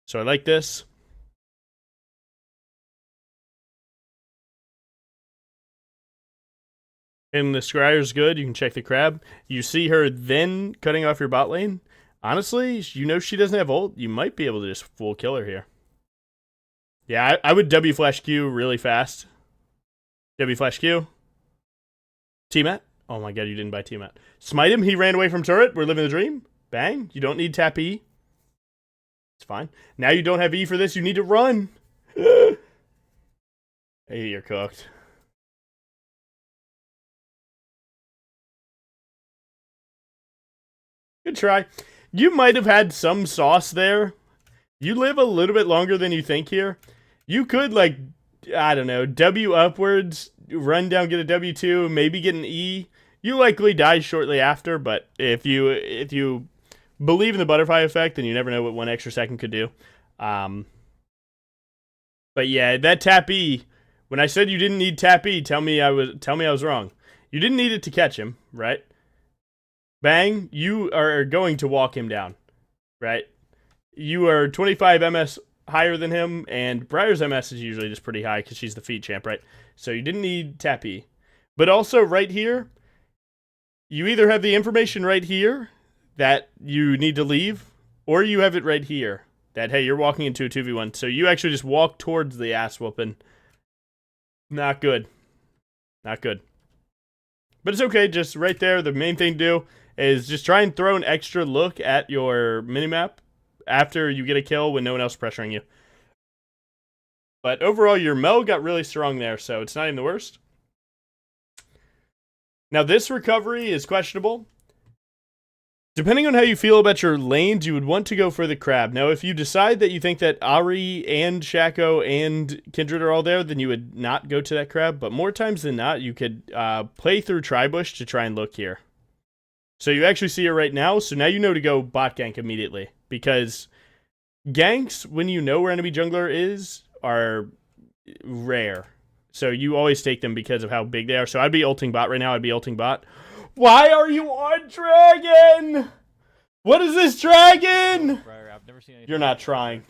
So I like this. And the Scryer's good. You can check the crab. You see her then cutting off your bot lane. Honestly, you know she doesn't have ult. You might be able to just full kill her here. Yeah, I would W flash Q really fast. W flash Q. T-Mat? Oh my god, you didn't buy T-Mat. Smite him, he ran away from turret. We're living the dream. Bang. You don't need tap E. It's fine. Now you don't have E for this, you need to run. Hey, you're cooked. Good try. You might have had some sauce there. You live a little bit longer than you think here. You could, like, I don't know, W upwards, run down, get a W2, maybe get an E. You likely die shortly after, but if you believe in the butterfly effect, then you never know what 1 extra second could do. But yeah, that tap E, when I said you didn't need tap E, tell me I was wrong. You didn't need it to catch him, right? Bang, you are going to walk him down, right? You are 25 MS higher than him, and BRIAR's MS is usually just pretty high because she's the feed champ, right? So you didn't need tap E. But also right here, you either have the information right here that you need to leave, or you have it right here that, hey, you're walking into a 2v1. So you actually just walk towards the ass whooping. Not good. Not good. But it's okay, just right there, the main thing to do is just try and throw an extra look at your minimap after you get a kill when no one else is pressuring you. But overall, your Mel got really strong there, so it's not even the worst. Now, this recovery is questionable. Depending on how you feel about your lanes, you would want to go for the crab. Now, if you decide that you think that Ari and Shaco and Kindred are all there, then you would not go to that crab. But more times than not, you could play through Tribush to try and look here. So you actually see her right now. So now you know to go bot gank immediately. Because ganks, when you know where enemy jungler is, are rare. So you always take them because of how big they are. So I'd be ulting bot right now. I'd be ulting bot. Why are you on dragon? What is this dragon? BRIAR, I've never seen anything. You're not trying.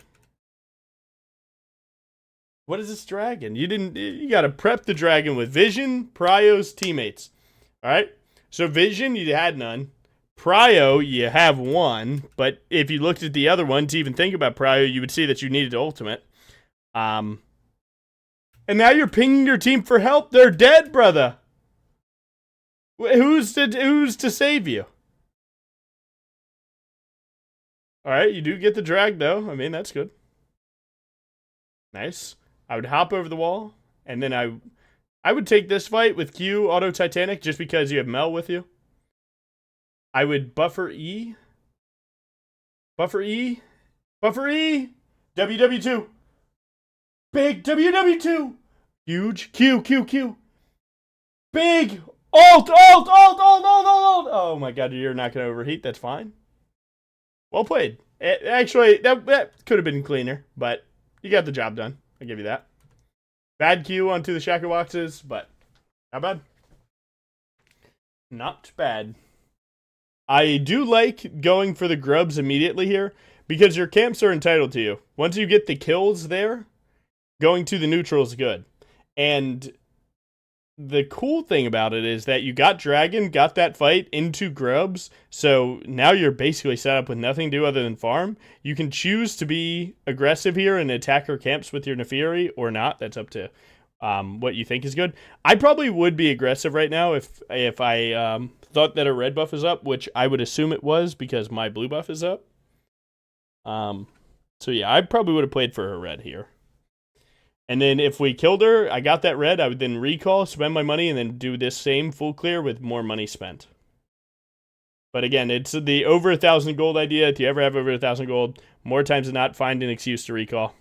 What is this dragon? You gotta prep the dragon with Vision, Prio's teammates. Alright? So Vision, you had none. Prio, you have one. But if you looked at the other one to even think about Prio, you would see that you needed ultimate. And now you're pinging your team for help. They're dead, brother. Who's to save you? Alright, you do get the drag, though. I mean, that's good. Nice. I would hop over the wall, and then I would take this fight with Q, Auto Titanic, just because you have Mel with you. I would buffer E. Buffer E. Buffer E. WW2. Big WW2. Huge. Q, Q, Q. Big. Ult. Oh my god, you're not going to overheat. That's fine. Well played. Actually, that could have been cleaner, but you got the job done. I'll give you that. Bad Q onto the Shaco boxes, but not bad. Not bad. I do like going for the grubs immediately here, because your camps are entitled to you. Once you get the kills there, going to the neutral is good. And the cool thing about it is that you got Dragon, got that fight into grubs, so now you're basically set up with nothing to do other than farm. You can choose to be aggressive here and attack her camps with your Neferi or not. That's up to what you think is good. I probably would be aggressive right now if I thought that her red buff is up, which I would assume it was because my blue buff is up. So yeah, I probably would have played for her red here. And then if we killed her, I got that red, I would then recall, spend my money, and then do this same full clear with more money spent. But again, it's the over 1,000 gold idea. If you ever have over 1,000 gold, more times than not, find an excuse to recall.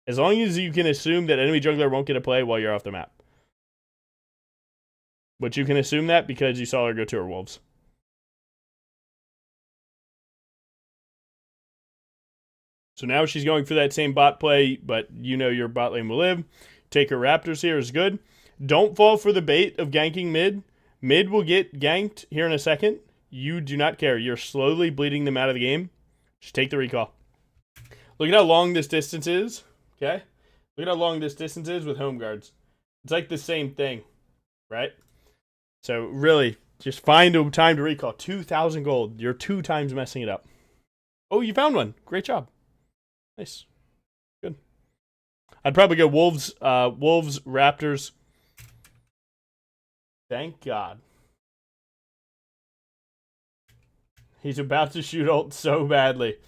As long as you can assume that enemy jungler won't get a play while you're off the map. But you can assume that because you saw her go to her wolves. So now she's going for that same bot play, but you know your bot lane will live. Take her Raptors here is good. Don't fall for the bait of ganking mid. Mid will get ganked here in a second. You do not care. You're slowly bleeding them out of the game. Just take the recall. Look at how long this distance is. Okay? Look at how long this distance is with home guards. It's like the same thing, right? So really, just find a time to recall. 2,000 gold. You're 2 times messing it up. Oh, you found one. Great job. Nice. Good. I'd probably go Wolves, Raptors. Thank God. He's about to shoot ult so badly.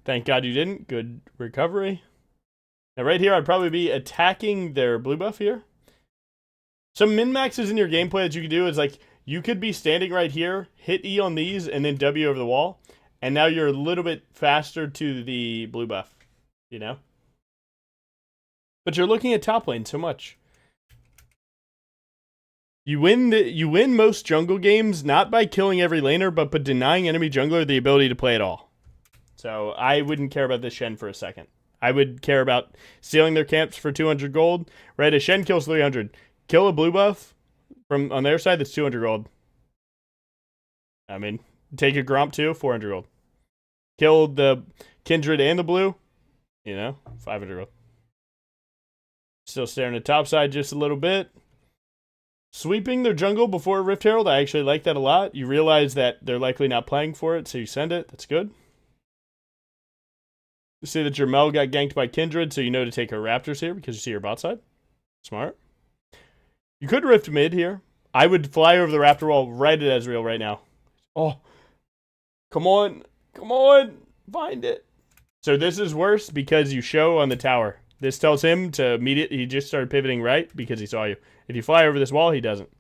Thank God you didn't. Good recovery. Now right here, I'd probably be attacking their blue buff here. Some min-maxes in your gameplay that you could do is like, you could be standing right here, hit E on these, and then W over the wall. And now you're a little bit faster to the blue buff. You know? But you're looking at top lane so much. You win most jungle games not by killing every laner, but by denying enemy jungler the ability to play at all. So I wouldn't care about this Shen for a second. I would care about stealing their camps for 200 gold. Right, a Shen kills 300. Kill a blue buff, From on their side, that's 200 gold. I mean, take a Gromp too, 400 gold. Kill the Kindred and the blue, 500 gold. Still staring at top side just a little bit. Sweeping their jungle before Rift Herald, I actually like that a lot. You realize that they're likely not playing for it, so you send it. That's good. You see that your Mel got ganked by Kindred, so you know to take her Raptors here because you see her bot side. Smart. You could Rift mid here. I would fly over the Raptor wall right at Ezreal right now. Oh, come on. Come on. Find it. So this is worse because you show on the tower. This tells him to immediately, he just started pivoting right because he saw you. If you fly over this wall, he doesn't.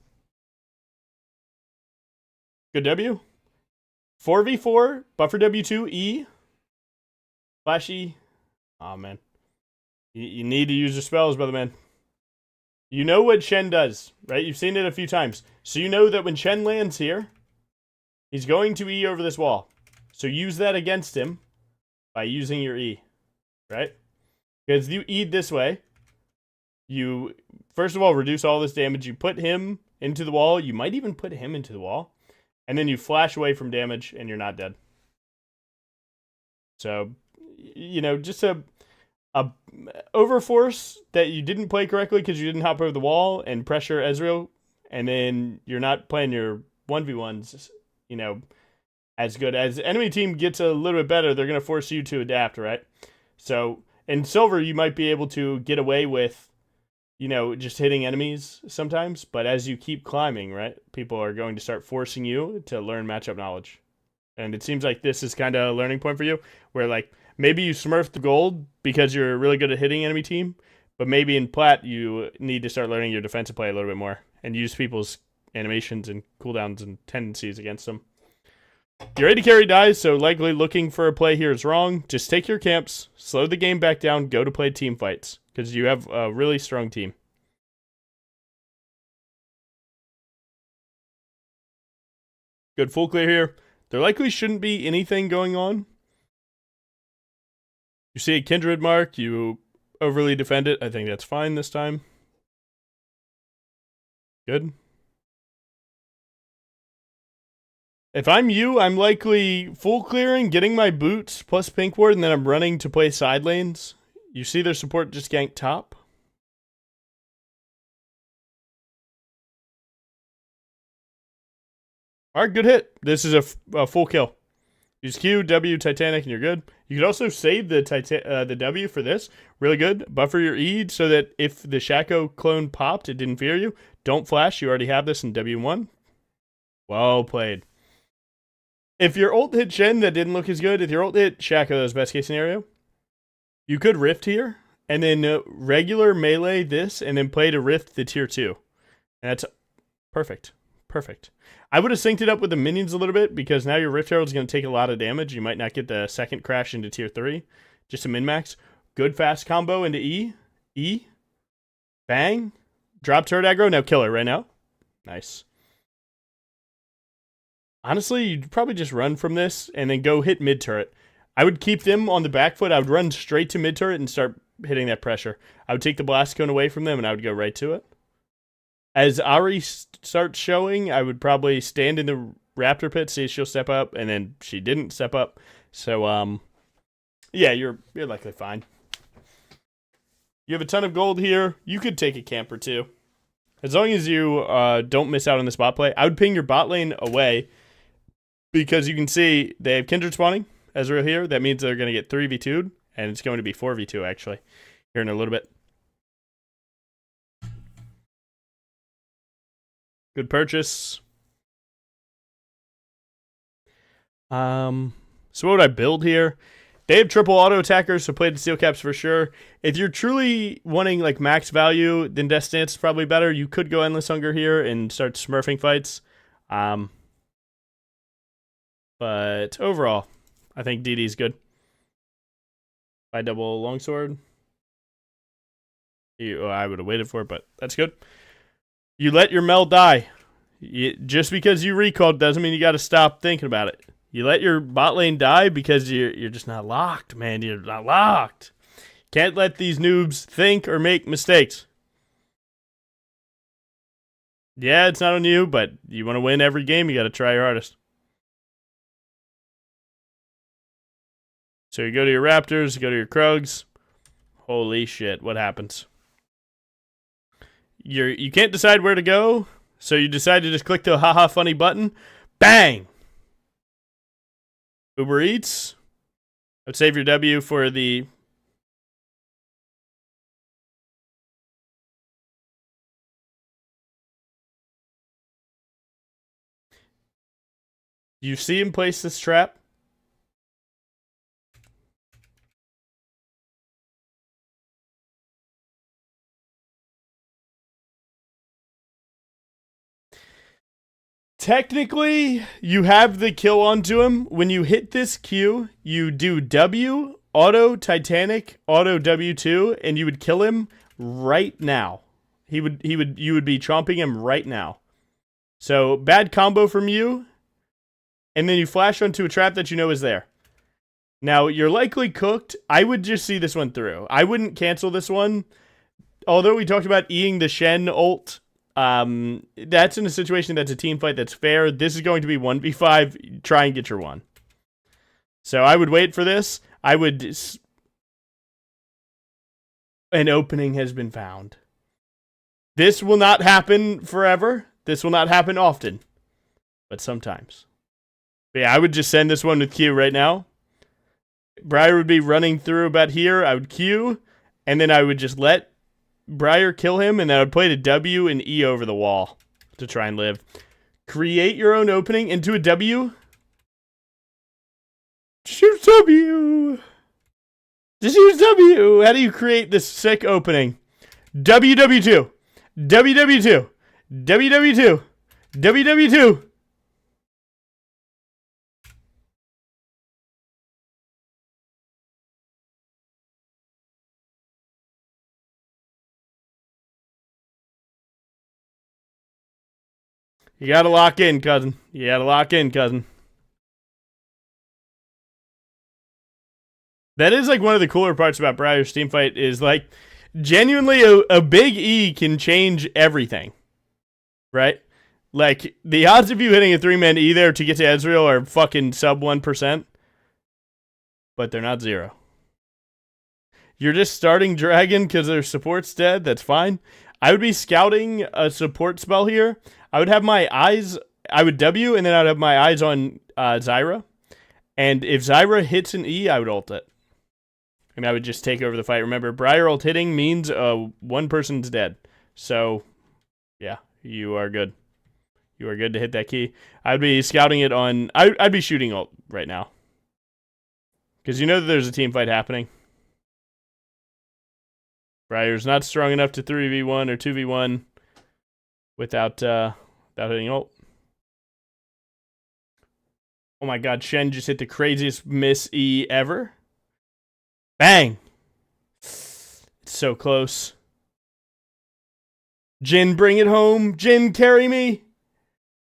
Good W. 4v4, buffer W2, E. Flashy. Oh, man. You need to use your spells, brother man. You know what Shen does, right? You've seen it a few times. So you know that when Shen lands here, he's going to E over this wall. So use that against him by using your E, right? Because you E this way, you, first of all, reduce all this damage. You put him into the wall. You might even put him into the wall. And then you flash away from damage, and you're not dead. So, just a overforce that you didn't play correctly because you didn't hop over the wall and pressure Ezreal, and then you're not playing your 1v1s, as good. As the enemy team gets a little bit better, they're going to force you to adapt, right? So, in Silver, you might be able to get away with, just hitting enemies sometimes, but as you keep climbing, right, people are going to start forcing you to learn matchup knowledge. And it seems like this is kind of a learning point for you, where, like, maybe you smurf the gold because you're really good at hitting enemy team, but maybe in Plat, you need to start learning your defensive play a little bit more and use people's animations and cooldowns and tendencies against them. Your AD carry dies, so likely looking for a play here is wrong. Just take your camps, slow the game back down, go to play team fights, because you have a really strong team. Good full clear here. There likely shouldn't be anything going on. You see a Kindred mark, you overly defend it. I think that's fine this time. Good. If I'm you, I'm likely full clearing, getting my boots plus pink ward, and then I'm running to play side lanes. You see their support just gank top. Alright, good hit. This is a full kill. Use Q, W, Titanic, and you're good. You could also save the W for this. Really good. Buffer your E so that if the Shaco clone popped, it didn't fear you. Don't flash. You already have this in W1. Well played. If your ult hit Shen, that didn't look as good. If your ult hit Shaco, that was best case scenario. You could Rift here, and then regular melee this, and then play to Rift the tier 2. And that's perfect. Perfect. I would have synced it up with the minions a little bit, because now your Rift Herald is going to take a lot of damage. You might not get the second crash into tier 3. Just a min-max. Good fast combo into E. E. Bang. Drop turret aggro. Now kill her right now. Nice. Honestly, you'd probably just run from this and then go hit mid-turret. I would keep them on the back foot. I would run straight to mid-turret and start hitting that pressure. I would take the blast cone away from them and I would go right to it. As Ari starts showing, I would probably stand in the Raptor pit, see if she'll step up, and then she didn't step up. So, yeah, you're likely fine. You have a ton of gold here. You could take a camp or two. As long as you don't miss out on the spot play. I would ping your bot lane away, because you can see they have Kindred spawning, Ezreal here. That means they're going to get 3v2'd, and it's going to be 4v2, actually, here in a little bit. Good purchase. So what would I build here? They have triple auto attackers, so play the steel caps for sure. If you're truly wanting like max value, then Death Stance is probably better. You could go Endless Hunger here and start smurfing fights. But overall, I think DD is good. By double longsword. I would have waited for it, but that's good. You let your Mel die. Just because you recalled doesn't mean you got to stop thinking about it. You let your bot lane die because you're just not locked, man. You're not locked. Can't let these noobs think or make mistakes. Yeah, it's not on you, but you want to win every game, you got to try your hardest. So you go to your Raptors, you go to your Krugs. Holy shit, what happens? You can't decide where to go, so you decide to just click the haha funny button. Bang! Uber Eats. I'd save your W for the... You see him place this trap? Technically, you have the kill onto him. When you hit this Q, you do W, auto Titanic, auto W2, and you would kill him right now. You would be chomping him right now. So, bad combo from you. And then you flash onto a trap that you know is there. Now, you're likely cooked. I would just see this one through. I wouldn't cancel this one. Although we talked about Eing the Shen ult, that's in a situation that's a team fight that's fair. This is going to be 1v5. Try and get your one. So I would wait for this. An opening has been found. This will not happen forever. This will not happen often. But sometimes. But yeah, I would just send this one with Q right now. BRIAR would be running through about here. I would Q, and then I would just let BRIAR kill him, and then I would play the W and E over the wall to try and live. Create your own opening into a W. Shoot W. Just use W. How do you create this sick opening? WW2. WW2. WW2. WW2. You gotta lock in, cousin. You gotta lock in, cousin. That is like one of the cooler parts about BRIAR's team fight is like genuinely a big E can change everything. Right? Like the odds of you hitting a 3-man E there to get to Ezreal are fucking sub 1%. But they're not 0. You're just starting Dragon because their support's dead. That's fine. I would be scouting a support spell here. I would have my eyes, I would W, and then I'd have my eyes on Zyra. And if Zyra hits an E, I would ult it. And I would just take over the fight. Remember, BRIAR ult hitting means one person's dead. So, yeah, you are good. You are good to hit that key. I'd be scouting it on, I'd be shooting ult right now. Because you know that there's a team fight happening. BRIAR's not strong enough to 3v1 or 2v1 without hitting ult. Oh my god, Shen just hit the craziest miss E ever. Bang! It's so close. Jhin, bring it home. Jhin, carry me.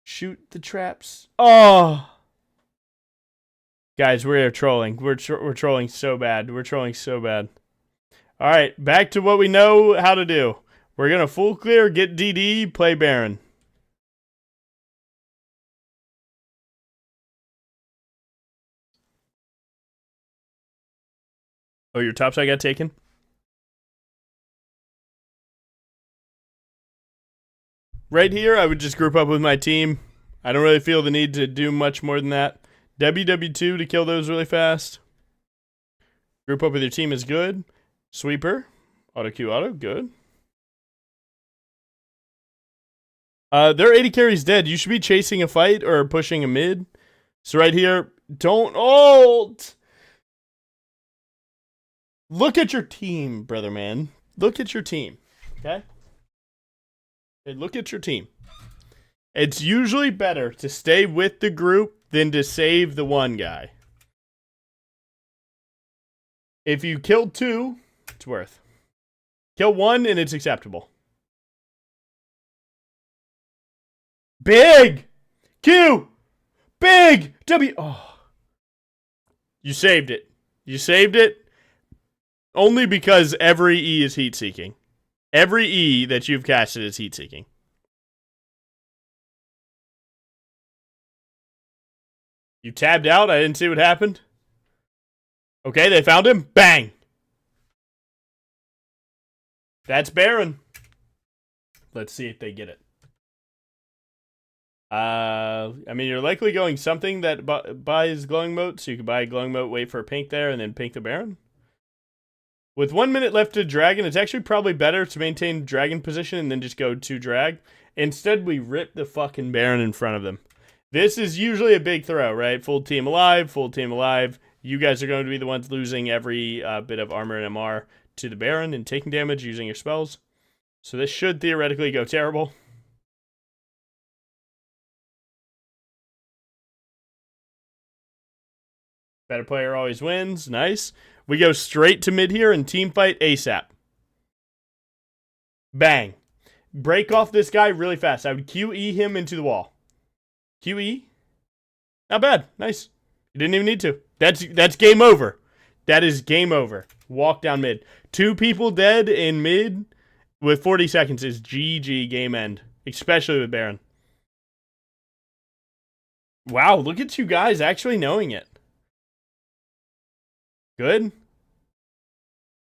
Shoot the traps. Oh! Guys, we're trolling. We're trolling so bad. We're trolling so bad. Alright, back to what we know how to do. We're going to full clear, get DD, play Baron. Oh, your top side got taken? Right here, I would just group up with my team. I don't really feel the need to do much more than that. WW2 to kill those really fast. Group up with your team is good. Sweeper. Auto Q auto, good. Their 80 carry's dead. You should be chasing a fight or pushing a mid. So right here, don't ult! Look at your team, brother man. Look at your team, okay? Hey, look at your team. It's usually better to stay with the group than to save the one guy. If you kill 2, it's worth. Kill 1 and it's acceptable. Big! Q! Big! W! Oh. You saved it. You saved it only because every E is heat-seeking. Every E that you've casted is heat-seeking. You tabbed out? I didn't see what happened. Okay, they found him. Bang! That's Baron. Let's see if they get it. I mean, you're likely going something that buys glowing moat, so you could buy a glowing moat, wait for a pink there, and then pink the Baron. With 1 minute left to dragon, it's actually probably better to maintain dragon position and then just go to drag. Instead, we rip the fucking Baron in front of them. This is usually a big throw, right? Full team alive, full team alive. You guys are going to be the ones losing every bit of armor and MR to the Baron and taking damage using your spells. So this should theoretically go terrible. Better player always wins. Nice. We go straight to mid here and team fight ASAP. Bang. Break off this guy really fast. I would QE him into the wall. QE. Not bad. Nice. You didn't even need to. That's game over. That is game over. Walk down mid. 2 people dead in mid with 40 seconds is GG game end. Especially with Baron. Wow, look at you guys actually knowing it. Good.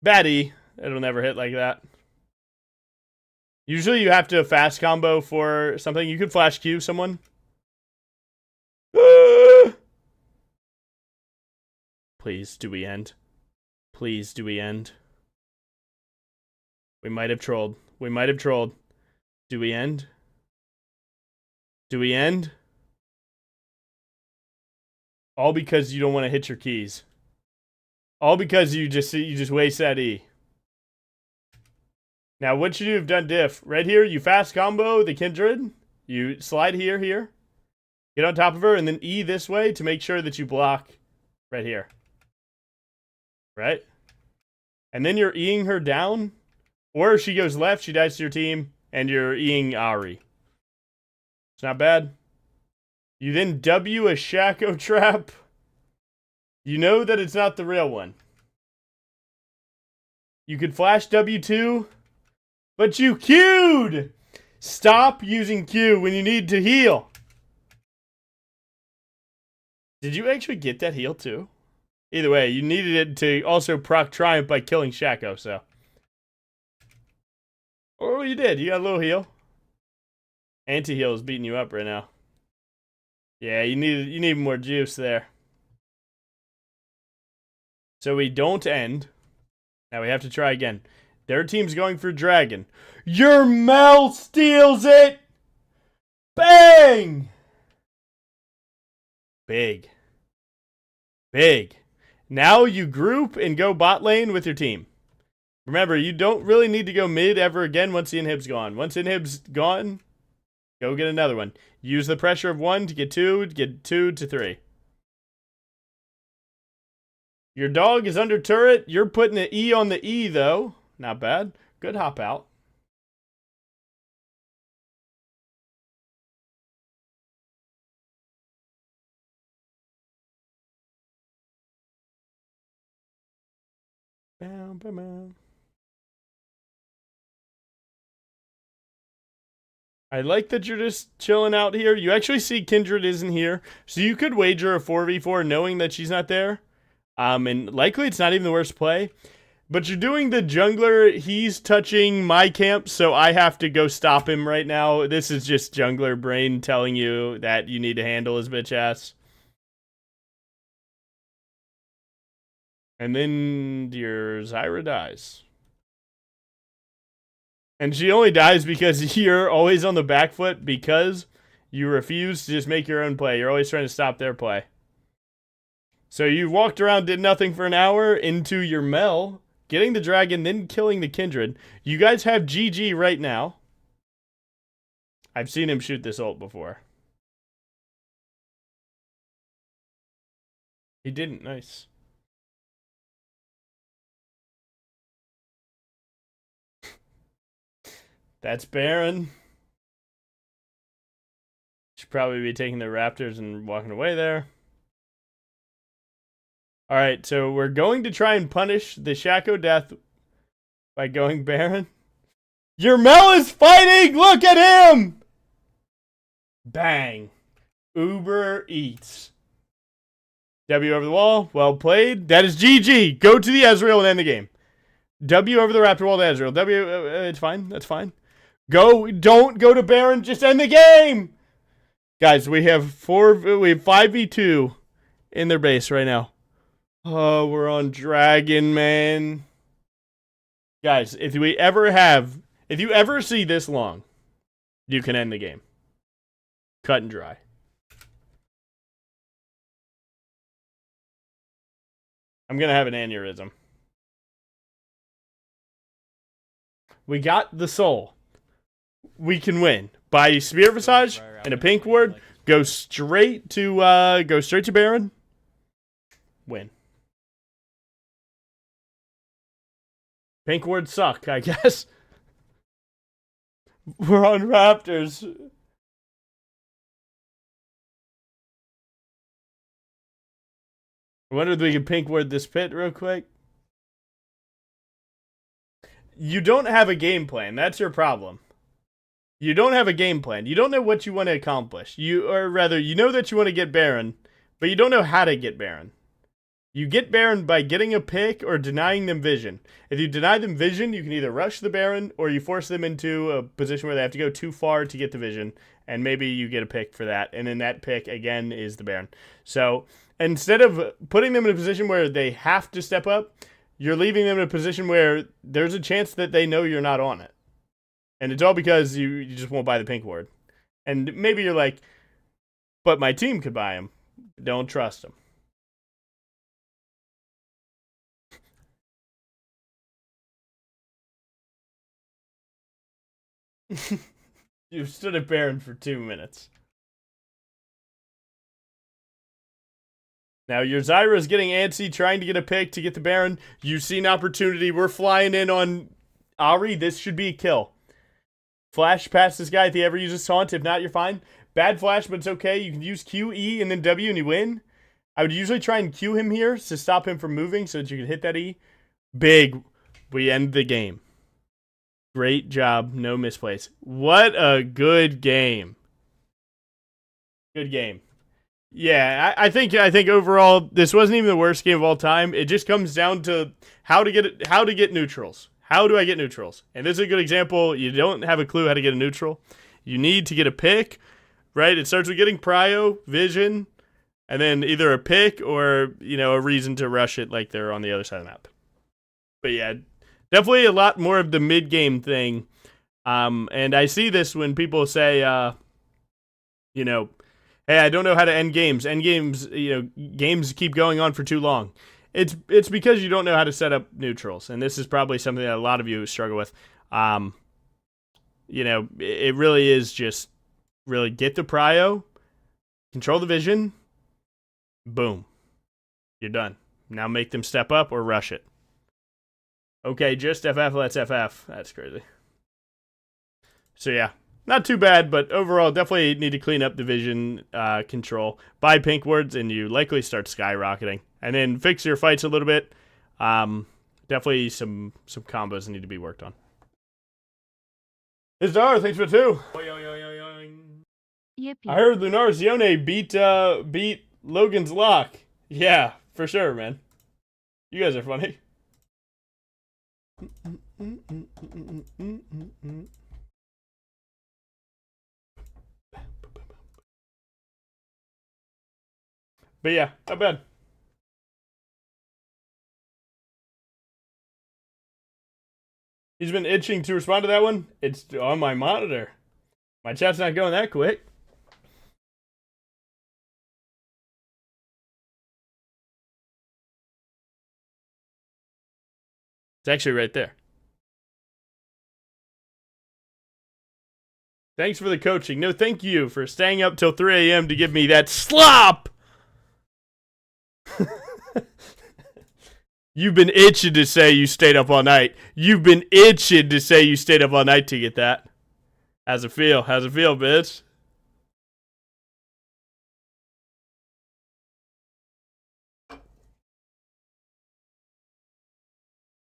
Batty. It'll never hit like that. Usually you have to fast combo for something. You could flash Q someone. Please, do we end? Please, do we end? We might have trolled. We might have trolled. Do we end? Do we end? All because you don't want to hit your keys. All because you just waste that E. Now, what should you have done diff? Right here, you fast combo the Kindred. You slide here. Get on top of her, and then E this way to make sure that you block right here. Right? And then you're Eing her down. Or if she goes left, she dies to your team, and you're Eing Ari. It's not bad. You then W a Shaco trap. You know that it's not the real one. You could flash W2, but you Q'd! Stop using Q when you need to heal. Did you actually get that heal too? Either way, you needed it to also proc Triumph by killing Shaco, so. Oh, you did. You got a little heal. Anti-heal is beating you up right now. Yeah, you need more juice there. So we don't end. Now we have to try again. Their team's going for dragon. Your Mel steals it! Bang! Big. Big. Now you group and go bot lane with your team. Remember, you don't really need to go mid ever again once the inhib's gone. Once inhib's gone, go get another one. Use the pressure of 1 to get 2 to 3. Your dog is under turret. You're putting an E on the E, though. Not bad. Good hop out. Bow, bow, bow. I like that you're just chilling out here. You actually see Kindred isn't here. So you could wager a 4v4 knowing that she's not there. And likely it's not even the worst play. But you're doing the jungler. He's touching my camp, so I have to go stop him right now. This is just jungler brain telling you that you need to handle his bitch ass. And then your Zyra dies. And she only dies because you're always on the back foot because you refuse to just make your own play. You're always trying to stop their play. So you walked around, did nothing for an hour into your Mel, getting the dragon, then killing the Kindred. You guys have GG right now. I've seen him shoot this ult before. He didn't. Nice. That's Baron. Should probably be taking the Raptors and walking away there. Alright, so we're going to try and punish the Shaco death by going Baron. Your Mel is fighting! Look at him! Bang. Uber Eats. W over the wall. Well played. That is GG. Go to the Ezreal and end the game. W over the Raptor wall to Ezreal. W, it's fine. That's fine. Go. Don't go to Baron. Just end the game. Guys, we have 5v2 in their base right now. Oh, we're on Dragon, man. Guys, if you ever see this long, you can end the game. Cut and dry. I'm going to have an aneurysm. We got the soul. We can win. By Spear Visage and a pink ward, go straight to Baron. Win. Pink words suck, I guess. We're on Raptors. I wonder if we can pink word this pit real quick. You don't have a game plan. That's your problem. You don't have a game plan. You don't know what you want to accomplish. Or rather, you know that you want to get Baron, but you don't know how to get Baron. You get Baron by getting a pick or denying them vision. If you deny them vision, you can either rush the Baron or you force them into a position where they have to go too far to get the vision, and maybe you get a pick for that, and then that pick, again, is the Baron. So, instead of putting them in a position where they have to step up, you're leaving them in a position where there's a chance that they know you're not on it. And it's all because you just won't buy the pink ward. And maybe you're like, but my team could buy him. Don't trust him. You've stood at Baron for 2 minutes. Now, your Zyra's getting antsy, trying to get a pick to get the Baron. You see an opportunity. We're flying in on Ahri. This should be a kill. Flash past this guy if he ever uses taunt. If not, you're fine. Bad flash, but it's okay. You can use Q, E, and then W, and you win. I would usually try and Q him here to stop him from moving so that you can hit that E. Big. We end the game. Great job. No misplays. What a good game. Good game. Yeah, I think overall this wasn't even the worst game of all time. It just comes down to how to get neutrals. How do I get neutrals? And this is a good example. You don't have a clue how to get a neutral. You need to get a pick, right? It starts with getting prio, vision, and then either a pick or, a reason to rush it like they're on the other side of the map. But yeah, definitely a lot more of the mid-game thing. And I see this when people say, hey, I don't know how to end games. End games, games keep going on for too long. It's because you don't know how to set up neutrals, and this is probably something that a lot of you struggle with. It really is just really get the prio, control the vision, boom, you're done. Now make them step up or rush it. Okay, just FF, let's FF. That's crazy. So yeah, not too bad, but overall definitely need to clean up the vision control. Buy pink words, and you likely start skyrocketing. And then fix your fights a little bit. Definitely some combos need to be worked on. Izdar, thanks for 2. Yippee. I heard Lunar Zione beat Logan's lock. Yeah, for sure, man. You guys are funny. But yeah, not bad. He's been itching to respond to that one. It's on my monitor. My chat's not going that quick. It's actually right there. Thanks for the coaching. No, thank you for staying up till 3 a.m. to give me that slop. You've been itching to say you stayed up all night. You've been itching to say you stayed up all night to get that. How's it feel? How's it feel, bitch?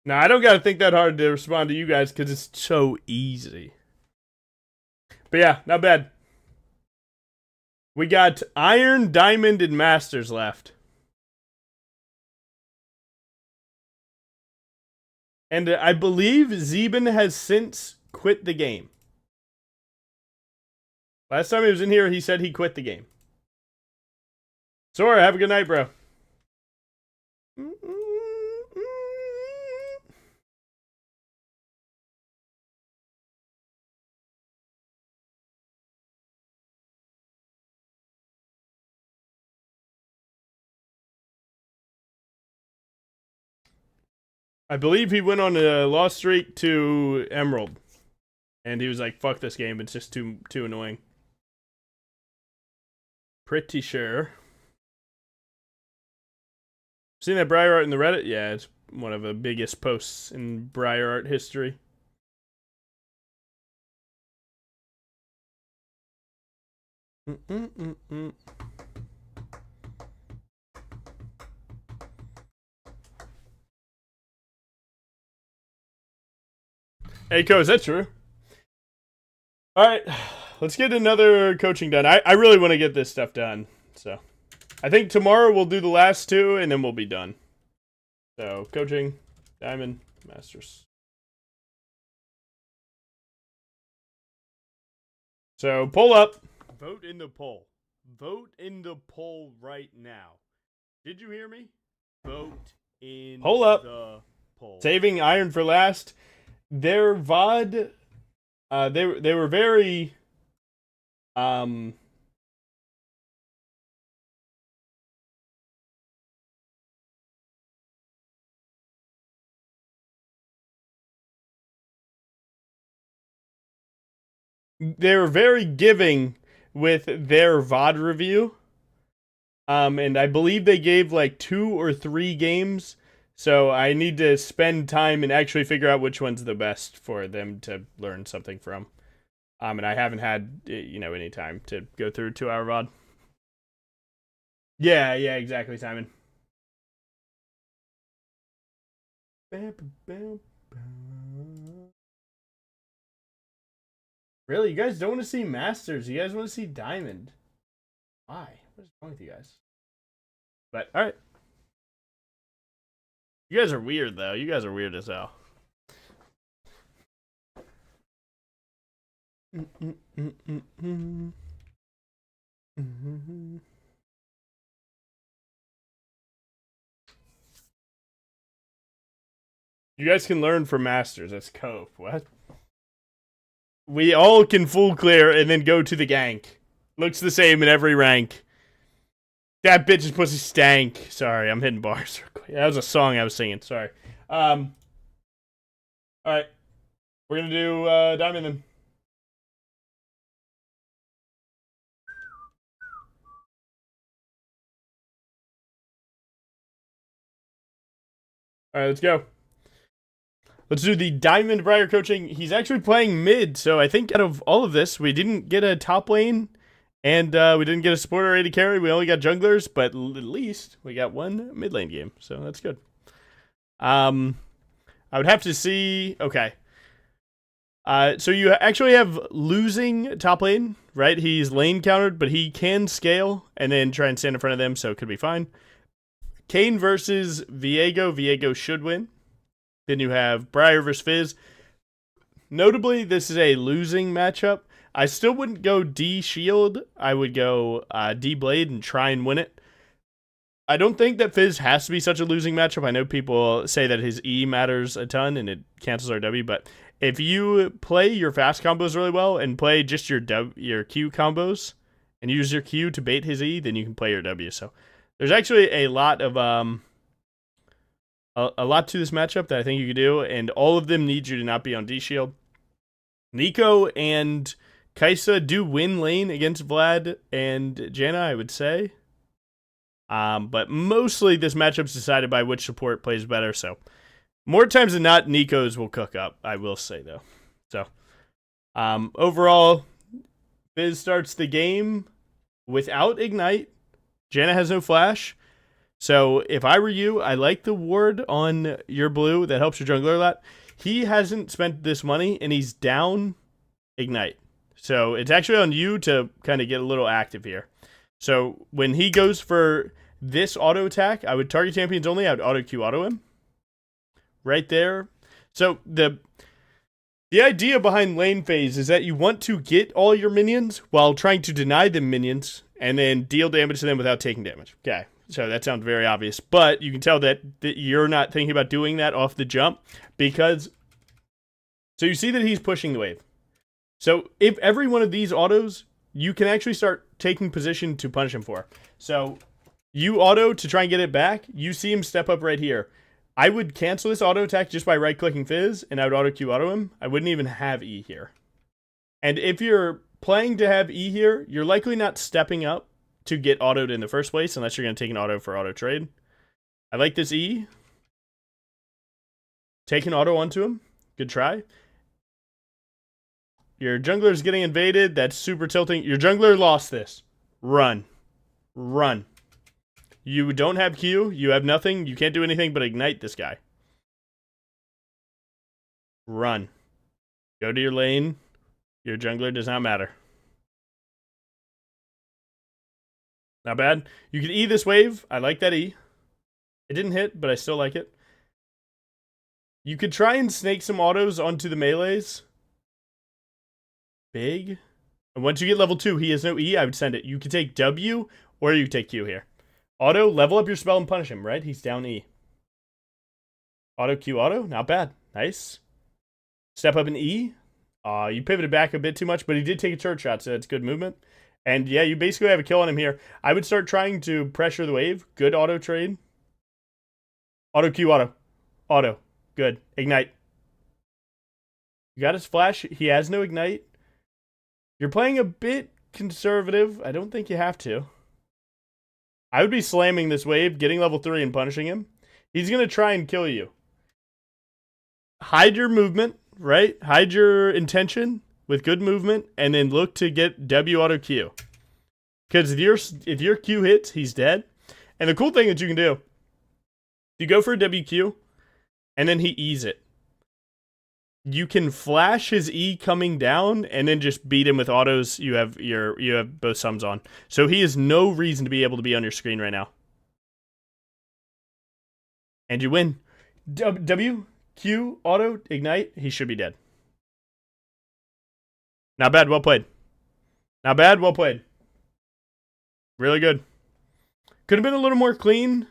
Now, I don't gotta think that hard to respond to you guys because it's so easy. But yeah, not bad. We got Iron, Diamond, and Masters left. And I believe Zeben has since quit the game. Last time he was in here, he said he quit the game. Sora, have a good night, bro. I believe he went on a lost streak to Emerald. And he was like, fuck this game, it's just too annoying. Pretty sure. Seen that BRIAR art in the Reddit? Yeah, it's one of the biggest posts in BRIAR art history. Hey, Co, is that true? Alright, let's get another coaching done. I really want to get this stuff done, so. I think tomorrow we'll do the last two, and then we'll be done. So, coaching, Diamond, Masters. So, poll up. Vote in the poll. Vote in the poll right now. Did you hear me? Vote in the poll. Saving Iron for last. Their VOD, they were very, they were very giving with their VOD review. And I believe they gave like 2 or 3 games. So I need to spend time and actually figure out which one's the best for them to learn something from. And I haven't had, any time to go through a 2-hour VOD. Yeah, exactly, Simon. Really? You guys don't want to see Masters. You guys want to see Diamond. Why? What is wrong with you guys? But, alright. You guys are weird, though. You guys are weird as hell. You guys can learn from Masters. That's Cope. What? We all can full clear and then go to the gank. Looks the same in every rank. That bitch's pussy stank. Sorry, I'm hitting bars. That was a song I was singing. Sorry. Alright. We're gonna do Diamond then. Alright, let's go. Let's do the Diamond BRIAR coaching. He's actually playing mid, so I think out of all of this, we didn't get a top lane, and we didn't get a support or AD carry. We only got junglers, but at least we got one mid lane game, so that's good. I would have to see... Okay. So you actually have losing top lane, right? He's lane countered, but he can scale and then try and stand in front of them, so it could be fine. Kane versus Viego. Viego should win. Then you have BRIAR versus Fizz. Notably, this is a losing matchup. I still wouldn't go D Shield. I would go D Blade and try and win it. I don't think that Fizz has to be such a losing matchup. I know people say that his E matters a ton and it cancels our W, but if you play your fast combos really well and play just your Q combos and use your Q to bait his E, then you can play your W. So there's actually a lot of a lot to this matchup that I think you could do, and all of them need you to not be on D Shield. Nico and Kaisa do win lane against Vlad and Janna, I would say. But mostly this matchup's decided by which support plays better, so more times than not, Nico's will cook up, I will say, though. So, overall, Fizz starts the game without Ignite. Janna has no flash. So, if I were you, I like the ward on your blue. That helps your jungler a lot. He hasn't spent this money, and he's down Ignite. So, it's actually on you to kind of get a little active here. So, when he goes for this auto attack, I would target champions only. I would auto Q auto him. Right there. So the idea behind lane phase is that you want to get all your minions while trying to deny them minions and then deal damage to them without taking damage. Okay, so that sounds very obvious, but you can tell that you're not thinking about doing that off the jump because... So you see that he's pushing the wave. So if every one of these autos, you can actually start taking position to punish him for. So you auto to try and get it back. You see him step up right here. I would cancel this auto attack just by right-clicking Fizz, and I would auto-Q auto him. I wouldn't even have E here. And if you're playing to have E here, you're likely not stepping up to get autoed in the first place, unless you're going to take an auto for auto trade. I like this E. Take an auto onto him. Good try. Your jungler's getting invaded. That's super tilting. Your jungler lost this. Run. Run. You don't have Q. You have nothing. You can't do anything but ignite this guy. Run. Go to your lane. Your jungler does not matter. Not bad. You can E this wave. I like that E. It didn't hit, but I still like it. You could try and snake some autos onto the melees. Big. And once you get level 2, he has no E. I would send it. You could take W, or you could take Q here. Auto, level up your spell and punish him, right? He's down E. Auto, Q, auto. Not bad. Nice. Step up in E. You pivoted back a bit too much, but he did take a church shot, so that's good movement. And yeah, you basically have a kill on him here. I would start trying to pressure the wave. Good auto trade. Auto, Q, auto. Auto. Good. Ignite. You got his flash. He has no ignite. You're playing a bit conservative. I don't think you have to. I would be slamming this wave, getting level 3 and punishing him. He's going to try and kill you. Hide your movement, right? Hide your intention with good movement, and then look to get W auto Q. Because if your Q hits, he's dead. And the cool thing that you can do, you go for a WQ, and then he E's it. You can flash his E coming down and then just beat him with autos. You have both sums on. So he has no reason to be able to be on your screen right now. And you win. W, Q, auto, ignite. He should be dead. Not bad, well played. Not bad, well played. Really good. Could have been a little more clean.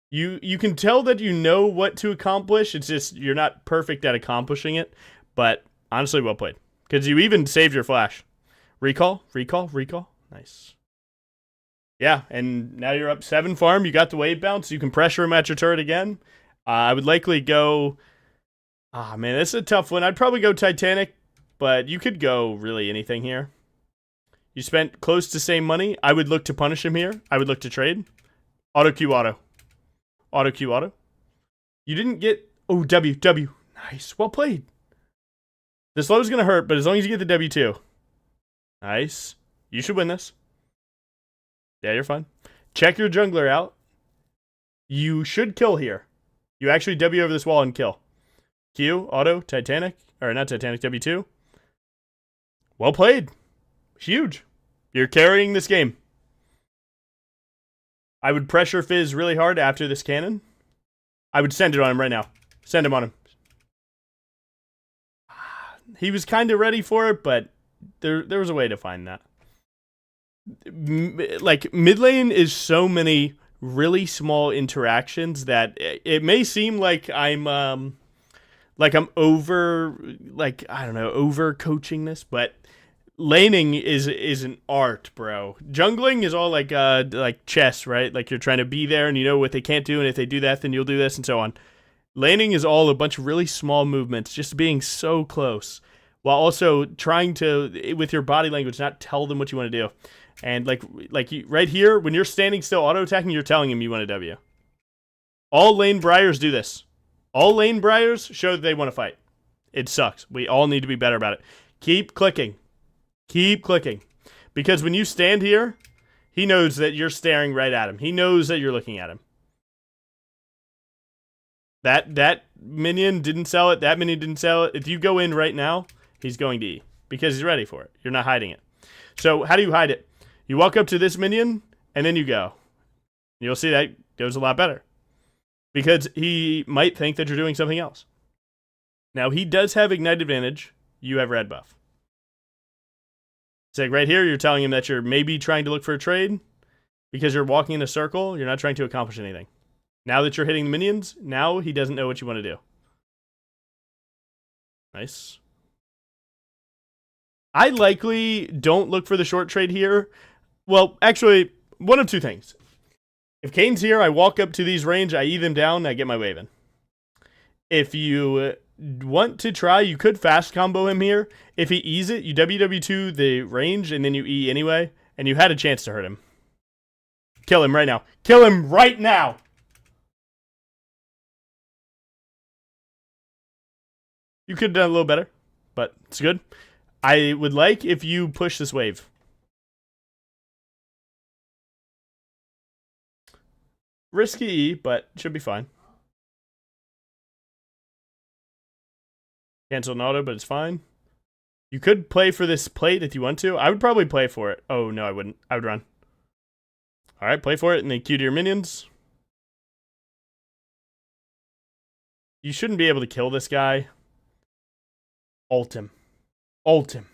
You can tell that you know what to accomplish. It's just you're not perfect at accomplishing it. But honestly, well played. Because you even saved your flash. Recall, recall, recall. Nice. Yeah, and now you're up 7 farm. You got the wave bounce. You can pressure him at your turret again. I would likely go... Ah, man, this is a tough one. I'd probably go Titanic, but you could go really anything here. You spent close to same money. I would look to punish him here. I would look to trade. Auto Q auto. Auto Q auto. You didn't get... Oh, W, W. Nice. Well played. The slow is going to hurt, but as long as you get the W2. Nice. You should win this. Yeah, you're fine. Check your jungler out. You should kill here. You actually W over this wall and kill. Q, auto, Titanic. Or not Titanic, W2. Well played. Huge. You're carrying this game. I would pressure Fizz really hard after this cannon. I would send it on him right now. Send him on him. He was kind of ready for it, but there was a way to find that. Like, mid lane is so many really small interactions that it may seem like I'm over, like, I don't know, over coaching this, but laning is an art, bro. Jungling is all like chess, right? Like you're trying to be there and you know what they can't do, and if they do that, then you'll do this and so on. Laning is all a bunch of really small movements, just being so close, while also trying to, with your body language, not tell them what you want to do. And like you, right here, when you're standing still auto-attacking, you're telling him you want a W. All lane Briars do this. All lane Briars show that they want to fight. It sucks. We all need to be better about it. Keep clicking. Keep clicking. Because when you stand here, he knows that you're staring right at him. He knows that you're looking at him. That minion didn't sell it. That minion didn't sell it. If you go in right now, he's going to E. Because he's ready for it. You're not hiding it. So how do you hide it? You walk up to this minion, and then you go. You'll see that goes a lot better. Because he might think that you're doing something else. Now, he does have Ignite advantage. You have red buff. It's like right here, you're telling him that you're maybe trying to look for a trade because you're walking in a circle. You're not trying to accomplish anything. Now that you're hitting the minions, now he doesn't know what you want to do. Nice. I likely don't look for the short trade here. Well, actually, one of two things. If Kane's here, I walk up to these range, I E them down, I get my wave in. If you want to try, you could fast combo him here. If he E's it, you WW2 the range, and then you E anyway, and you had a chance to hurt him. Kill him right now. Kill him right now! You could have done a little better, but it's good. I would like if you push this wave. Risky E, but should be fine. Cancel an auto, but it's fine. You could play for this plate if you want to. I would probably play for it. Oh, no, I wouldn't. I would run. Alright, play for it, and then Q to your minions. You shouldn't be able to kill this guy. Ult him. Ult him.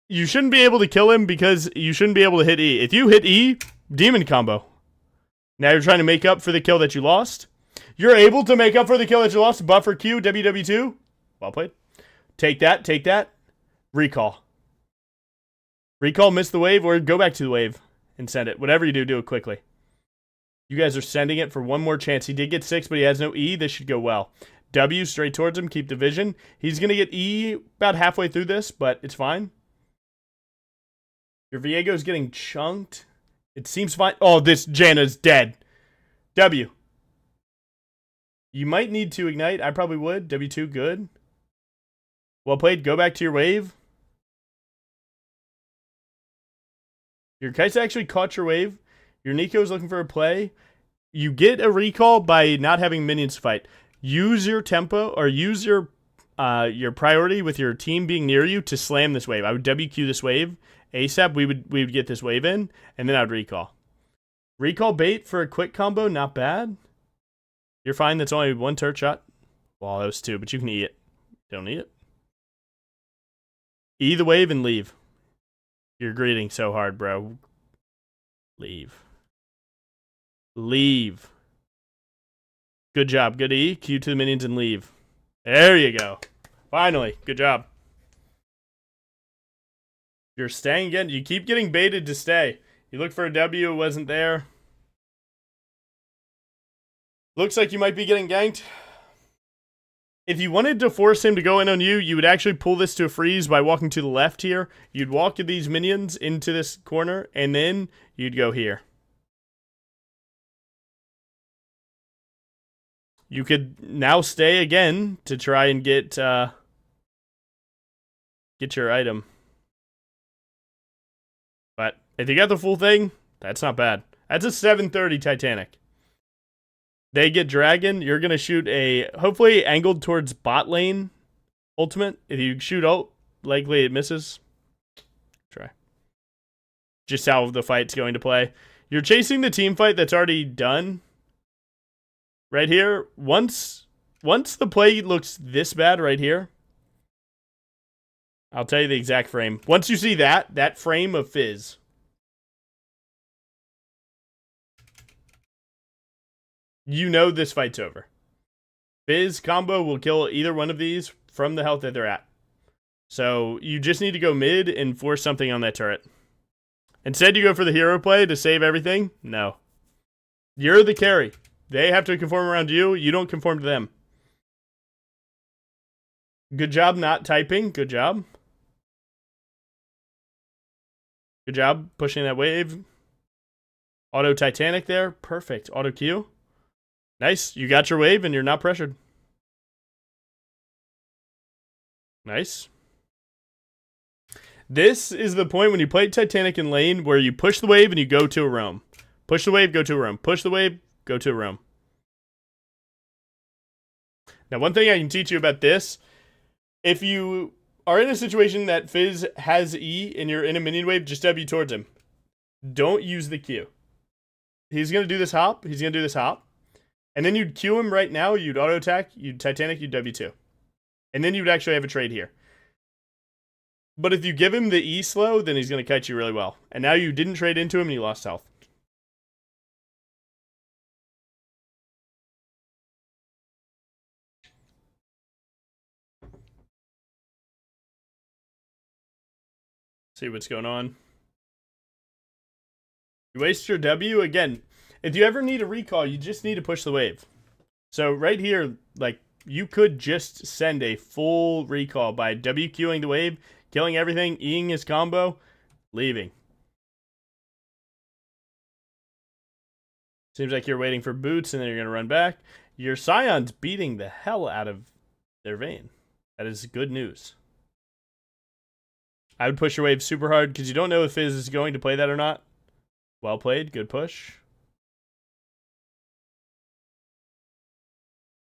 You shouldn't be able to kill him because you shouldn't be able to hit E. If you hit E, demon combo. Now you're trying to make up for the kill that you lost. You're able to make up for the kill that you lost. Buffer Q, WW2. Well played. Take that, take that. Recall. Recall, miss the wave, or go back to the wave and send it. Whatever you do, do it quickly. You guys are sending it for one more chance. He did get 6, but he has no E. This should go well. W straight towards him. Keep the vision. He's going to get E about halfway through this, but it's fine. Your Viego's getting chunked. It seems fine. Oh, this Janna's dead. W. You might need to ignite. I probably would. W2, good. Well played. Go back to your wave. Your Kite's actually caught your wave. Your Nico's looking for a play. You get a recall by not having minions to fight. Use your tempo, or use your priority with your team being near you to slam this wave. I would WQ this wave ASAP. We would get this wave in, and then I'd recall. Recall bait for a quick combo, not bad. You're fine. That's only one turret shot. Well, that was 2, but you can eat it. Don't eat it. E the wave and leave. You're greeting so hard, bro. Leave. Leave. Good job. Good E. Q to the minions and leave. There you go. Finally. Good job. You're staying again. You keep getting baited to stay. You look for a W. It wasn't there. Looks like you might be getting ganked. If you wanted to force him to go in on you, you would actually pull this to a freeze by walking to the left here. You'd walk these minions into this corner, and then you'd go here. You could now stay again to try and get your item. But if you got the full thing, that's not bad. That's a 730 Titanic. They get Dragon. You're going to shoot a, hopefully angled towards bot lane ultimate. If you shoot ult, likely it misses. Try. Just how the fight's going to play. You're chasing the team fight that's already done. Right here. Once the play looks this bad right here, I'll tell you the exact frame. Once you see that frame of Fizz, you know this fight's over. Fizz combo will kill either one of these from the health that they're at. So you just need to go mid and force something on that turret. Instead, you go for the hero play to save everything. No. You're the carry. They have to conform around you. You don't conform to them. Good job not typing. Good job. Good job pushing that wave. Auto Titanic there. Perfect. Auto Q. Nice. You got your wave and you're not pressured. Nice. This is the point when you play Titanic in lane where you push the wave and you go to a roam. Push the wave, go to a roam. Push the wave, go to a roam. Now, one thing I can teach you about this, if you are in a situation that Fizz has E and you're in a minion wave, just W towards him. Don't use the Q. He's going to do this hop. He's going to do this hop. And then you'd Q him right now, you'd auto attack, you'd Titanic, you'd W2. And then you'd actually have a trade here. But if you give him the E slow, then he's going to kite you really well. And now you didn't trade into him and you lost health. See what's going on. You waste your W. Again, if you ever need a recall, you just need to push the wave. So right here, like, you could just send a full recall by WQing the wave, killing everything, Eing his combo, leaving. Seems like you're waiting for boots and then you're going to run back. Your Scion's beating the hell out of their Vayne. That is good news. I would push your wave super hard because you don't know if Fizz is going to play that or not. Well played. Good push.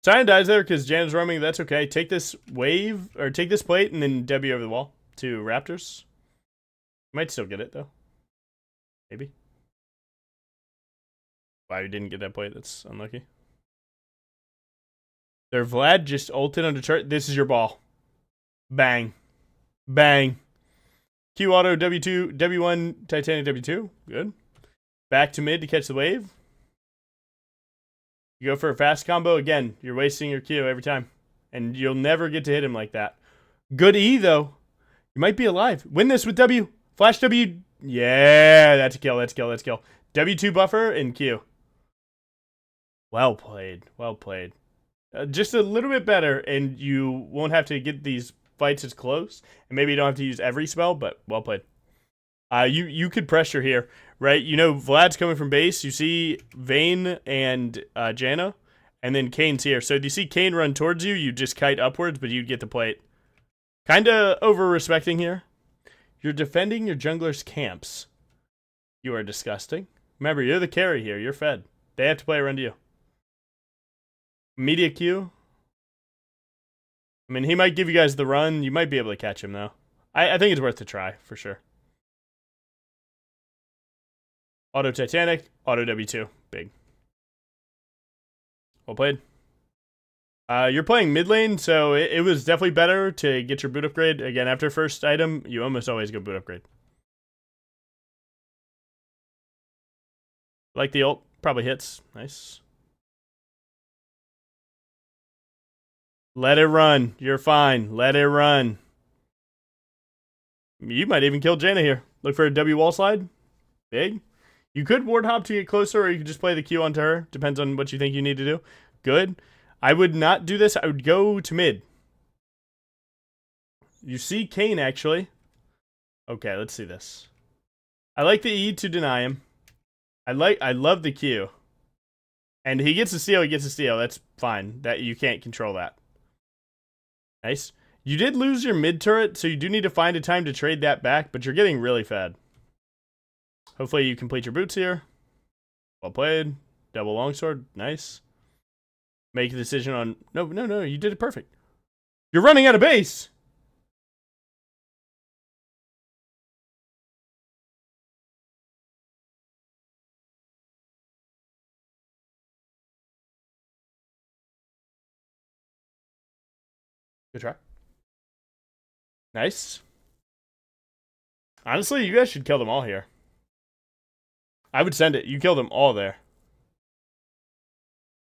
Scion dies there because Jan's roaming. That's okay. Take this wave, or take this plate and then W over the wall to Raptors. Might still get it, though. Maybe. Wow, you didn't get that plate. That's unlucky. Their Vlad just ulted on Detroit. This is your ball. Bang. Bang. Q auto W2, W1, Titanic W2. Good. Back to mid to catch the wave. You go for a fast combo. Again, you're wasting your Q every time. And you'll never get to hit him like that. Good E, though. You might be alive. Win this with W. Flash W. Yeah, that's a kill. That's a kill. That's a kill. W2 buffer and Q. Well played. Well played. Just a little bit better, and you won't have to get these fights as close. And maybe you don't have to use every spell, but well played. You could pressure here, right? You know Vlad's coming from base. You see Vayne and Janna, and then Kane's here. So if you see Kane run towards you, you just kite upwards, but you'd get the plate. Kind of over-respecting here. You're defending your jungler's camps. You are disgusting. Remember, you're the carry here. You're fed. They have to play around you. Media Q. I mean, he might give you guys the run. You might be able to catch him, though. I think it's worth a try, for sure. Auto Titanic, Auto W2. Big. Well played. You're playing mid lane, so it was definitely better to get your boot upgrade. Again, after first item, you almost always go boot upgrade. Like the ult. Probably hits. Nice. Let it run. You're fine. Let it run. You might even kill Janna here. Look for a W wall slide. Big. You could ward hop to get closer, or you could just play the Q onto her. Depends on what you think you need to do. Good. I would not do this. I would go to mid. You see Kane, actually. Okay, let's see this. I like the E to deny him. I love the Q. And he gets a steal, he gets a steal. That's fine. That you can't control that. Nice. You did lose your mid turret, so you do need to find a time to trade that back, but you're getting really fed. Hopefully you complete your boots here. Well played. Double longsword. Nice. Make a decision on... No. You did it perfect. You're running out of base! Good try. Nice. Honestly, you guys should kill them all here. I would send it. You kill them all there.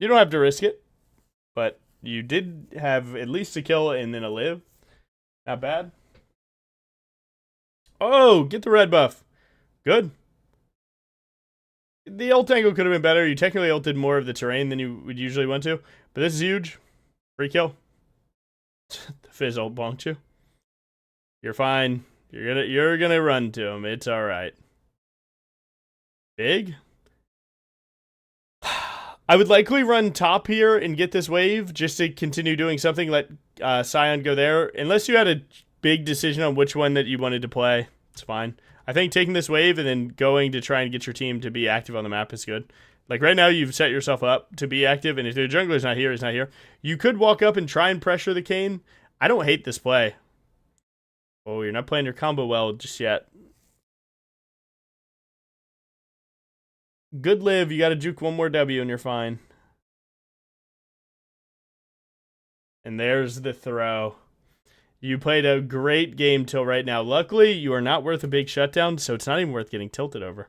You don't have to risk it. But you did have at least a kill and then a live. Not bad. Oh, get the red buff. Good. The ult angle could have been better. You technically ulted more of the terrain than you would usually want to. But this is huge. Free kill. The Fizz ult bonked you. You're fine. You're gonna run to him. It's alright. Big. I would likely run top here and get this wave just to continue doing something. Let Scion go there. Unless you had a big decision on which one that you wanted to play. It's fine. I think taking this wave and then going to try and get your team to be active on the map is good. Like right now, you've set yourself up to be active, and if the jungler's not here, he's not here. You could walk up and try and pressure the Kane. I don't hate this play. Oh, you're not playing your combo well just yet. Good live. You got to juke one more W and you're fine. And there's the throw. You played a great game till right now. Luckily, you are not worth a big shutdown, so it's not even worth getting tilted over.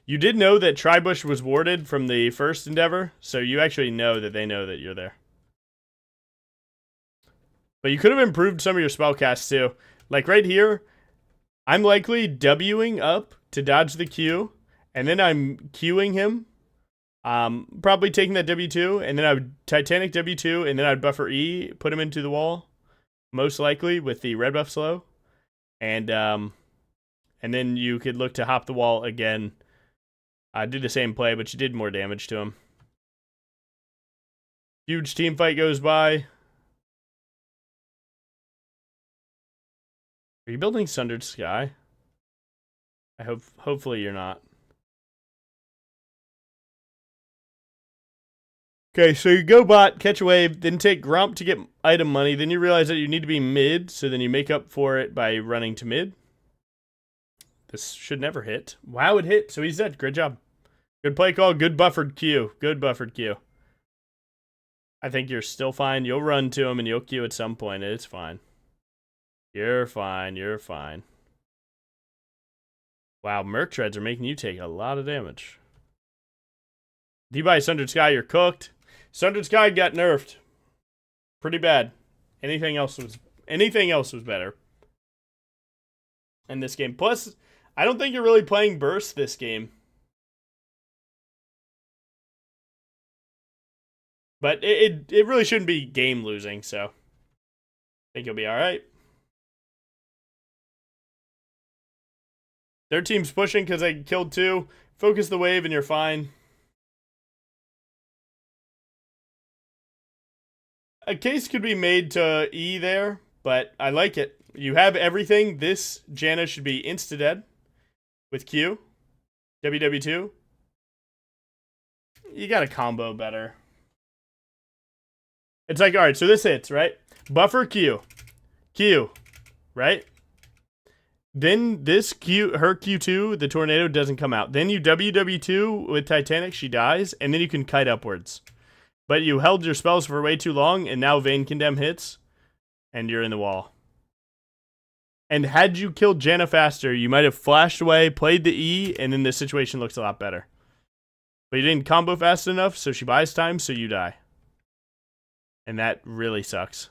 You did know that Tribush was warded from the first endeavor, so you actually know that they know that you're there. But you could have improved some of your spellcasts too. Like right here, I'm likely Wing up to dodge the Q, and then I'm Qing him. Probably taking that W2, and then I would Titanic W2, and then I'd buffer E, put him into the wall, most likely with the red buff slow, and then you could look to hop the wall again. Do the same play, but you did more damage to him. Huge team fight goes by. Are you building Sundered Sky? Hopefully you're not. Okay, so you go bot, catch a wave, then take Gromp to get item money, then you realize that you need to be mid, so then you make up for it by running to mid. This should never hit. Wow, it hit, so he's dead. Great job. Good play call, good buffered Q. Good buffered Q. I think you're still fine. You'll run to him and you'll Q at some point. It's fine. You're fine, you're fine. Wow, Merc Treads are making you take a lot of damage. D-by Sundered Sky, you're cooked. Sundered Sky got nerfed. Pretty bad. Anything else was better in this game. Plus, I don't think you're really playing Burst this game. But it really shouldn't be game losing, so I think you'll be alright. Their team's pushing because they killed 2. Focus the wave and you're fine. A case could be made to E there, but I like it. You have everything. This Janna should be insta-dead with Q. WW2. You got to combo better. It's like, alright, so this hits, right? Buffer Q. Q. Right? Then this Q, her Q2, the tornado doesn't come out. Then you WW2 with Titanic, she dies, and then you can kite upwards. But you held your spells for way too long, and now Vayne Condemn hits, and you're in the wall. And had you killed Janna faster, you might have flashed away, played the E, and then the situation looks a lot better. But you didn't combo fast enough, so she buys time, so you die. And that really sucks.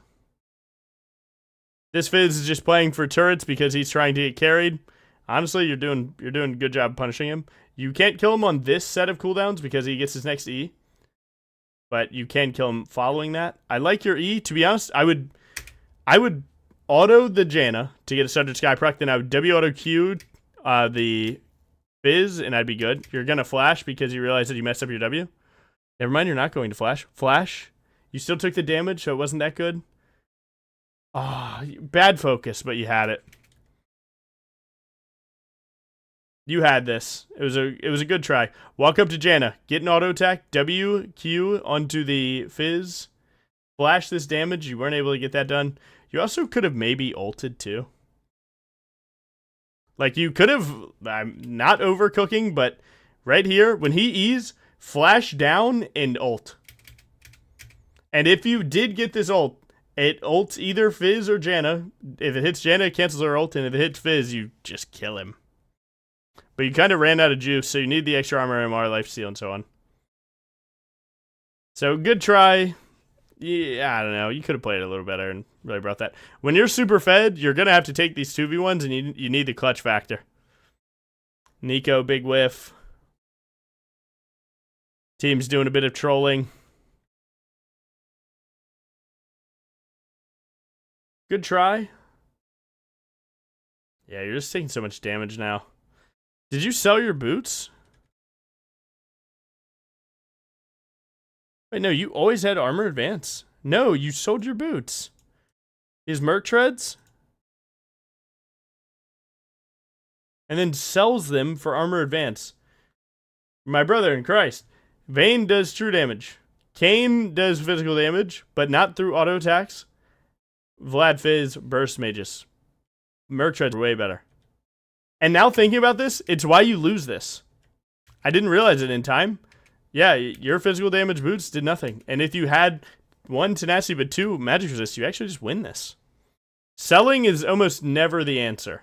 This Fizz is just playing for turrets because he's trying to get carried. Honestly, you're doing a good job punishing him. You can't kill him on this set of cooldowns because he gets his next E. But you can kill him following that. I like your E. To be honest, I would auto the Janna to get a Sundered Sky proc, then I would W auto Q the Fizz, and I'd be good. You're gonna flash because you realize that you messed up your W. Never mind, you're not going to flash. Flash. You still took the damage, so it wasn't that good. Ah, oh, bad focus, but you had it. You had this. It was a good try. Walk up to Janna, get an auto attack, W, Q onto the Fizz, flash this damage. You weren't able to get that done. You also could have maybe ulted too. Like you could have, I'm not overcooking, but right here, when he E's, flash down and ult. And if you did get this ult, it ults either Fizz or Janna. If it hits Janna, it cancels her ult, and if it hits Fizz, you just kill him. But you kind of ran out of juice, so you need the extra armor, MR, lifesteal, and so on. So, good try. Yeah, I don't know. You could have played it a little better and really brought that. When you're super fed, you're going to have to take these 2v1s, and you need the clutch factor. Nico, big whiff. Team's doing a bit of trolling. Good try. Yeah, you're just taking so much damage now. Did you sell your boots? Wait, no, you always had armor advance. No, you sold your boots. His Merc Treads? And then sells them for armor advance. My brother in Christ. Vayne does true damage. Kayn does physical damage, but not through auto attacks. Vlad Fizz, burst mages. Merc Treads are way better. And now thinking about this, it's why you lose this. I didn't realize it in time. Yeah, your physical damage boots did nothing. And if you had 1 tenacity but 2 magic resist, you actually just win this. Selling is almost never the answer.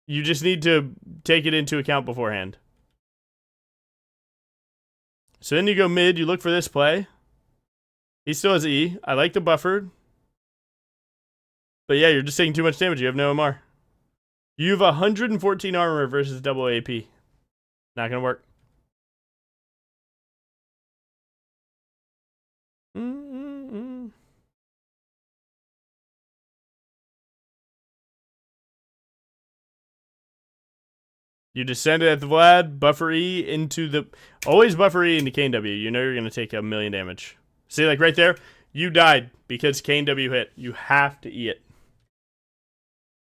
You just need to take it into account beforehand. So then you go mid, you look for this play. He still has E. I like the buffered. But yeah, you're just taking too much damage. You have no MR. You have 114 armor versus double AP. Not gonna work. You descended at the Vlad, buffer E into the... Always buffer E into KW. You know you're going to take 1,000,000 damage. See, like right there, you died because KW hit. You have to E it.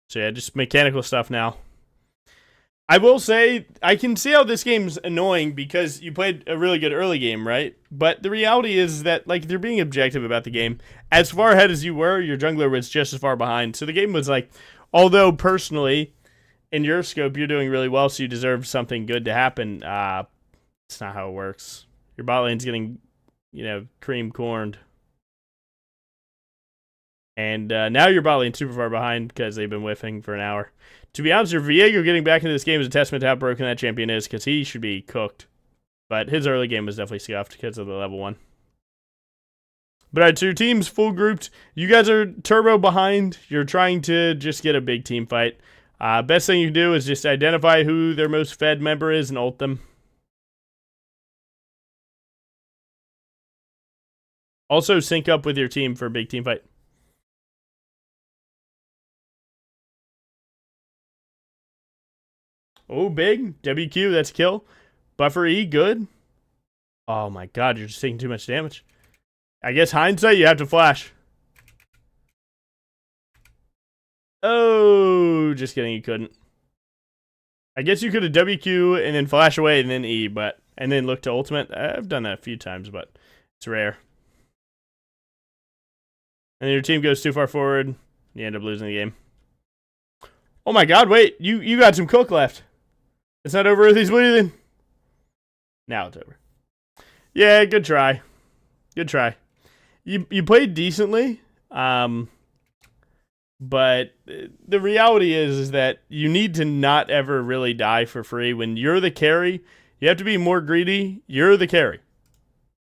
So yeah, just mechanical stuff now. I will say, I can see how this game's annoying because you played a really good early game, right? But the reality is that, like, they're being objective about the game. As far ahead as you were, your jungler was just as far behind. So the game was like, although personally, in your scope, you're doing really well, so you deserve something good to happen. It's not how it works. Your bot lane's getting, cream corned. And now your bot lane's super far behind because they've been whiffing for an hour. To be honest, your Viego getting back into this game is a testament to how broken that champion is, because he should be cooked. But his early game was definitely scuffed because of the level 1. But alright, so your team's full grouped. You guys are turbo behind. You're trying to just get a big team fight. Best thing you can do is just identify who their most fed member is and ult them. Also sync up with your team for a big team fight. Oh, big. WQ, that's kill. Buffer E, good. Oh my god, you're just taking too much damage. I guess hindsight, you have to flash. Oh, just kidding, you couldn't. I guess you could have WQ and then flash away and then E, and then look to ultimate. I've done that a few times, but it's rare. And then your team goes too far forward, you end up losing the game. Oh my god, wait, you got some cook left. It's not over with these bleeding. Now it's over. Yeah, good try. Good try. You played decently. But the reality is that you need to not ever really die for free. When you're the carry, you have to be more greedy. You're the carry.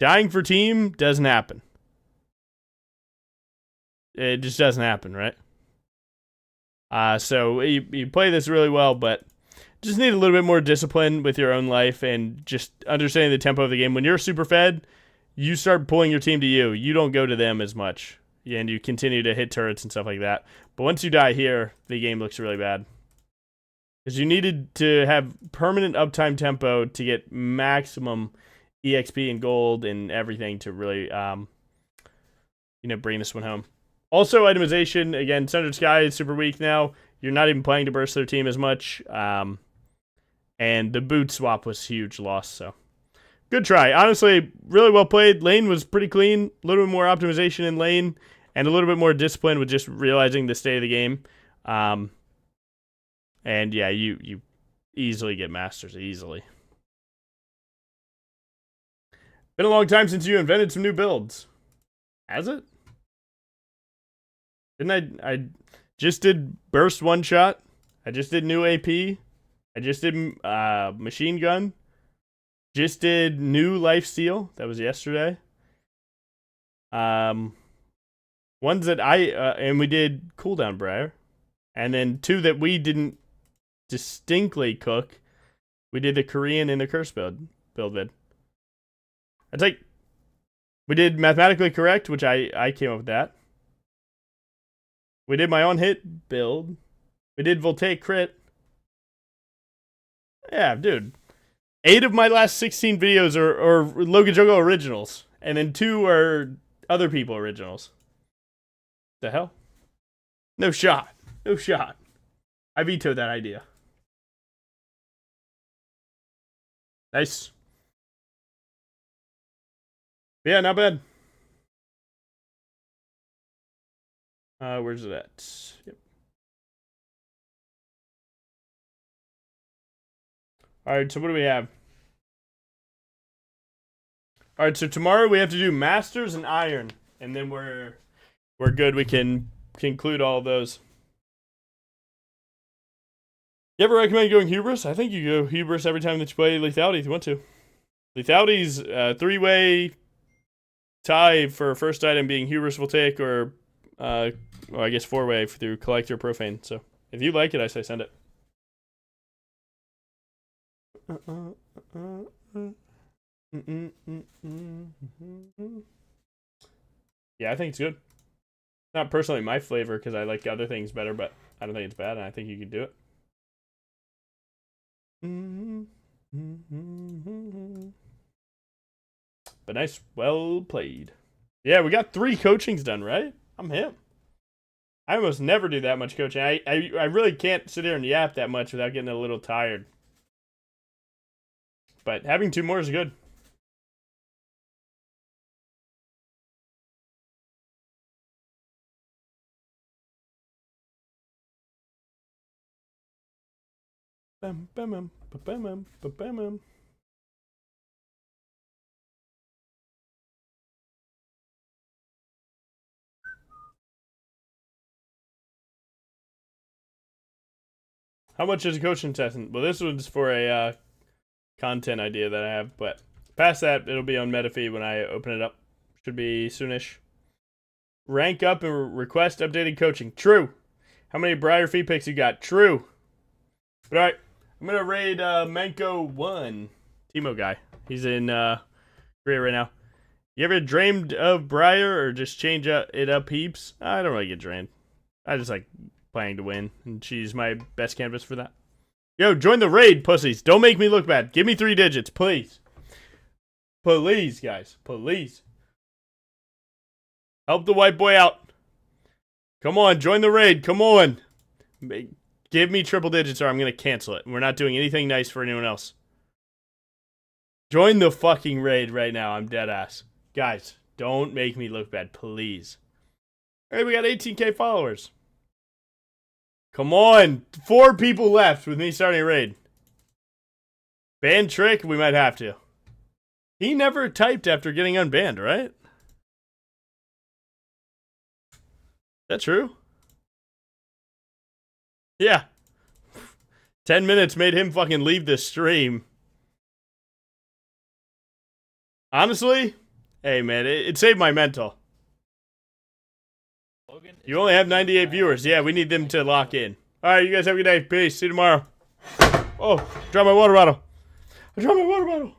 Dying for team doesn't happen. It just doesn't happen, right? So you play this really well, but just need a little bit more discipline with your own life and just understanding the tempo of the game. When you're super fed, you start pulling your team to you. You don't go to them as much. And you continue to hit turrets and stuff like that. But once you die here, the game looks really bad. Because you needed to have permanent uptime tempo to get maximum EXP and gold and everything to really, bring this one home. Also, itemization. Again, Sundered Sky is super weak now. You're not even playing to burst their team as much. And the boot swap was a huge loss, so. Good try. Honestly, really well played. Lane was pretty clean. A little bit more optimization in lane. And a little bit more discipline with just realizing the state of the game. And yeah, you easily get masters, easily. Been a long time since you invented some new builds. Has it? Didn't I just did burst one shot. I just did new AP. I just did machine gun. Just did new life steal. That was yesterday. Ones that and we did cooldown BRIAR. And then 2 that we didn't distinctly cook. We did the Korean and the curse build vid. We did mathematically correct, which I came up with that. We did my on hit build. We did voltaic crit. Yeah, dude. 8 of my last 16 videos are Logan Jogo originals. And then 2 are other people originals. The hell? No shot. No shot. I vetoed that idea. Nice. Yeah, not bad. Where's it at? Yep. Alright, so what do we have? All right, so tomorrow we have to do Masters and Iron, and then we're good. We can conclude all of those. You ever recommend going Hubris? I think you go Hubris every time that you play Lethality if you want to. Lethality's three-way tie for first item being Hubris will take, or well, I guess four-way through Collector Profane. So if you like it, I say send it. Yeah, I think it's good. Not personally my flavor because I like other things better, but I don't think it's bad, and I think you could do it. But nice, well played. Yeah, we got 3 coachings done, right? I'm him. I almost never do that much coaching. I really can't sit here and yap that much without getting a little tired. But having 2 more is good. Bam, bam, bam, bam, bam, bam, bam. How much is a coaching session? Well, this one's for a content idea that I have, but past that, it'll be on MetaFeed when I open it up. Should be soonish. Rank up and request updated coaching. True. How many BRIAR fee picks you got? True. But alright, I'm going to raid Manko 1. Timo guy. He's in Korea right now. You ever dreamed of BRIAR or just change it up heaps? I don't really get drained. I just like playing to win, and she's my best canvas for that. Yo, join the raid, pussies. Don't make me look bad. Give me 3 digits, please. Please, guys. Please. Help the white boy out. Come on, join the raid. Come on. Give me triple digits or I'm going to cancel it. We're not doing anything nice for anyone else. Join the fucking raid right now. I'm dead ass. Guys, don't make me look bad, please. All right, we got 18K followers. Come on. 4 people left with me starting a raid. Ban Trick, we might have to. He never typed after getting unbanned, right? Is that true? Yeah. 10 minutes made him fucking leave this stream. Honestly, hey man, it saved my mental. You only have 98 viewers. Yeah, we need them to lock in. Alright, you guys have a good day. Peace. See you tomorrow. Oh, drop my water bottle. I dropped my water bottle.